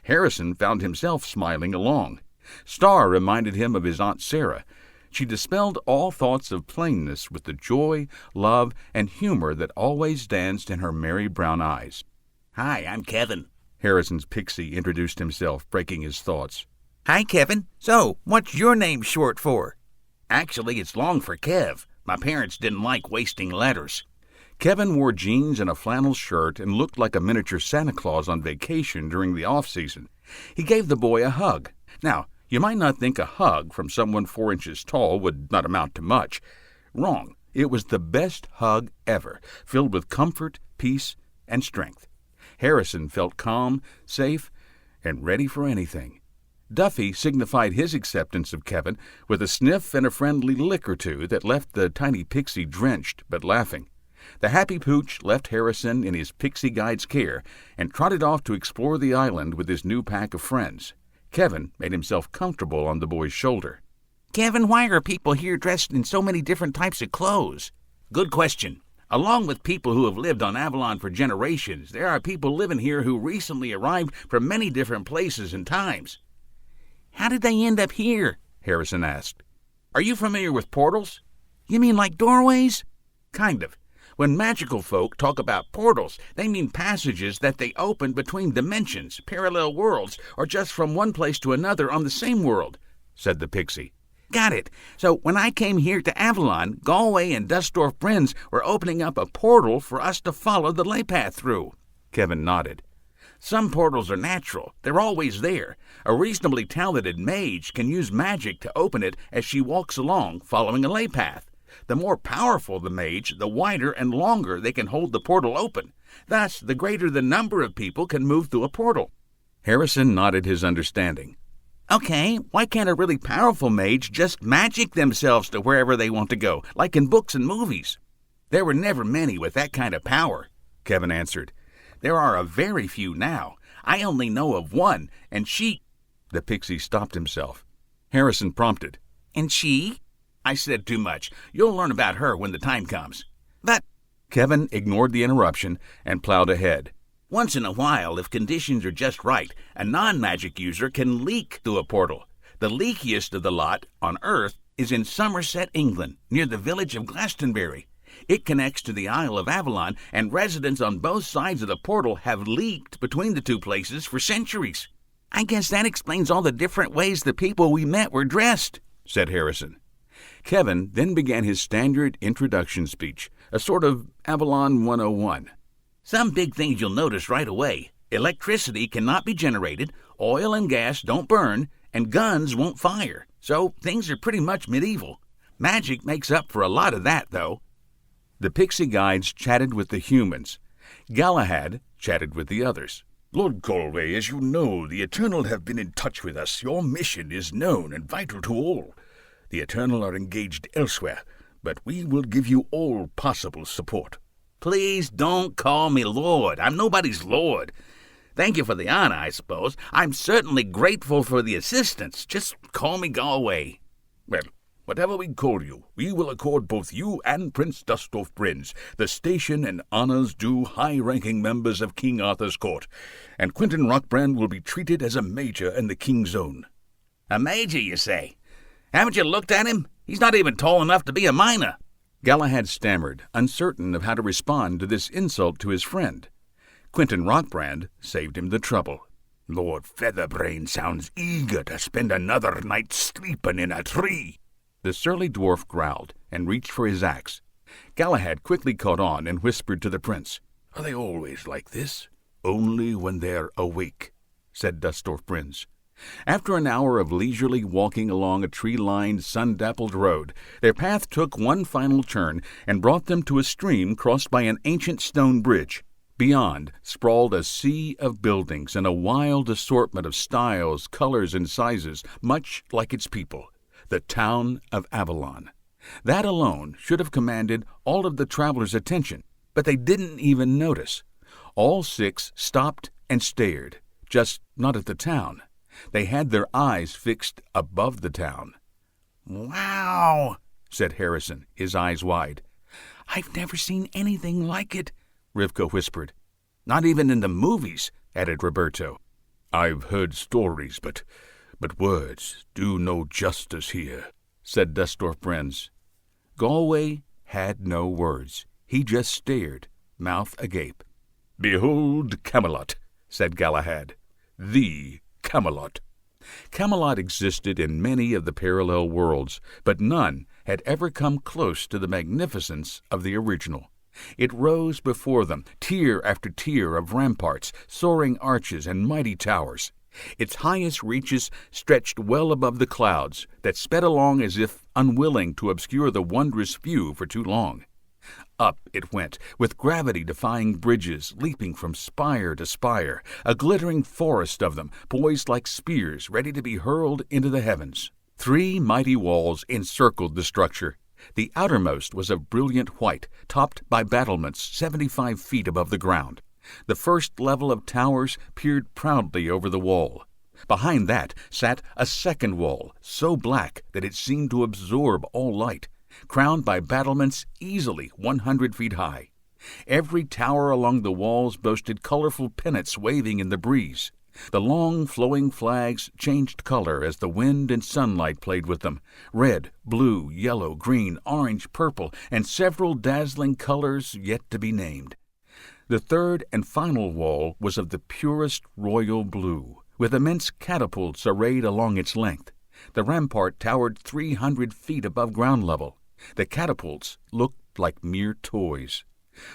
Harrison found himself smiling along. Star reminded him of his Aunt Sarah. She dispelled all thoughts of plainness with the joy, love, and humor that always danced in her merry brown eyes. "Hi, I'm Kevin." Harrison's pixie introduced himself, breaking his thoughts. "Hi, Kevin. So, what's your name short for?" "Actually, it's long for Kev. My parents didn't like wasting letters." Kevin wore jeans and a flannel shirt and looked like a miniature Santa Claus on vacation during the off-season. He gave the boy a hug. Now, you might not think a hug from someone 4 inches tall would not amount to much. Wrong. It was the best hug ever, filled with comfort, peace, and strength. Harrison felt calm, safe, and ready for anything. Duffy signified his acceptance of Kevin with a sniff and a friendly lick or two that left the tiny pixie drenched but laughing. The happy pooch left Harrison in his pixie guide's care and trotted off to explore the island with his new pack of friends. Kevin made himself comfortable on the boy's shoulder. "Kevin, why are people here dressed in so many different types of clothes?" Good question. Along with people who have lived on Avalon for generations, there are people living here who recently arrived from many different places and times. "How did they end up here?" Harrison asked. Are you familiar with portals? "You mean like doorways?" Kind of. When magical folk talk about portals, they mean passages that they open between dimensions, parallel worlds, or just from one place to another on the same world," said the pixie. "Got it. So when I came here to Avalon, Galway and Dustorf Brins were opening up a portal for us to follow the ley path through." Kevin nodded. Some portals are natural. They're always there. A reasonably talented mage can use magic to open it as she walks along, following a ley path. The more powerful the mage, the wider and longer they can hold the portal open. Thus, the greater the number of people can move through a portal. Harrison nodded his understanding. Okay, why can't a really powerful mage just magic themselves to wherever they want to go, like in books and movies? There were never many with that kind of power, Kevin answered. There are a very few now. I only know of one, and she... The pixie stopped himself. Harrison prompted. And she? I said too much. You'll learn about her when the time comes. But... Kevin ignored the interruption and plowed ahead. Once in a while, if conditions are just right, a non-magic user can leak through a portal. The leakiest of the lot on Earth is in Somerset, England, near the village of Glastonbury. It connects to the Isle of Avalon, and residents on both sides of the portal have leaked between the two places for centuries. I guess that explains all the different ways the people we met were dressed, said Harrison. Kevin then began his standard introduction speech, a sort of Avalon 101. Some big things you'll notice right away. Electricity cannot be generated, oil and gas don't burn, and guns won't fire. So things are pretty much medieval. Magic makes up for a lot of that, though. The pixie guides chatted with the humans. Galahad chatted with the others. Lord Galway, as you know, the Eternal have been in touch with us. Your mission is known and vital to all. The Eternal are engaged elsewhere, but we will give you all possible support. Please don't call me Lord. I'm nobody's Lord. Thank you for the honor, I suppose. I'm certainly grateful for the assistance. Just call me Galway. Well, whatever we call you, we will accord both you and Prince Dustorf Brynns the station and honors due high-ranking members of King Arthur's court, and Quentin Rockbrand will be treated as a major in the King's Own. A major, you say? Haven't you looked at him? He's not even tall enough to be a minor. Galahad stammered, uncertain of how to respond to this insult to his friend. Quentin Rockbrand saved him the trouble. Lord Featherbrain sounds eager to spend another night sleeping in a tree. The surly dwarf growled and reached for his axe. Galahad quickly caught on and whispered to the prince. Are they always like this? Only when they're awake, said Dustorf Brynns. After an hour of leisurely walking along a tree-lined, sun-dappled road, their path took one final turn and brought them to a stream crossed by an ancient stone bridge. Beyond sprawled a sea of buildings in a wild assortment of styles, colors, and sizes, much like its people, the town of Avalon. That alone should have commanded all of the travelers' attention, but they didn't even notice. All six stopped and stared, just not at the town. They had their eyes fixed above the town. Wow, said Harrison, his eyes wide. I've never seen anything like it, Rivka whispered. Not even in the movies, added Roberto. I've heard stories, but words do no justice here, said Dustorf Brynns. Galway had no words. He just stared, mouth agape. Behold Camelot, said Galahad. The Camelot. Camelot existed in many of the parallel worlds, but none had ever come close to the magnificence of the original. It rose before them, tier after tier of ramparts, soaring arches, and mighty towers. Its highest reaches stretched well above the clouds that sped along as if unwilling to obscure the wondrous view for too long. Up it went, with gravity-defying bridges leaping from spire to spire, a glittering forest of them, poised like spears ready to be hurled into the heavens. 3 mighty walls encircled the structure. The outermost was of brilliant white, topped by battlements 75 feet above the ground. The first level of towers peered proudly over the wall. Behind that sat a second wall, so black that it seemed to absorb all light, crowned by battlements easily 100 feet high. Every tower along the walls boasted colorful pennants waving in the breeze. The long, flowing flags changed color as the wind and sunlight played with them. Red, blue, yellow, green, orange, purple, and several dazzling colors yet to be named. The third and final wall was of the purest royal blue, with immense catapults arrayed along its length. The rampart towered 300 feet above ground level. The catapults looked like mere toys.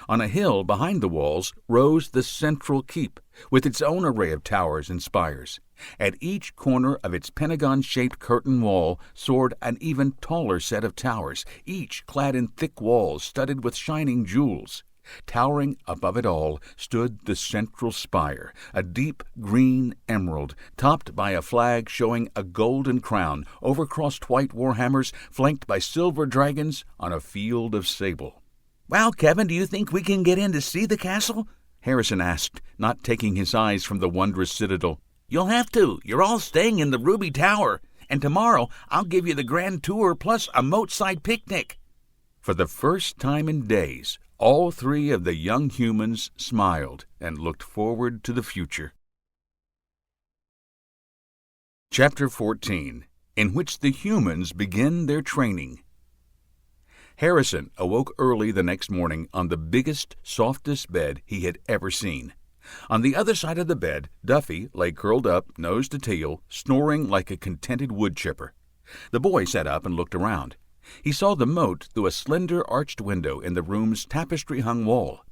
On a hill behind the walls rose the central keep, with its own array of towers and spires. At each corner of its pentagon-shaped curtain wall soared an even taller set of towers, each clad in thick walls studded with shining jewels. Towering above it all stood the central spire, a deep green emerald, topped by a flag showing a golden crown, overcrossed white warhammers, flanked by silver dragons on a field of sable. "Well, Kevin, do you think we can get in to see the castle?" Harrison asked, not taking his eyes from the wondrous citadel. "You'll have to. You're all staying in the Ruby Tower. And tomorrow I'll give you the grand tour plus a moat-side picnic." For the first time in days, all three of the young humans smiled and looked forward to the future. Chapter 14, in which the humans begin their training. Harrison awoke early the next morning on the biggest, softest bed he had ever seen. On the other side of the bed, Duffy lay curled up, nose to tail, snoring like a contented wood chipper. The boy sat up and looked around. He saw the moat through a slender arched window in the room's tapestry-hung wall.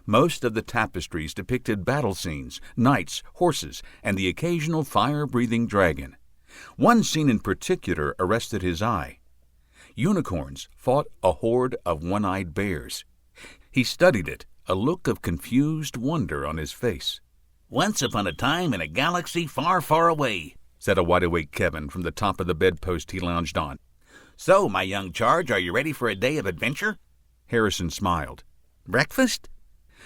Most of the tapestries depicted battle scenes, knights, horses, and the occasional fire-breathing dragon. One scene in particular arrested his eye. Unicorns fought a horde of one-eyed bears. He studied it, a look of confused wonder on his face. "Once upon a time in a galaxy far, far away," said a wide-awake Kevin from the top of the bedpost he lounged on. "So, my young charge, are you ready for a day of adventure?" Harrison smiled. "Breakfast?"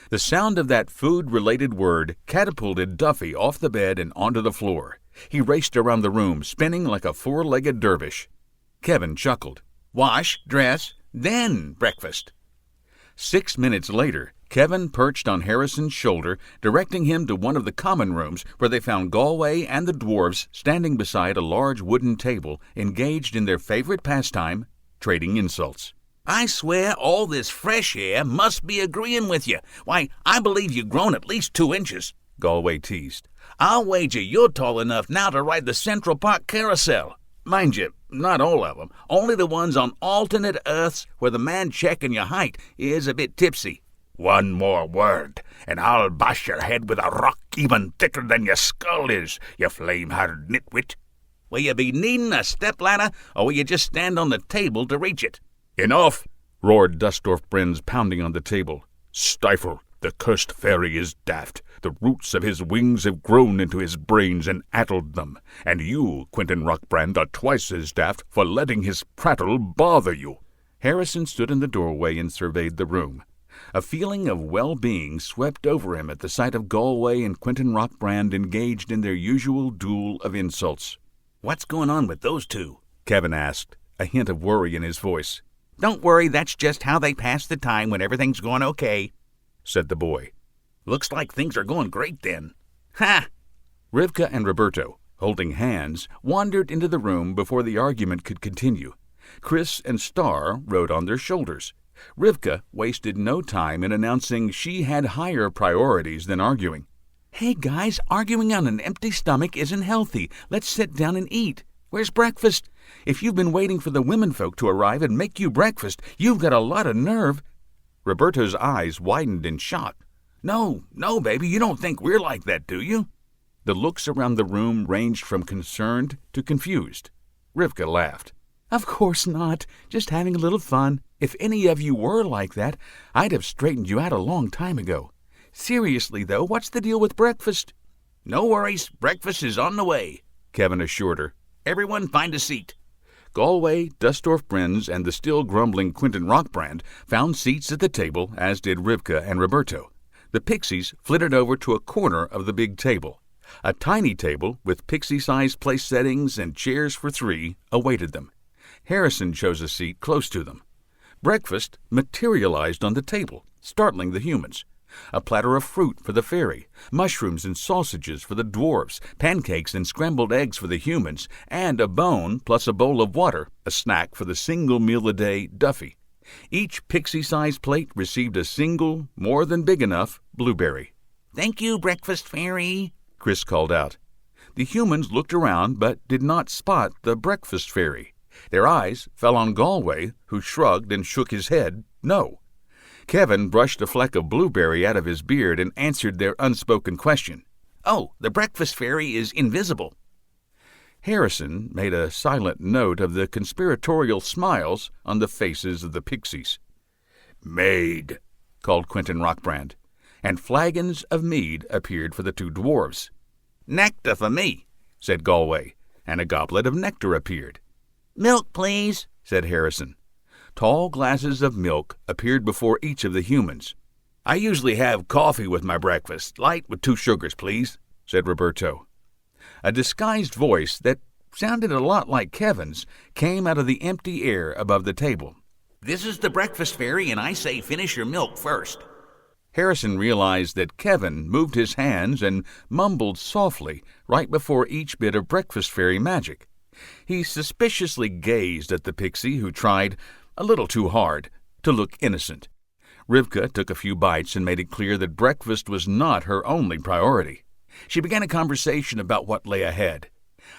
The sound of that food-related word catapulted Duffy off the bed and onto the floor. He raced around the room, spinning like a four-legged dervish. Kevin chuckled. "Wash, dress, then breakfast." 6 minutes later, Kevin perched on Harrison's shoulder, directing him to one of the common rooms where they found Galway and the dwarves standing beside a large wooden table, engaged in their favorite pastime, trading insults. "I swear all this fresh air must be agreeing with you. Why, I believe you've grown at least 2 inches," Galway teased. "I'll wager you're tall enough now to ride the Central Park Carousel. Mind you, not all of them, only the ones on alternate Earths where the man checking your height is a bit tipsy." One more word, and I'll bash your head with a rock even thicker than your skull is, you flame-haired nitwit. "Will you be needing a stepladder, or will you just stand on the table to reach it?" Enough, roared Dustorf Brins, pounding on the table. Stifle. The cursed fairy is daft. The roots of his wings have grown into his brains and addled them. And you, Quentin Rockbrand, are twice as daft for letting his prattle bother you. Harrison stood in the doorway and surveyed the room. A feeling of well-being swept over him at the sight of Galway and Quentin Rockbrand engaged in their usual duel of insults. "What's going on with those two?" Kevin asked, a hint of worry in his voice. "Don't worry, that's just how they pass the time when everything's going okay," said the boy. "Looks like things are going great then." "Ha!" Rivka and Roberto, holding hands, wandered into the room before the argument could continue. Chris and Star rode on their shoulders. Rivka wasted no time in announcing she had higher priorities than arguing. "Hey, guys, arguing on an empty stomach isn't healthy. Let's sit down and eat. Where's breakfast? If you've been waiting for the womenfolk to arrive and make you breakfast, you've got a lot of nerve." Roberto's eyes widened in shock. No, baby, you don't think we're like that, do you?" The looks around the room ranged from concerned to confused. Rivka laughed. "Of course not. Just having a little fun. If any of you were like that, I'd have straightened you out a long time ago. Seriously, though, what's the deal with breakfast?" "No worries. Breakfast is on the way," Kevin assured her. "Everyone find a seat." Galway, Dustorf Brins, and the still grumbling Quentin Rockbrand found seats at the table, as did Rivka and Roberto. The pixies flitted over to a corner of the big table. A tiny table with pixie-sized place settings and chairs for 3 awaited them. Harrison chose a seat close to them. Breakfast materialized on the table, startling the humans. A platter of fruit for the fairy, mushrooms and sausages for the dwarves, pancakes and scrambled eggs for the humans, and a bone plus a bowl of water, a snack for the single meal a day Duffy. Each pixie-sized plate received a single, more than big enough, blueberry. "Thank you, breakfast fairy," Chris called out. The humans looked around but did not spot the breakfast fairy. Their eyes fell on Galway, who shrugged and shook his head no. Kevin brushed a fleck of blueberry out of his beard and answered their unspoken question. "Oh, the breakfast fairy is invisible." Harrison made a silent note of the conspiratorial smiles on the faces of the pixies. "Maid," called Quentin Rockbrand, and flagons of mead appeared for the two dwarfs. Nectar for me, said Galway, and a goblet of nectar appeared. Milk, please, said Harrison. Tall glasses of milk appeared before each of the humans. I usually have coffee with my breakfast, light with 2 sugars, please, said Roberto. A disguised voice that sounded a lot like Kevin's came out of the empty air above the table. This is the breakfast fairy, and I say finish your milk first. Harrison realized that Kevin moved his hands and mumbled softly right before each bit of breakfast fairy magic. He suspiciously gazed at the pixie, who tried, a little too hard, to look innocent. Rivka took a few bites and made it clear that breakfast was not her only priority. She began a conversation about what lay ahead.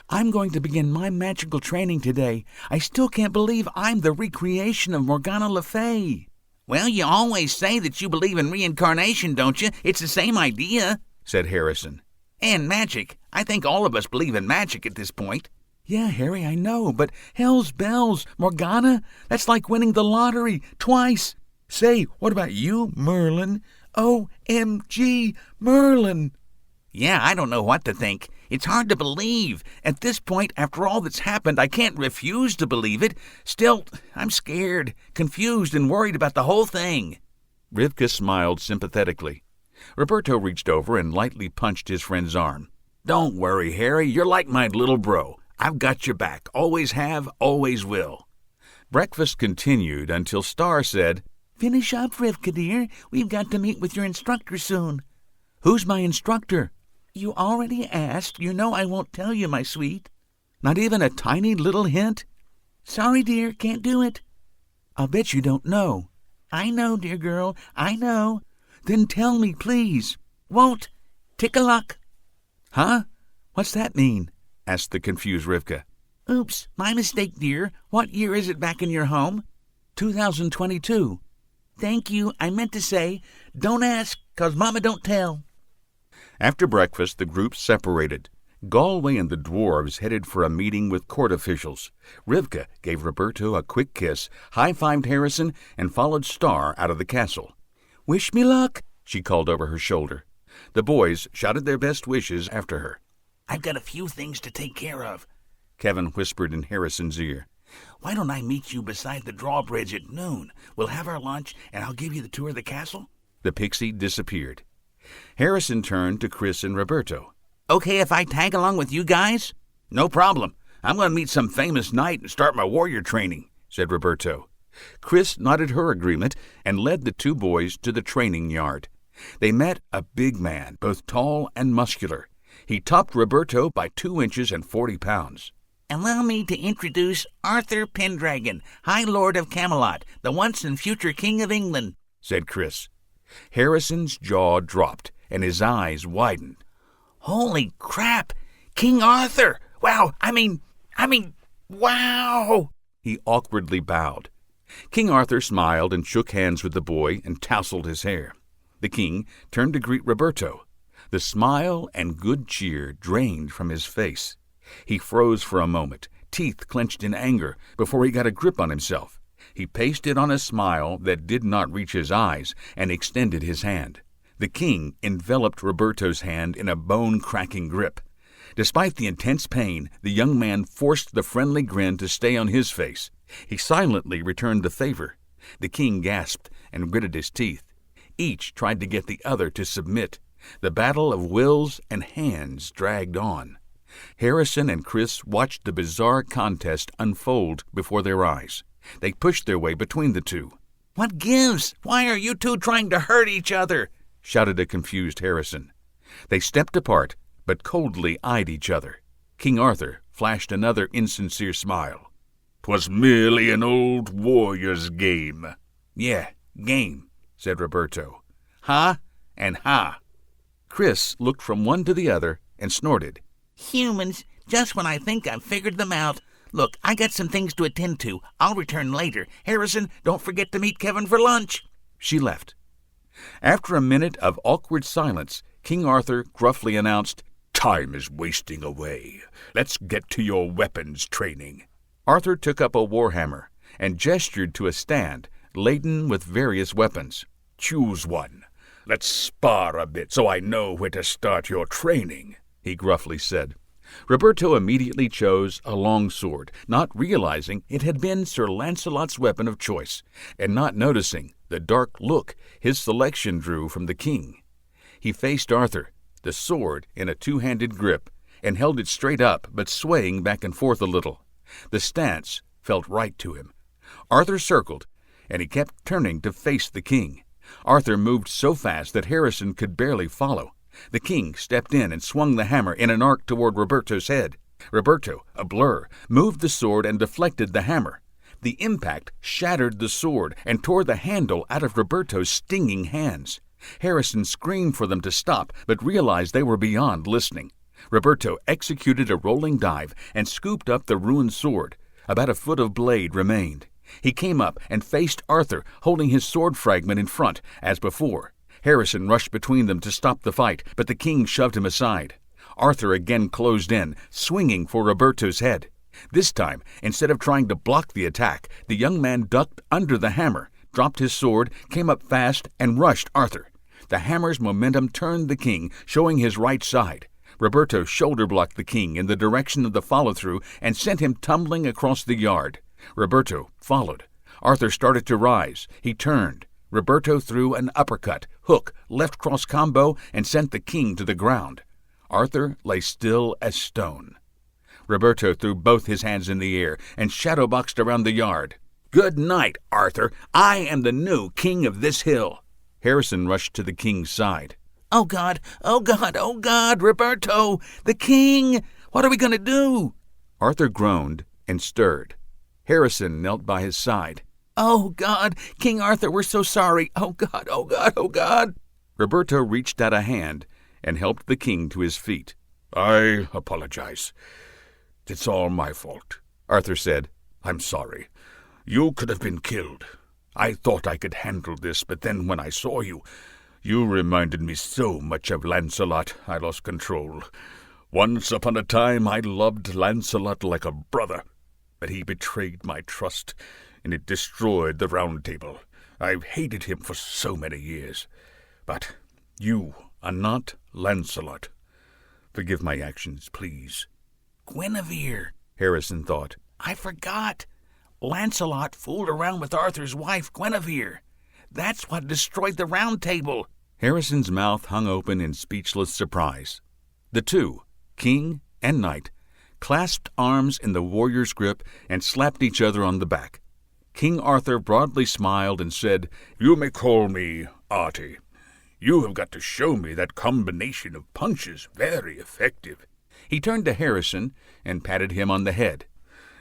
I'm going to begin my magical training today. I still can't believe I'm the recreation of Morgana Le Fay. Well, you always say that you believe in reincarnation, don't you? It's the same idea, said Harrison. And magic. I think all of us believe in magic at this point. Yeah, Harry, I know, but hell's bells, Morgana, that's like winning the lottery twice. Say, what about you, Merlin? OMG, Merlin. Yeah, I don't know what to think. It's hard to believe. At this point, after all that's happened, I can't refuse to believe it. Still, I'm scared, confused, and worried about the whole thing. Rivka smiled sympathetically. Roberto reached over and lightly punched his friend's arm. Don't worry, Harry. You're like my little bro. I've got your back. Always have, always will. Breakfast continued until Star said, Finish up, Rivka, dear. We've got to meet with your instructor soon. Who's my instructor? You already asked. You know I won't tell you, my sweet. Not even a tiny little hint? Sorry, dear, can't do it. I'll bet you don't know. I know, dear girl, I know. Then tell me, please. Won't. Tick-a-luck. Huh? What's that mean? Asked the confused Rivka. Oops, my mistake, dear. What year is it back in your home? 2022. Thank you. I meant to say, don't ask, 'cause Mama don't tell. After breakfast, the group separated. Galway and the dwarves headed for a meeting with court officials. Rivka gave Roberto a quick kiss, high-fived Harrison, and followed Star out of the castle. Wish me luck, she called over her shoulder. The boys shouted their best wishes after her. I've got a few things to take care of, Kevin whispered in Harrison's ear. Why don't I meet you beside the drawbridge at noon? We'll have our lunch, and I'll give you the tour of the castle. The pixie disappeared. Harrison turned to Chris and Roberto. Okay if I tag along with you guys? No problem. I'm going to meet some famous knight and start my warrior training, said Roberto. Chris nodded her agreement and led the two boys to the training yard. They met a big man, both tall and muscular. He topped Roberto by 2 inches and 40 pounds. Allow me to introduce Arthur Pendragon, High Lord of Camelot, the once and future King of England, said Chris. Harrison's jaw dropped and his eyes widened. Holy crap! King Arthur! Wow! I mean, wow! He awkwardly bowed. King Arthur smiled and shook hands with the boy and tousled his hair. The king turned to greet Roberto. The smile and good cheer drained from his face. He froze for a moment, teeth clenched in anger, before he got a grip on himself. He pasted on a smile that did not reach his eyes and extended his hand. The king enveloped Roberto's hand in a bone-cracking grip. Despite the intense pain, the young man forced the friendly grin to stay on his face. He silently returned the favor. The king gasped and gritted his teeth. Each tried to get the other to submit. The battle of wills and hands dragged on. Harrison and Chris watched the bizarre contest unfold before their eyes. They pushed their way between the two. What gives? Why are you two trying to hurt each other? Shouted a confused Harrison. They stepped apart, but coldly eyed each other. King Arthur flashed another insincere smile. 'Twas merely an old warrior's game. Yeah, game, said Roberto. Ha and ha. Chris looked from one to the other and snorted. Humans, just when I think I've figured them out. Look, I got some things to attend to. I'll return later. Harrison, don't forget to meet Kevin for lunch. She left. After a minute of awkward silence, King Arthur gruffly announced, Time is wasting away. Let's get to your weapons training. Arthur took up a warhammer and gestured to a stand laden with various weapons. Choose one. Let's spar a bit so I know where to start your training," he gruffly said. Roberto immediately chose a long sword, not realizing it had been Sir Lancelot's weapon of choice, and not noticing the dark look his selection drew from the king. He faced Arthur, the sword in a two-handed grip, and held it straight up but swaying back and forth a little. The stance felt right to him. Arthur circled, and he kept turning to face the king. Arthur moved so fast that Harrison could barely follow. The king stepped in and swung the hammer in an arc toward Roberto's head. Roberto, a blur, moved the sword and deflected the hammer. The impact shattered the sword and tore the handle out of Roberto's stinging hands. Harrison screamed for them to stop, but realized they were beyond listening. Roberto executed a rolling dive and scooped up the ruined sword. About a foot of blade remained. He came up and faced Arthur, holding his sword fragment in front, as before. Harrison rushed between them to stop the fight, but the king shoved him aside. Arthur again closed in, swinging for Roberto's head. This time, instead of trying to block the attack, the young man ducked under the hammer, dropped his sword, came up fast, and rushed Arthur. The hammer's momentum turned the king, showing his right side. Roberto shoulder-blocked the king in the direction of the follow-through and sent him tumbling across the yard. Roberto followed. Arthur started to rise. He turned. Roberto threw an uppercut, hook, left cross combo, and sent the king to the ground. Arthur lay still as stone. Roberto threw both his hands in the air and shadowboxed around the yard. "Good night, Arthur. I am the new king of this hill." Harrison rushed to the king's side. "Oh, God! Oh, God! Oh, God! Roberto! The king! What are we going to do?" Arthur groaned and stirred. Harrison knelt by his side. "Oh, God! King Arthur, we're so sorry! Oh, God! Oh, God! Oh, God!" Roberto reached out a hand and helped the king to his feet. "I apologize. It's all my fault," Arthur said. "I'm sorry. You could have been killed. I thought I could handle this, but then when I saw you reminded me so much of Lancelot, I lost control. Once upon a time I loved Lancelot like a brother, but he betrayed my trust, and it destroyed the Round Table. I've hated him for so many years. But you are not Lancelot. Forgive my actions, please." "Guinevere," Harrison thought. "I forgot. Lancelot fooled around with Arthur's wife, Guinevere. That's what destroyed the Round Table." Harrison's mouth hung open in speechless surprise. The two, king and knight, clasped arms in the warrior's grip and slapped each other on the back. King Arthur broadly smiled and said, "You may call me Artie. You have got to show me that combination of punches very effective." He turned to Harrison and patted him on the head.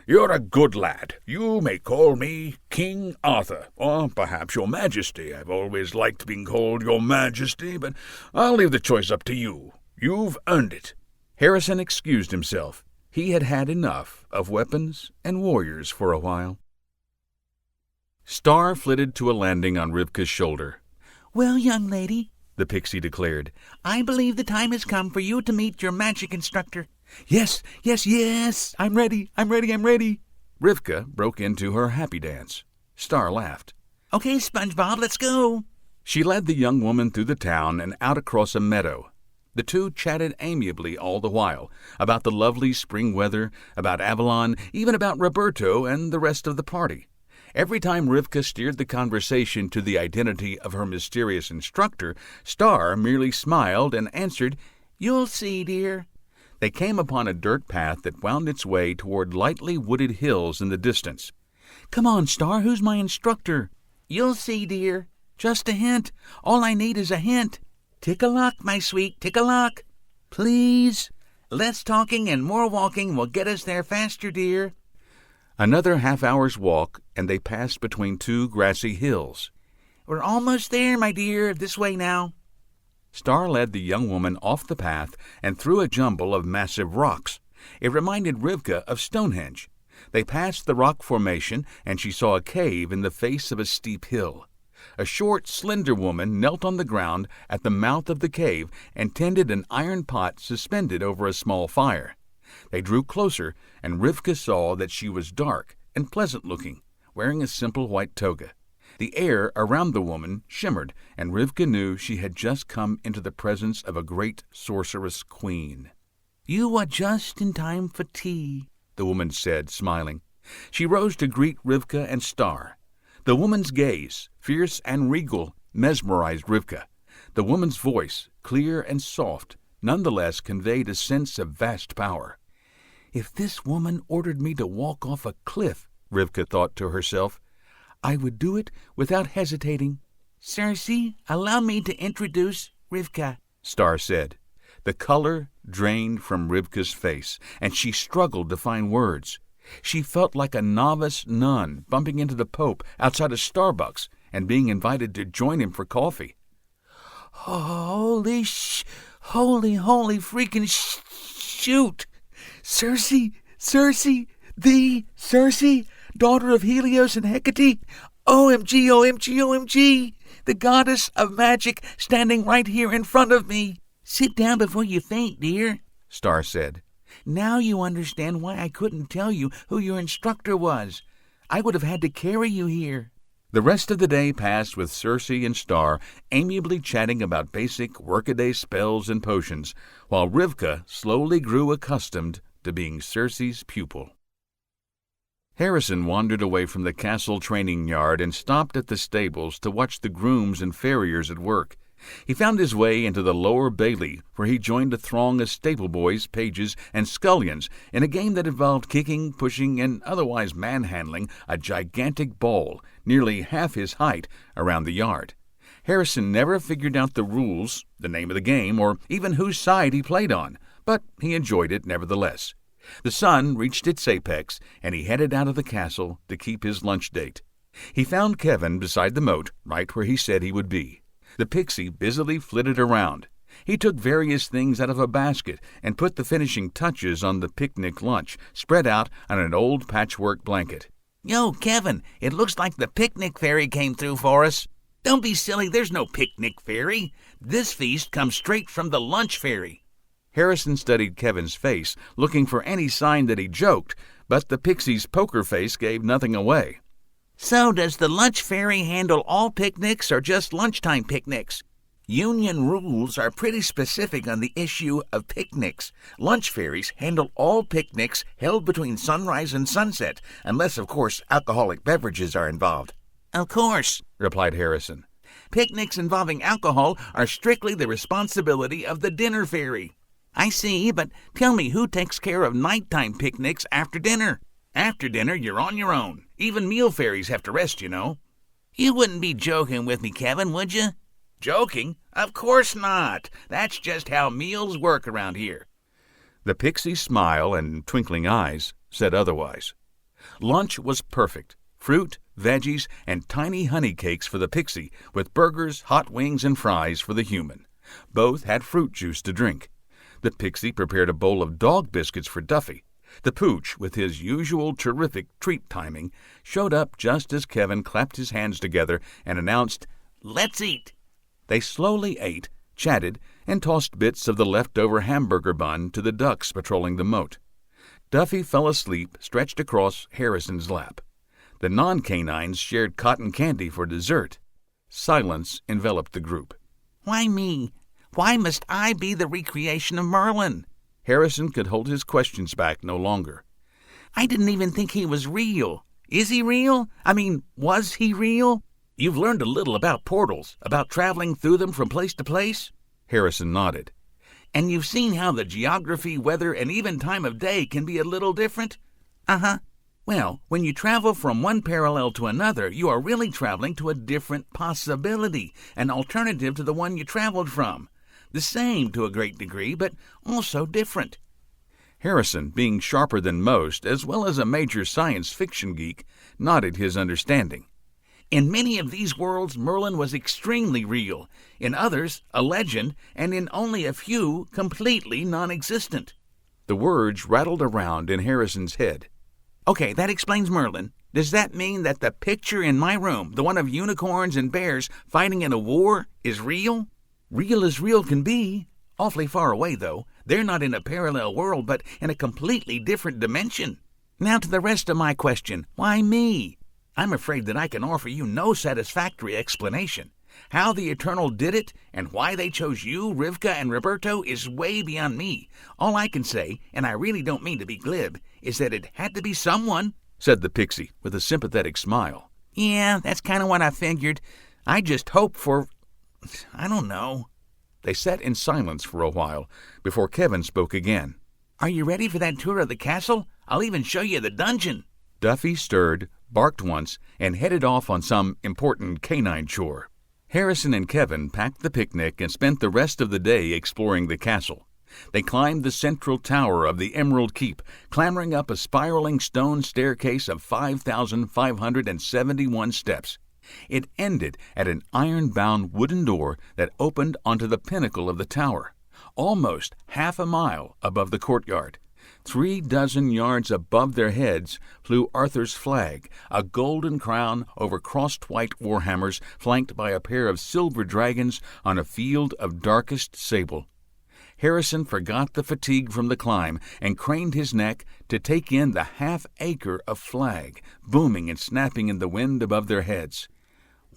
"You're a good lad. You may call me King Arthur, or perhaps Your Majesty. I've always liked being called Your Majesty, but I'll leave the choice up to you. You've earned it." Harrison excused himself. He had had enough of weapons and warriors for a while. Star flitted to a landing on Rivka's shoulder. "Well, young lady," the pixie declared, "I believe the time has come for you to meet your magic instructor." Yes, yes, yes! I'm ready, I'm ready, I'm ready! Rivka broke into her happy dance. Star laughed. "Okay, SpongeBob, let's go." She led the young woman through the town and out across a meadow. The two chatted amiably all the while, about the lovely spring weather, about Avalon, even about Roberto and the rest of the party. Every time Rivka steered the conversation to the identity of her mysterious instructor, Star merely smiled and answered, "You'll see, dear." They came upon a dirt path that wound its way toward lightly wooded hills in the distance. "Come on, Star, who's my instructor?" "You'll see, dear. Just a hint. All I need is a hint. Tick-a-lock, my sweet, tick-a-lock. Please. Less talking and more walking will get us there faster, dear." Another half-hour's walk, and they passed between two grassy hills. "We're almost there, my dear. This way now." Star led the young woman off the path and through a jumble of massive rocks. It reminded Rivka of Stonehenge. They passed the rock formation, and she saw a cave in the face of a steep hill. A short, slender woman knelt on the ground at the mouth of the cave and tended an iron pot suspended over a small fire. They drew closer, and Rivka saw that she was dark and pleasant-looking, wearing a simple white toga. The air around the woman shimmered, and Rivka knew she had just come into the presence of a great sorceress queen. "You are just in time for tea," the woman said, smiling. She rose to greet Rivka and Star. The woman's gaze, fierce and regal, mesmerized Rivka. The woman's voice, clear and soft, nonetheless conveyed a sense of vast power. "If this woman ordered me to walk off a cliff," Rivka thought to herself, "I would do it without hesitating." "Circe, allow me to introduce Rivka," Star said. The color drained from Rivka's face, and she struggled to find words. She felt like a novice nun bumping into the Pope outside a Starbucks and being invited to join him for coffee. Holy freaking shoot! Circe, the Circe, daughter of Helios and Hecate. OMG, OMG, OMG! The goddess of magic standing right here in front of me. Sit down before you faint, dear, Star said. Now you understand why I couldn't tell you who your instructor was. I would have had to carry you here. The rest of the day passed with Circe and Star amiably chatting about basic workaday spells and potions, while Rivka slowly grew accustomed to being Circe's pupil. Harrison wandered away from the castle training yard and stopped at the stables to watch the grooms and farriers at work. He found his way into the lower bailey, where he joined a throng of stable boys, pages, and scullions in a game that involved kicking, pushing, and otherwise manhandling a gigantic ball, nearly half his height, around the yard. Harrison never figured out the rules, the name of the game, or even whose side he played on, but he enjoyed it nevertheless. The sun reached its apex, and he headed out of the castle to keep his lunch date. He found Kevin beside the moat, right where he said he would be. The pixie busily flitted around. He took various things out of a basket and put the finishing touches on the picnic lunch, spread out on an old patchwork blanket. Yo, Kevin, it looks like the picnic fairy came through for us. Don't be silly, there's no picnic fairy. This feast comes straight from the lunch fairy. Harrison studied Kevin's face, looking for any sign that he joked, but the pixie's poker face gave nothing away. So does the lunch fairy handle all picnics or just lunchtime picnics? Union rules are pretty specific on the issue of picnics. Lunch fairies handle all picnics held between sunrise and sunset, unless, of course, alcoholic beverages are involved. Of course, replied Harrison. Picnics involving alcohol are strictly the responsibility of the dinner fairy. I see, but tell me who takes care of nighttime picnics after dinner? After dinner, you're on your own. Even meal fairies have to rest, you know. You wouldn't be joking with me, Kevin, would you? Joking? Of course not. That's just how meals work around here. The pixie's smile and twinkling eyes said otherwise. Lunch was perfect. Fruit, veggies, and tiny honey cakes for the pixie, with burgers, hot wings, and fries for the human. Both had fruit juice to drink. The pixie prepared a bowl of dog biscuits for Duffy. The pooch, with his usual terrific treat timing, showed up just as Kevin clapped his hands together and announced, "Let's eat." They slowly ate, chatted, and tossed bits of the leftover hamburger bun to the ducks patrolling the moat. Duffy fell asleep stretched across Harrison's lap. The non-canines shared cotton candy for dessert. Silence enveloped the group. Why me? Why must I be the recreation of Merlin? Harrison could hold his questions back no longer. I didn't even think he was real. Is he real? I mean, was he real? You've learned a little about portals, about traveling through them from place to place? Harrison nodded. And you've seen how the geography, weather, and even time of day can be a little different? Uh-huh. Well, when you travel from one parallel to another, you are really traveling to a different possibility, an alternative to the one you traveled from. The same to a great degree, but also different. Harrison, being sharper than most, as well as a major science fiction geek, nodded his understanding. In many of these worlds, Merlin was extremely real. In others, a legend, and in only a few, completely non-existent. The words rattled around in Harrison's head. Okay, that explains Merlin. Does that mean that the picture in my room, the one of unicorns and bears fighting in a war, is real? Real as real can be. Awfully far away, though. They're not in a parallel world, but in a completely different dimension. Now to the rest of my question. Why me? I'm afraid that I can offer you no satisfactory explanation. How the Eternal did it, and why they chose you, Rivka, and Roberto is way beyond me. All I can say, and I really don't mean to be glib, is that it had to be someone," said the pixie with a sympathetic smile. "Yeah, that's kind of what I figured. I just hoped for... I don't know." They sat in silence for a while before Kevin spoke again. "Are you ready for that tour of the castle? I'll even show you the dungeon." Duffy stirred, barked once, and headed off on some important canine chore. Harrison and Kevin packed the picnic and spent the rest of the day exploring the castle. They climbed the central tower of the Emerald Keep, clambering up a spiraling stone staircase of 5,571 steps. It ended at an iron-bound wooden door that opened onto the pinnacle of the tower, almost half a mile above the courtyard. 36 yards above their heads flew Arthur's flag, a golden crown over crossed white warhammers flanked by a pair of silver dragons on a field of darkest sable. Harrison forgot the fatigue from the climb and craned his neck to take in the half-acre of flag, booming and snapping in the wind above their heads.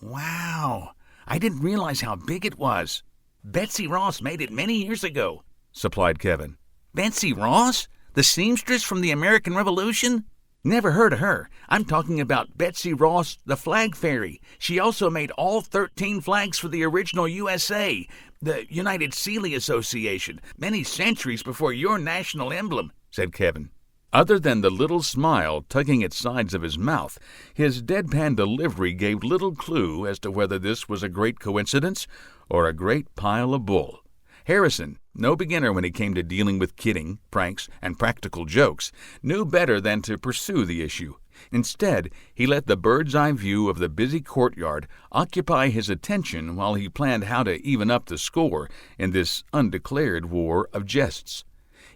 "Wow! I didn't realize how big it was. Betsy Ross made it many years ago," supplied Kevin. "Betsy Ross? The seamstress from the American Revolution? Never heard of her. I'm talking about Betsy Ross, the flag fairy. She also made all 13 flags for the original USA, the United Sealy Association, many centuries before your national emblem," said Kevin. Other than the little smile tugging at sides of his mouth, his deadpan delivery gave little clue as to whether this was a great coincidence or a great pile of bull. Harrison, no beginner when it came to dealing with kidding, pranks, and practical jokes, knew better than to pursue the issue. Instead, he let the bird's-eye view of the busy courtyard occupy his attention while he planned how to even up the score in this undeclared war of jests.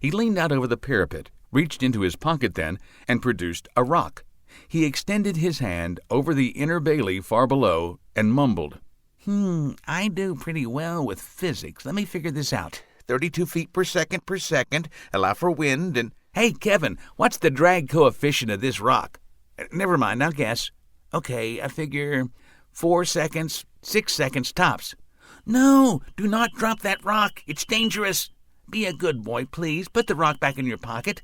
He leaned out over the parapet, reached into his pocket then, and produced a rock. He extended his hand over the inner bailey far below and mumbled, I do pretty well with physics. Let me figure this out. 32 feet per second, allow for wind, and... Hey, Kevin, what's the drag coefficient of this rock? Never mind, I'll guess. Okay, I figure 4 seconds, 6 seconds tops. No, do not drop that rock. It's dangerous. Be a good boy, please. Put the rock back in your pocket.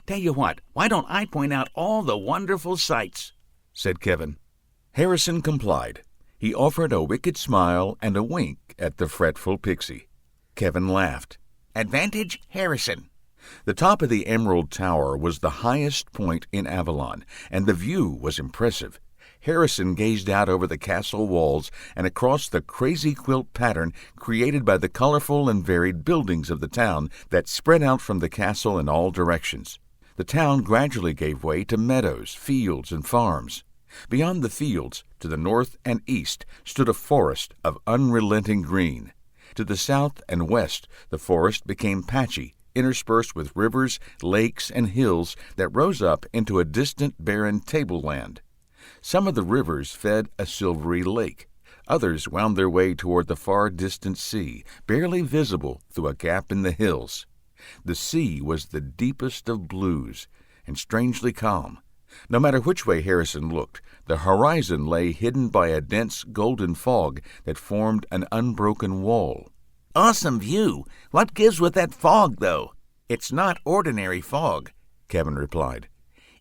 Tell you what, why don't I point out all the wonderful sights? Said Kevin. Harrison complied. He offered a wicked smile and a wink at the fretful pixie. Kevin laughed. Advantage Harrison. The top of the Emerald Tower was the highest point in Avalon, and the view was impressive. Harrison gazed out over the castle walls and across the crazy quilt pattern created by the colorful and varied buildings of the town that spread out from the castle in all directions. The town gradually gave way to meadows, fields, and farms. Beyond the fields, to the north and east, stood a forest of unrelenting green. To the south and west, the forest became patchy, interspersed with rivers, lakes, and hills that rose up into a distant barren tableland. Some of the rivers fed a silvery lake. Others wound their way toward the far distant sea, barely visible through a gap in the hills. The sea was the deepest of blues, and strangely calm. No matter which way Harrison looked, the horizon lay hidden by a dense golden fog that formed an unbroken wall. Awesome view. What gives with that fog, though? It's not ordinary fog, Kevin replied.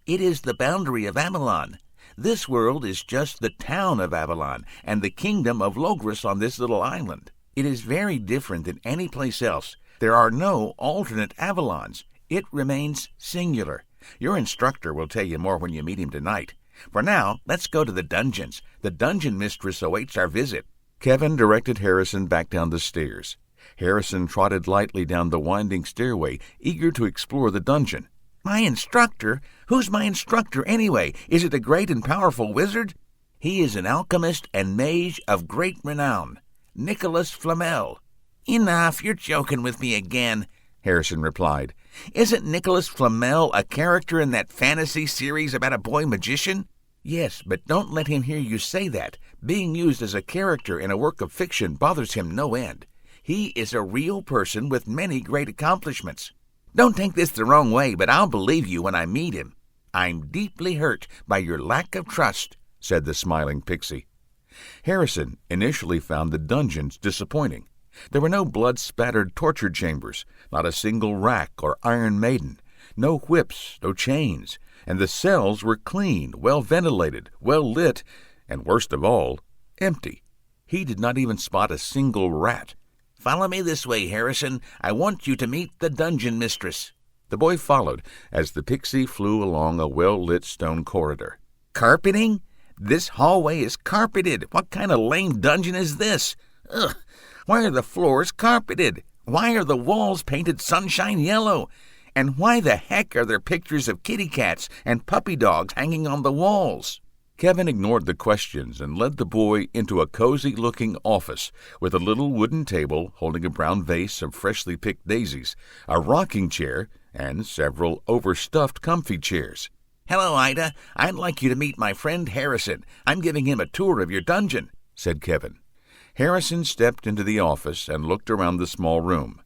It is the boundary of Avalon. This world is just the town of Avalon and the kingdom of Logris on this little island. It is very different than any place else. There are no alternate Avalons. It remains singular. Your instructor will tell you more when you meet him tonight. For now, let's go to the dungeons. The dungeon mistress awaits our visit. Kevin directed Harrison back down the stairs. Harrison trotted lightly down the winding stairway, eager to explore the dungeon. My instructor? Who's my instructor anyway? Is it a great and powerful wizard? He is an alchemist and mage of great renown, Nicholas Flamel. Enough, you're joking with me again, Harrison replied. Isn't Nicholas Flamel a character in that fantasy series about a boy magician? Yes, but don't let him hear you say that. Being used as a character in a work of fiction bothers him no end. He is a real person with many great accomplishments. Don't take this the wrong way, but I'll believe you when I meet him. I'm deeply hurt by your lack of trust. said the smiling pixie. Harrison initially found the dungeons disappointing. There were no blood-spattered torture chambers, not a single rack or iron maiden, no whips, no chains, and the cells were clean, well-ventilated, well-lit, and worst of all, empty. He did not even spot a single rat. "Follow me this way, Harrison. I want you to meet the dungeon mistress." The boy followed as the pixie flew along a well-lit stone corridor. "Carpeting? This hallway is carpeted. What kind of lame dungeon is this? Ugh! Why are the floors carpeted? Why are the walls painted sunshine yellow? And why the heck are there pictures of kitty cats and puppy dogs hanging on the walls?" Kevin ignored the questions and led the boy into a cozy-looking office with a little wooden table holding a brown vase of freshly picked daisies, a rocking chair, and several overstuffed comfy chairs. "Hello, Ida. I'd like you to meet my friend Harrison. I'm giving him a tour of your dungeon," said Kevin. Harrison stepped into the office and looked around the small room.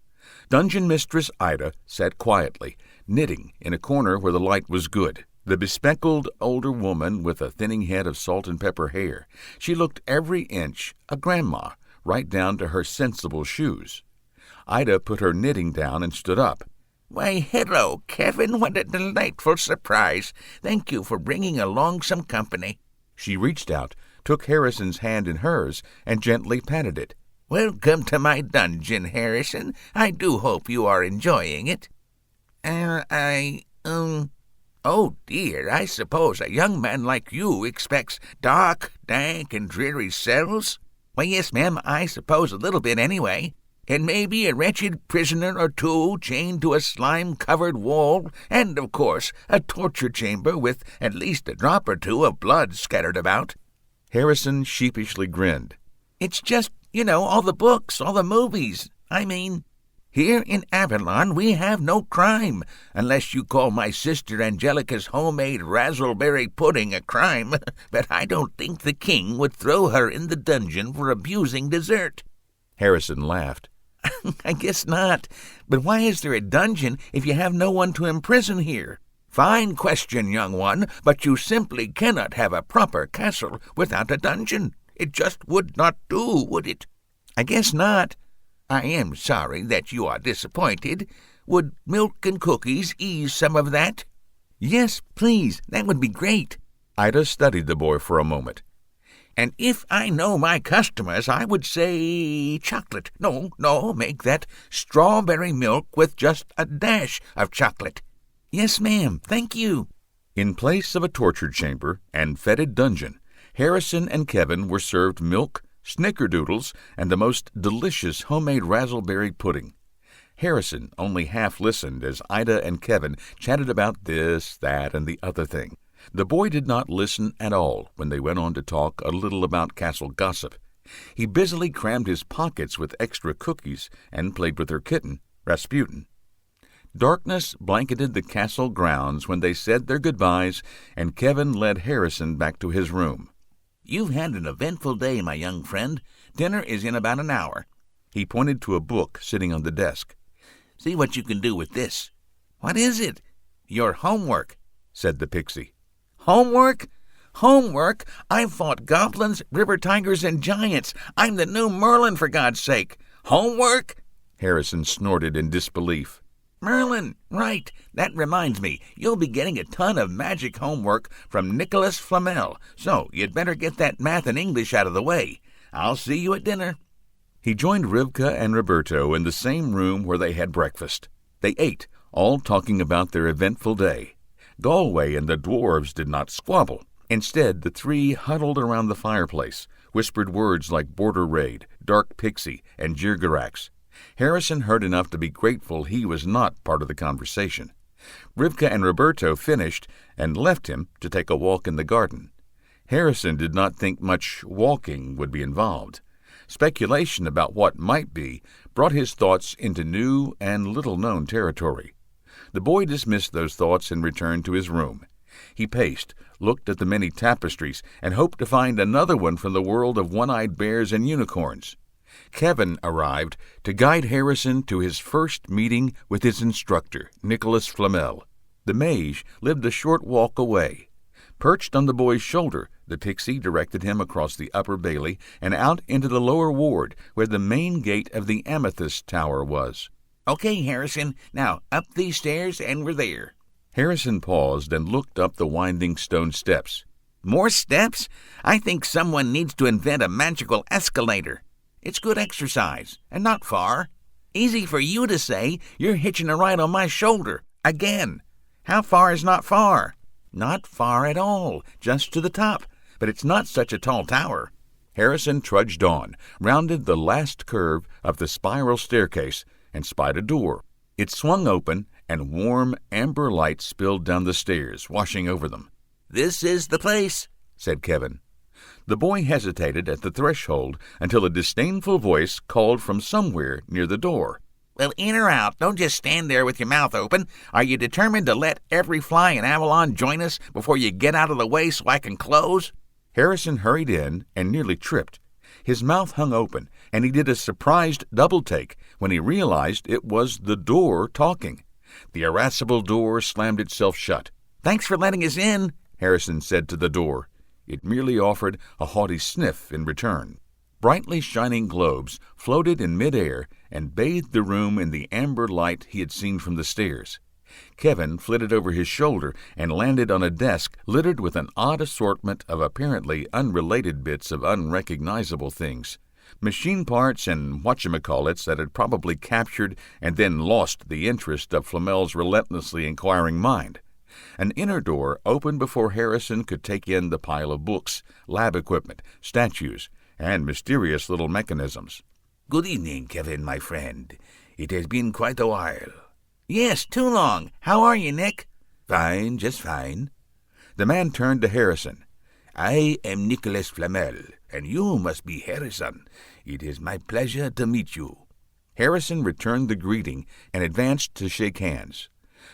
Dungeon Mistress Ida sat quietly, knitting in a corner where the light was good. The bespectacled older woman with a thinning head of salt and pepper hair. She looked every inch a grandma, right down to her sensible shoes. Ida put her knitting down and stood up. "Why, hello, Kevin. What a delightful surprise. Thank you for bringing along some company." She reached out, took Harrison's hand in hers, and gently patted it. "Welcome to my dungeon, Harrison. I do hope you are enjoying it." Oh, dear, I suppose a young man like you expects dark, dank, and dreary cells? Why, yes, ma'am, I suppose a little bit anyway. And maybe a wretched prisoner or two chained to a slime-covered wall, and, of course, a torture chamber with at least a drop or two of blood scattered about." Harrison sheepishly grinned. "It's just, all the books, all the movies. I mean, here in Avalon we have no crime, unless you call my sister Angelica's homemade raspberry pudding a crime. But I don't think the king would throw her in the dungeon for abusing dessert." Harrison laughed. "I guess not. But why is there a dungeon if you have no one to imprison here? Fine question, young one, but you simply cannot have a proper castle without a dungeon. It just would not do, would it?" "I guess not. I am sorry that you are disappointed. Would milk and cookies ease some of that?" "Yes, please. That would be great." Ida studied the boy for a moment. "And if I know my customers, I would say chocolate. No, make that strawberry milk with just a dash of chocolate." "Yes, ma'am. Thank you." In place of a torture chamber and fetid dungeon, Harrison and Kevin were served milk, snickerdoodles, and the most delicious homemade raspberry pudding. Harrison only half listened as Ida and Kevin chatted about this, that, and the other thing. The boy did not listen at all when they went on to talk a little about castle gossip. He busily crammed his pockets with extra cookies and played with their kitten, Rasputin. Darkness blanketed the castle grounds when they said their goodbyes, and Kevin led Harrison back to his room. "You've had an eventful day, my young friend. Dinner is in about an hour." He pointed to a book sitting on the desk. "See what you can do with this." "What is it?" "Your homework," said the pixie. "Homework? Homework? I've fought goblins, river tigers, and giants. I'm the new Merlin, for God's sake. Homework?" Harrison snorted in disbelief. "Merlin, right. That reminds me, you'll be getting a ton of magic homework from Nicholas Flamel, so you'd better get that math and English out of the way. I'll see you at dinner." He joined Rivka and Roberto in the same room where they had breakfast. They ate, all talking about their eventful day. Galway and the dwarves did not squabble. Instead, the three huddled around the fireplace, whispered words like Border Raid, Dark Pixie, and Jirgarax. Harrison heard enough to be grateful he was not part of the conversation. Rivka and Roberto finished and left him to take a walk in the garden. Harrison did not think much walking would be involved. Speculation about what might be brought his thoughts into new and little-known territory. The boy dismissed those thoughts and returned to his room. He paced, looked at the many tapestries, and hoped to find another one from the world of one-eyed bears and unicorns. Kevin arrived to guide Harrison to his first meeting with his instructor, Nicholas Flamel. The mage lived a short walk away. Perched on the boy's shoulder, the pixie directed him across the upper bailey and out into the lower ward, where the main gate of the Amethyst Tower was. "Okay, Harrison, now up these stairs and we're there." Harrison paused and looked up the winding stone steps. "More steps? I think someone needs to invent a magical escalator. It's good exercise, and not far. Easy for you to say. You're hitching a ride on my shoulder. Again. How far is not far?" "Not far at all, just to the top, but it's not such a tall tower." Harrison trudged on, rounded the last curve of the spiral staircase, and spied a door. It swung open, and warm amber light spilled down the stairs, washing over them. "This is the place," said Kevin. The boy hesitated at the threshold until a disdainful voice called from somewhere near the door. "Well, in or out, don't just stand there with your mouth open. Are you determined to let every fly in Avalon join us before you get out of the way so I can close?" Harrison hurried in and nearly tripped. His mouth hung open, and he did a surprised double-take when he realized it was the door talking. The irascible door slammed itself shut. "Thanks for letting us in," Harrison said to the door. It merely offered a haughty sniff in return. Brightly shining globes floated in mid-air and bathed the room in the amber light he had seen from the stairs. Kevin flitted over his shoulder and landed on a desk littered with an odd assortment of apparently unrelated bits of unrecognizable things. Machine parts and whatchamacallits that had probably captured and then lost the interest of Flamel's relentlessly inquiring mind. An inner door opened before Harrison could take in the pile of books, lab equipment, statues, and mysterious little mechanisms. "Good evening, Kevin, my friend. It has been quite a while." "Yes, too long. How are you, Nick?" "Fine, just fine." The man turned to Harrison. "I am Nicholas Flamel, and you must be Harrison. It is my pleasure to meet you." Harrison returned the greeting and advanced to shake hands.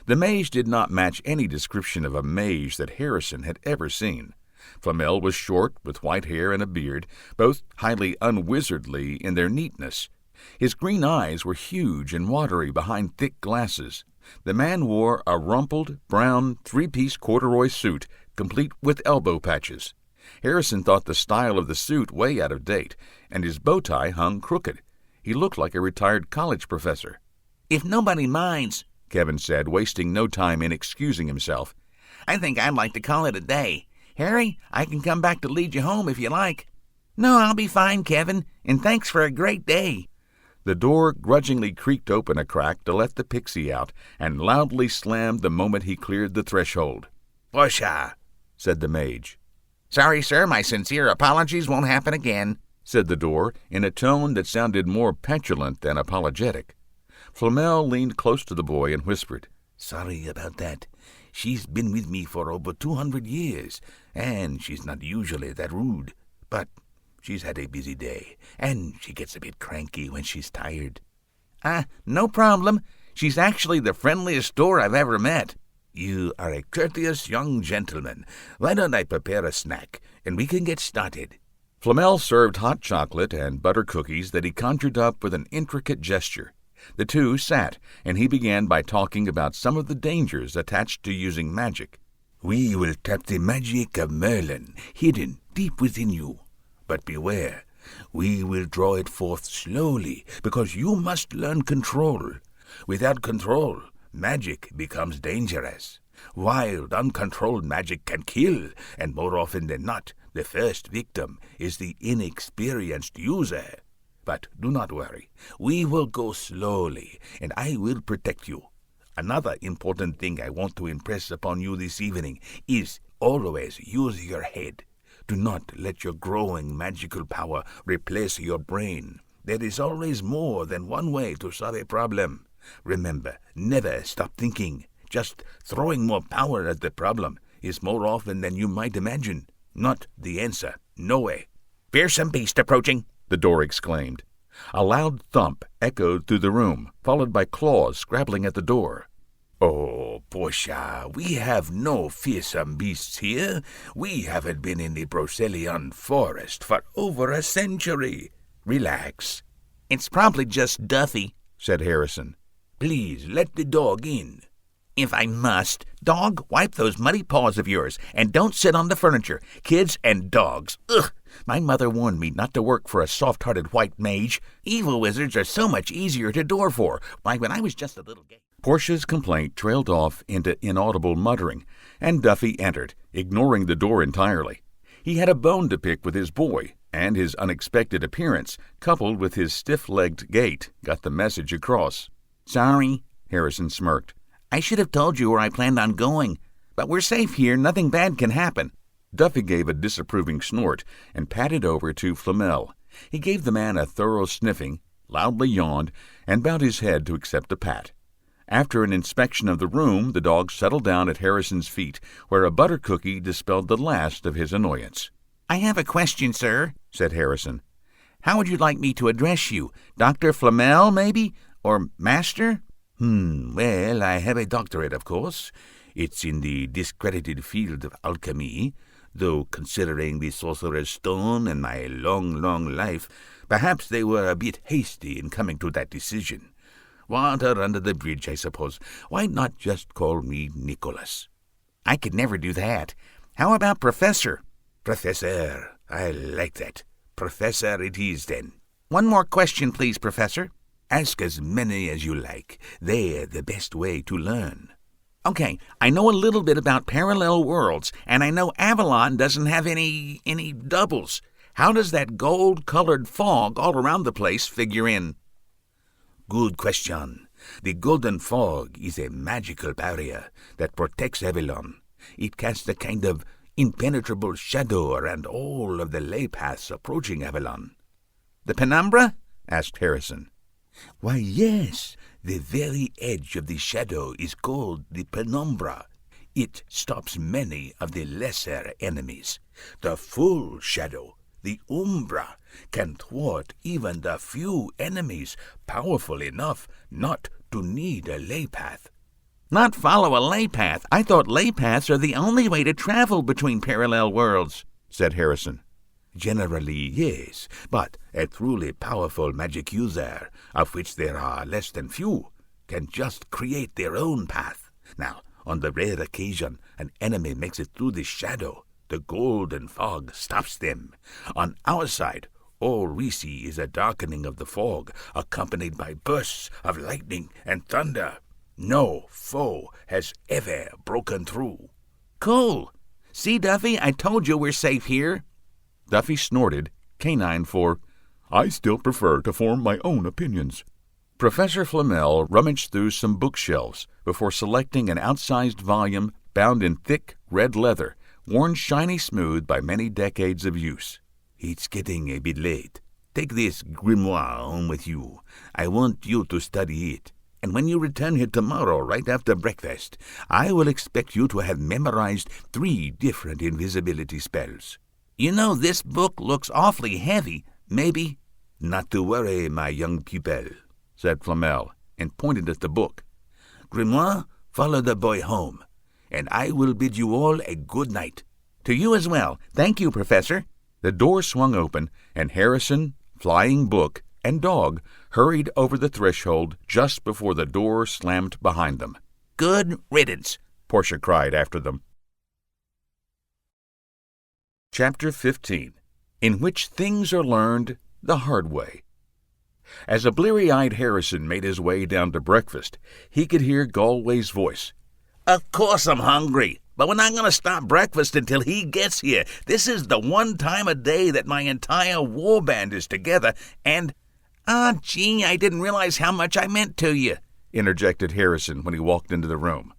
The mage did not match any description of a mage that Harrison had ever seen. Flamel was short, with white hair and a beard, both highly unwizardly in their neatness. His green eyes were huge and watery behind thick glasses. The man wore a rumpled, brown, three-piece corduroy suit, complete with elbow patches. Harrison thought the style of the suit way out of date, and his bow tie hung crooked. He looked like a retired college professor. "If nobody minds," Kevin said, wasting no time in excusing himself, "I think I'd like to call it a day. Harry, I can come back to lead you home if you like." "No, I'll be fine, Kevin, and thanks for a great day." The door grudgingly creaked open a crack to let the pixie out, and loudly slammed the moment he cleared the threshold. "Posha," said the mage. "Sorry, sir, my sincere apologies won't happen again," said the door, in a tone that sounded more petulant than apologetic. Flamel leaned close to the boy and whispered, "Sorry about that. She's been with me for over 200 years, and she's not usually that rude. But she's had a busy day, and she gets a bit cranky when she's tired." No problem. She's actually the friendliest door I've ever met." "You are a courteous young gentleman. Why don't I prepare a snack, and we can get started?" Flamel served hot chocolate and butter cookies that he conjured up with an intricate gesture. The two sat, and he began by talking about some of the dangers attached to using magic. "We will tap the magic of Merlin, hidden deep within you. But beware, we will draw it forth slowly, because you must learn control. Without control, magic becomes dangerous. Wild, uncontrolled magic can kill, and more often than not, the first victim is the inexperienced user. But do not worry. We will go slowly, and I will protect you. Another important thing I want to impress upon you this evening is always use your head. Do not let your growing magical power replace your brain. There is always more than one way to solve a problem. Remember, never stop thinking. Just throwing more power at the problem is more often than you might imagine. Not the answer. No way." "Fearsome beast approaching," the door exclaimed. A loud thump echoed through the room, followed by claws scrabbling at the door. "Oh, Portia, we have no fearsome beasts here. We haven't been in the Brocelion forest for over a century. Relax." "It's probably just Duffy," said Harrison. "Please let the dog in." If I must, dog, wipe those muddy paws of yours, and don't sit on the furniture. Kids and dogs. Ugh! My mother warned me not to work for a soft-hearted white mage. Evil wizards are so much easier to door for. Why, when I was just a little gay. Portia's complaint trailed off into inaudible muttering, and Duffy entered, ignoring the door entirely. He had a bone to pick with his boy, and his unexpected appearance, coupled with his stiff-legged gait, got the message across. Sorry, Harrison smirked. I should have told you where I planned on going. But we're safe here. Nothing bad can happen. Duffy gave a disapproving snort and padded over to Flamel. He gave the man a thorough sniffing, loudly yawned, and bowed his head to accept a pat. After an inspection of the room, the dog settled down at Harrison's feet, where a butter cookie dispelled the last of his annoyance. I have a question, sir, said Harrison. How would you like me to address you? Dr. Flamel, maybe? Or Master? Well, I have a doctorate, of course. It's in the discredited field of alchemy, though considering the Sorcerer's Stone and my long life, perhaps they were a bit hasty in coming to that decision. Water under the bridge, I suppose. Why not just call me Nicholas? I could never do that. How about Professor? Professor, I like that. Professor it is, then. One more question, please, Professor. Ask as many as you like. They're the best way to learn. Okay, I know a little bit about parallel worlds, and I know Avalon doesn't have any doubles. How does that gold-colored fog all around the place figure in? Good question. The golden fog is a magical barrier that protects Avalon. It casts a kind of impenetrable shadow around all of the ley paths approaching Avalon. The penumbra? asked Harrison. Why, yes, the very edge of the shadow is called the penumbra. It stops many of the lesser enemies. The full shadow, the umbra, can thwart even the few enemies powerful enough not to need a ley path. Not follow a ley path. I thought ley paths are the only way to travel between parallel worlds, said Harrison. Generally, yes, but a truly powerful magic user, of which there are less than few, can just create their own path. Now, on the rare occasion an enemy makes it through the shadow, the golden fog stops them. On our side, all we see is a darkening of the fog, accompanied by bursts of lightning and thunder. No foe has ever broken through. Cool. See, Duffy, I told you we're safe here. Duffy snorted, canine for, I still prefer to form my own opinions. Professor Flamel rummaged through some bookshelves before selecting an outsized volume bound in thick red leather, worn shiny smooth by many decades of use. It's getting a bit late. Take this grimoire home with you. I want you to study it. And when you return here tomorrow, right after breakfast, I will expect you to have memorized 3 different invisibility spells. You know, this book looks awfully heavy. Maybe. Not to worry, my young pupil, said Flamel, and pointed at the book. Grimoire, follow the boy home, and I will bid you all a good night. To you as well. Thank you, Professor. The door swung open, and Harrison, flying book, and dog hurried over the threshold just before the door slammed behind them. Good riddance, Portia cried after them. Chapter 15, in which things are learned the hard way. As a bleary-eyed Harrison made his way down to breakfast, he could hear Galway's voice. Of course I'm hungry, but we're not going to stop breakfast until he gets here. This is the one time a day that my entire warband is together, and... gee, I didn't realize how much I meant to you, interjected Harrison when he walked into the room.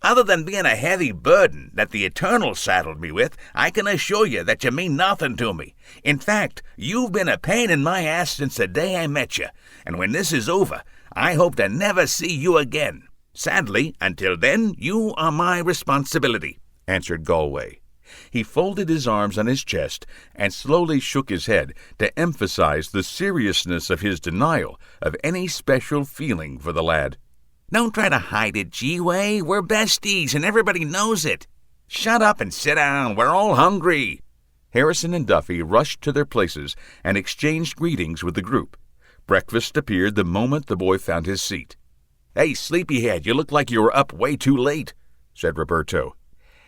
Other than being a heavy burden that the Eternal saddled me with, I can assure you that you mean nothing to me. In fact, you've been a pain in my ass since the day I met you, and when this is over, I hope to never see you again. Sadly, until then, you are my responsibility, answered Galway. He folded his arms on his chest and slowly shook his head to emphasize the seriousness of his denial of any special feeling for the lad. Don't try to hide it, G-Way. We're besties, and everybody knows it. Shut up and sit down. We're all hungry. Harrison and Duffy rushed to their places and exchanged greetings with the group. Breakfast appeared the moment the boy found his seat. "Hey, sleepyhead, you look like you were up way too late," said Roberto.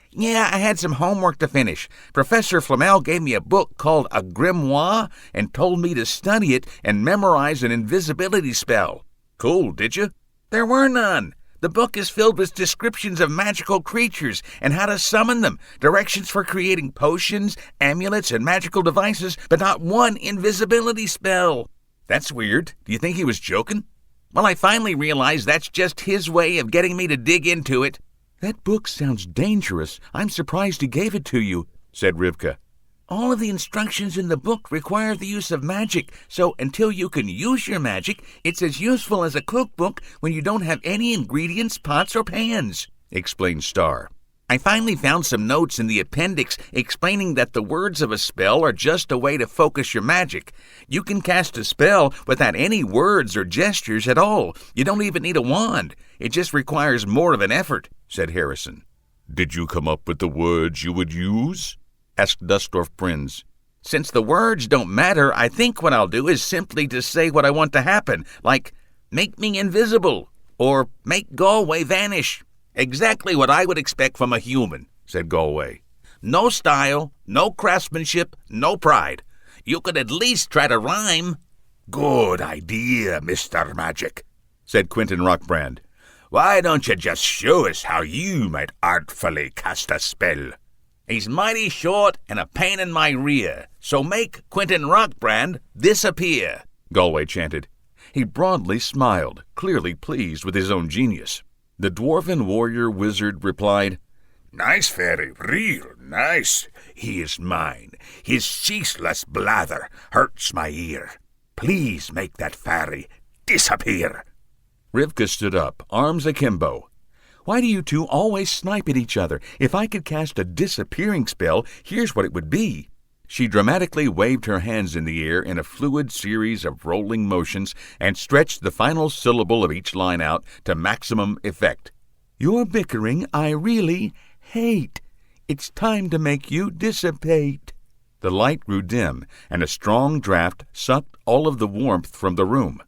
"Yeah, I had some homework to finish. Professor Flamel gave me a book called a grimoire and told me to study it and memorize an invisibility spell." "Cool, did you?" "There were none. The book is filled with descriptions of magical creatures and how to summon them, directions for creating potions, amulets, and magical devices, but not one invisibility spell." "That's weird. Do you think he was joking?" "Well, I finally realized that's just his way of getting me to dig into it." "That book sounds dangerous. I'm surprised he gave it to you," said Rivka. "All of the instructions in the book require the use of magic, so until you can use your magic, it's as useful as a cookbook when you don't have any ingredients, pots, or pans," explained Star. "I finally found some notes in the appendix explaining that the words of a spell are just a way to focus your magic. You can cast a spell without any words or gestures at all. You don't even need a wand. It just requires more of an effort," said Harrison. "Did you come up with the words you would use?" asked Dustorf Prinz. "Since the words don't matter, I think what I'll do is simply to say what I want to happen, like, 'Make me invisible,' or 'Make Galway vanish.' Exactly what I would expect from a human," said Galway. "No style, no craftsmanship, no pride. You could at least try to rhyme." "Good idea, Mr. Magic," said Quentin Rockbrand. "Why don't you just show us how you might artfully cast a spell?" "He's mighty short and a pain in my rear, so make Quentin Rockbrand disappear," Galway chanted. He broadly smiled, clearly pleased with his own genius. The dwarven warrior wizard replied, "Nice, fairy, real nice. He is mine. His ceaseless blather hurts my ear. Please make that fairy disappear." Rivka stood up, arms akimbo. "Why do you two always snipe at each other? If I could cast a disappearing spell, here's what it would be." She dramatically waved her hands in the air in a fluid series of rolling motions and stretched the final syllable of each line out to maximum effect. "Your bickering I really hate. It's time to make you dissipate." The light grew dim, and a strong draft sucked all of the warmth from the room.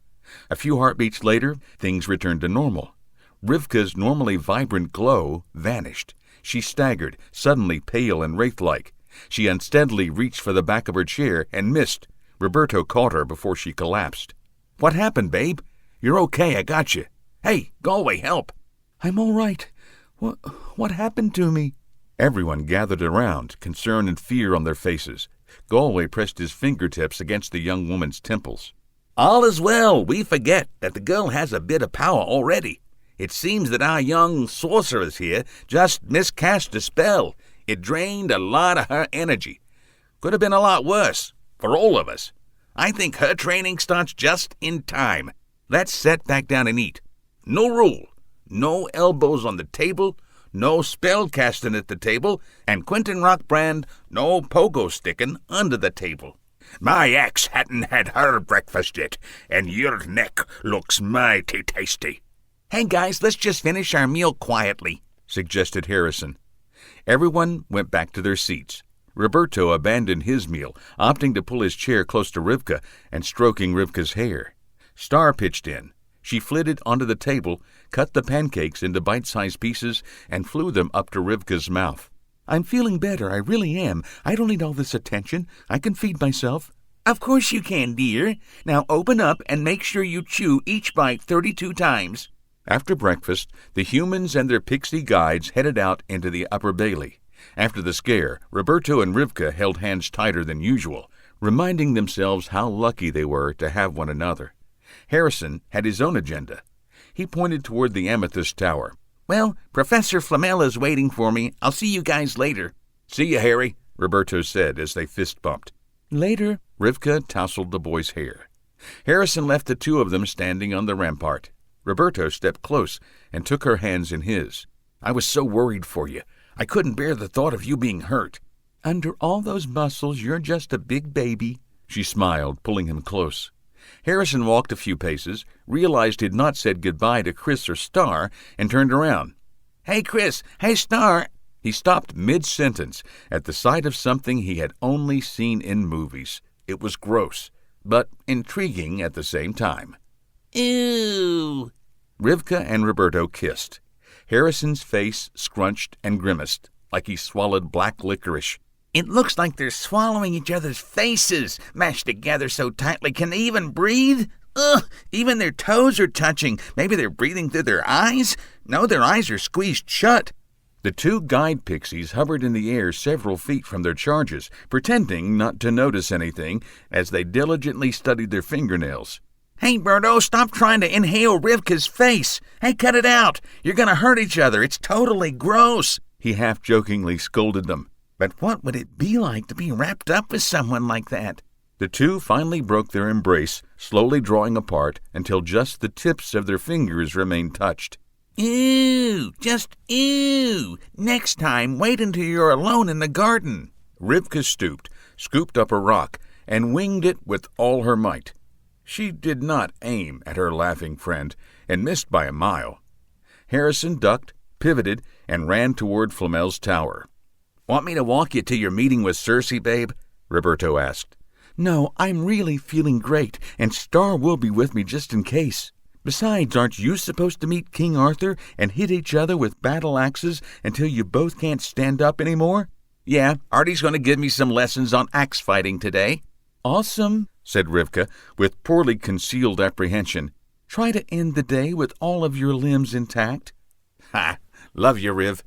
A few heartbeats later, things returned to normal. Rivka's normally vibrant glow vanished. She staggered, suddenly pale and wraith-like. She unsteadily reached for the back of her chair and missed. Roberto caught her before she collapsed. "What happened, babe? You're okay, I got you. Hey, Galway, help." "I'm all right. What happened to me?" Everyone gathered around, concern and fear on their faces. Galway pressed his fingertips against the young woman's temples. "All is well. We forget that the girl has a bit of power already. It seems that our young sorceress here just miscast a spell. It drained a lot of her energy. Could have been a lot worse, for all of us. I think her training starts just in time. Let's set back down and eat. No rule. No elbows on the table, no spell casting at the table, and Quentin Rockbrand, no pogo sticking under the table." "My ex hadn't had her breakfast yet, and your neck looks mighty tasty." "Hey, guys, let's just finish our meal quietly," suggested Harrison. Everyone went back to their seats. Roberto abandoned his meal, opting to pull his chair close to Rivka and stroking Rivka's hair. Star pitched in. She flitted onto the table, cut the pancakes into bite-sized pieces, and flew them up to Rivka's mouth. "I'm feeling better, I really am. I don't need all this attention. I can feed myself." "Of course you can, dear. Now open up and make sure you chew each bite 32 times. After breakfast, the humans and their pixie guides headed out into the upper bailey. After the scare, Roberto and Rivka held hands tighter than usual, reminding themselves how lucky they were to have one another. Harrison had his own agenda. He pointed toward the amethyst tower. "Well, Professor Flamel is waiting for me. I'll see you guys later." "See you, Harry," Roberto said as they fist-bumped. "Later." Rivka tousled the boy's hair. Harrison left the two of them standing on the rampart. Roberto stepped close and took her hands in his. "I was so worried for you. I couldn't bear the thought of you being hurt." "Under all those muscles, you're just a big baby," she smiled, pulling him close. Harrison walked a few paces, realized he'd not said goodbye to Chris or Star, and turned around. "Hey, Chris! Hey, Star!" He stopped mid-sentence at the sight of something he had only seen in movies. It was gross, but intriguing at the same time. "Ew!" Rivka and Roberto kissed. Harrison's face scrunched and grimaced, like he swallowed black licorice. It looks like they're swallowing each other's faces, mashed together so tightly. Can they even breathe? Ugh, even their toes are touching. Maybe they're breathing through their eyes? No, their eyes are squeezed shut. The two guide pixies hovered in the air several feet from their charges, pretending not to notice anything as they diligently studied their fingernails. Hey, Berto, stop trying to inhale Rivka's face. Hey, cut it out. You're going to hurt each other. It's totally gross. He half-jokingly scolded them. But what would it be like to be wrapped up with someone like that? The two finally broke their embrace, slowly drawing apart until just the tips of their fingers remained touched. Ew, just ew. Next time, wait until you're alone in the garden. Rivka stooped, scooped up a rock, and winged it with all her might. She did not aim at her laughing friend, and missed by a mile. Harrison ducked, pivoted, and ran toward Flamel's tower. Want me to walk you to your meeting with Circe, babe? Roberto asked. No, I'm really feeling great, and Star will be with me just in case. Besides, aren't you supposed to meet King Arthur and hit each other with battle axes until you both can't stand up anymore? Yeah, Artie's going to give me some lessons on axe fighting today. Awesome, said Rivka, with poorly concealed apprehension. Try to end the day with all of your limbs intact. Ha! Love you, Riv.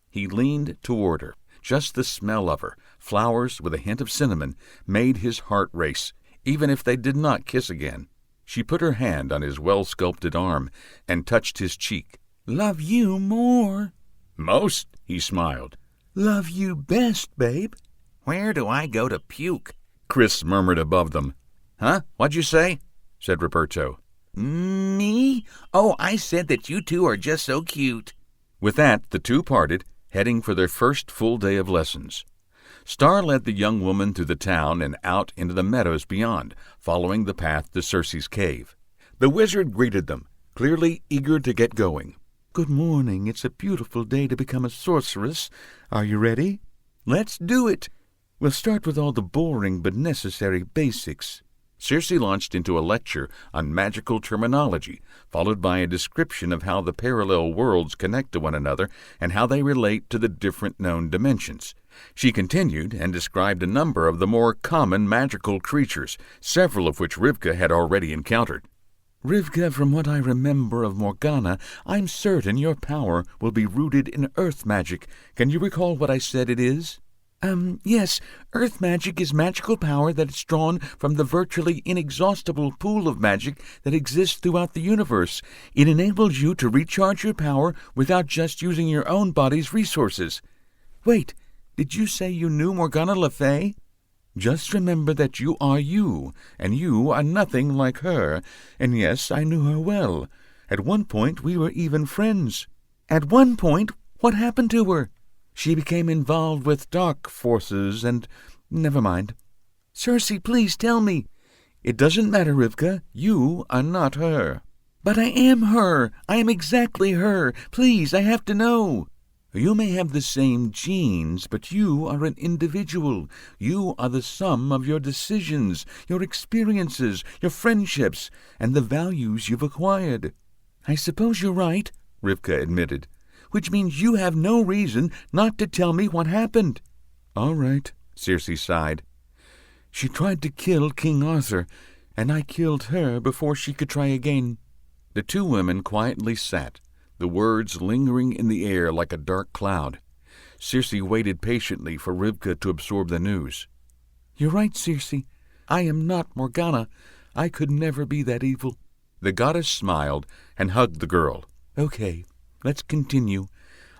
He leaned toward her. Just the smell of her, flowers with a hint of cinnamon, made his heart race, even if they did not kiss again. She put her hand on his well-sculpted arm and touched his cheek. Love you more. Most, he smiled. Love you best, babe. Where do I go to puke? Chris murmured above them. Huh? What'd you say? Said Roberto. Me? Oh, I said that you two are just so cute. With that, the two parted, heading for their first full day of lessons. Star led the young woman through the town and out into the meadows beyond, following the path to Circe's cave. The wizard greeted them, clearly eager to get going. Good morning. It's a beautiful day to become a sorceress. Are you ready? Let's do it. We'll start with all the boring but necessary basics. Circe launched into a lecture on magical terminology, followed by a description of how the parallel worlds connect to one another and how they relate to the different known dimensions. She continued and described a number of the more common magical creatures, several of which Rivka had already encountered. Rivka, from what I remember of Morgana, I'm certain your power will be rooted in earth magic. Can you recall what I said it is? Yes, earth magic is magical power that is drawn from the virtually inexhaustible pool of magic that exists throughout the universe. It enables you to recharge your power without just using your own body's resources. Wait, did you say you knew Morgana Le Fay? Just remember that you are you, and you are nothing like her. And yes, I knew her well. At one point, we were even friends. At one point? What happened to her? She became involved with dark forces and... Never mind. Circe, please tell me. It doesn't matter, Rivka. You are not her. But I am her. I am exactly her. Please, I have to know. You may have the same genes, but you are an individual. You are the sum of your decisions, your experiences, your friendships, and the values you've acquired. I suppose you're right, Rivka admitted, which means you have no reason not to tell me what happened. All right, Circe sighed. She tried to kill King Arthur, and I killed her before she could try again. The two women quietly sat, the words lingering in the air like a dark cloud. Circe waited patiently for Rivka to absorb the news. You're right, Circe. I am not Morgana. I could never be that evil. The goddess smiled and hugged the girl. Okay, let's continue.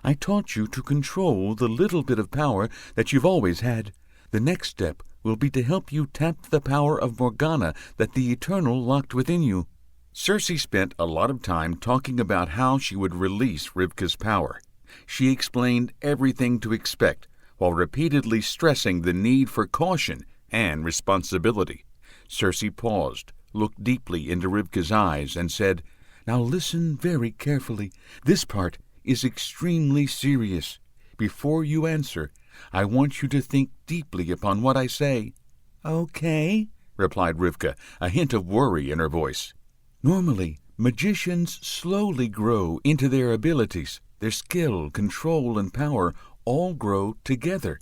I taught you to control the little bit of power that you've always had. The next step will be to help you tap the power of Morgana that the Eternal locked within you. Circe spent a lot of time talking about how she would release Rivka's power. She explained everything to expect, while repeatedly stressing the need for caution and responsibility. Circe paused, looked deeply into Rivka's eyes, and said, Now listen very carefully. This part is extremely serious. Before you answer, I want you to think deeply upon what I say. Okay, replied Rivka, a hint of worry in her voice. Normally, Magicians slowly grow into their abilities. Their skill, control, and power all grow together.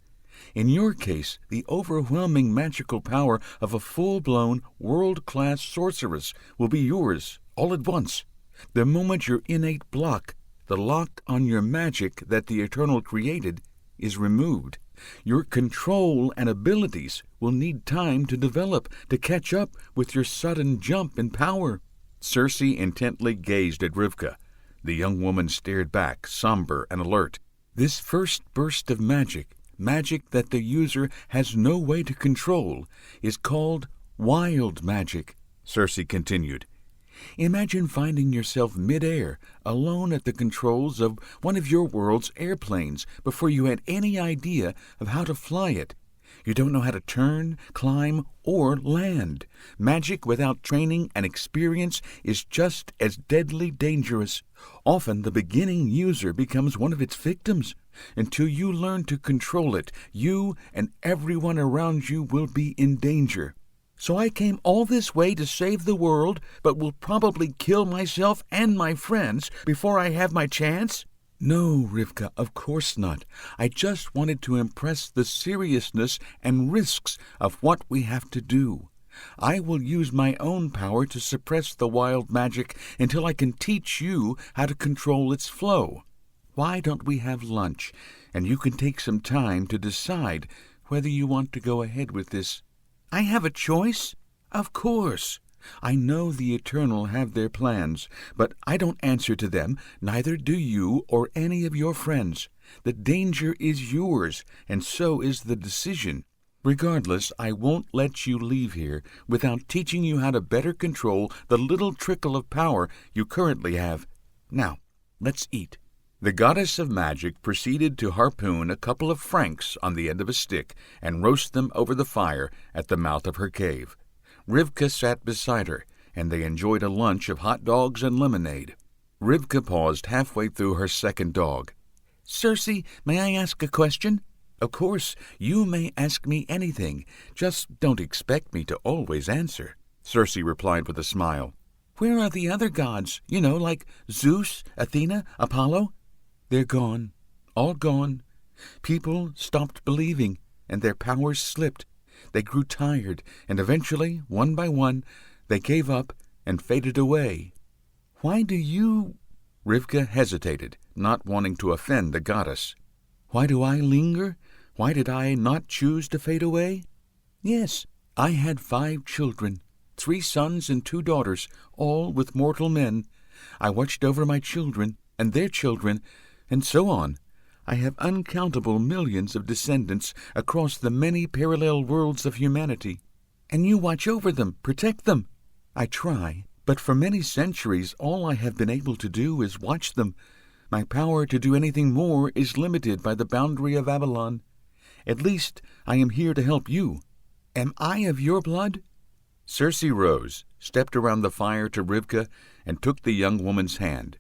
In your case, the overwhelming magical power of a full-blown, world-class sorceress will be yours all at once. The moment your innate block, the lock on your magic that the Eternal created, is removed, your control and abilities will need time to develop to catch up with your sudden jump in power. Circe intently gazed at Rivka. The young woman stared back, somber and alert. This first burst of magic that the user has no way to control, is called wild magic, Circe continued. Imagine finding yourself mid-air, alone at the controls of one of your world's airplanes before you had any idea of how to fly it. You don't know how to turn, climb, or land. Magic without training and experience is just as deadly dangerous. Often the beginning user becomes one of its victims. Until you learn to control it, you and everyone around you will be in danger. So I came all this way to save the world, but will probably kill myself and my friends before I have my chance? No, Rivka, of course not. I just wanted to impress the seriousness and risks of what we have to do. I will use my own power to suppress the wild magic until I can teach you how to control its flow. Why don't we have lunch, and you can take some time to decide whether you want to go ahead with this? I have a choice? Of course. I know the Eternal have their plans, but I don't answer to them, neither do you or any of your friends. The danger is yours, and so is the decision. Regardless, I won't let you leave here without teaching you how to better control the little trickle of power you currently have. Now, let's eat. The goddess of magic proceeded to harpoon a couple of franks on the end of a stick and roast them over the fire at the mouth of her cave. Rivka sat beside her, and they enjoyed a lunch of hot dogs and lemonade. Rivka paused halfway through her second dog. Circe, may I ask a question? Of course, you may ask me anything. Just don't expect me to always answer, Circe replied with a smile. Where are the other gods? Like Zeus, Athena, Apollo? They're gone. All gone. People stopped believing, and their powers slipped. They grew tired, and eventually, one by one, they gave up and faded away. Why do you... Rivka hesitated, not wanting to offend the goddess. Why do I linger? Why did I not choose to fade away? Yes, I had 5 children, 3 sons and 2 daughters, all with mortal men. I watched over my children and their children, and so on. I have uncountable millions of descendants across the many parallel worlds of humanity. And you watch over them, protect them. I try, but for many centuries all I have been able to do is watch them. My power to do anything more is limited by the boundary of Avalon. At least I am here to help you. Am I of your blood? Circe rose, stepped around the fire to Rivka, and took the young woman's hand.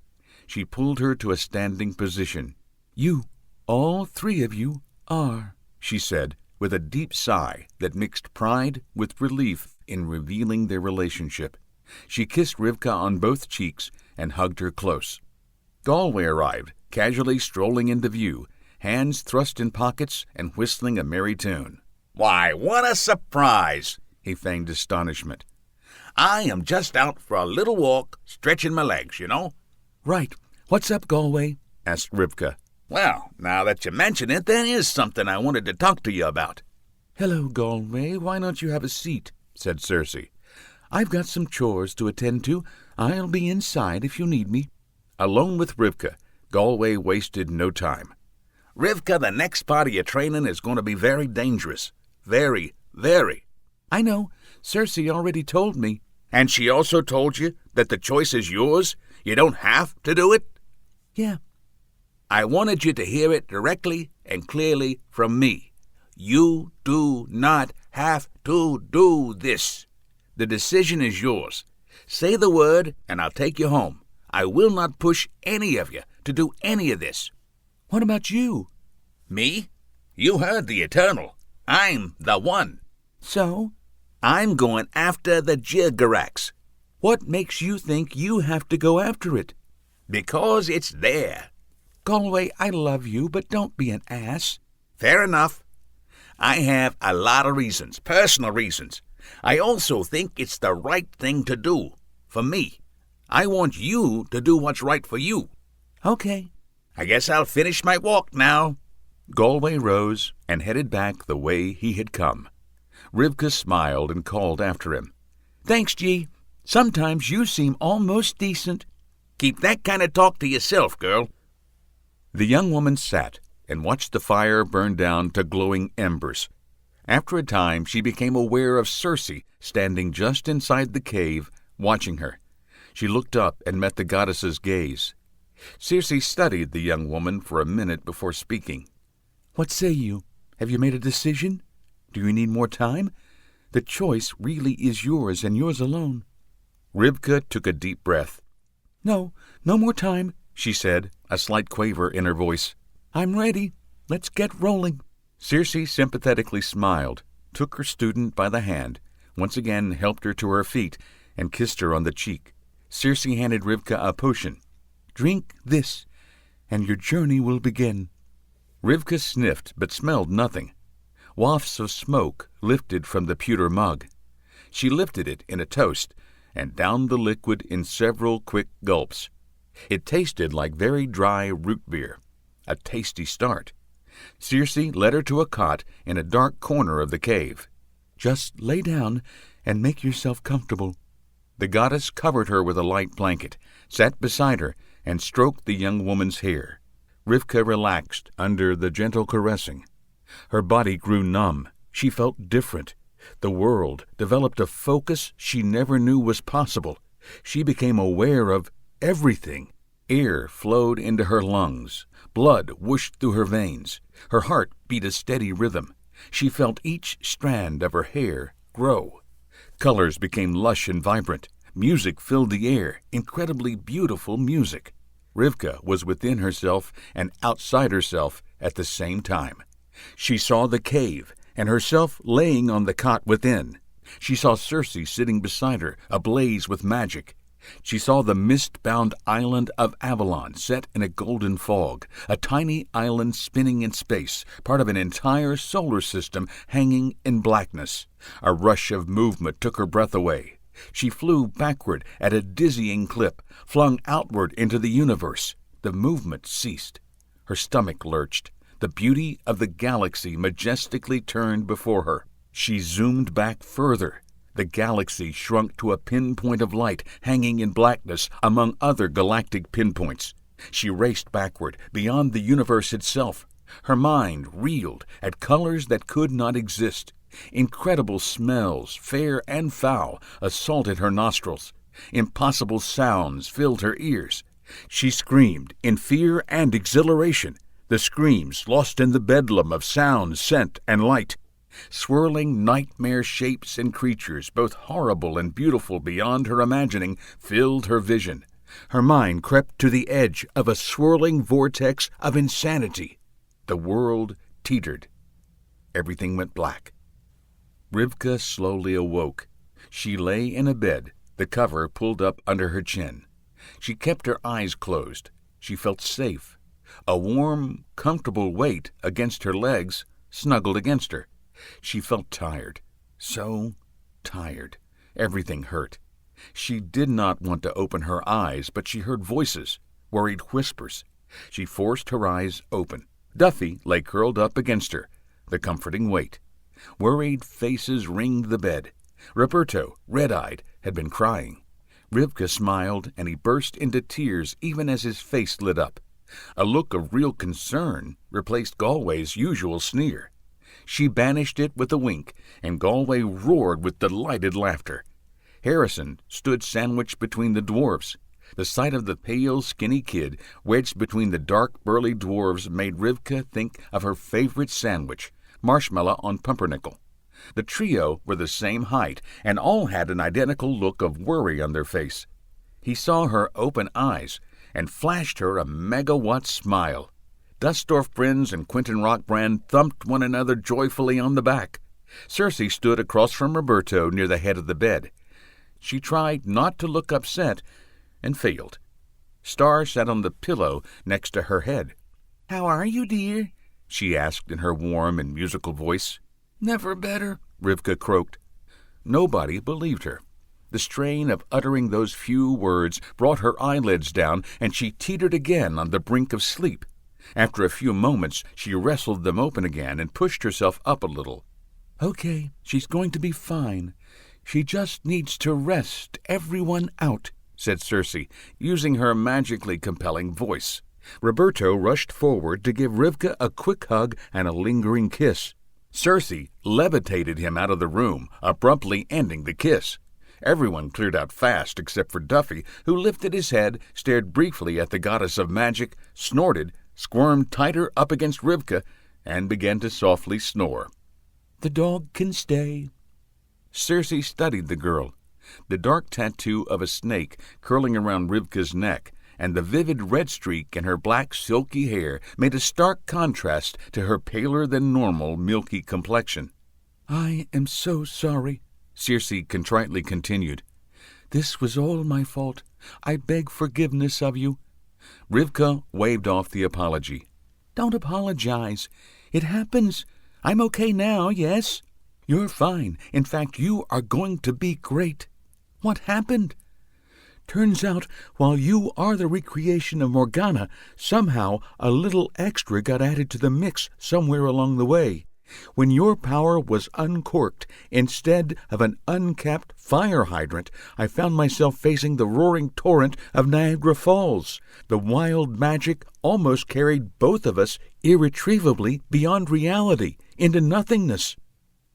She pulled her to a standing position. You, all 3 of you, are, she said, with a deep sigh that mixed pride with relief in revealing their relationship. She kissed Rivka on both cheeks and hugged her close. Galway arrived, casually strolling into view, hands thrust in pockets and whistling a merry tune. Why, what a surprise! He feigned astonishment. I am just out for a little walk, stretching my legs, Right. What's up, Galway? Asked Rivka. Well, now that you mention it, there is something I wanted to talk to you about. Hello, Galway. Why don't you have a seat? Said Circe. I've got some chores to attend to. I'll be inside if you need me. Alone with Rivka, Galway wasted no time. Rivka, the next part of your training is going to be very dangerous. Very, very. I know. Circe already told me. And she also told you that the choice is yours? You don't have to do it? Yeah. I wanted you to hear it directly and clearly from me. You do not have to do this. The decision is yours. Say the word and I'll take you home. I will not push any of you to do any of this. What about you? Me? You heard the Eternal. I'm the one. So? I'm going after the Jirgarax. What makes you think you have to go after it? Because it's there. Galway, I love you, but don't be an ass. Fair enough. I have a lot of reasons, personal reasons. I also think it's the right thing to do, for me. I want you to do what's right for you. Okay. I guess I'll finish my walk now. Galway rose and headed back the way he had come. Rivka smiled and called after him. Thanks, G. Sometimes you seem almost decent. Keep that kind of talk to yourself, girl. The young woman sat and watched the fire burn down to glowing embers. After a time, she became aware of Circe standing just inside the cave, watching her. She looked up and met the goddess's gaze. Circe studied the young woman for a minute before speaking. What say you? Have you made a decision? Do you need more time? The choice really is yours and yours alone. Rivka took a deep breath. No more time, she said, a slight quaver in her voice. I'm ready. Let's get rolling. Circe sympathetically smiled, took her student by the hand, once again helped her to her feet, and kissed her on the cheek. Circe handed Rivka a potion. Drink this, and your journey will begin. Rivka sniffed but smelled nothing. Wafts of smoke lifted from the pewter mug. She lifted it in a toast and downed the liquid in several quick gulps. It tasted like very dry root beer. A tasty start. Circe led her to a cot in a dark corner of the cave. Just lay down and make yourself comfortable. The goddess covered her with a light blanket, sat beside her, and stroked the young woman's hair. Rivka relaxed under the gentle caressing. Her body grew numb. She felt different. The world developed a focus she never knew was possible. She became aware of everything. Air flowed into her lungs. Blood whooshed through her veins. Her heart beat a steady rhythm. She felt each strand of her hair grow. Colors became lush and vibrant. Music filled the air, incredibly beautiful music. Rivka was within herself and outside herself at the same time. She saw the cave and herself laying on the cot within. She saw Circe sitting beside her, ablaze with magic. She saw the mist-bound island of Avalon set in a golden fog, a tiny island spinning in space, part of an entire solar system hanging in blackness. A rush of movement took her breath away. She flew backward at a dizzying clip, flung outward into the universe. The movement ceased. Her stomach lurched. The beauty of the galaxy majestically turned before her. She zoomed back further. The galaxy shrunk to a pinpoint of light hanging in blackness among other galactic pinpoints. She raced backward, beyond the universe itself. Her mind reeled at colors that could not exist. Incredible smells, fair and foul, assaulted her nostrils. Impossible sounds filled her ears. She screamed in fear and exhilaration, the screams lost in the bedlam of sound, scent, and light. Swirling nightmare shapes and creatures, both horrible and beautiful beyond her imagining, filled her vision. Her mind crept to the edge of a swirling vortex of insanity. The world teetered. Everything went black. Rivka slowly awoke. She lay in a bed, the cover pulled up under her chin. She kept her eyes closed. She felt safe. A warm, comfortable weight against her legs snuggled against her. She felt tired. So tired. Everything hurt. She did not want to open her eyes, but she heard voices, worried whispers. She forced her eyes open. Duffy lay curled up against her, the comforting weight. Worried faces ringed the bed. Roberto, red-eyed, had been crying. Rivka smiled, and he burst into tears even as his face lit up. A look of real concern replaced Galway's usual sneer. She banished it with a wink, and Galway roared with delighted laughter. Harrison stood sandwiched between the dwarfs. The sight of the pale, skinny kid wedged between the dark, burly dwarfs made Rivka think of her favorite sandwich, marshmallow on pumpernickel. The trio were the same height, and all had an identical look of worry on their face. He saw her open eyes and flashed her a megawatt smile. Dustorf Brins and Quentin Rockbrand thumped one another joyfully on the back. Circe stood across from Roberto near the head of the bed. She tried not to look upset and failed. Star sat on the pillow next to her head. "How are you, dear?" she asked in her warm and musical voice. "Never better," Rivka croaked. Nobody believed her. The strain of uttering those few words brought her eyelids down, and she teetered again on the brink of sleep. After a few moments, she wrestled them open again and pushed herself up a little. "Okay, she's going to be fine. She just needs to rest everyone out," said Circe, using her magically compelling voice. Roberto rushed forward to give Rivka a quick hug and a lingering kiss. Circe levitated him out of the room, abruptly ending the kiss. Everyone cleared out fast except for Duffy, who lifted his head, stared briefly at the goddess of magic, snorted, squirmed tighter up against Rivka, and began to softly snore. "The dog can stay." Circe studied the girl. The dark tattoo of a snake curling around Rivka's neck and the vivid red streak in her black silky hair made a stark contrast to her paler-than-normal milky complexion. "I am so sorry," Circe contritely continued. "This was all my fault. I beg forgiveness of you." Rivka waved off the apology. "Don't apologize. It happens. I'm okay now, yes? You're fine. In fact, you are going to be great. What happened? Turns out, while you are the recreation of Morgana, somehow a little extra got added to the mix somewhere along the way. When your power was uncorked, instead of an uncapped fire hydrant, I found myself facing the roaring torrent of Niagara Falls. The wild magic almost carried both of us irretrievably beyond reality, into nothingness.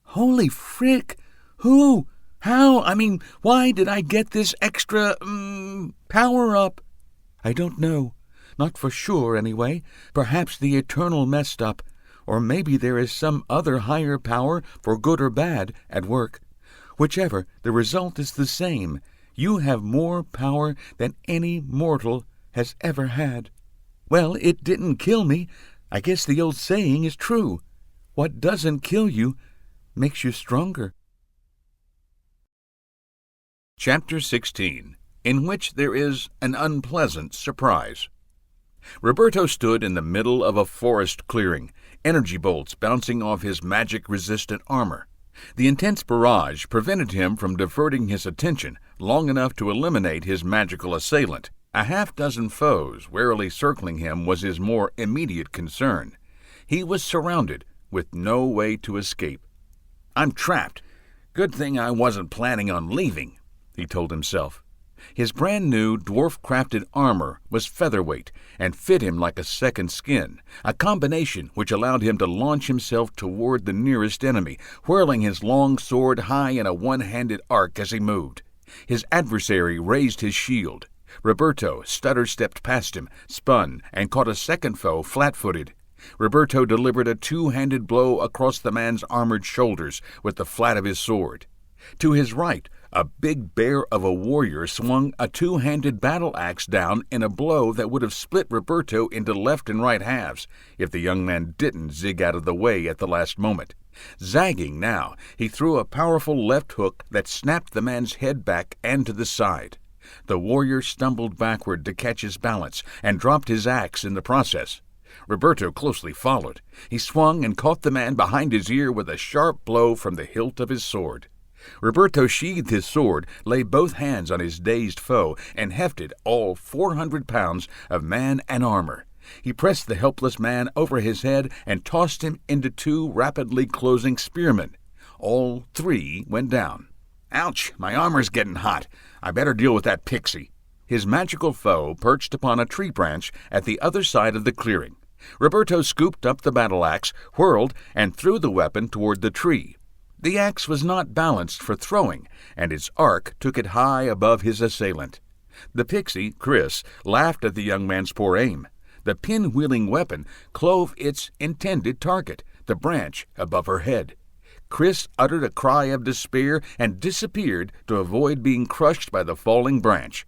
Holy frick! Who? How? Why did I get this extra, power-up? I don't know. Not for sure, anyway. Perhaps the Eternal messed up. Or maybe there is some other higher power, for good or bad, at work. Whichever, the result is the same. You have more power than any mortal has ever had. Well, it didn't kill me. I guess the old saying is true. What doesn't kill you makes you stronger. Chapter 16, in which there is an unpleasant surprise. Roberto stood in the middle of a forest clearing, energy bolts bouncing off his magic-resistant armor. The intense barrage prevented him from diverting his attention long enough to eliminate his magical assailant. A half-dozen foes warily circling him was his more immediate concern. He was surrounded, with no way to escape. "I'm trapped. Good thing I wasn't planning on leaving," he told himself. His brand-new dwarf-crafted armor was featherweight and fit him like a second skin, a combination which allowed him to launch himself toward the nearest enemy, whirling his long sword high in a one-handed arc as he moved. His adversary raised his shield. Roberto stutter-stepped past him, spun, and caught a second foe flat-footed. Roberto delivered a two-handed blow across the man's armored shoulders with the flat of his sword. To his right, a big bear of a warrior swung a two-handed battle axe down in a blow that would have split Roberto into left and right halves if the young man didn't zig out of the way at the last moment. Zagging now, he threw a powerful left hook that snapped the man's head back and to the side. The warrior stumbled backward to catch his balance and dropped his axe in the process. Roberto closely followed. He swung and caught the man behind his ear with a sharp blow from the hilt of his sword. Roberto sheathed his sword, laid both hands on his dazed foe, and hefted all 400 pounds of man and armor. He pressed the helpless man over his head and tossed him into two rapidly closing spearmen. All three went down. "Ouch, my armor's getting hot. I better deal with that pixie." His magical foe perched upon a tree branch at the other side of the clearing. Roberto scooped up the battle-axe, whirled, and threw the weapon toward the tree. The axe was not balanced for throwing, and its arc took it high above his assailant. The pixie, Chris, laughed at the young man's poor aim. The pin-wheeling weapon clove its intended target, the branch above her head. Chris uttered a cry of despair and disappeared to avoid being crushed by the falling branch.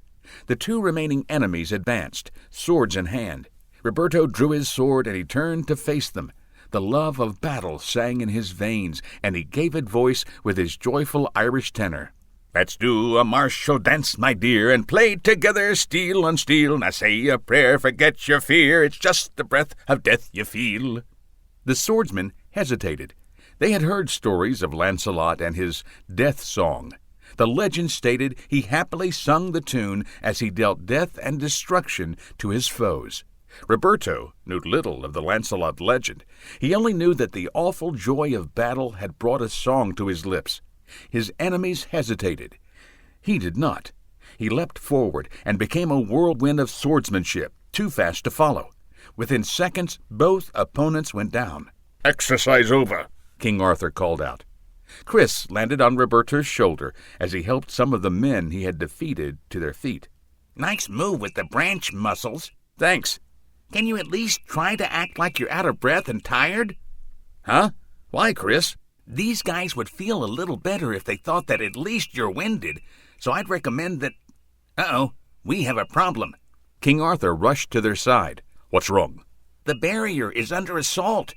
The two remaining enemies advanced, swords in hand. Roberto drew his sword and he turned to face them. The love of battle sang in his veins, and he gave it voice with his joyful Irish tenor. Let's do a martial dance, my dear, and play together steel on steel. Now say a prayer, forget your fear, it's just the breath of death you feel. The swordsmen hesitated. They had heard stories of Lancelot and his death song. The legend stated he happily sung the tune as he dealt death and destruction to his foes. Roberto knew little of the Lancelot legend. He only knew that the awful joy of battle had brought a song to his lips. His enemies hesitated. He did not. He leapt forward and became a whirlwind of swordsmanship, too fast to follow. Within seconds, both opponents went down. Exercise over, King Arthur called out. Chris landed on Roberto's shoulder as he helped some of the men he had defeated to their feet. Nice move with the branch muscles. Thanks. Can you at least try to act like you're out of breath and tired? Huh? Why, Chris? These guys would feel a little better if they thought that at least you're winded, so I'd recommend that... Uh-oh, we have a problem. King Arthur rushed to their side. What's wrong? The barrier is under assault.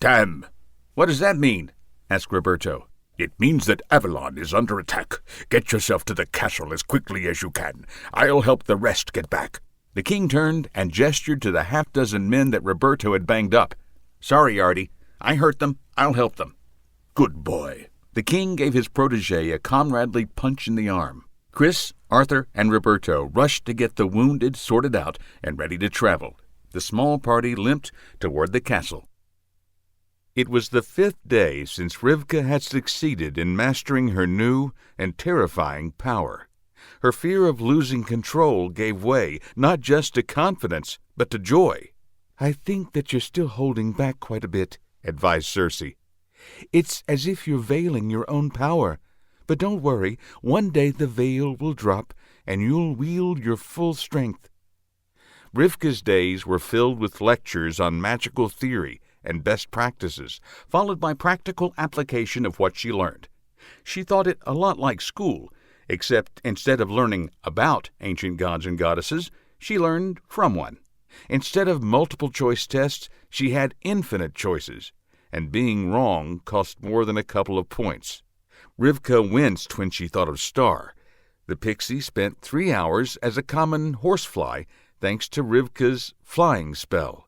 Damn. What does that mean? Asked Roberto. It means that Avalon is under attack. Get yourself to the castle as quickly as you can. I'll help the rest get back. The king turned and gestured to the half-dozen men that Roberto had banged up. Sorry, Artie. I hurt them. I'll help them. Good boy. The king gave his protege a comradely punch in the arm. Chris, Arthur, and Roberto rushed to get the wounded sorted out and ready to travel. The small party limped toward the castle. It was the 5th day since Rivka had succeeded in mastering her new and terrifying power. Her fear of losing control gave way not just to confidence, but to joy. "I think that you're still holding back quite a bit," advised Circe. "It's as if you're veiling your own power. But don't worry, one day the veil will drop, and you'll wield your full strength." Rivka's days were filled with lectures on magical theory and best practices, followed by practical application of what she learned. She thought it a lot like school, except instead of learning about ancient gods and goddesses, she learned from one. Instead of multiple-choice tests, she had infinite choices, and being wrong cost more than a couple of points. Rivka winced when she thought of Star. The pixie spent 3 hours as a common horsefly, thanks to Rivka's flying spell.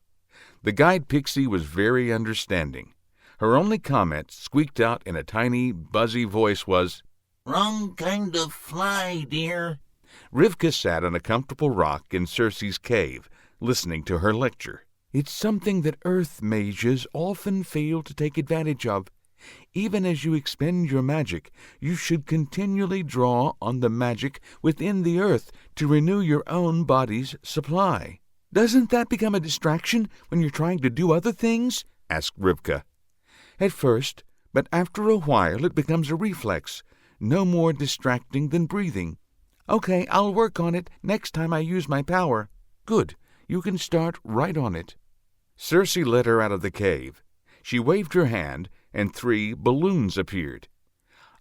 The guide pixie was very understanding. Her only comment, squeaked out in a tiny, buzzy voice, was, "Wrong kind of fly, dear." Rivka sat on a comfortable rock in Circe's cave, listening to her lecture. "It's something that Earth mages often fail to take advantage of. Even as you expend your magic, you should continually draw on the magic within the Earth to renew your own body's supply." "Doesn't that become a distraction when you're trying to do other things?" asked Rivka. "At first, but after a while it becomes a reflex. No more distracting than breathing." "Okay, I'll work on it next time I use my power." "Good. You can start right on it." Circe led her out of the cave. She waved her hand, and 3 balloons appeared.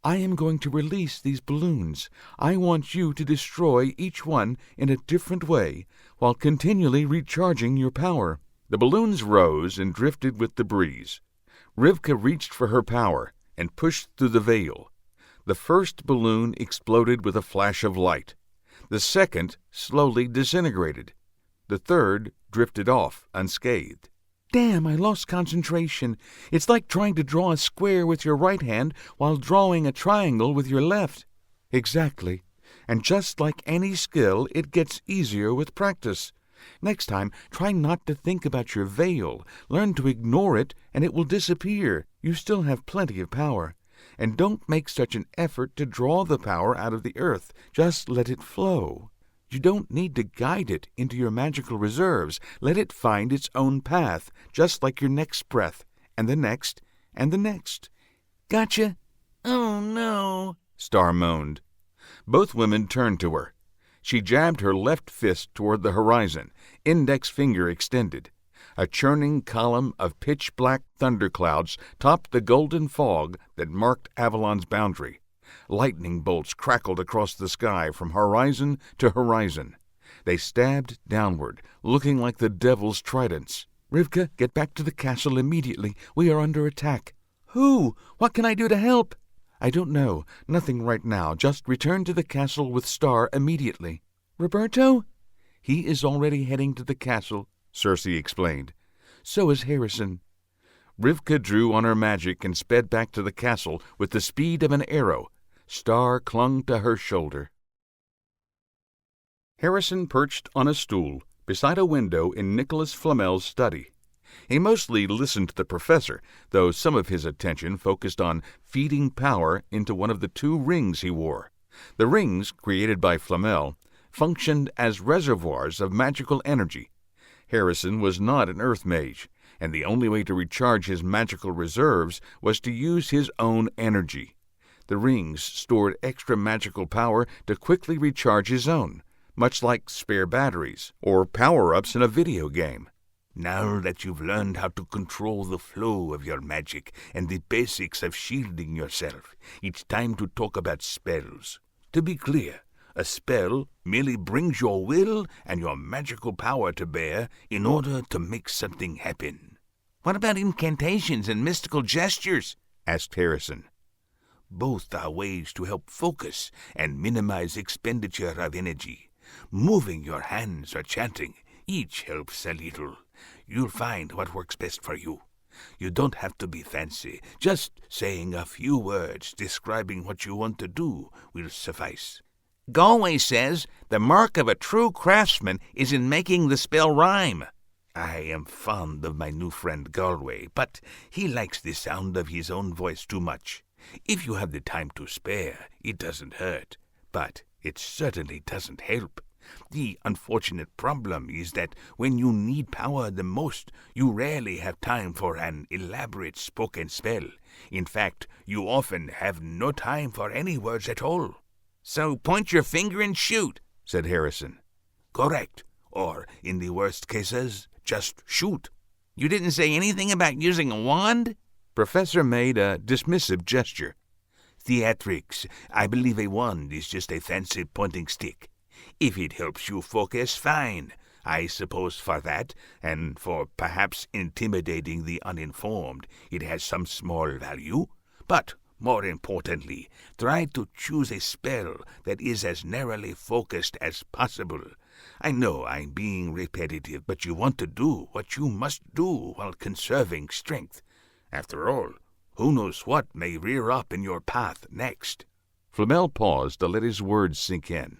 "I am going to release these balloons. I want you to destroy each one in a different way, while continually recharging your power." The balloons rose and drifted with the breeze. Rivka reached for her power and pushed through the veil. The first balloon exploded with a flash of light. The second slowly disintegrated. The third drifted off unscathed. "Damn, I lost concentration. It's like trying to draw a square with your right hand while drawing a triangle with your left." "Exactly. And just like any skill, it gets easier with practice. Next time, try not to think about your veil. Learn to ignore it, and it will disappear. You still have plenty of power. And don't make such an effort to draw the power out of the earth. Just let it flow. You don't need to guide it into your magical reserves. Let it find its own path, just like your next breath, and the next, and the next." "Gotcha." "Oh, no," Star moaned. Both women turned to her. She jabbed her left fist toward the horizon, index finger extended. A churning column of pitch-black thunderclouds topped the golden fog that marked Avalon's boundary. Lightning bolts crackled across the sky from horizon to horizon. They stabbed downward, looking like the devil's tridents. "Rivka, get back to the castle immediately. We are under attack." "Who? What can I do to help?" I don't know. Nothing right now. Just return to the castle with Star immediately. Roberto? He is already heading to the castle, Cersei explained. So is Harrison. Rivka drew on her magic and sped back to the castle with the speed of an arrow. Star clung to her shoulder. Harrison perched on a stool beside a window in Nicholas Flamel's study. He mostly listened to the professor, though some of his attention focused on feeding power into one of the 2 rings he wore. The rings, created by Flamel, functioned as reservoirs of magical energy. Harrison was not an earth mage, and the only way to recharge his magical reserves was to use his own energy. The rings stored extra magical power to quickly recharge his own, much like spare batteries or power-ups in a video game. Now that you've learned how to control the flow of your magic and the basics of shielding yourself, it's time to talk about spells. To be clear, a spell merely brings your will and your magical power to bear in order to make something happen. What about incantations and mystical gestures? Asked Harrison. Both are ways to help focus and minimize expenditure of energy. Moving your hands or chanting, each helps a little. You'll find what works best for you. You don't have to be fancy. Just saying a few words describing what you want to do will suffice. Galway says the mark of a true craftsman is in making the spell rhyme. I am fond of my new friend Galway, but he likes the sound of his own voice too much. If you have the time to spare, it doesn't hurt, but it certainly doesn't help. The unfortunate problem is that when you need power the most, you rarely have time for an elaborate spoken spell. In fact, you often have no time for any words at all. So point your finger and shoot, said Harrison. Correct. Or, in the worst cases, just shoot. You didn't say anything about using a wand? Professor made a dismissive gesture. Theatrics. I believe a wand is just a fancy pointing stick. If it helps you focus, fine. I suppose for that, and for perhaps intimidating the uninformed, it has some small value. But, more importantly, try to choose a spell that is as narrowly focused as possible. I know I'm being repetitive, but you want to do what you must do while conserving strength. After all, who knows what may rear up in your path next? Flamel paused to let his words sink in.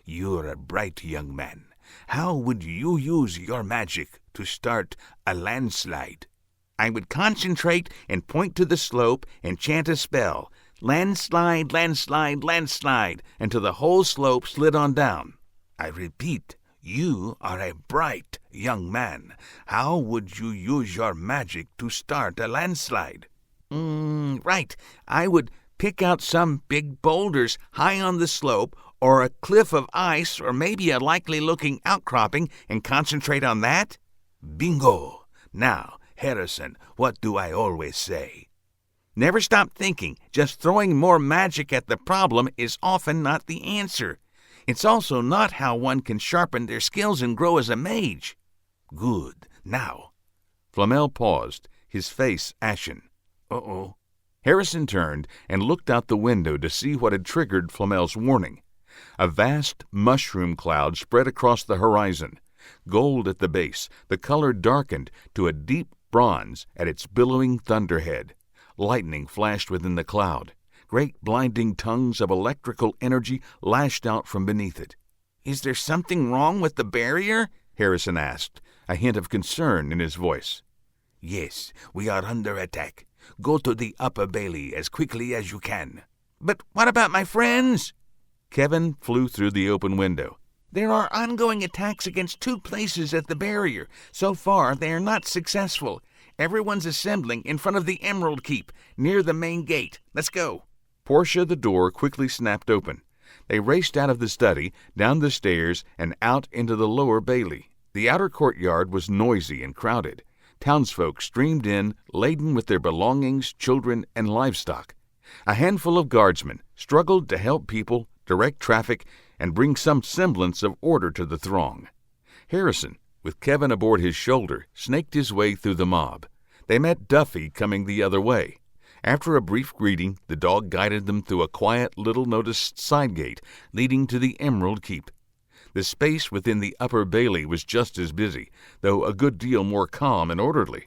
You're a bright young man. How would you use your magic to start a landslide? I would concentrate and point to the slope and chant a spell. Landslide, landslide, landslide, until the whole slope slid on down. I repeat, you are a bright young man. How would you use your magic to start a landslide? Right. I would pick out some big boulders high on the slope, or a cliff of ice, or maybe a likely-looking outcropping, and concentrate on that? Bingo! Now, Harrison, what do I always say? Never stop thinking. Just throwing more magic at the problem is often not the answer. It's also not how one can sharpen their skills and grow as a mage. Good. Now. Flamel paused, his face ashen. Uh-oh. Harrison turned and looked out the window to see what had triggered Flamel's warning. A vast mushroom cloud spread across the horizon. Gold at the base, the color darkened to a deep bronze at its billowing thunderhead. Lightning flashed within the cloud. Great blinding tongues of electrical energy lashed out from beneath it. Is there something wrong with the barrier? Harrison asked, a hint of concern in his voice. Yes, we are under attack. Go to the upper bailey as quickly as you can. But what about my friends? Kevin flew through the open window. There are ongoing attacks against 2 places at the barrier. So far, they are not successful. Everyone's assembling in front of the Emerald Keep, near the main gate. Let's go. Portia, the door, quickly snapped open. They raced out of the study, down the stairs, and out into the lower bailey. The outer courtyard was noisy and crowded. Townsfolk streamed in, laden with their belongings, children, and livestock. A handful of guardsmen struggled to help people, direct traffic, and bring some semblance of order to the throng. Harrison, with Kevin aboard his shoulder, snaked his way through the mob. They met Duffy coming the other way. After a brief greeting, the dog guided them through a quiet, little-noticed side gate leading to the Emerald Keep. The space within the upper bailey was just as busy, though a good deal more calm and orderly.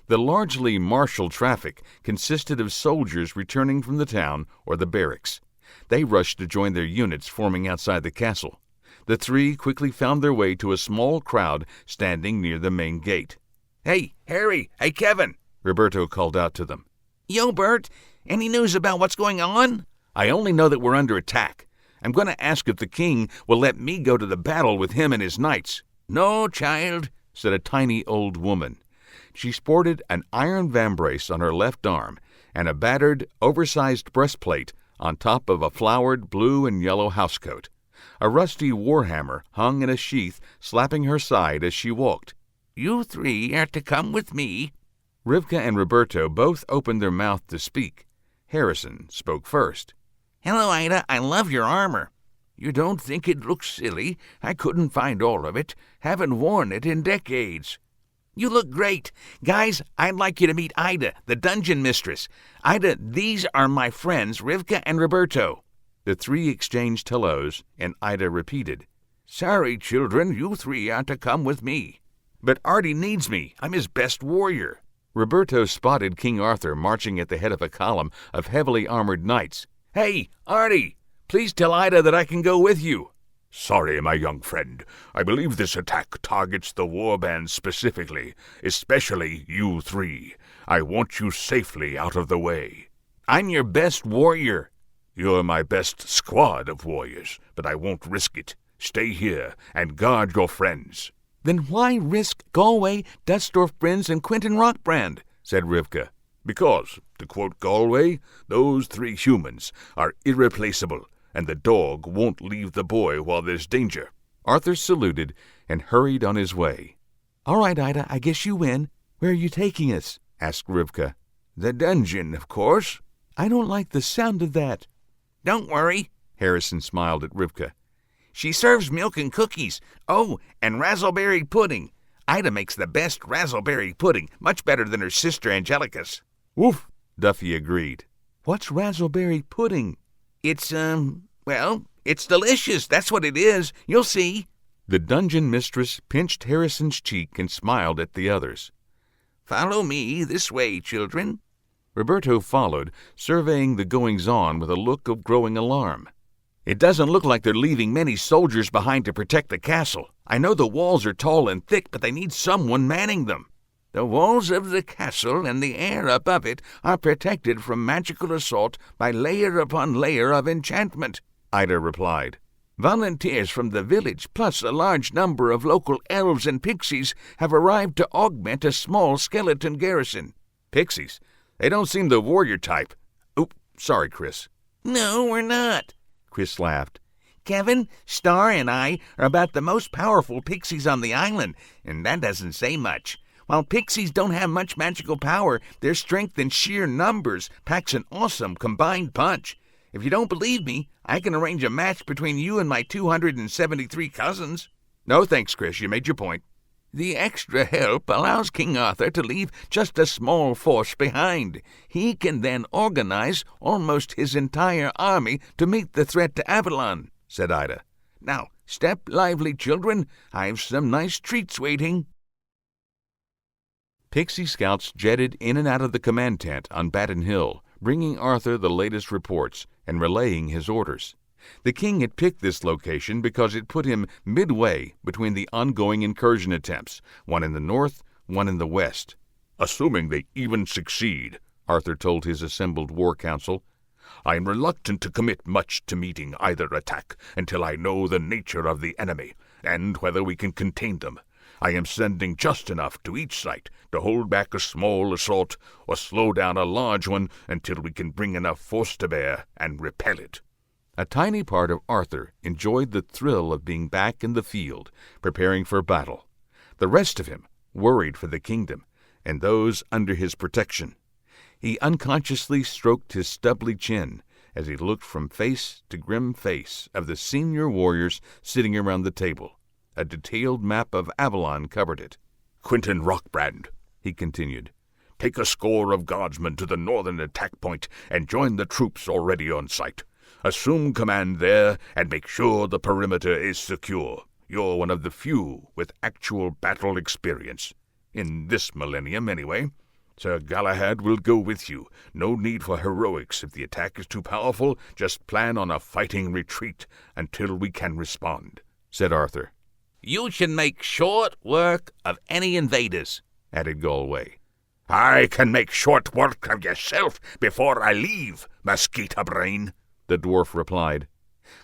The largely martial traffic consisted of soldiers returning from the town or the barracks. They rushed to join their units forming outside the castle. The three quickly found their way to a small crowd standing near the main gate. "Hey, Harry! Hey, Kevin!" Roberto called out to them. "Yo, Bert, any news about what's going on?" "I only know that we're under attack. I'm going to ask if the king will let me go to the battle with him and his knights." "No, child," said a tiny old woman. She sported an iron vambrace on her left arm and a battered, oversized breastplate on top of a flowered blue and yellow housecoat. A rusty warhammer hung in a sheath, slapping her side as she walked. "You three are to come with me." Rivka and Roberto both opened their mouth to speak. Harrison spoke first. "Hello, Ida. I love your armor." "You don't think it looks silly? I couldn't find all of it. Haven't worn it in decades." "You look great. Guys, I'd like you to meet Ida, the dungeon mistress. Ida, these are my friends, Rivka and Roberto." The three exchanged hellos, and Ida repeated, "Sorry, children, you three are to come with me." "But Artie needs me. I'm his best warrior." Roberto spotted King Arthur marching at the head of a column of heavily armored knights. "Hey, Artie, please tell Ida that I can go with you." "Sorry, my young friend. I believe this attack targets the warband specifically, especially you three. I want you safely out of the way." "I'm your best warrior." "You're my best squad of warriors, but I won't risk it. Stay here and guard your friends." "Then why risk Galway, Dustsdorf Brins, and Quentin Rockbrand?" said Rivka. "Because, to quote Galway, those three humans are irreplaceable, and the dog won't leave the boy while there's danger." Arthur saluted and hurried on his way. "All right, Ida, I guess you win. Where are you taking us?" asked Rivka. "The dungeon, of course." "I don't like the sound of that." "Don't worry." Harrison smiled at Rivka. "She serves milk and cookies. Oh, and razzleberry pudding. Ida makes the best razzleberry pudding, much better than her sister Angelica's." "Woof," Duffy agreed. "What's razzleberry pudding?" It's, well, it's delicious. That's what it is. You'll see." The dungeon mistress pinched Harrison's cheek and smiled at the others. "Follow me this way, children." Roberto followed, surveying the goings-on with a look of growing alarm. "It doesn't look like they're leaving many soldiers behind to protect the castle. I know the walls are tall and thick, but they need someone manning them." "The walls of the castle and the air above it are protected from magical assault by layer upon layer of enchantment," Ida replied. "Volunteers from the village, plus a large number of local elves and pixies, have arrived to augment a small skeleton garrison." "Pixies? They don't seem the warrior type." "Oop, sorry, Chris." "No, we're not." Chris laughed. "Kevin, Star, and I are about the most powerful pixies on the island, and that doesn't say much. While pixies don't have much magical power, their strength in sheer numbers packs an awesome combined punch. If you don't believe me, I can arrange a match between you and my 273 cousins." "No thanks, Chris. You made your point." "The extra help allows King Arthur to leave just a small force behind. He can then organize almost his entire army to meet the threat to Avalon," said Ida. "Now, step lively, children. I've some nice treats waiting." Pixie scouts jetted in and out of the command tent on Batten Hill, bringing Arthur the latest reports and relaying his orders. The king had picked this location because it put him midway between the ongoing incursion attempts, one in the north, one in the west. "Assuming they even succeed," Arthur told his assembled war council, "I am reluctant to commit much to meeting either attack until I know the nature of the enemy and whether we can contain them. I am sending just enough to each site to hold back a small assault or slow down a large one until we can bring enough force to bear and repel it." A tiny part of Arthur enjoyed the thrill of being back in the field, preparing for battle. The rest of him worried for the kingdom and those under his protection. He unconsciously stroked his stubbly chin as he looked from face to grim face of the senior warriors sitting around the table. A detailed map of Avalon covered it. "Quentin Rockbrand," he continued, Take a score of guardsmen to the northern attack point and join the troops already on site. Assume command there and make sure the perimeter is secure. You're one of the few with actual battle experience. In this millennium, anyway. Sir Galahad will go with you. No need for heroics. If the attack is too powerful, just plan on a fighting retreat until we can respond," said Arthur. "You should make short work of any invaders," added Galway. "I can make short work of yourself before I leave, mosquito brain," the dwarf replied.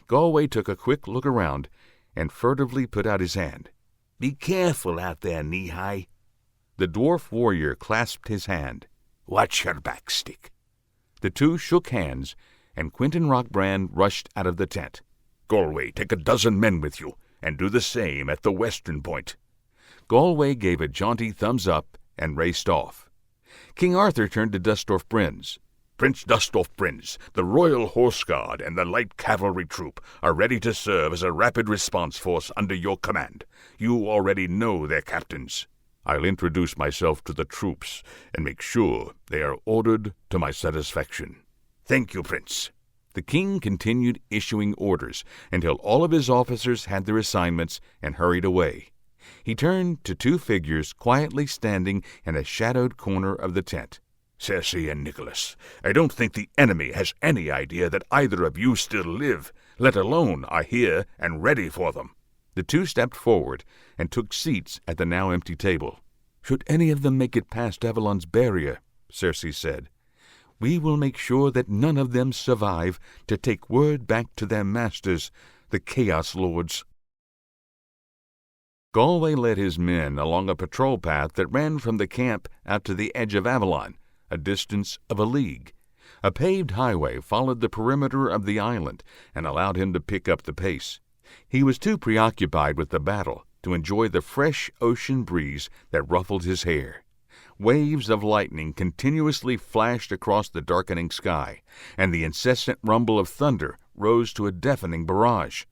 Galway took a quick look around and furtively put out his hand. "Be careful out there, knee-high." The dwarf warrior clasped his hand. "Watch your back, Stick." The two shook hands, and Quentin Rockbrand rushed out of the tent. "Galway, take a dozen men with you, and do the same at the western point." Galway gave a jaunty thumbs-up and raced off. King Arthur turned to Dustorf Brins. "Prince Dustorf Brins, the Royal Horse Guard and the Light Cavalry Troop are ready to serve as a rapid response force under your command. You already know their captains. I'll introduce myself to the troops and make sure they are ordered to my satisfaction." "Thank you, Prince." The king continued issuing orders until all of his officers had their assignments and hurried away. He turned to two figures quietly standing in a shadowed corner of the tent. "Cersei and Nicholas, I don't think the enemy has any idea that either of you still live, let alone are here and ready for them." The two stepped forward and took seats at the now empty table. "Should any of them make it past Avalon's barrier," Cersei said, "we will make sure that none of them survive to take word back to their masters, the Chaos Lords." Galway led his men along a patrol path that ran from the camp out to the edge of Avalon, a distance of a league. A paved highway followed the perimeter of the island and allowed him to pick up the pace. He was too preoccupied with the battle to enjoy the fresh ocean breeze that ruffled his hair. Waves of lightning continuously flashed across the darkening sky, and the incessant rumble of thunder rose to a deafening barrage.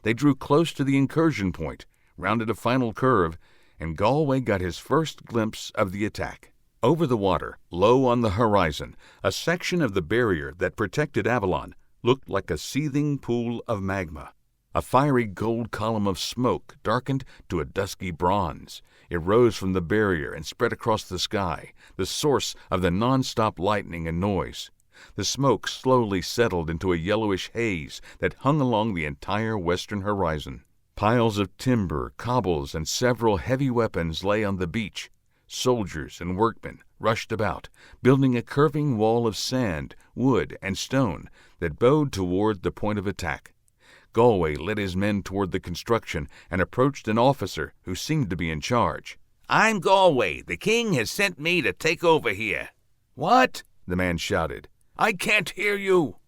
They drew close to the incursion point, rounded a final curve, and Galway got his first glimpse of the attack. Over the water, low on the horizon, a section of the barrier that protected Avalon looked like a seething pool of magma. A fiery gold column of smoke darkened to a dusky bronze. It rose from the barrier and spread across the sky, the source of the non-stop lightning and noise. The smoke slowly settled into a yellowish haze that hung along the entire western horizon. Piles of timber, cobbles, and several heavy weapons lay on the beach. Soldiers and workmen rushed about, building a curving wall of sand, wood, and stone that bowed toward the point of attack. Galway led his men toward the construction and approached an officer who seemed to be in charge. "I'm Galway. The king has sent me to take over here." "What?" the man shouted. "I can't hear you."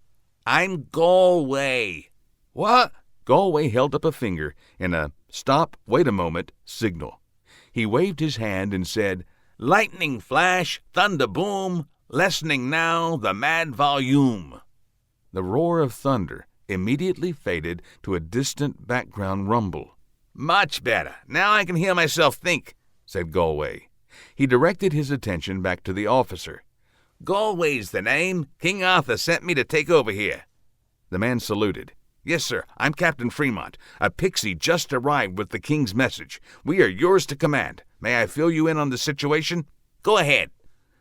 "I'm Galway." "What?" Galway held up a finger in a stop, wait a moment signal. He waved his hand and said, "Lightning flash, thunder boom, lessening now the mad volume." The roar of thunder immediately faded to a distant background rumble. "Much better. Now I can hear myself think," said Galway. He directed his attention back to the officer. "Galway's the name. King Arthur sent me to take over here." The man saluted. "Yes, sir. I'm Captain Fremont. A pixie just arrived with the king's message. We are yours to command. May I fill you in on the situation?" "Go ahead."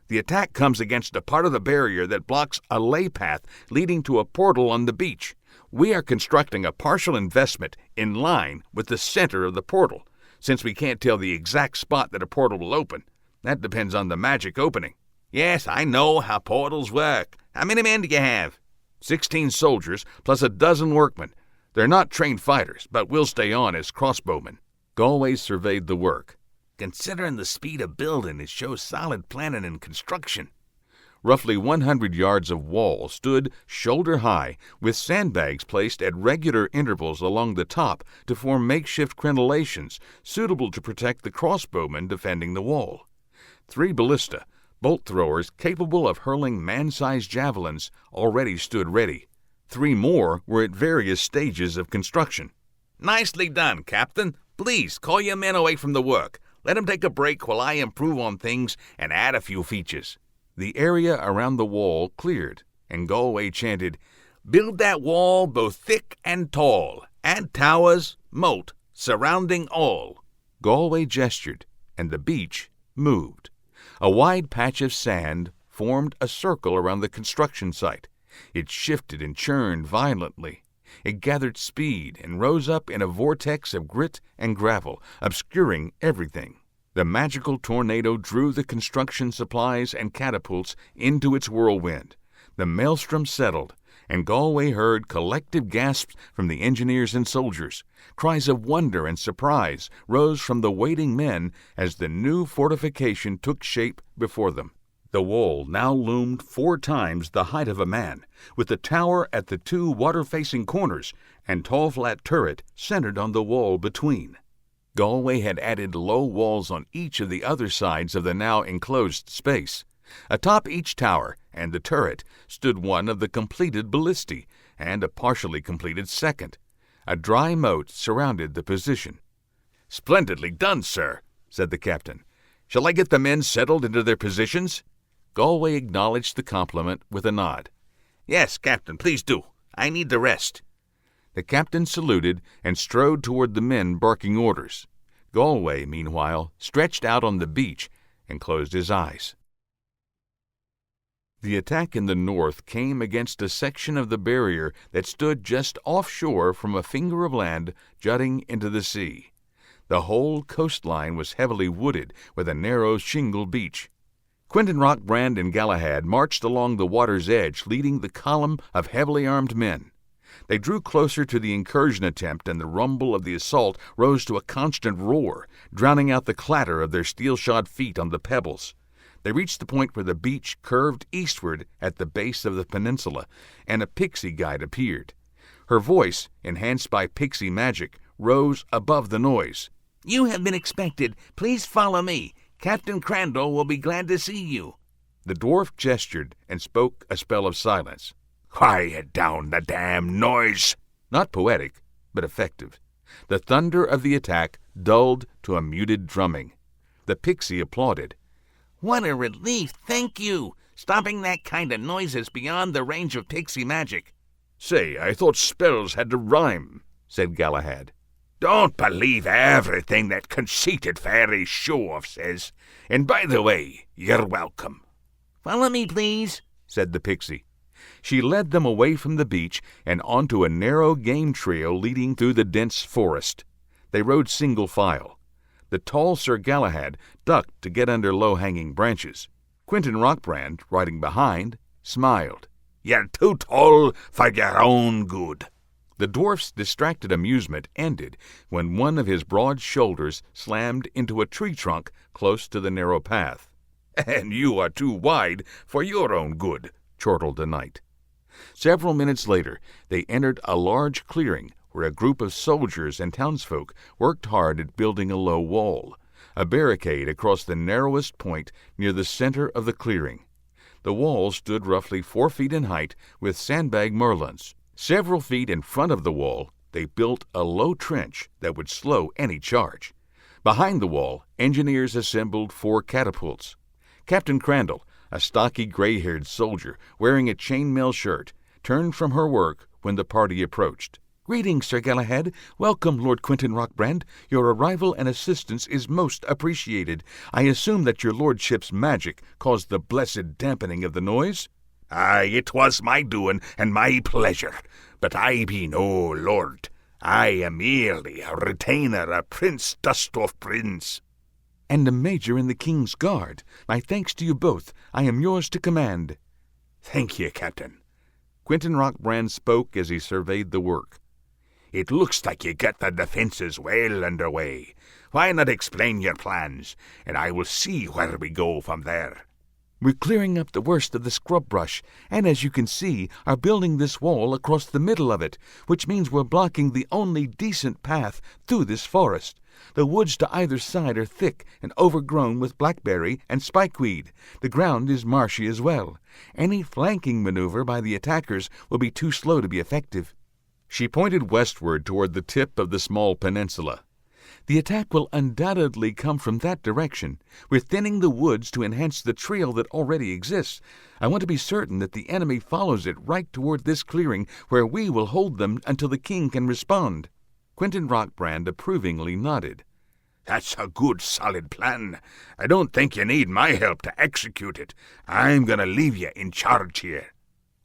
"The attack comes against a part of the barrier that blocks a lay path leading to a portal on the beach. We are constructing a partial investment in line with the center of the portal, since we can't tell the exact spot that a portal will open. That depends on the magic opening." "Yes, I know how portals work. How many men do you have?" 16 soldiers plus a dozen workmen. They're not trained fighters, but will stay on as crossbowmen." Galway surveyed the work. "Considering the speed of building, it shows solid planning and construction." Roughly 100 yards of wall stood shoulder-high, with sandbags placed at regular intervals along the top to form makeshift crenellations suitable to protect the crossbowmen defending the wall. 3 ballista, bolt throwers capable of hurling man-sized javelins, already stood ready. 3 more were at various stages of construction. "Nicely done, Captain. Please call your men away from the work. Let 'em take a break while I improve on things and add a few features." The area around the wall cleared, and Galway chanted, "Build that wall both thick and tall, and towers, moat, surrounding all." Galway gestured, and the beach moved. A wide patch of sand formed a circle around the construction site. It shifted and churned violently. It gathered speed and rose up in a vortex of grit and gravel, obscuring everything. The magical tornado drew the construction supplies and catapults into its whirlwind. The maelstrom settled, and Galway heard collective gasps from the engineers and soldiers. Cries of wonder and surprise rose from the waiting men as the new fortification took shape before them. The wall now loomed 4 times the height of a man, with the tower at the 2 water-facing corners and tall flat turret centered on the wall between. Galway had added low walls on each of the other sides of the now enclosed space. Atop each tower and the turret stood one of the completed ballistae and a partially completed second. A dry moat surrounded the position. "Splendidly done, sir," said the captain. "Shall I get the men settled into their positions?" Galway acknowledged the compliment with a nod. "Yes, Captain, please do. I need the rest." The captain saluted and strode toward the men barking orders. Galway, meanwhile, stretched out on the beach and closed his eyes. The attack in the north came against a section of the barrier that stood just offshore from a finger of land jutting into the sea. The whole coastline was heavily wooded with a narrow shingle beach. Quentin Rockbrand and Galahad marched along the water's edge, leading the column of heavily armed men. They drew closer to the incursion attempt, and the rumble of the assault rose to a constant roar, drowning out the clatter of their steel-shod feet on the pebbles. They reached the point where the beach curved eastward at the base of the peninsula, and a pixie guide appeared. Her voice, enhanced by pixie magic, rose above the noise. "You have been expected. Please follow me. Captain Crandall will be glad to see you." The dwarf gestured and spoke a spell of silence. "Quiet down the damn noise." Not poetic, but effective. The thunder of the attack dulled to a muted drumming. The pixie applauded. "What a relief, thank you. Stopping that kind of noise is beyond the range of pixie magic." "Say, I thought spells had to rhyme," said Galahad. "Don't believe everything that conceited fairy show-off says. And by the way, you're welcome." "Follow me, please," said the pixie. She led them away from the beach and onto a narrow game trail leading through the dense forest. They rode single file. The tall Sir Galahad ducked to get under low-hanging branches. Quentin Rockbrand, riding behind, smiled. "You're too tall for your own good." The dwarf's distracted amusement ended when one of his broad shoulders slammed into a tree trunk close to the narrow path. "And you are too wide for your own good," chortled the knight. Several minutes later, they entered a large clearing where a group of soldiers and townsfolk worked hard at building a low wall, a barricade across the narrowest point near the center of the clearing. The wall stood roughly 4 feet in height with sandbag merlons. Several feet in front of the wall, they built a low trench that would slow any charge. Behind the wall, engineers assembled 4 catapults. Captain Crandall, a stocky gray-haired soldier wearing a chainmail shirt, turned from her work when the party approached. "Greetings, Sir Galahad. Welcome, Lord Quentin Rockbrand. Your arrival and assistance is most appreciated. I assume that your lordship's magic caused the blessed dampening of the noise?" "Aye, it was my doing and my pleasure, but I be no lord. I am merely a retainer of Prince Dusthoff Prince." "And a major in the King's Guard. My thanks to you both. I am yours to command." "Thank ye, Captain." Quentin Rockbrand spoke as he surveyed the work. "It looks like you got the defenses well under way. Why not explain your plans, and I will see where we go from there." "We're clearing up the worst of the scrub brush, and as you can see, are building this wall across the middle of it, which means we're blocking the only decent path through this forest. The woods to either side are thick and overgrown with blackberry and spikeweed. The ground is marshy as well. Any flanking maneuver by the attackers will be too slow to be effective." She pointed westward toward the tip of the small peninsula. The attack will undoubtedly come from that direction. We're thinning the woods to enhance the trail that already exists. I want to be certain that the enemy follows it right toward this clearing, where we will hold them until the king can respond." Quentin Rockbrand approvingly nodded. That's a good, solid plan. I don't think you need my help to execute it. I'm going to leave you in charge here.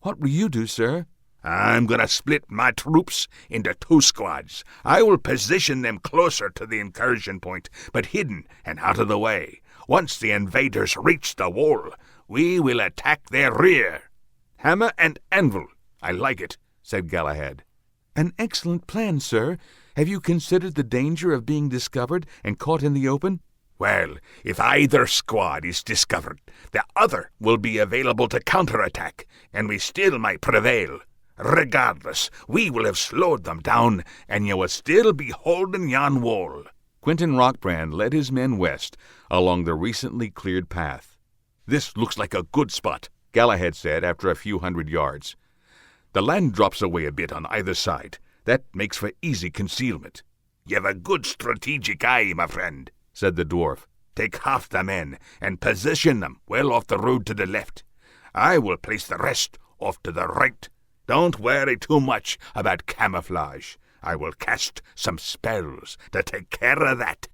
"What will you do, sir?" I'm going to split my troops into 2 squads. I will position them closer to the incursion point, but hidden and out of the way. Once the invaders reach the wall, we will attack their rear. Hammer and anvil. I like it," said Galahad. "An excellent plan, sir. Have you considered the danger of being discovered and caught in the open?" Well, if either squad is discovered, the other will be available to counterattack, and we still might prevail. Regardless, we will have slowed them down, and you will still be holding yon wall." Quentin Rockbrand led his men west along the recently cleared path. "This looks like a good spot," Galahad said after a few hundred yards. "The land drops away a bit on either side. That makes for easy concealment." "You've a good strategic eye, my friend," said the dwarf. "Take half the men and position them well off the road to the left. I will place the rest off to the right. Don't worry too much about camouflage. I will cast some spells to take care of that."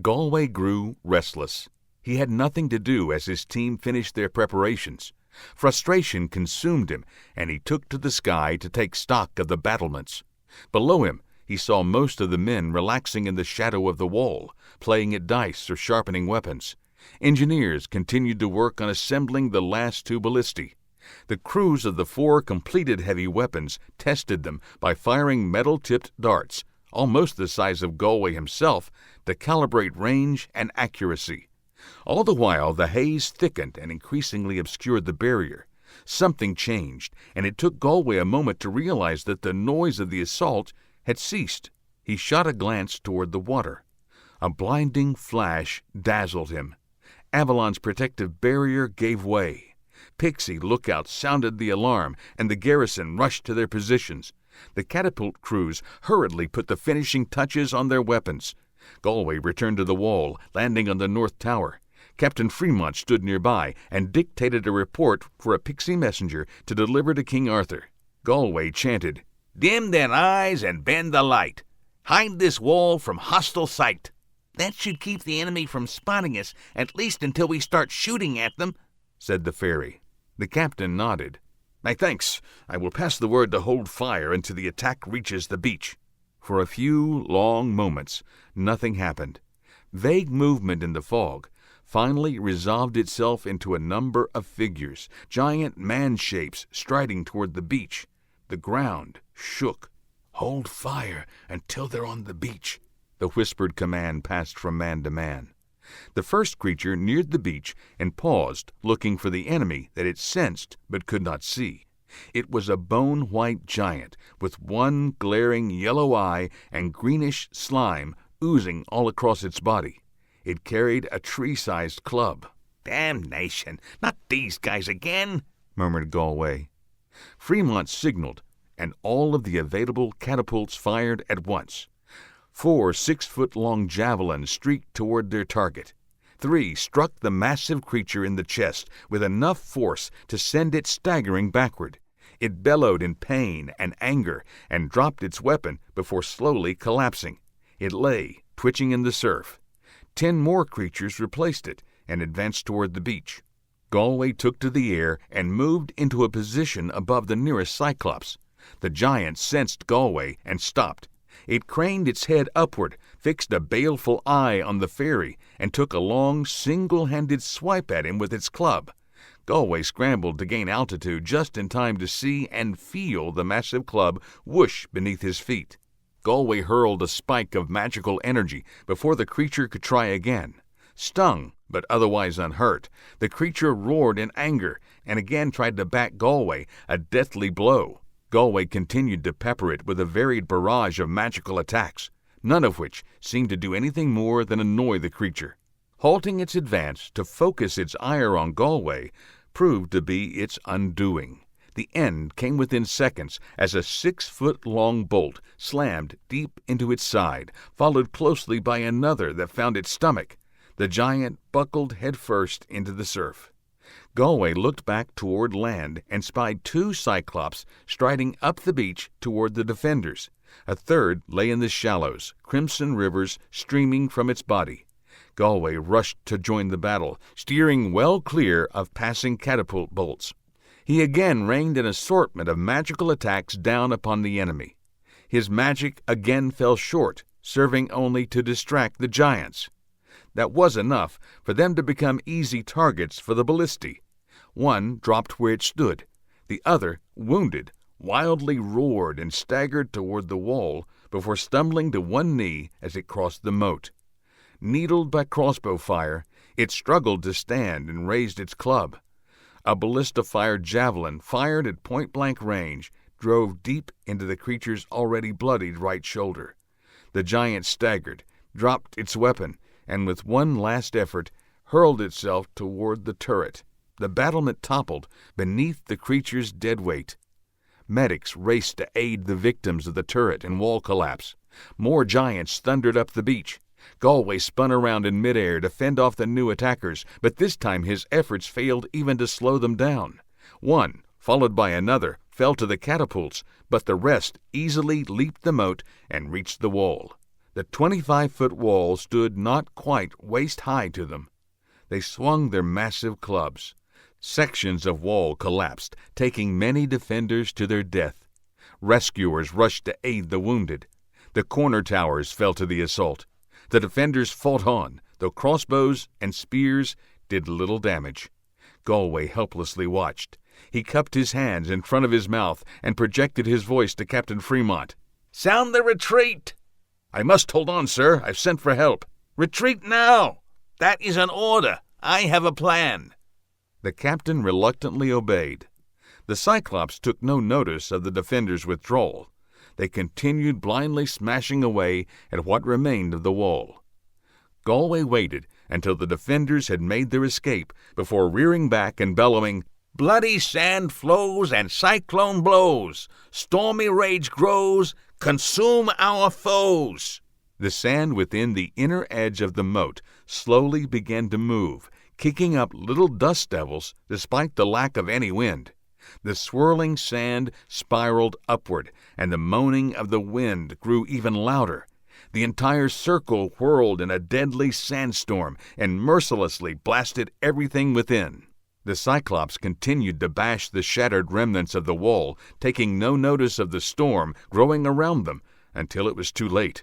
Galway grew restless. He had nothing to do as his team finished their preparations. Frustration consumed him, and he took to the sky to take stock of the battlements. Below him, he saw most of the men relaxing in the shadow of the wall, playing at dice or sharpening weapons. Engineers continued to work on assembling the last 2 ballistae. The crews of the 4 completed heavy weapons tested them by firing metal-tipped darts, almost the size of Galway himself, to calibrate range and accuracy. All the while, the haze thickened and increasingly obscured the barrier. Something changed, and it took Galway a moment to realize that the noise of the assault had ceased. He shot a glance toward the water. A blinding flash dazzled him. Avalon's protective barrier gave way. Pixie lookouts sounded the alarm, and the garrison rushed to their positions. The catapult crews hurriedly put the finishing touches on their weapons. Galway returned to the wall, landing on the north tower. Captain Fremont stood nearby and dictated a report for a pixie messenger to deliver to King Arthur. Galway chanted, "Dim their eyes and bend the light. Hide this wall from hostile sight. That should keep the enemy from spotting us, at least until we start shooting at them," said the fairy. The captain nodded. "My thanks. I will pass the word to hold fire until the attack reaches the beach." For a few long moments, nothing happened. Vague movement in the fog finally resolved itself into a number of figures, giant man-shapes striding toward the beach. The ground shook. "Hold fire until they're on the beach." The whispered command passed from man to man. The first creature neared the beach and paused, looking for the enemy that it sensed but could not see. It was a bone-white giant with one glaring yellow eye and greenish slime oozing all across its body. It carried a tree-sized club. "Damnation! Not these guys again!" murmured Galway. Fremont signaled, and all of the available catapults fired at once. 4 6-foot-long javelins streaked toward their target. 3 struck the massive creature in the chest with enough force to send it staggering backward. It bellowed in pain and anger and dropped its weapon before slowly collapsing. It lay, twitching in the surf. 10 more creatures replaced it and advanced toward the beach. Galway took to the air and moved into a position above the nearest Cyclops. The giant sensed Galway and stopped. It craned its head upward, fixed a baleful eye on the fairy, and took a long, single-handed swipe at him with its club. Galway scrambled to gain altitude just in time to see and feel the massive club whoosh beneath his feet. Galway hurled a spike of magical energy before the creature could try again. Stung, but otherwise unhurt, the creature roared in anger and again tried to back Galway, a deathly blow. Galway continued to pepper it with a varied barrage of magical attacks, none of which seemed to do anything more than annoy the creature. Halting its advance to focus its ire on Galway proved to be its undoing. The end came within seconds as a 6-foot-long bolt slammed deep into its side, followed closely by another that found its stomach. The giant buckled headfirst into the surf. Galway looked back toward land and spied 2 cyclops striding up the beach toward the defenders. A third lay in the shallows, crimson rivers streaming from its body. Galway rushed to join the battle, steering well clear of passing catapult bolts. He again rained an assortment of magical attacks down upon the enemy. His magic again fell short, serving only to distract the giants. That was enough for them to become easy targets for the ballistae. One dropped where it stood. The other, wounded, wildly roared and staggered toward the wall before stumbling to one knee as it crossed the moat. Needled by crossbow fire, it struggled to stand and raised its club. A ballista-fired javelin, fired at point-blank range, drove deep into the creature's already bloodied right shoulder. The giant staggered, dropped its weapon, and with one last effort, hurled itself toward the turret. The battlement toppled beneath the creature's dead weight. Medics raced to aid the victims of the turret and wall collapse. More giants thundered up the beach. Galway spun around in midair to fend off the new attackers, but this time his efforts failed even to slow them down. One, followed by another, fell to the catapults, but the rest easily leaped the moat and reached the wall. The 25-foot wall stood not quite waist-high to them. They swung their massive clubs. Sections of wall collapsed, taking many defenders to their death. Rescuers rushed to aid the wounded. The corner towers fell to the assault. The defenders fought on, though crossbows and spears did little damage. Galway helplessly watched. He cupped his hands in front of his mouth and projected his voice to Captain Fremont. "Sound the retreat!" "I must hold on, sir. I've sent for help." "Retreat now! That is an order. I have a plan." The captain reluctantly obeyed. The Cyclops took no notice of the defenders' withdrawal. They continued blindly smashing away at what remained of the wall. Galway waited until the defenders had made their escape before rearing back and bellowing, "Bloody sand flows and cyclone blows. Stormy rage grows. Consume our foes." The sand within the inner edge of the moat slowly began to move, kicking up little dust devils despite the lack of any wind. The swirling sand spiraled upward, and the moaning of the wind grew even louder. The entire circle whirled in a deadly sandstorm and mercilessly blasted everything within. The Cyclops continued to bash the shattered remnants of the wall, taking no notice of the storm growing around them until it was too late.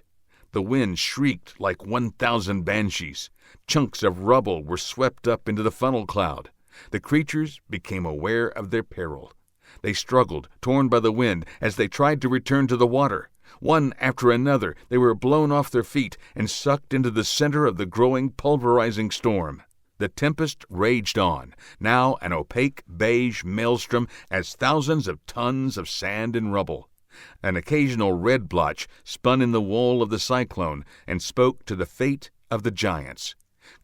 The wind shrieked like 1,000 banshees. Chunks of rubble were swept up into the funnel cloud. The creatures became aware of their peril. They struggled, torn by the wind, as they tried to return to the water. One after another, they were blown off their feet and sucked into the center of the growing, pulverizing storm. The tempest raged on, now an opaque beige maelstrom as thousands of tons of sand and rubble. An occasional red blotch spun in the wall of the cyclone and spoke to the fate of the giants.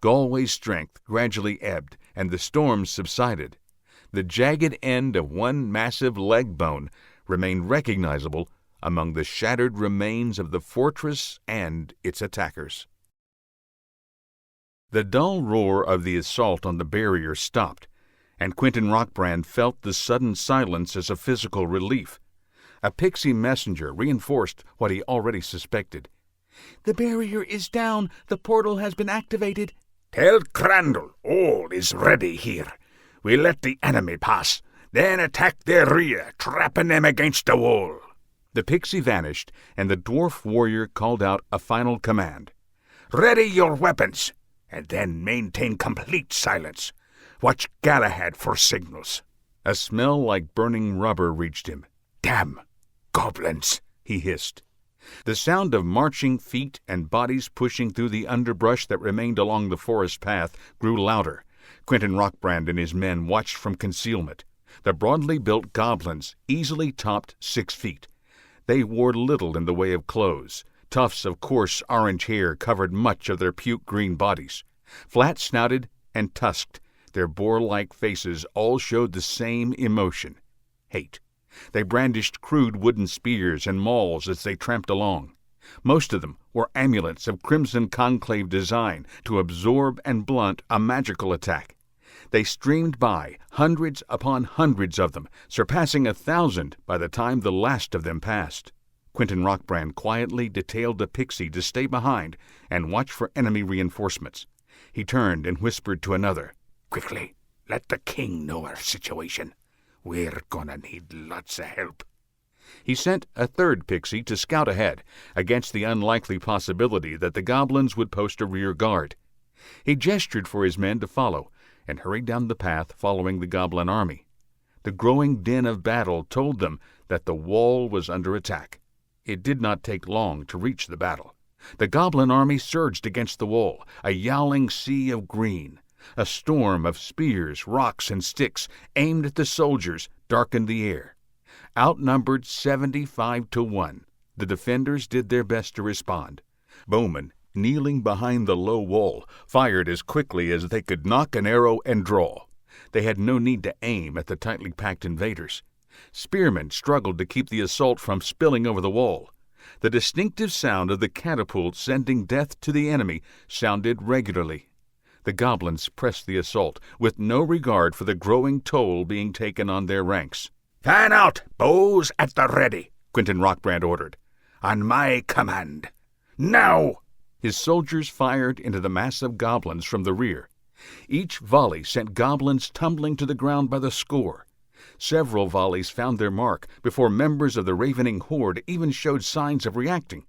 Galway's strength gradually ebbed, and the storm subsided. The jagged end of one massive leg bone remained recognizable among the shattered remains of the fortress and its attackers. The dull roar of the assault on the barrier stopped, and Quentin Rockbrand felt the sudden silence as a physical relief. A pixie messenger reinforced what he already suspected. "The barrier is down. The portal has been activated." "Tell Crandall all is ready here. We let the enemy pass, then attack their rear, trapping them against the wall." The pixie vanished, and the dwarf warrior called out a final command. "Ready your weapons, and then maintain complete silence. Watch Galahad for signals." A smell like burning rubber reached him. "Damn goblins," he hissed. The sound of marching feet and bodies pushing through the underbrush that remained along the forest path grew louder. Quentin Rockbrand and his men watched from concealment. The broadly built goblins easily topped 6 feet. They wore little in the way of clothes. Tufts of coarse orange hair covered much of their puke-green bodies. Flat-snouted and tusked, their boar-like faces all showed the same emotion: hate. They brandished crude wooden spears and mauls as they tramped along. Most of them were amulets of crimson conclave design to absorb and blunt a magical attack. They streamed by, hundreds upon hundreds of them, surpassing 1,000 by the time the last of them passed. Quentin Rockbrand quietly detailed a pixie to stay behind and watch for enemy reinforcements. He turned and whispered to another, Quickly, let the king know our situation. We're gonna need lots of help. He sent a third pixie to scout ahead, against the unlikely possibility that the goblins would post a rear guard. He gestured for his men to follow, and hurried down the path following the goblin army. The growing din of battle told them that the wall was under attack. It did not take long to reach the battle. The goblin army surged against the wall, a yowling sea of green. A storm of spears, rocks, and sticks aimed at the soldiers darkened the air. Outnumbered 75-1, the defenders did their best to respond. Bowmen, kneeling behind the low wall, fired as quickly as they could knock an arrow and draw. They had no need to aim at the tightly packed invaders. Spearmen struggled to keep the assault from spilling over the wall. The distinctive sound of the catapult sending death to the enemy sounded regularly. The goblins pressed the assault, with no regard for the growing toll being taken on their ranks. Fan out, bows at the ready, Quentin Rockbrand ordered. On my command. Now! His soldiers fired into the mass of goblins from the rear. Each volley sent goblins tumbling to the ground by the score. Several volleys found their mark before members of the ravening horde even showed signs of reacting.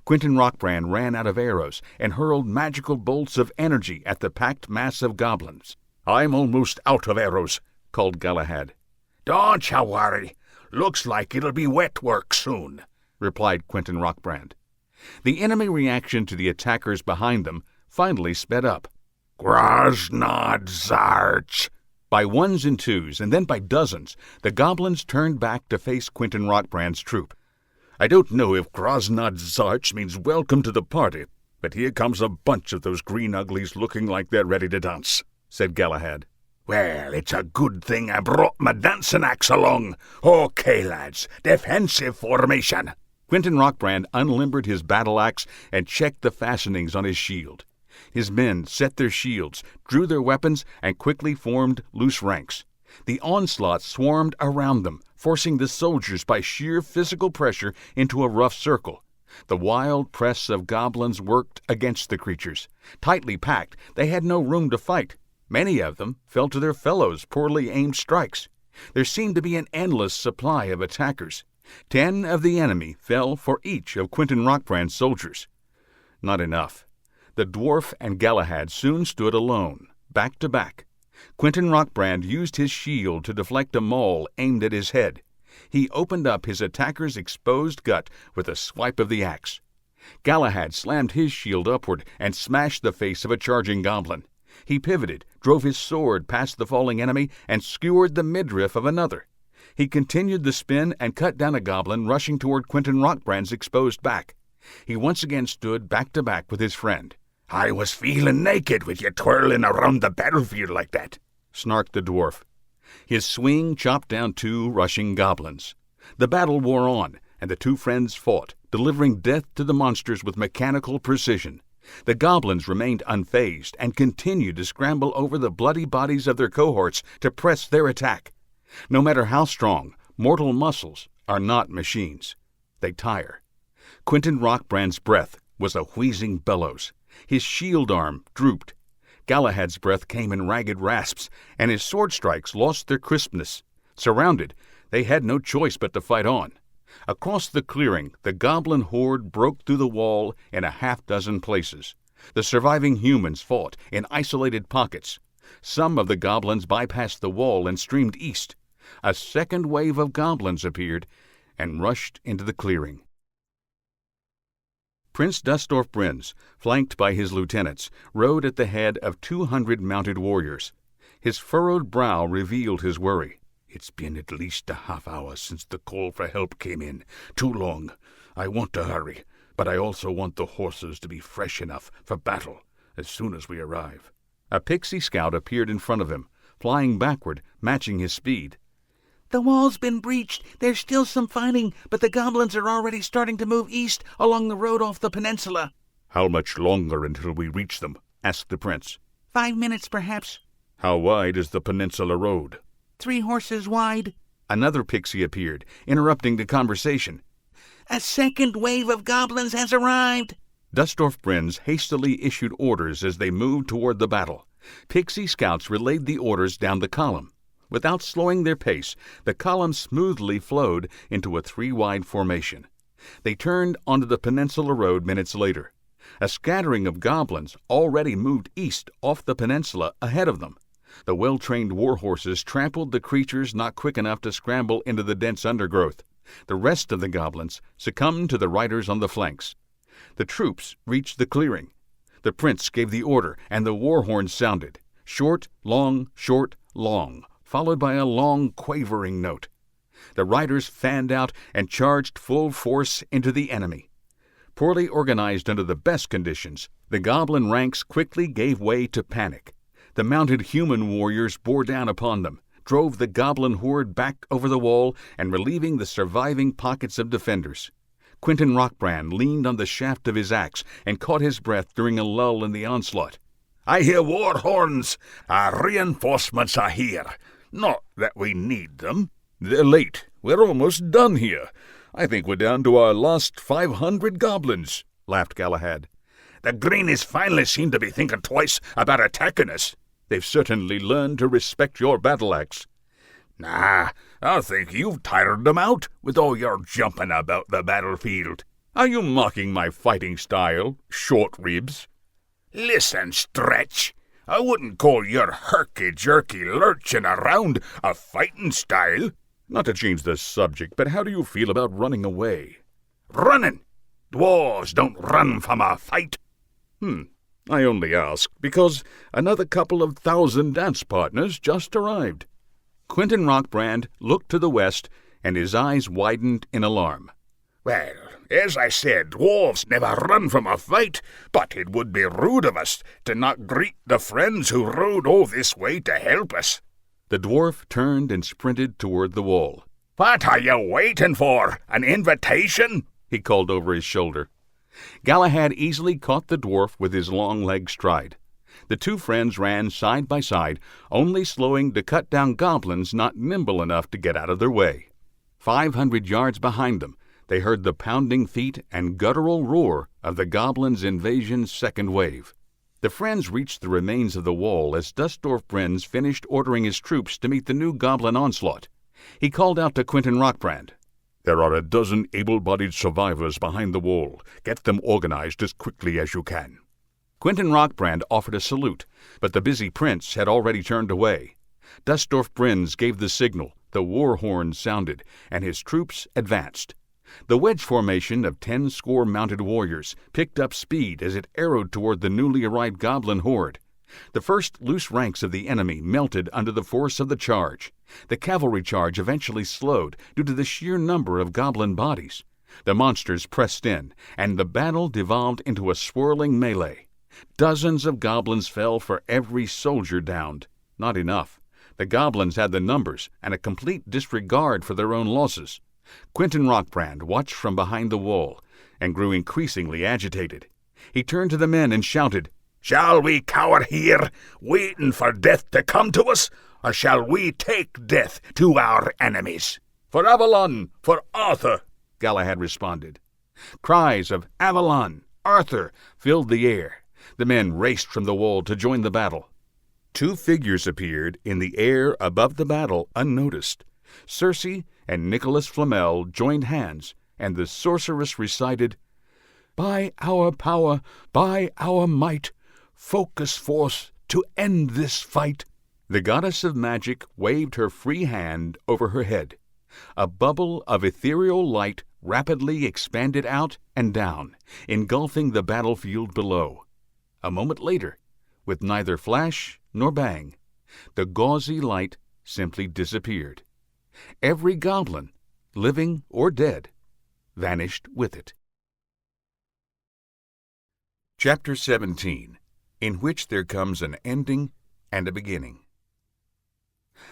Quentin Rockbrand ran out of arrows and hurled magical bolts of energy at the packed mass of goblins. I'm almost out of arrows, called Galahad. Don't you worry. Looks like it'll be wet work soon, replied Quentin Rockbrand. The enemy reaction to the attackers behind them finally sped up. Groznod Zarch! By ones and twos, and then by dozens, the goblins turned back to face Quentin Rockbrand's troop. I don't know if Groznod Zarch means welcome to the party, but here comes a bunch of those green uglies looking like they're ready to dance, said Galahad. Well, it's a good thing I brought my dancing axe along. Okay, lads, defensive formation. Quentin Rockbrand unlimbered his battle axe and checked the fastenings on his shield. His men set their shields, drew their weapons, and quickly formed loose ranks. The onslaught swarmed around them, forcing the soldiers by sheer physical pressure into a rough circle. The wild press of goblins worked against the creatures. Tightly packed, they had no room to fight. Many of them fell to their fellows' poorly aimed strikes. There seemed to be an endless supply of attackers. 10 of the enemy fell for each of Quentin Rockbrand's soldiers. Not enough. The dwarf and Galahad soon stood alone, back to back. Quentin Rockbrand used his shield to deflect a maul aimed at his head. He opened up his attacker's exposed gut with a swipe of the axe. Galahad slammed his shield upward and smashed the face of a charging goblin. He pivoted, drove his sword past the falling enemy, and skewered the midriff of another. He continued the spin and cut down a goblin rushing toward Quentin Rockbrand's exposed back. He once again stood back to back with his friend. I was feeling naked with you twirling around the battlefield like that, snarked the dwarf. His swing chopped down 2 rushing goblins. The battle wore on, and the 2 friends fought, delivering death to the monsters with mechanical precision. The goblins remained unfazed and continued to scramble over the bloody bodies of their cohorts to press their attack. No matter how strong, mortal muscles are not machines. They tire. Quentin Rockbrand's breath was a wheezing bellows. His shield arm drooped. Galahad's breath came in ragged rasps, and his sword strikes lost their crispness. Surrounded, they had no choice but to fight on. Across the clearing, the goblin horde broke through the wall in a half-dozen places. The surviving humans fought in isolated pockets. Some of the goblins bypassed the wall and streamed east. A second wave of goblins appeared and rushed into the clearing. Prince Dustorf Brins, flanked by his lieutenants, rode at the head of 200 mounted warriors. His furrowed brow revealed his worry. It's been at least a half hour since the call for help came in. Too long. I want to hurry, but I also want the horses to be fresh enough for battle as soon as we arrive. A pixie scout appeared in front of him, flying backward, matching his speed. The wall's been breached. There's still some fighting, but the goblins are already starting to move east along the road off the peninsula. How much longer until we reach them? Asked the prince. 5 minutes, perhaps. How wide is the peninsula road? 3 horses wide. Another pixie appeared, interrupting the conversation. A second wave of goblins has arrived. Dustorf Brins hastily issued orders as they moved toward the battle. Pixie scouts relayed the orders down the column. Without slowing their pace, the column smoothly flowed into a 3-wide formation. They turned onto the peninsula road minutes later. A scattering of goblins already moved east off the peninsula ahead of them. The well-trained war horses trampled the creatures not quick enough to scramble into the dense undergrowth. The rest of the goblins succumbed to the riders on the flanks. The troops reached the clearing. The prince gave the order, and the war horn sounded. Short, long, followed by a long, quavering note. The riders fanned out and charged full force into the enemy. Poorly organized under the best conditions, the goblin ranks quickly gave way to panic. The mounted human warriors bore down upon them, drove the goblin horde back over the wall, and relieving the surviving pockets of defenders. Quentin Rockbrand leaned on the shaft of his axe and caught his breath during a lull in the onslaught. I hear war horns. Our reinforcements are here. Not that we need them. They're late. We're almost done here. I think we're down to our last 500 goblins, laughed Galahad. The Greenies finally seem to be thinking twice about attacking us. They've certainly learned to respect your battle axe. Nah, I think you've tired them out with all your jumping about the battlefield. Are you mocking my fighting style, short ribs? Listen, Stretch, I wouldn't call your herky-jerky lurching around a fighting style. Not to change the subject, but how do you feel about running away? Running? Dwarves don't run from a fight. I only ask because another couple of 1,000 dance partners just arrived. Quentin Rockbrand looked to the west, and his eyes widened in alarm. Well, as I said, dwarves never run from a fight, but it would be rude of us to not greet the friends who rode all this way to help us. The dwarf turned and sprinted toward the wall. What are you waiting for? An invitation? He called over his shoulder. Galahad easily caught the dwarf with his long-legged stride. The two friends ran side by side, only slowing to cut down goblins not nimble enough to get out of their way. 500 yards behind them, they heard the pounding feet and guttural roar of the goblins' invasion's second wave. The friends reached the remains of the wall as Dustorf Brins finished ordering his troops to meet the new goblin onslaught. He called out to Quentin Rockbrand. There are a dozen able-bodied survivors behind the wall. Get them organized as quickly as you can. Quentin Rockbrand offered a salute, but the busy prince had already turned away. Dustorf Brins gave the signal, the war horn sounded, and his troops advanced. The wedge formation of 10 score mounted warriors picked up speed as it arrowed toward the newly arrived goblin horde. The first loose ranks of the enemy melted under the force of the charge. The cavalry charge eventually slowed due to the sheer number of goblin bodies. The monsters pressed in, and the battle devolved into a swirling melee. Dozens of goblins fell for every soldier downed. Not enough. The goblins had the numbers and a complete disregard for their own losses. Quentin Rockbrand watched from behind the wall and grew increasingly agitated. He turned to the men and shouted, Shall we cower here, waiting for death to come to us, or shall we take death to our enemies? For Avalon! For Arthur! Galahad responded. Cries of Avalon! Arthur! Filled the air. The men raced from the wall to join the battle. 2 figures appeared in the air above the battle unnoticed. Circe and Nicholas Flamel joined hands, and the sorceress recited, By our power, by our might, focus force to end this fight. The goddess of magic waved her free hand over her head. A bubble of ethereal light rapidly expanded out and down, engulfing the battlefield below. A moment later, with neither flash nor bang, the gauzy light simply disappeared. Every goblin, living or dead, vanished with it. Chapter 17, in which there comes an ending and a beginning.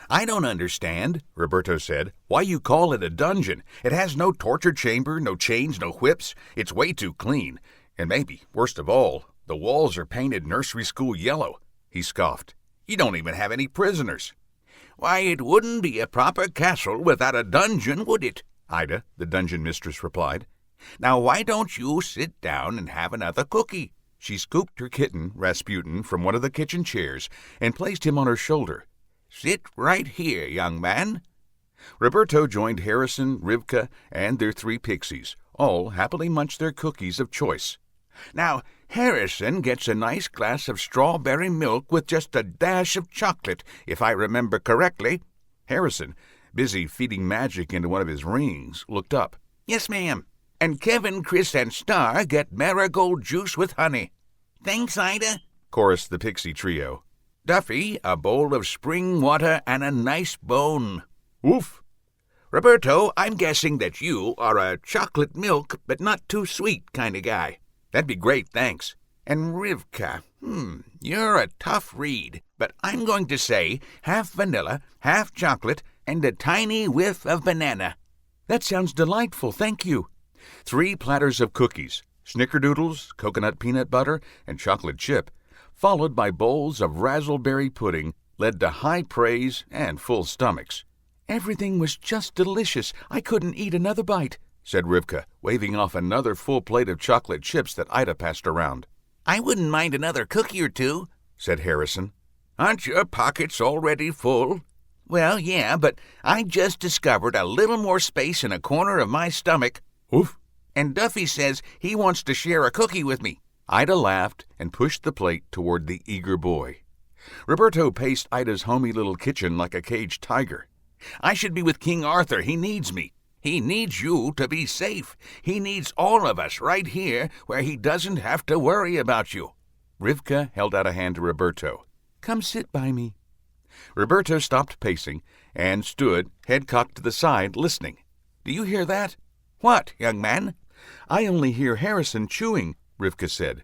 I don't understand, Roberto said, why you call it a dungeon. It has no torture chamber, no chains, no whips. It's way too clean. And maybe, worst of all, the walls are painted nursery school yellow. He scoffed. You don't even have any prisoners. Why, it wouldn't be a proper castle without a dungeon, would it? Ida, the dungeon mistress, replied. Now why don't you sit down and have another cookie? She scooped her kitten, Rasputin, from one of the kitchen chairs and placed him on her shoulder. Sit right here, young man. Roberto joined Harrison, Rivka, and their 3 pixies. All happily munched their cookies of choice. Now, Harrison gets a nice glass of strawberry milk with just a dash of chocolate, if I remember correctly. Harrison, busy feeding magic into one of his rings, looked up. Yes, ma'am. And Kevin, Chris, and Star get marigold juice with honey. Thanks, Ida, chorused the pixie trio. Duffy, a bowl of spring water and a nice bone. Oof. Roberto, I'm guessing that you are a chocolate milk but not too sweet kind of guy. That'd be great, thanks. And Rivka, you're a tough read, but I'm going to say half vanilla, half chocolate, and a tiny whiff of banana. That sounds delightful, thank you. 3 platters of cookies, snickerdoodles, coconut peanut butter, and chocolate chip, followed by bowls of razzleberry pudding, led to high praise and full stomachs. Everything was just delicious. I couldn't eat another bite, said Rivka, waving off another full plate of chocolate chips that Ida passed around. I wouldn't mind another cookie or 2, said Harrison. Aren't your pockets already full? Well, yeah, but I just discovered a little more space in a corner of my stomach. Oof. And Duffy says he wants to share a cookie with me. Ida laughed and pushed the plate toward the eager boy. Roberto paced Ida's homey little kitchen like a caged tiger. I should be with King Arthur. He needs me. He needs you to be safe. He needs all of us right here where he doesn't have to worry about you. Rivka held out a hand to Roberto. Come sit by me. Roberto stopped pacing and stood, head cocked to the side, listening. Do you hear that? What, young man? I only hear Harrison chewing, Rivka said.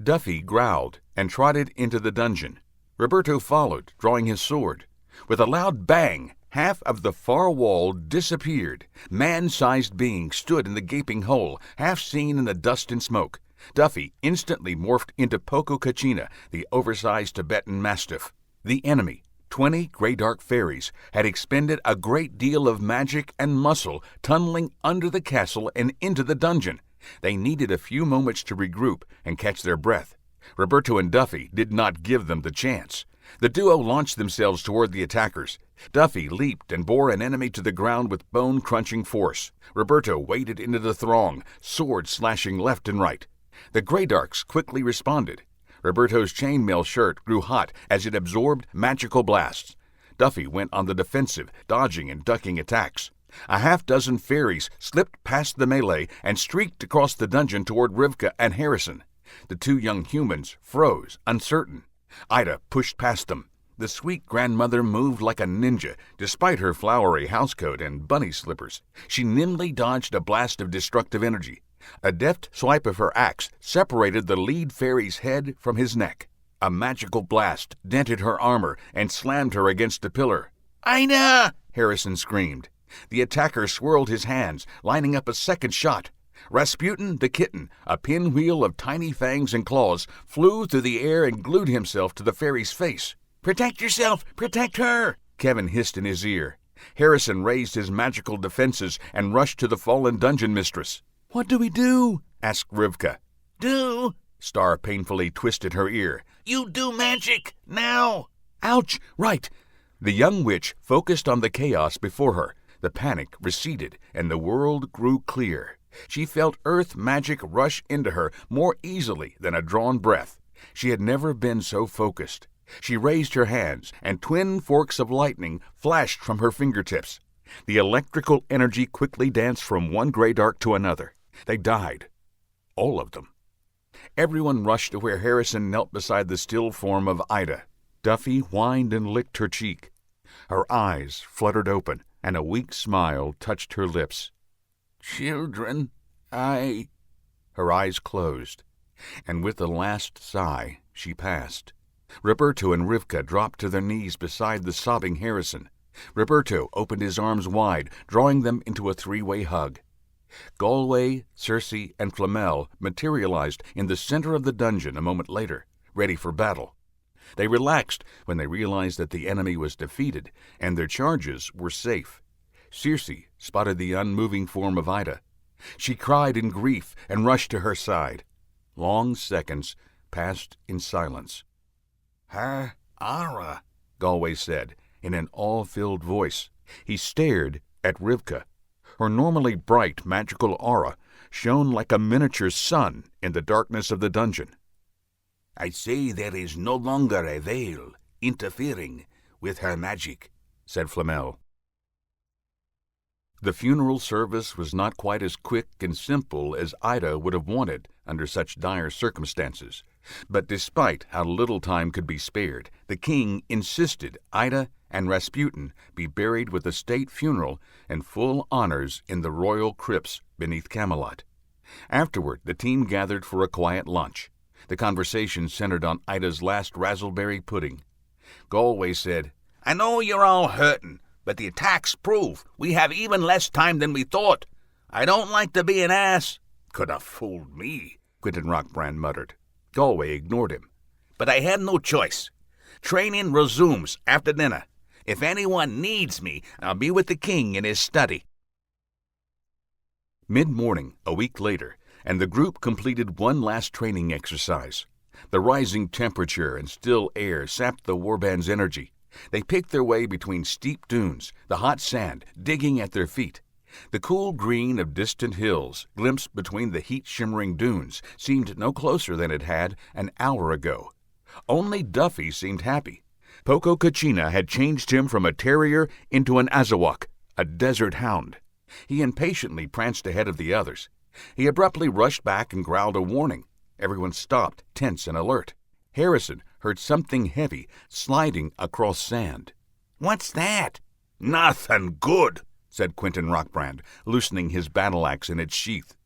Duffy growled and trotted into the dungeon. Roberto followed, drawing his sword. With a loud bang, half of the far wall disappeared. Man-sized beings stood in the gaping hole, half seen in the dust and smoke. Duffy instantly morphed into Poco Kachina, the oversized Tibetan mastiff. The enemy, 20 gray-dark fairies, had expended a great deal of magic and muscle tunneling under the castle and into the dungeon. They needed a few moments to regroup and catch their breath. Roberto and Duffy did not give them the chance. The duo launched themselves toward the attackers. Duffy leaped and bore an enemy to the ground with bone-crunching force. Roberto waded into the throng, sword slashing left and right. The Greydarks quickly responded. Roberto's chainmail shirt grew hot as it absorbed magical blasts. Duffy went on the defensive, dodging and ducking attacks. A half-dozen fairies slipped past the melee and streaked across the dungeon toward Rivka and Harrison. The 2 young humans froze, uncertain. Ida pushed past them. The sweet grandmother moved like a ninja, despite her flowery housecoat and bunny slippers. She nimbly dodged a blast of destructive energy. A deft swipe of her axe separated the lead fairy's head from his neck. A magical blast dented her armor and slammed her against a pillar. "Ida!" Harrison screamed. The attacker swirled his hands, lining up a second shot. Rasputin, the kitten, a pinwheel of tiny fangs and claws, flew through the air and glued himself to the fairy's face. "Protect yourself! Protect her!" Kevin hissed in his ear. Harrison raised his magical defenses and rushed to the fallen dungeon mistress. What do we do? Asked Rivka. Do? Star painfully twisted her ear. You do magic, now! Ouch! Right! The young witch focused on the chaos before her. The panic receded, and the world grew clear. She felt earth magic rush into her more easily than a drawn breath. She had never been so focused. She raised her hands, and twin forks of lightning flashed from her fingertips. The electrical energy quickly danced from one gray dark to another. They died. All of them. Everyone rushed to where Harrison knelt beside the still form of Ida. Duffy whined and licked her cheek. Her eyes fluttered open, and a weak smile touched her lips. Children, Her eyes closed, and with the last sigh she passed. Roberto and Rivka dropped to their knees beside the sobbing Harrison. Roberto opened his arms wide, drawing them into a three-way hug. Galway, Circe, and Flamel materialized in the center of the dungeon a moment later, ready for battle. They relaxed when they realized that the enemy was defeated and their charges were safe. Circe spotted the unmoving form of Ida. She cried in grief and rushed to her side. Long seconds passed in silence. "Her aura," Galway said in an awe-filled voice. He stared at Rivka. Her normally bright magical aura shone like a miniature sun in the darkness of the dungeon. "I say there is no longer a veil interfering with her magic," said Flamel. The funeral service was not quite as quick and simple as Ida would have wanted under such dire circumstances. But despite how little time could be spared, the king insisted Ida and Rasputin be buried with a state funeral and full honors in the royal crypts beneath Camelot. Afterward, the team gathered for a quiet lunch. The conversation centered on Ida's last raspberry pudding. Galway said, "I know you're all hurting, but the attacks prove we have even less time than we thought. I don't like to be an ass." "Could have fooled me," Quentin Rockbrand muttered. Galway ignored him. "But I had no choice. Training resumes after dinner. If anyone needs me, I'll be with the king in his study." Mid-morning, a week later, and the group completed one last training exercise. The rising temperature and still air sapped the warband's energy. They picked their way between steep dunes, the hot sand digging at their feet. The cool green of distant hills, glimpsed between the heat-shimmering dunes, seemed no closer than it had an hour ago. Only Duffy seemed happy. Poco Kachina had changed him from a terrier into an Azawak, a desert hound. He impatiently pranced ahead of the others. He abruptly rushed back and growled a warning. Everyone stopped, tense and alert. Harrison heard something heavy sliding across sand. "What's that?" "Nothing good," said Quentin Rockbrand, loosening his battle-axe in its sheath.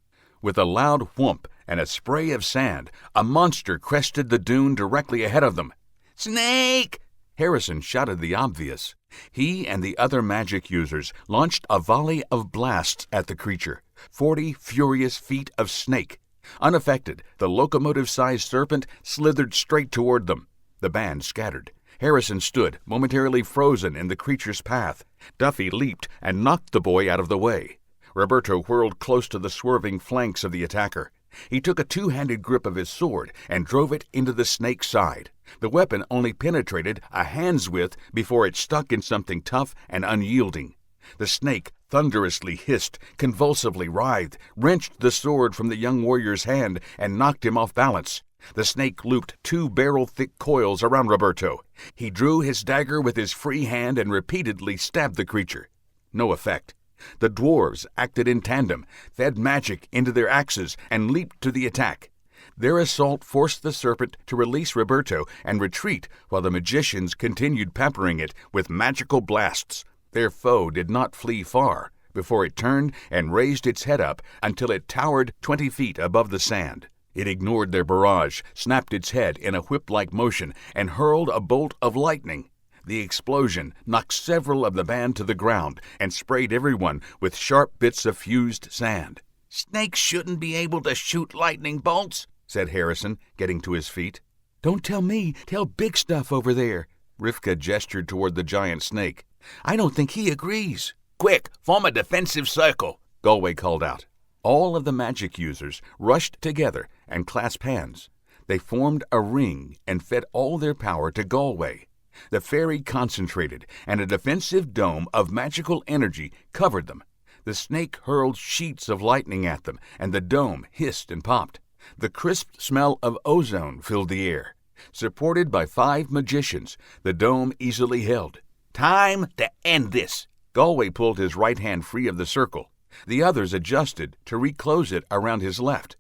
With a loud whoomp and a spray of sand, a monster crested the dune directly ahead of them. "Snake!" Harrison shouted the obvious. He and the other magic users launched a volley of blasts at the creature. 40 furious feet of snake. Unaffected, the locomotive-sized serpent slithered straight toward them. The band scattered. Harrison stood, momentarily frozen in the creature's path. Duffy leaped and knocked the boy out of the way. Roberto whirled close to the swerving flanks of the attacker. He took a two-handed grip of his sword and drove it into the snake's side. The weapon only penetrated a hand's width before it stuck in something tough and unyielding. The snake thunderously hissed, convulsively writhed, wrenched the sword from the young warrior's hand, and knocked him off balance. The snake looped 2 barrel-thick coils around Roberto. He drew his dagger with his free hand and repeatedly stabbed the creature. No effect. The dwarves acted in tandem, fed magic into their axes, and leaped to the attack. Their assault forced the serpent to release Roberto and retreat while the magicians continued peppering it with magical blasts. Their foe did not flee far before it turned and raised its head up until it towered 20 feet above the sand. It ignored their barrage, snapped its head in a whip-like motion, and hurled a bolt of lightning. The explosion knocked several of the band to the ground and sprayed everyone with sharp bits of fused sand. "Snakes shouldn't be able to shoot lightning bolts," said Harrison, getting to his feet. "Don't tell me, tell Big Stuff over there." Rivka gestured toward the giant snake. "I don't think he agrees." "Quick, form a defensive circle," Galway called out. All of the magic users rushed together and clasped hands. They formed a ring and fed all their power to Galway. The fairy concentrated, and a defensive dome of magical energy covered them. The snake hurled sheets of lightning at them, and the dome hissed and popped. The crisp smell of ozone filled the air. Supported by 5 magicians, the dome easily held. "Time to end this." Galway pulled his right hand free of the circle. The others adjusted to reclose it around his left.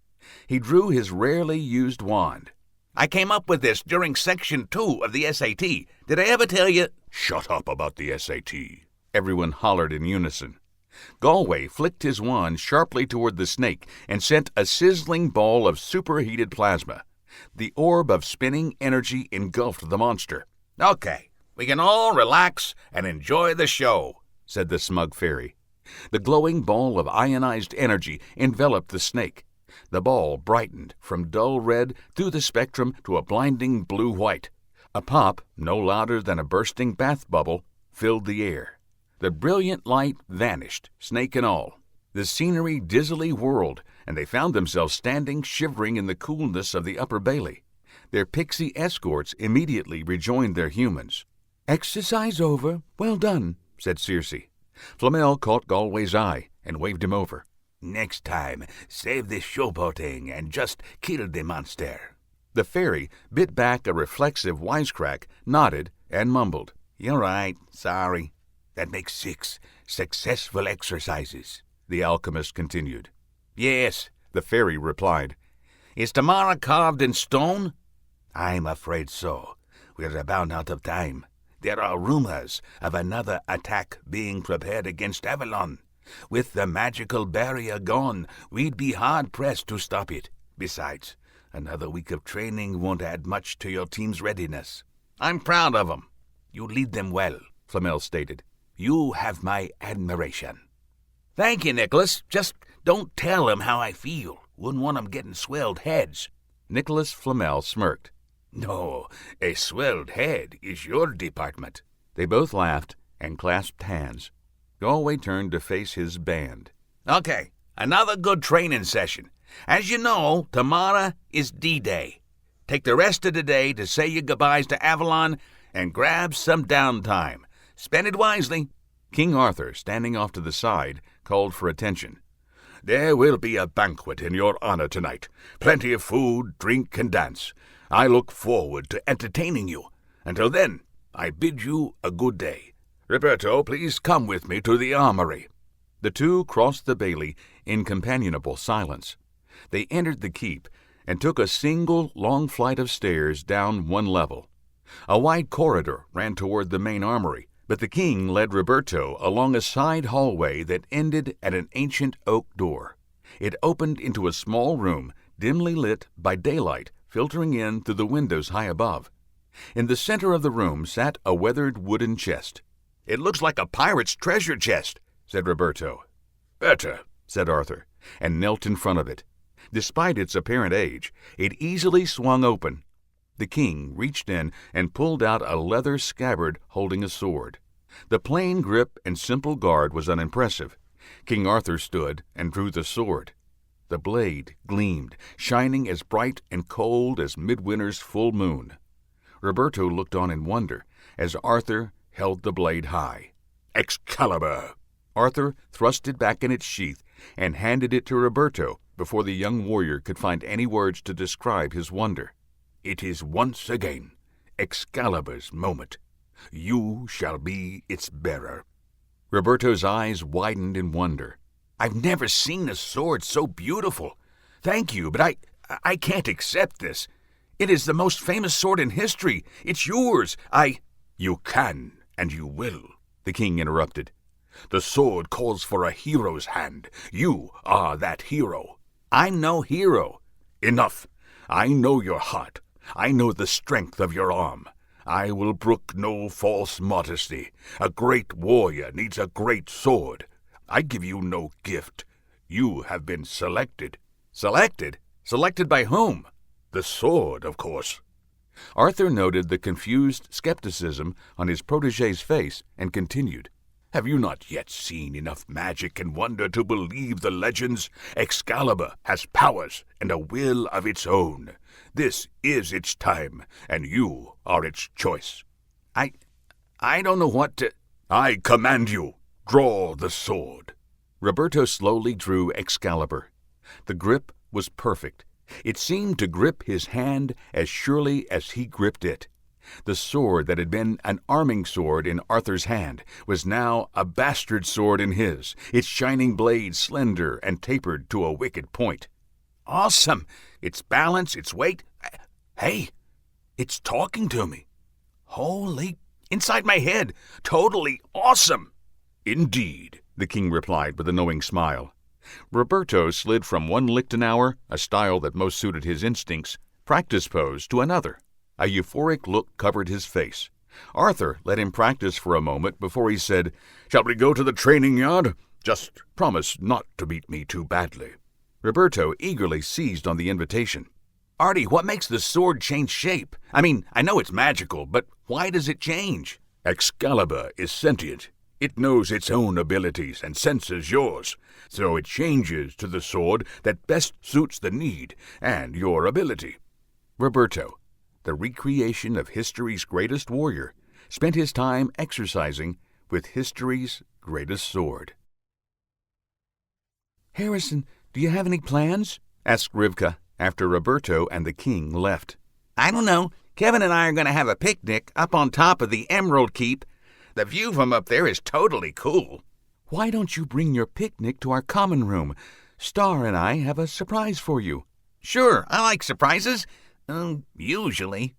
He drew his rarely used wand. "I came up with this during Section 2 of the SAT. Did I ever tell you—" "Shut up about the SAT," everyone hollered in unison. Galway flicked his wand sharply toward the snake and sent a sizzling ball of superheated plasma. The orb of spinning energy engulfed the monster. "Okay, we can all relax and enjoy the show," said the smug fairy. The glowing ball of ionized energy enveloped the snake. The ball brightened from dull red through the spectrum to a blinding blue-white. A pop, no louder than a bursting bath bubble, filled the air. The brilliant light vanished, snake and all. The scenery dizzily whirled, and they found themselves standing shivering in the coolness of the upper bailey. Their pixie escorts immediately rejoined their humans. "Exercise over. Well done," said Circe. Flamel caught Galway's eye and waved him over. "Next time, save the showboating and just kill the monster." The fairy bit back a reflexive wisecrack, nodded, and mumbled, "You're right. Sorry. That makes 6 successful exercises," the alchemist continued. "Yes," the fairy replied. "Is tomorrow carved in stone?" "I'm afraid so. We're about out of time. There are rumors of another attack being prepared against Avalon. With the magical barrier gone, we'd be hard-pressed to stop it. Besides, another week of training won't add much to your team's readiness." "I'm proud of 'em." "You lead them well," Flamel stated. "You have my admiration." "Thank you, Nicholas. Just don't tell 'em how I feel. Wouldn't want 'em getting swelled heads." Nicholas Flamel smirked. "No, a swelled head is your department." They both laughed and clasped hands. Galway turned to face his band. "Okay, another good training session. As you know, tomorrow is D-Day. Take the rest of the day to say your goodbyes to Avalon and grab some downtime. Spend it wisely." King Arthur, standing off to the side, called for attention. "There will be a banquet in your honor tonight. Plenty of food, drink, and dance. I look forward to entertaining you. Until then, I bid you a good day. Roberto, please come with me to the armory." The two crossed the bailey in companionable silence. They entered the keep and took a single long flight of stairs down one level. A wide corridor ran toward the main armory, but the king led Roberto along a side hallway that ended at an ancient oak door. It opened into a small room, dimly lit by daylight filtering in through the windows high above. In the center of the room sat a weathered wooden chest. "It looks like a pirate's treasure chest," said Roberto. "Better," said Arthur, and knelt in front of it. Despite its apparent age, it easily swung open. The king reached in and pulled out a leather scabbard holding a sword. The plain grip and simple guard was unimpressive. King Arthur stood and drew the sword. The blade gleamed, shining as bright and cold as midwinter's full moon. Roberto looked on in wonder as Arthur held the blade high. "Excalibur!" Arthur thrust it back in its sheath and handed it to Roberto before the young warrior could find any words to describe his wonder. "It is once again Excalibur's moment. You shall be its bearer." Roberto's eyes widened in wonder. "I've never seen a sword so beautiful. Thank you, but I can't accept this. It is the most famous sword in history. It's yours. You can, and you will," the king interrupted. "The sword calls for a hero's hand. You are that hero." "I'm no hero." "Enough. I know your heart. I know the strength of your arm. I will brook no false modesty. A great warrior needs a great sword. I give you no gift. You have been selected." "Selected? Selected by whom?" "The sword, of course." Arthur noted the confused skepticism on his protégé's face and continued. "Have you not yet seen enough magic and wonder to believe the legends? Excalibur has powers and a will of its own. This is its time, and you are its choice." I don't know what to—" "I command you, draw the sword." Roberto slowly drew Excalibur. The grip was perfect. It seemed to grip his hand as surely as he gripped it. The sword that had been an arming sword in Arthur's hand was now a bastard sword in his, its shining blade slender and tapered to a wicked point. "Awesome! Its balance, its weight. Hey, it's talking to me. Holy, inside my head. Totally awesome." "Indeed," the king replied with a knowing smile. Roberto slid from one licht an hour, a style that most suited his instincts, practice pose to another. A euphoric look covered his face. Arthur let him practice for a moment before he said, "Shall we go to the training yard? Just promise not to beat me too badly." Roberto eagerly seized on the invitation. "Artie, what makes the sword change shape? I mean, I know it's magical, but why does it change?" Excalibur is sentient. It knows its own abilities and senses yours, so it changes to the sword that best suits the need and your ability. Roberto, the recreation of history's greatest warrior, spent his time exercising with history's greatest sword. "Harrison, do you have any plans?" asked Rivka after Roberto and the king left. "I don't know. Kevin and I are going to have a picnic up on top of the Emerald Keep. The view from up there is totally cool." "Why don't you bring your picnic to our common room? Star and I have a surprise for you." "Sure, I like surprises. Usually."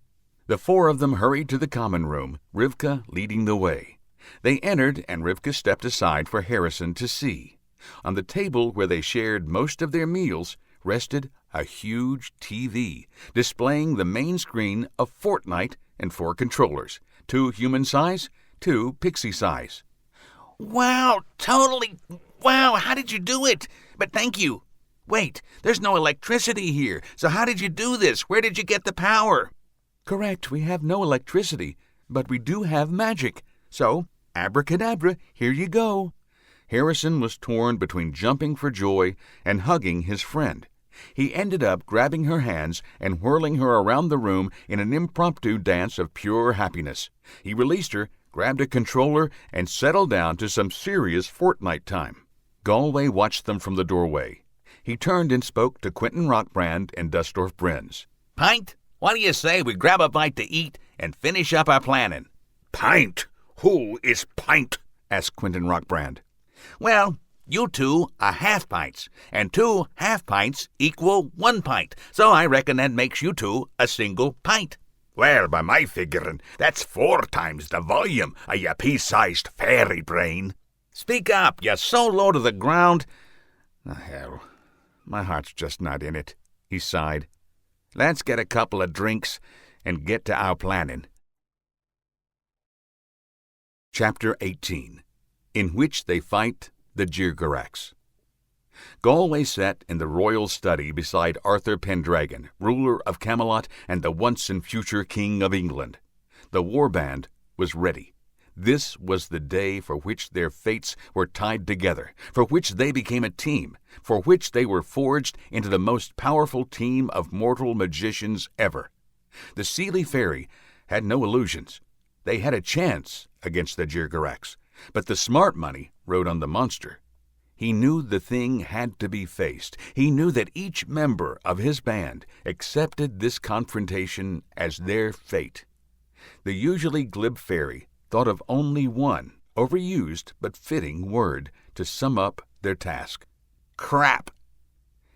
The four of them hurried to the common room, Rivka leading the way. They entered, and Rivka stepped aside for Harrison to see. On the table where they shared most of their meals rested a huge TV, displaying the main screen of Fortnite and 4 controllers, 2 human size, 2 pixie size. "Wow, totally. Wow, how did you do it? But thank you. Wait, there's no electricity here, so how did you do this? Where did you get the power?" "Correct, we have no electricity, but we do have magic. So, abracadabra, here you go." Harrison was torn between jumping for joy and hugging his friend. He ended up grabbing her hands and whirling her around the room in an impromptu dance of pure happiness. He released her, grabbed a controller, and settled down to some serious Fortnite time. Galway watched them from the doorway. He turned and spoke to Quentin Rockbrand and Dustorf Brins. "Pint, what do you say we grab a bite to eat and finish up our planning?" "Pint? Who is Pint?" asked Quentin Rockbrand. "Well, you 2 are half pints, and 2 half pints equal 1 pint, so I reckon that makes you 2 a single pint." "Well, by my figuring, that's 4 times the volume of your pea-sized fairy brain." "Speak up, you're so low to the ground." Hell, my heart's just not in it," he sighed. "Let's get a couple of drinks and get to our planning." Chapter 18, in which they fight the Jirgarax. Galway sat in the royal study beside Arthur Pendragon, ruler of Camelot and the once-and-future King of England. The warband was ready. This was the day for which their fates were tied together, for which they became a team, for which they were forged into the most powerful team of mortal magicians ever. The Seelie Fairy had no illusions. They had a chance against the Jirgarax, but the smart money rode on the monster. He knew the thing had to be faced. He knew that each member of his band accepted this confrontation as their fate. The usually glib fairy thought of only one overused but fitting word to sum up their task: crap.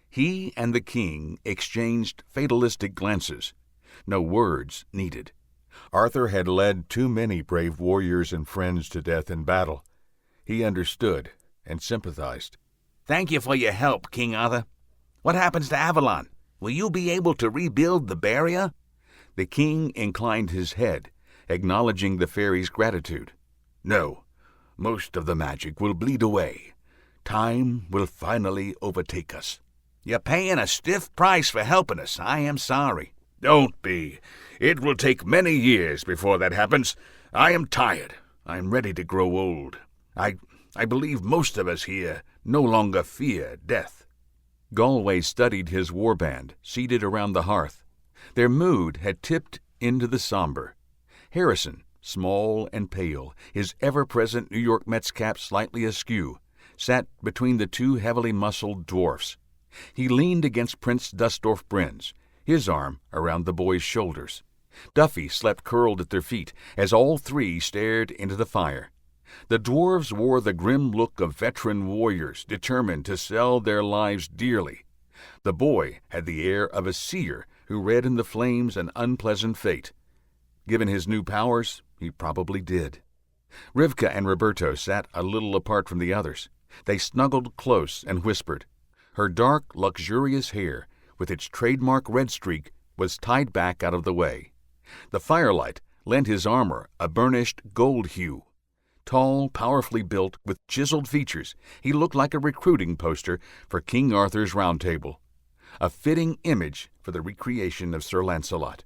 He and the king exchanged fatalistic glances. No words needed. Arthur had led too many brave warriors and friends to death in battle. He understood and sympathized. "Thank you for your help, King Arthur. What happens to Avalon? Will you be able to rebuild the barrier?" The king inclined his head, acknowledging the fairy's gratitude. "No, most of the magic will bleed away. Time will finally overtake us." "You're paying a stiff price for helping us. I am sorry." "Don't be. It will take many years before that happens. I am tired. I am ready to grow old. I believe most of us here no longer fear death." Galway studied his warband, seated around the hearth. Their mood had tipped into the somber. Harrison, small and pale, his ever-present New York Mets cap slightly askew, sat between the 2 heavily muscled dwarfs. He leaned against Prince Dustorf Brins, his arm around the boy's shoulders. Duffy slept curled at their feet as all 3 stared into the fire. The dwarves wore the grim look of veteran warriors determined to sell their lives dearly. The boy had the air of a seer who read in the flames an unpleasant fate. Given his new powers, he probably did. Rivka and Roberto sat a little apart from the others. They snuggled close and whispered. Her dark, luxurious hair, with its trademark red streak, was tied back out of the way. The firelight lent his armor a burnished gold hue. Tall, powerfully built, with chiseled features, he looked like a recruiting poster for King Arthur's Round Table, a fitting image for the recreation of Sir Lancelot.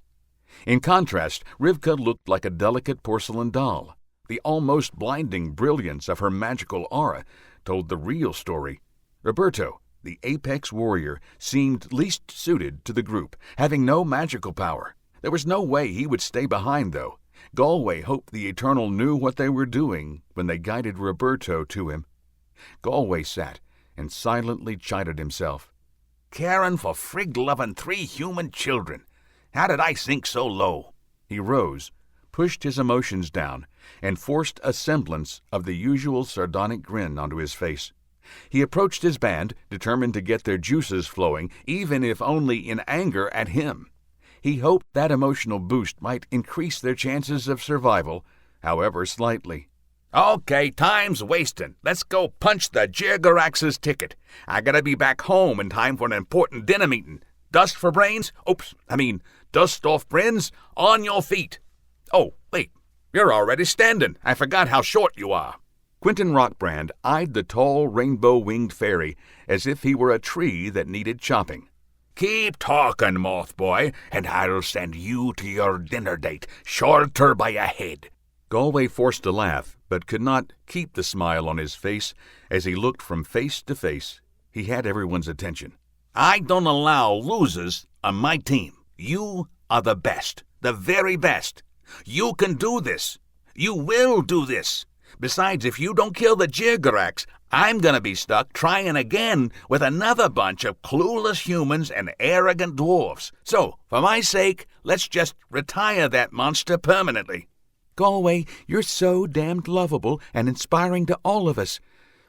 In contrast, Rivka looked like a delicate porcelain doll. The almost blinding brilliance of her magical aura told the real story. Roberto, the apex warrior, seemed least suited to the group, having no magical power. There was no way he would stay behind, though. Galway hoped the Eternal knew what they were doing when they guided Roberto to him. Galway sat and silently chided himself. Caring for frig-loving 3 human children. How did I sink so low? He rose, pushed his emotions down, and forced a semblance of the usual sardonic grin onto his face. He approached his band, determined to get their juices flowing, even if only in anger at him. He hoped that emotional boost might increase their chances of survival, however slightly. Okay, time's wasting. Let's go punch the Jirgarax's ticket. I gotta be back home in time for an important dinner meeting. Dust for brains? Dust off brains. On your feet. Oh, wait, you're already standing. I forgot how short you are. Quentin Rockbrand eyed the tall, rainbow-winged fairy as if he were a tree that needed chopping. Keep talking, Mothboy, and I'll send you to your dinner date, shorter by a head. Galway forced a laugh, but could not keep the smile on his face as he looked from face to face. He had everyone's attention. I don't allow losers on my team. You are the best, the very best. You can do this. You will do this. Besides, if you don't kill the Jirgarax, I'm gonna be stuck trying again with another bunch of clueless humans and arrogant dwarves. So, for my sake, let's just retire that monster permanently. Galway, you're so damned lovable and inspiring to all of us.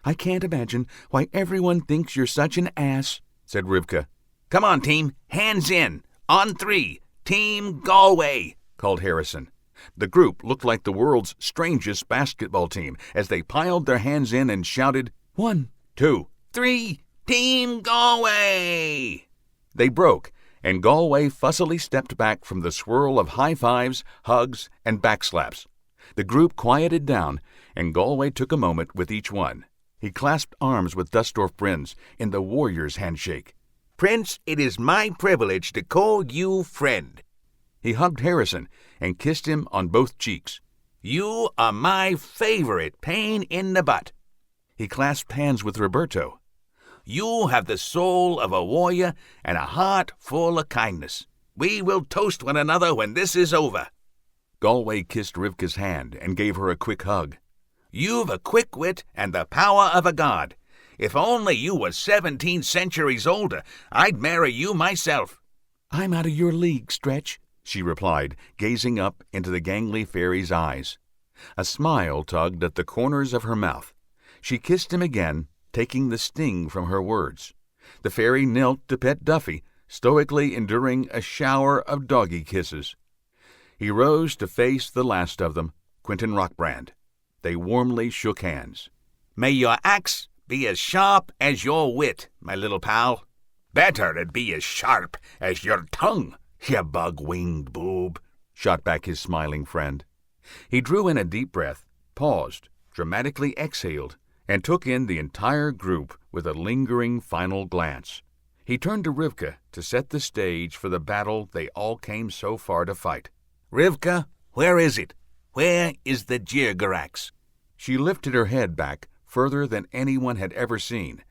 I can't imagine why everyone thinks you're such an ass, said Rivka. Come on, team. Hands in. On 3. Team Galway, called Harrison. The group looked like the world's strangest basketball team as they piled their hands in and shouted, 1, 2, 3, Team Galway! They broke, and Galway fussily stepped back from the swirl of high fives, hugs, and backslaps. The group quieted down, and Galway took a moment with each one. He clasped arms with Dustorf Brins in the warrior's handshake. Prince, it is my privilege to call you friend. He hugged Harrison and kissed him on both cheeks. You are my favorite pain in the butt. He clasped hands with Roberto. You have the soul of a warrior and a heart full of kindness. We will toast one another when this is over. Galway kissed Rivka's hand and gave her a quick hug. You've a quick wit and the power of a god. If only you were 17 centuries older, I'd marry you myself. I'm out of your league, Stretch, she replied, gazing up into the gangly fairy's eyes. A smile tugged at the corners of her mouth. She kissed him again, taking the sting from her words. The fairy knelt to pet Duffy, stoically enduring a shower of doggy kisses. He rose to face the last of them, Quentin Rockbrand. They warmly shook hands. May your axe be as sharp as your wit, my little pal. Better it be as sharp as your tongue, you bug-winged boob, shot back his smiling friend. He drew in a deep breath, paused, dramatically exhaled, and took in the entire group with a lingering final glance. He turned to Rivka to set the stage for the battle they all came so far to fight. Rivka, where is it? Where is the Jirgarax? She lifted her head back further than anyone had ever seen,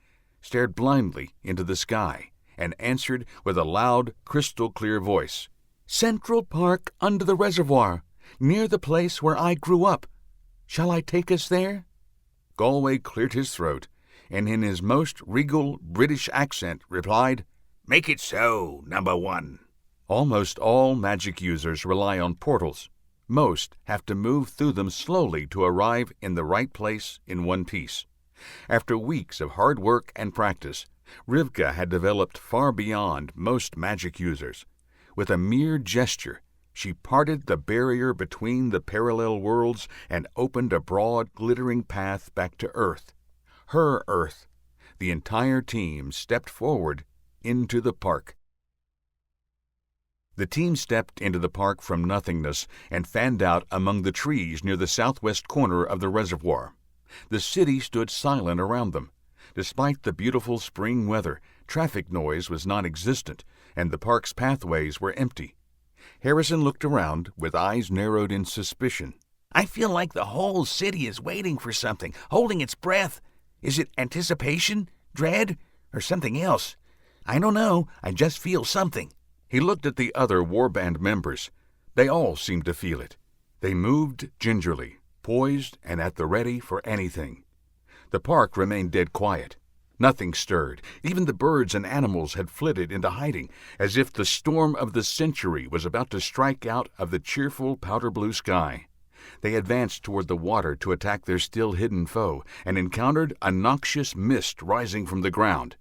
stared blindly into the sky, and answered with a loud, crystal-clear voice. Central Park under the reservoir, near the place where I grew up. Shall I take us there? Galway cleared his throat, and in his most regal British accent replied, Make it so, number 1. Almost all magic users rely on portals. Most have to move through them slowly to arrive in the right place in one piece. After weeks of hard work and practice, Rivka had developed far beyond most magic users. With a mere gesture, she parted the barrier between the parallel worlds and opened a broad, glittering path back to Earth. Her Earth. The entire team stepped forward into the park. The team stepped into the park from nothingness and fanned out among the trees near the southwest corner of the reservoir. The city stood silent around them. Despite the beautiful spring weather, traffic noise was non-existent, and the park's pathways were empty. Harrison looked around with eyes narrowed in suspicion. I feel like the whole city is waiting for something, holding its breath. Is it anticipation, dread, or something else? I don't know. I just feel something. He looked at the other warband members. They all seemed to feel it. They moved gingerly, poised and at the ready for anything. The park remained dead quiet. Nothing stirred. Even the birds and animals had flitted into hiding, as if the storm of the century was about to strike out of the cheerful powder-blue sky. They advanced toward the water to attack their still-hidden foe, and encountered a noxious mist rising from the ground.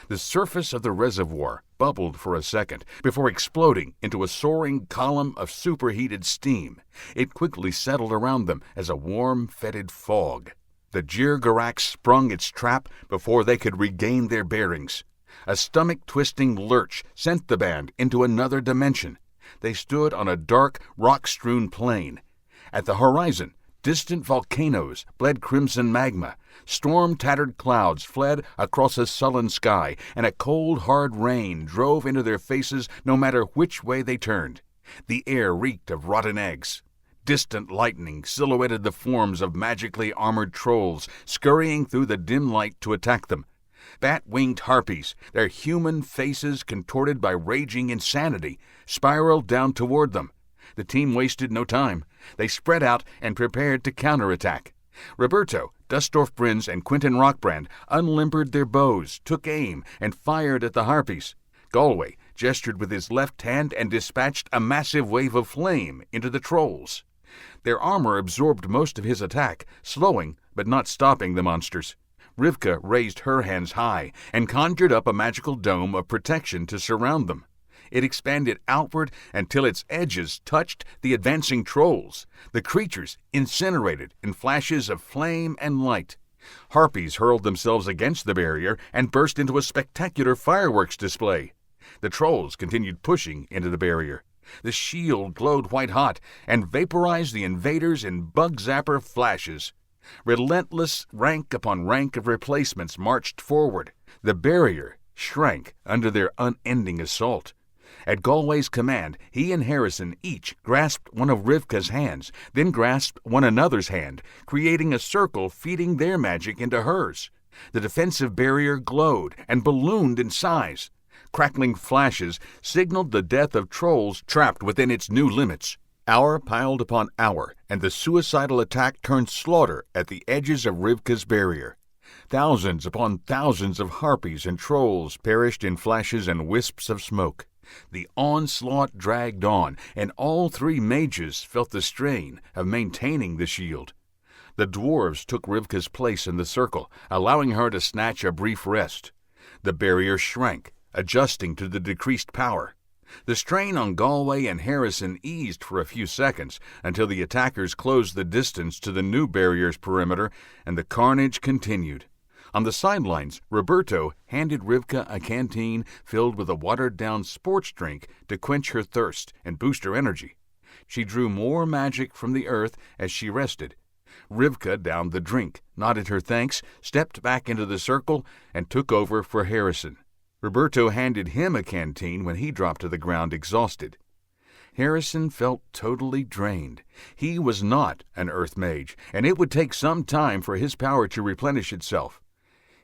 The surface of the reservoir bubbled for a second before exploding into a soaring column of superheated steam. It quickly settled around them as a warm, fetid fog. The Jirgarax sprung its trap before they could regain their bearings. A stomach-twisting lurch sent the band into another dimension. They stood on a dark, rock-strewn plain. At the horizon, distant volcanoes bled crimson magma. Storm-tattered clouds fled across a sullen sky, and a cold, hard rain drove into their faces no matter which way they turned. The air reeked of rotten eggs. Distant lightning silhouetted the forms of magically armored trolls scurrying through the dim light to attack them. Bat-winged harpies, their human faces contorted by raging insanity, spiraled down toward them. The team wasted no time. They spread out and prepared to counterattack. Roberto, Dustorf Brins, and Quentin Rockbrand unlimbered their bows, took aim, and fired at the harpies. Galway gestured with his left hand and dispatched a massive wave of flame into the trolls. Their armor absorbed most of his attack, slowing but not stopping the monsters. Rivka raised her hands high and conjured up a magical dome of protection to surround them. It expanded outward until its edges touched the advancing trolls. The creatures incinerated in flashes of flame and light. Harpies hurled themselves against the barrier and burst into a spectacular fireworks display. The trolls continued pushing into the barrier. The shield glowed white-hot and vaporized the invaders in bug-zapper flashes. Relentless rank upon rank of replacements marched forward. The barrier shrank under their unending assault. At Galway's command, he and Harrison each grasped one of Rivka's hands, then grasped one another's hand, creating a circle feeding their magic into hers. The defensive barrier glowed and ballooned in size. Crackling flashes signaled the death of trolls trapped within its new limits. Hour piled upon hour, and the suicidal attack turned slaughter at the edges of Rivka's barrier. Thousands upon thousands of harpies and trolls perished in flashes and wisps of smoke. The onslaught dragged on, and all three mages felt the strain of maintaining the shield. The dwarves took Rivka's place in the circle, allowing her to snatch a brief rest. The barrier shrank, adjusting to the decreased power. The strain on Galway and Harrison eased for a few seconds until the attackers closed the distance to the new barrier's perimeter, and the carnage continued. On the sidelines, Roberto handed Rivka a canteen filled with a watered-down sports drink to quench her thirst and boost her energy. She drew more magic from the earth as she rested. Rivka downed the drink, nodded her thanks, stepped back into the circle, and took over for Harrison. Roberto handed him a canteen when he dropped to the ground exhausted. Harrison felt totally drained. He was not an earth mage, and it would take some time for his power to replenish itself.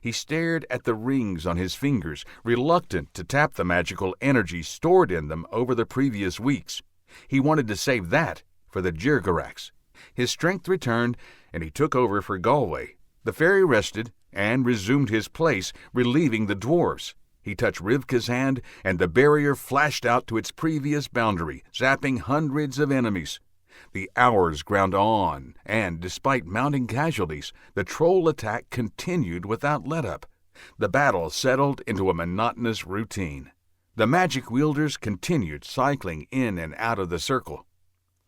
He stared at the rings on his fingers, reluctant to tap the magical energy stored in them over the previous weeks. He wanted to save that for the Jirgarax. His strength returned, and he took over for Galway. The fairy rested and resumed his place, relieving the dwarves. He touched Rivka's hand, and the barrier flashed out to its previous boundary, zapping hundreds of enemies. The hours ground on, and, despite mounting casualties, the troll attack continued without let-up. The battle settled into a monotonous routine. The magic wielders continued cycling in and out of the circle.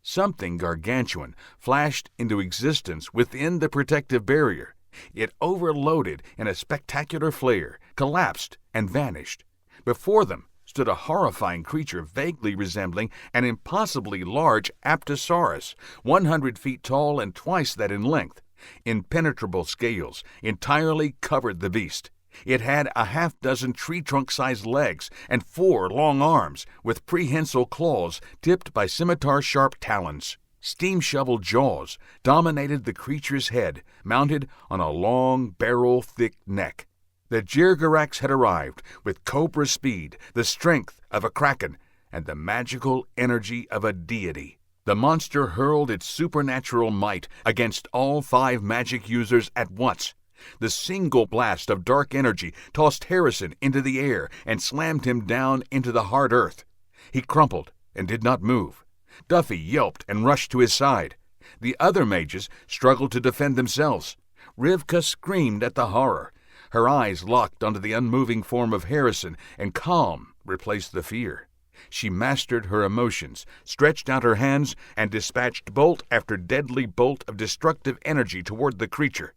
Something gargantuan flashed into existence within the protective barrier. It overloaded in a spectacular flare, collapsed, and vanished. Before them stood a horrifying creature vaguely resembling an impossibly large apatosaurus, 100 feet tall and twice that in length. Impenetrable scales entirely covered the beast. It had a half-dozen tree-trunk-sized legs and 4 long arms with prehensile claws tipped by scimitar-sharp talons. Steam shovel jaws dominated the creature's head, mounted on a long, barrel-thick neck. The Jirgarax had arrived with cobra speed, the strength of a kraken, and the magical energy of a deity. The monster hurled its supernatural might against all 5 magic users at once. The single blast of dark energy tossed Harrison into the air and slammed him down into the hard earth. He crumpled and did not move. Duffy yelped and rushed to his side. The other mages struggled to defend themselves. Rivka screamed at the horror. Her eyes locked onto the unmoving form of Harrison, and calm replaced the fear. She mastered her emotions, stretched out her hands, and dispatched bolt after deadly bolt of destructive energy toward the creature.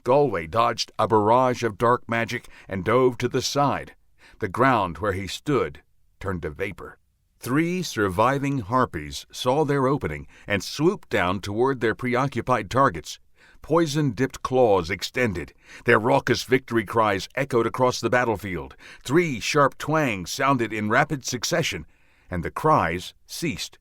Galway dodged a barrage of dark magic and dove to the side. The ground where he stood turned to vapor. 3 surviving harpies saw their opening and swooped down toward their preoccupied targets. Poison-dipped claws extended. Their raucous victory cries echoed across the battlefield. 3 sharp twangs sounded in rapid succession, and the cries ceased.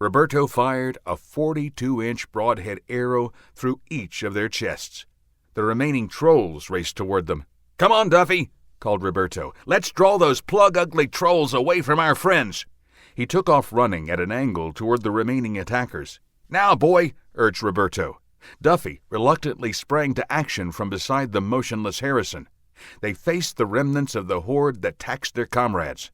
Roberto fired a 42-inch broadhead arrow through each of their chests. The remaining trolls raced toward them. "Come on, Duffy," called Roberto. "Let's draw those plug-ugly trolls away from our friends." He took off running at an angle toward the remaining attackers. "Now, boy," urged Roberto. Duffy reluctantly sprang to action from beside the motionless Harrison. They faced the remnants of the horde that taxed their comrades.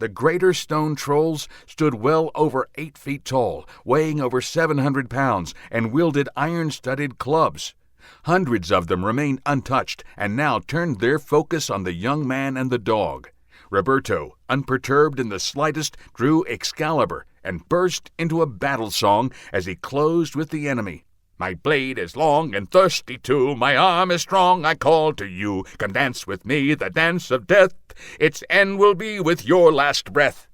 The greater stone trolls stood well over 8 feet tall, weighing over 700 pounds, and wielded iron-studded clubs. Hundreds of them remained untouched and now turned their focus on the young man and the dog. Roberto, unperturbed in the slightest, drew Excalibur and burst into a battle song as he closed with the enemy. "My blade is long and thirsty too, my arm is strong, I call to you, come dance with me the dance of death, its end will be with your last breath."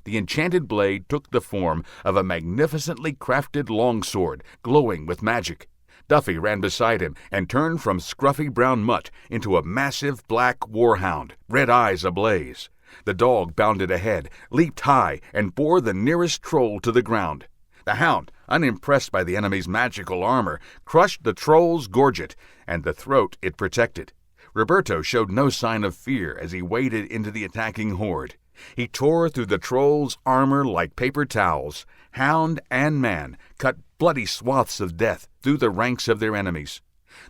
The enchanted blade took the form of a magnificently crafted longsword, glowing with magic. Duffy ran beside him and turned from scruffy brown mutt into a massive black warhound, red eyes ablaze. The dog bounded ahead, leaped high, and bore the nearest troll to the ground. The hound, unimpressed by the enemy's magical armor, crushed the troll's gorget and the throat it protected. Roberto showed no sign of fear as he waded into the attacking horde. He tore through the troll's armor like paper towels. Hound and man cut bloody swaths of death through the ranks of their enemies.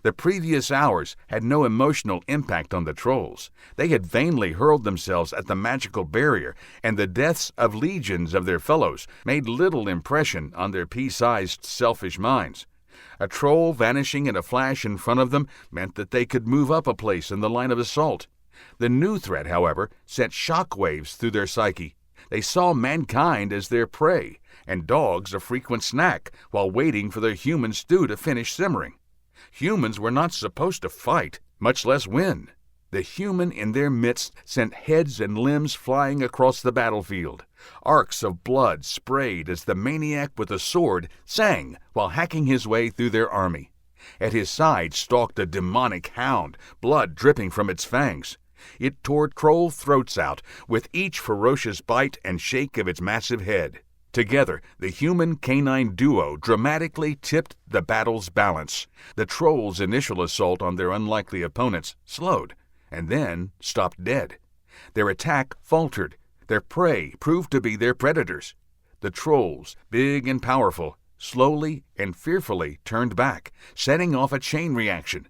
The previous hours had no emotional impact on the trolls. They had vainly hurled themselves at the magical barrier, and the deaths of legions of their fellows made little impression on their pea-sized, selfish minds. A troll vanishing in a flash in front of them meant that they could move up a place in the line of assault. The new threat, however, sent shock waves through their psyche. They saw mankind as their prey, and dogs a frequent snack while waiting for their human stew to finish simmering. Humans were not supposed to fight, much less win. The human in their midst sent heads and limbs flying across the battlefield. Arcs of blood sprayed as the maniac with a sword sang while hacking his way through their army. At his side stalked a demonic hound, blood dripping from its fangs. It tore troll throats out with each ferocious bite and shake of its massive head. Together, the human-canine duo dramatically tipped the battle's balance. The trolls' initial assault on their unlikely opponents slowed, and then stopped dead. Their attack faltered. Their prey proved to be their predators. The trolls, big and powerful, slowly and fearfully turned back, setting off a chain reaction.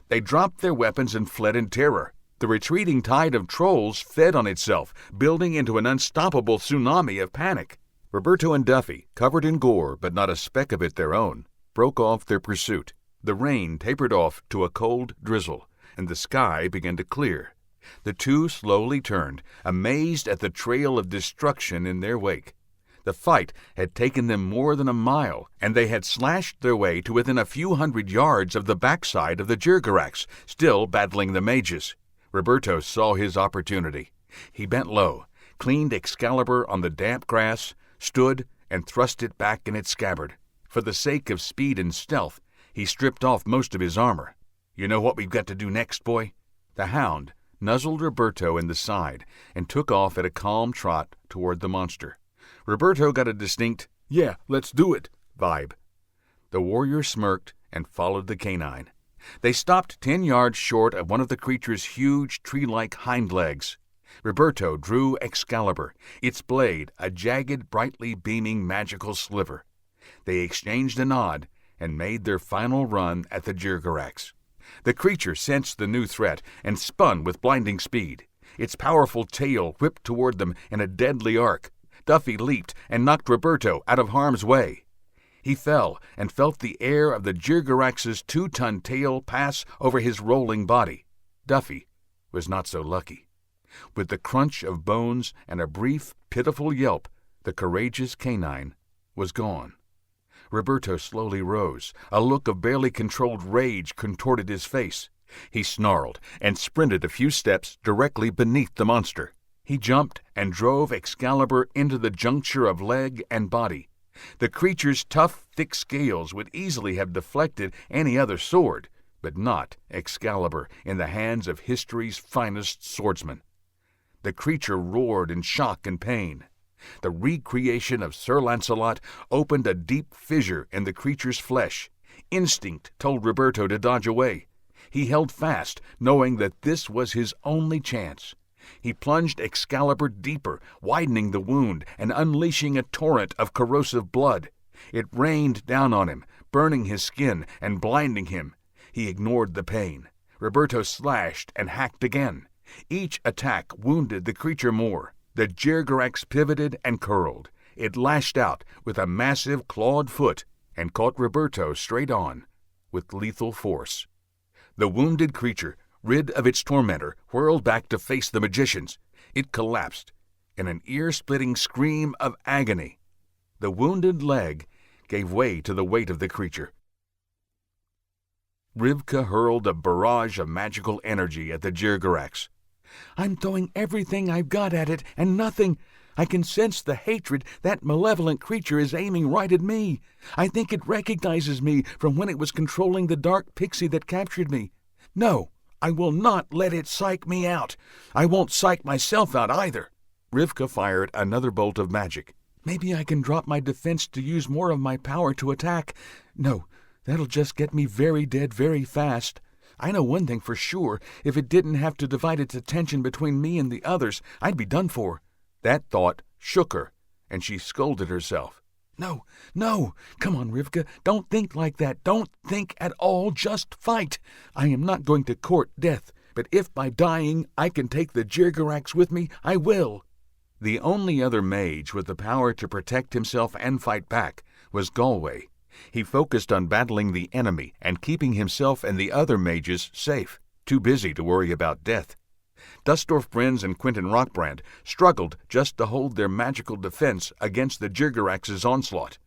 They dropped their weapons and fled in terror. The retreating tide of trolls fed on itself, building into an unstoppable tsunami of panic. Roberto and Duffy, covered in gore but not a speck of it their own, broke off their pursuit. The rain tapered off to a cold drizzle, and the sky began to clear. The two slowly turned, amazed at the trail of destruction in their wake. The fight had taken them more than a mile, and they had slashed their way to within a few hundred yards of the backside of the Jirgarax, still battling the mages. Roberto saw his opportunity. He bent low, cleaned Excalibur on the damp grass, stood, and thrust it back in its scabbard. For the sake of speed and stealth, he stripped off most of his armor. "You know what we've got to do next, boy?" The hound nuzzled Roberto in the side and took off at a calm trot toward the monster. Roberto got a distinct, "Yeah, let's do it," vibe. The warrior smirked and followed the canine. They stopped 10 yards short of one of the creature's huge tree-like hind legs. Roberto drew Excalibur, its blade a jagged, brightly beaming magical sliver. They exchanged a nod and made their final run at the Jirgarax. The creature sensed the new threat and spun with blinding speed. Its powerful tail whipped toward them in a deadly arc. Duffy leaped and knocked Roberto out of harm's way. He fell and felt the air of the Jirgarax's 2-ton tail pass over his rolling body. Duffy was not so lucky. With the crunch of bones and a brief, pitiful yelp, the courageous canine was gone. Roberto slowly rose. A look of barely controlled rage contorted his face. He snarled and sprinted a few steps directly beneath the monster. He jumped and drove Excalibur into the juncture of leg and body. The creature's tough, thick scales would easily have deflected any other sword, but not Excalibur in the hands of history's finest swordsman. The creature roared in shock and pain. The recreation of Sir Lancelot opened a deep fissure in the creature's flesh. Instinct told Roberto to dodge away. He held fast, knowing that this was his only chance. He plunged Excalibur deeper, widening the wound and unleashing a torrent of corrosive blood. It rained down on him, burning his skin and blinding him. He ignored the pain. Roberto slashed and hacked again. Each attack wounded the creature more. The Jirgarax pivoted and curled. It lashed out with a massive clawed foot and caught Roberto straight on with lethal force. The wounded creature, rid of its tormentor, whirled back to face the magicians. It collapsed in an ear-splitting scream of agony. The wounded leg gave way to the weight of the creature. Rivka hurled a barrage of magical energy at the Jirgarax. "I'm throwing everything I've got at it, and nothing. I can sense the hatred that malevolent creature is aiming right at me. I think it recognizes me from when it was controlling the dark pixie that captured me. No, I will not let it psych me out. I won't psych myself out either." Rivka fired another bolt of magic. "Maybe I can drop my defense to use more of my power to attack. No, that'll just get me very dead very fast. I know one thing for sure. If it didn't have to divide its attention between me and the others, I'd be done for." That thought shook her, and she scolded herself. No, come on, Rivka, don't think like that. Don't think at all, just fight. I am not going to court death, but if by dying I can take the Jirgarax with me, I will." The only other mage with the power to protect himself and fight back was Galway. He focused on battling the enemy and keeping himself and the other mages safe, too busy to worry about death. Dustorf Brins and Quentin Rockbrand struggled just to hold their magical defense against the Jirgarax's onslaught.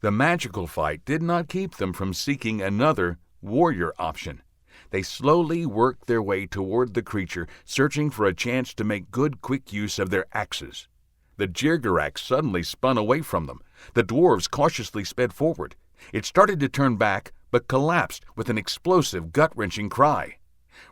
The magical fight did not keep them from seeking another, warrior option. They slowly worked their way toward the creature, searching for a chance to make good quick use of their axes. The Jirgarax suddenly spun away from them. The dwarves cautiously sped forward. It started to turn back, but collapsed with an explosive, gut-wrenching cry.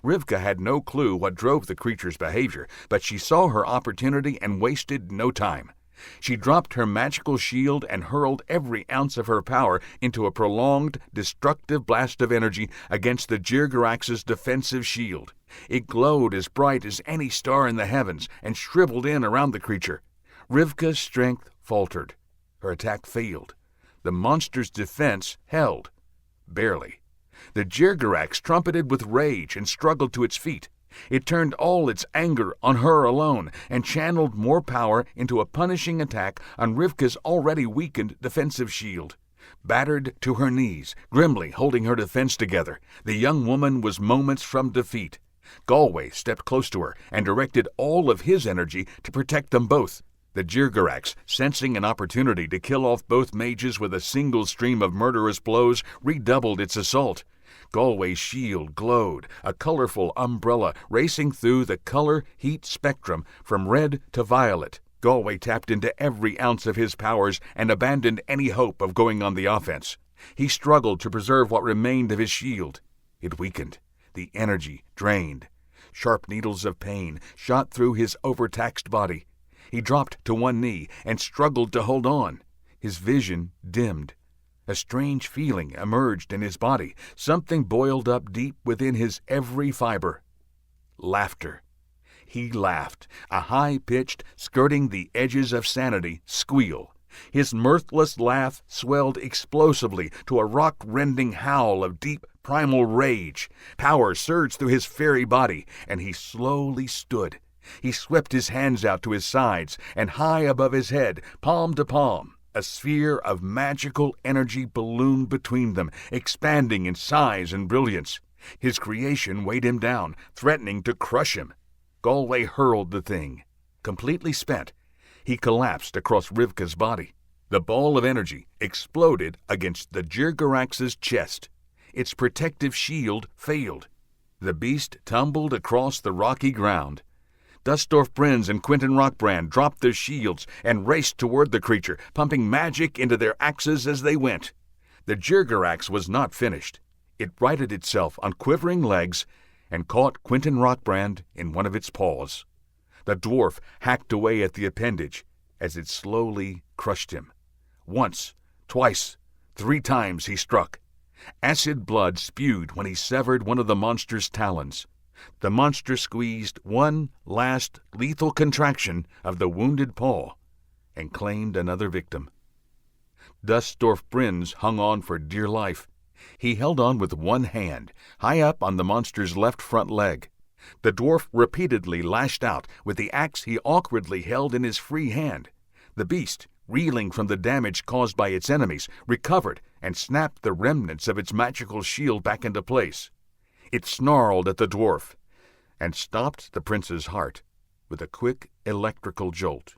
Rivka had no clue what drove the creature's behavior, but she saw her opportunity and wasted no time. She dropped her magical shield and hurled every ounce of her power into a prolonged, destructive blast of energy against the Jirgarax's defensive shield. It glowed as bright as any star in the heavens and shriveled in around the creature. Rivka's strength faltered. Her attack failed. The monster's defense held. Barely. The Jirgarax trumpeted with rage and struggled to its feet. It turned all its anger on her alone and channeled more power into a punishing attack on Rivka's already weakened defensive shield. Battered to her knees, grimly holding her defense together, the young woman was moments from defeat. Galway stepped close to her and directed all of his energy to protect them both. The Jirgarax, sensing an opportunity to kill off both mages with a single stream of murderous blows, redoubled its assault. Galway's shield glowed, a colorful umbrella racing through the color-heat spectrum from red to violet. Galway tapped into every ounce of his powers and abandoned any hope of going on the offense. He struggled to preserve what remained of his shield. It weakened, the energy drained. Sharp needles of pain shot through his overtaxed body. He dropped to one knee and struggled to hold on. His vision dimmed. A strange feeling emerged in his body. Something boiled up deep within his every fiber. Laughter. He laughed, a high-pitched, skirting the edges of sanity, squeal. His mirthless laugh swelled explosively to a rock-rending howl of deep, primal rage. Power surged through his fairy body, and he slowly stood. He swept his hands out to his sides, and high above his head, palm to palm, a sphere of magical energy ballooned between them, expanding in size and brilliance. His creation weighed him down, threatening to crush him. Galway hurled the thing. Completely spent, he collapsed across Rivka's body. The ball of energy exploded against the Jirgarax's chest. Its protective shield failed. The beast tumbled across the rocky ground. Dustorf Brins and Quentin Rockbrand dropped their shields and raced toward the creature, pumping magic into their axes as they went. The Jirgarax was not finished. It righted itself on quivering legs and caught Quentin Rockbrand in one of its paws. The dwarf hacked away at the appendage as it slowly crushed him. Once, twice, 3 times he struck. Acid blood spewed when he severed one of the monster's talons. The monster squeezed one last lethal contraction of the wounded paw and claimed another victim. Dustorf Brins hung on for dear life. He held on with one hand, high up on the monster's left front leg. The dwarf repeatedly lashed out with the axe he awkwardly held in his free hand. The beast, reeling from the damage caused by its enemies, recovered and snapped the remnants of its magical shield back into place. It snarled at the dwarf and stopped the prince's heart with a quick electrical jolt.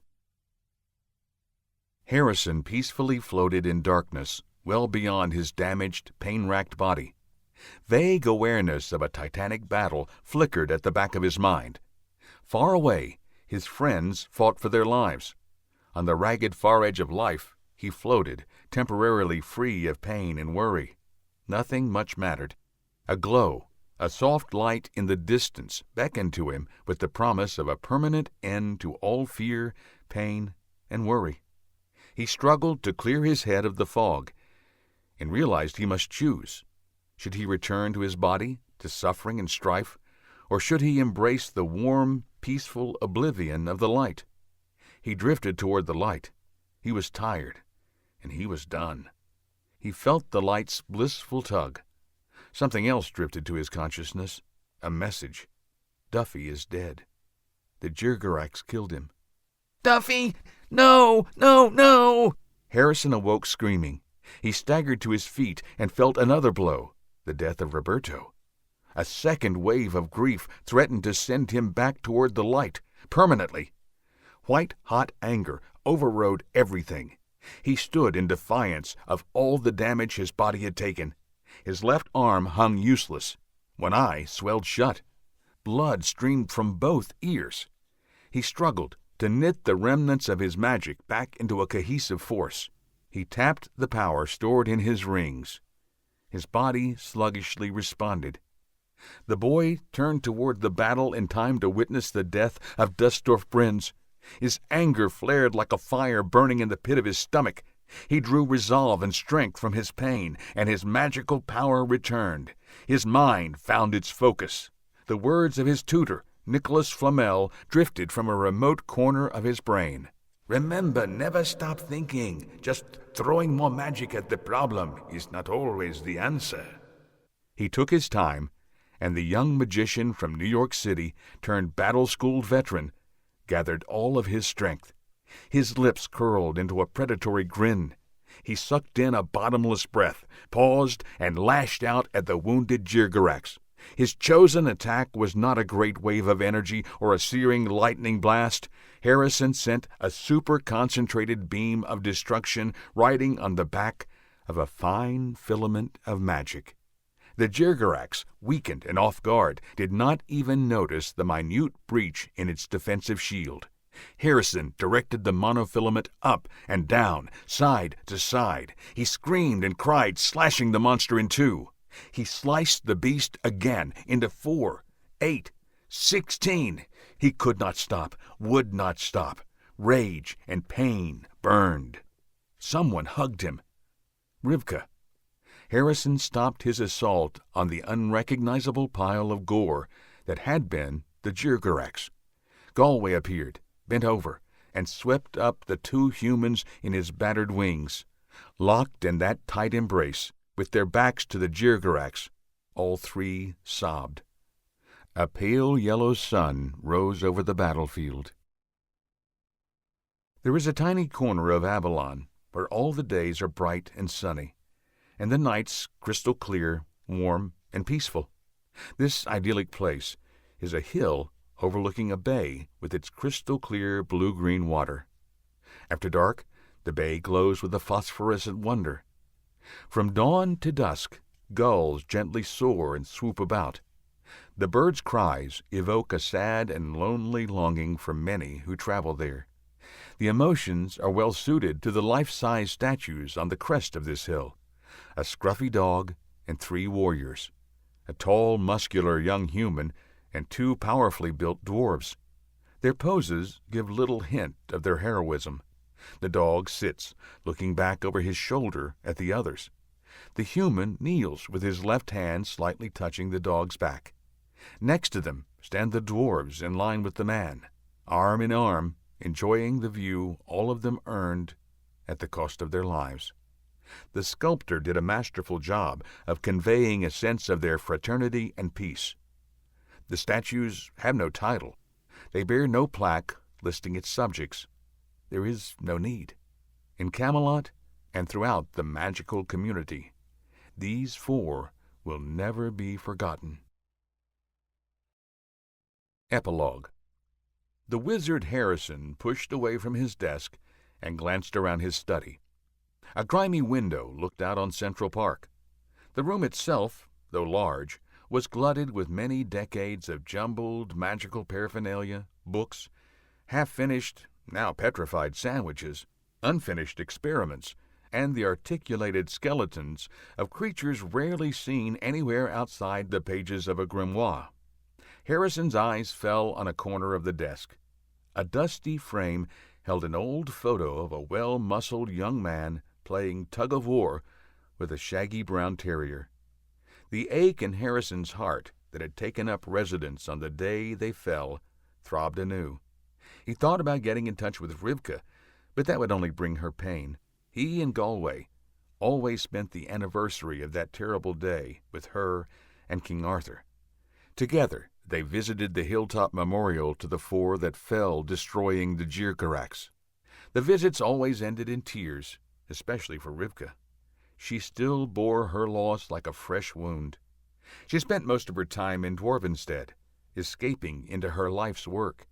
Harrison peacefully floated in darkness, well beyond his damaged, pain-racked body. Vague awareness of a titanic battle flickered at the back of his mind. Far away, his friends fought for their lives. On the ragged far edge of life, he floated, temporarily free of pain and worry. Nothing much mattered. A glow, a soft light in the distance beckoned to him with the promise of a permanent end to all fear, pain, and worry. He struggled to clear his head of the fog and realized he must choose. Should he return to his body, to suffering and strife, or should he embrace the warm, peaceful oblivion of the light? He drifted toward the light. He was tired, and he was done. He felt the light's blissful tug. Something else drifted to his consciousness, a message. Duffy is dead. The Jirgarax killed him. Duffy! No! No! No! Harrison awoke screaming. He staggered to his feet and felt another blow, the death of Roberto. A second wave of grief threatened to send him back toward the light, permanently. White-hot anger overrode everything. He stood in defiance of all the damage his body had taken. His left arm hung useless. One eye swelled shut. Blood streamed from both ears. He struggled to knit the remnants of his magic back into a cohesive force. He tapped the power stored in his rings. His body sluggishly responded. The boy turned toward the battle in time to witness the death of Dustorf Brins. His anger flared like a fire burning in the pit of his stomach. He drew resolve and strength from his pain, and his magical power returned. His mind found its focus. The words of his tutor, Nicholas Flamel, drifted from a remote corner of his brain. Remember, never stop thinking. Just throwing more magic at the problem is not always the answer. He took his time, and the young magician from New York City, turned battle-schooled veteran, gathered all of his strength. His lips curled into a predatory grin. He sucked in a bottomless breath, paused, and lashed out at the wounded Jirgarax. His chosen attack was not a great wave of energy or a searing lightning blast. Harrison sent a super-concentrated beam of destruction riding on the back of a fine filament of magic. The Jirgarax, weakened and off guard, did not even notice the minute breach in its defensive shield. Harrison directed the monofilament up and down, side to side. He screamed and cried, slashing the monster in two. He sliced the beast again into 4, 8, 16. He could not stop, would not stop. Rage and pain burned. Someone hugged him. Rivka. Harrison stopped his assault on the unrecognizable pile of gore that had been the Jirgarax. Galway appeared, bent over, and swept up the 2 humans in his battered wings. Locked in that tight embrace, with their backs to the Jirgarax, all 3 sobbed. A pale yellow sun rose over the battlefield. There is a tiny corner of Avalon where all the days are bright and sunny, and the nights crystal clear, warm, and peaceful. This idyllic place is a hill overlooking a bay with its crystal-clear blue-green water. After dark, the bay glows with a phosphorescent wonder. From dawn to dusk, gulls gently soar and swoop about. The birds' cries evoke a sad and lonely longing for many who travel there. The emotions are well suited to the life-size statues on the crest of this hill. A scruffy dog and 3 warriors. A tall, muscular young human and 2 powerfully built dwarves. Their poses give little hint of their heroism. The dog sits, looking back over his shoulder at the others. The human kneels with his left hand slightly touching the dog's back. Next to them stand the dwarves in line with the man, arm in arm, enjoying the view all of them earned at the cost of their lives. The sculptor did a masterful job of conveying a sense of their fraternity and peace. The statues have no title. They bear no plaque listing its subjects. There is no need. In Camelot and throughout the magical community, these 4 will never be forgotten. Epilogue. The wizard Harrison pushed away from his desk and glanced around his study. A grimy window looked out on Central Park. The room itself, though large, was glutted with many decades of jumbled magical paraphernalia, books, half-finished, now petrified sandwiches, unfinished experiments, and the articulated skeletons of creatures rarely seen anywhere outside the pages of a grimoire. Harrison's eyes fell on a corner of the desk. A dusty frame held an old photo of a well-muscled young man playing tug-of-war with a shaggy brown terrier. The ache in Harrison's heart that had taken up residence on the day they fell throbbed anew. He thought about getting in touch with Rivka, but that would only bring her pain. He and Galway always spent the anniversary of that terrible day with her and King Arthur. Together, they visited the hilltop memorial to the 4 that fell destroying the Jirgarax. The visits always ended in tears, especially for Rivka. She still bore her loss like a fresh wound. She spent most of her time in Dwarvenstead, escaping into her life's work,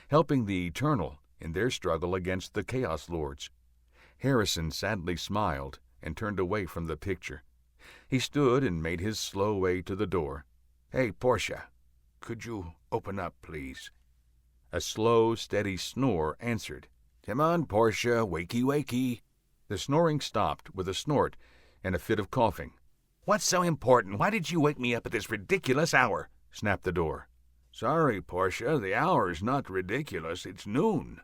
helping the Eternal in their struggle against the Chaos Lords. Harrison sadly smiled and turned away from the picture. He stood and made his slow way to the door. "Hey, Portia, could you open up, please?" A slow, steady snore answered. "Come on, Portia, wakey, wakey." The snoring stopped with a snort and a fit of coughing. "What's so important? Why did you wake me up at this ridiculous hour?" snapped the door. "Sorry, Portia, the hour's not ridiculous. It's noon."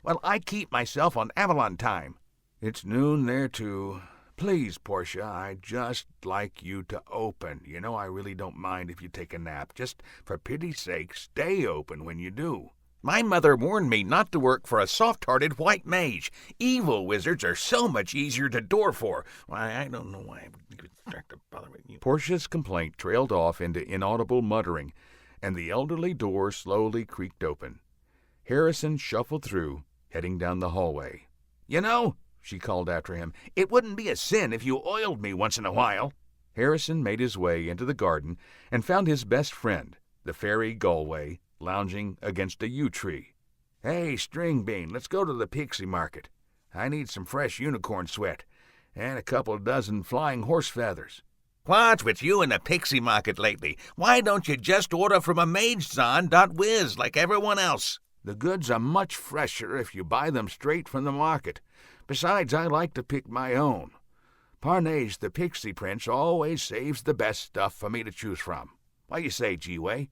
"Well, I keep myself on Avalon time." "It's noon there, too. Please, Portia, I'd just like you to open. You know I really don't mind if you take a nap. Just for pity's sake, stay open when you do." "My mother warned me not to work for a soft-hearted white mage. Evil wizards are so much easier to door for. Why, I don't know why I would start to bother with you." Portia's complaint trailed off into inaudible muttering, and the elderly door slowly creaked open. Harrison shuffled through, heading down the hallway. "You know," she called after him, "it wouldn't be a sin if you oiled me once in a while." Harrison made his way into the garden and found his best friend, the fairy Galway, lounging against a yew tree. "Hey, String Bean, let's go to the pixie market. I need some fresh unicorn sweat and a couple dozen flying horse feathers." "What's with you and the pixie market lately? Why don't you just order from a magezon.wiz like everyone else?" The goods are much fresher if you buy them straight from the market. Besides, I like to pick my own. Parnage the Pixie Prince always saves the best stuff for me to choose from. What you say, G-Way?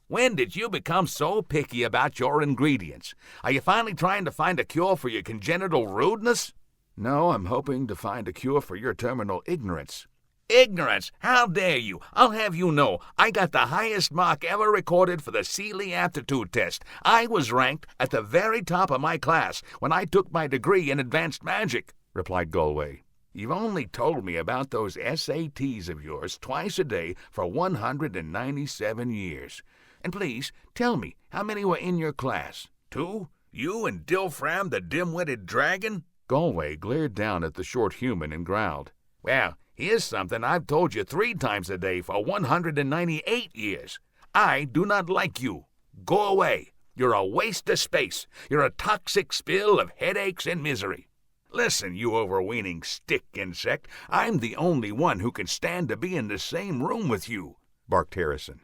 When did you become so picky about your ingredients? Are you finally trying to find a cure for your congenital rudeness? No, I'm hoping to find a cure for your terminal ignorance. Ignorance? How dare you? I'll have you know, I got the highest mark ever recorded for the Seeley Aptitude Test. I was ranked at the very top of my class when I took my degree in advanced magic, replied Galway. You've only told me about those SATs of yours twice a day for 197 years. And please, tell me, how many were in your class? 2? You and Dilfram the dim-witted dragon? Galway glared down at the short human and growled. Well, here's something I've told you 3 times a day for 198 years. I do not like you. Go away. You're a waste of space. You're a toxic spill of headaches and misery. Listen, you overweening stick insect, I'm the only one who can stand to be in the same room with you, barked Harrison.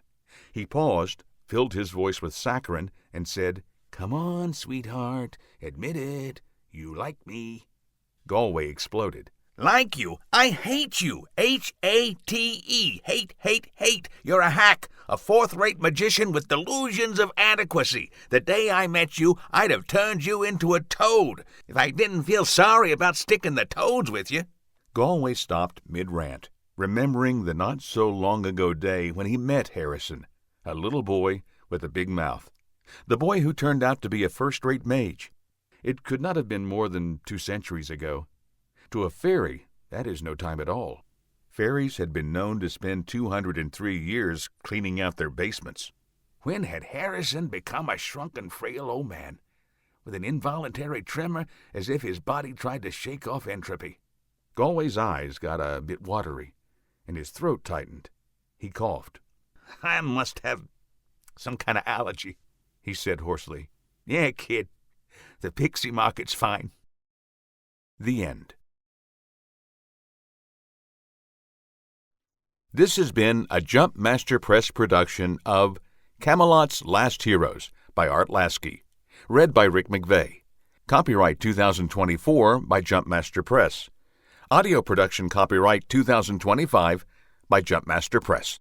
He paused, filled his voice with saccharine, and said, Come on, sweetheart, admit it. You like me. Galway exploded. Like you? I hate you. H-A-T-E. Hate, hate, hate. You're a hack, a fourth-rate magician with delusions of adequacy. The day I met you, I'd have turned you into a toad, if I didn't feel sorry about sticking the toads with you. Galway stopped mid-rant, remembering the not-so-long-ago day when he met Harrison, a little boy with a big mouth. The boy who turned out to be a first-rate mage. It could not have been more than 2 centuries ago. To a fairy, that is no time at all. Fairies had been known to spend 203 years cleaning out their basements. When had Harrison become a shrunken, frail old man, with an involuntary tremor as if his body tried to shake off entropy? Galway's eyes got a bit watery, and his throat tightened. He coughed. I must have some kind of allergy, he said hoarsely. Yeah, kid. The pixie market's fine. The end. This has been a Jump Master Press production of Camelot's Last Heroes by Art Lasky, read by Rick McVey. Copyright 2024 by Jump Master Press. Audio production copyright 2025 by Jump Master Press.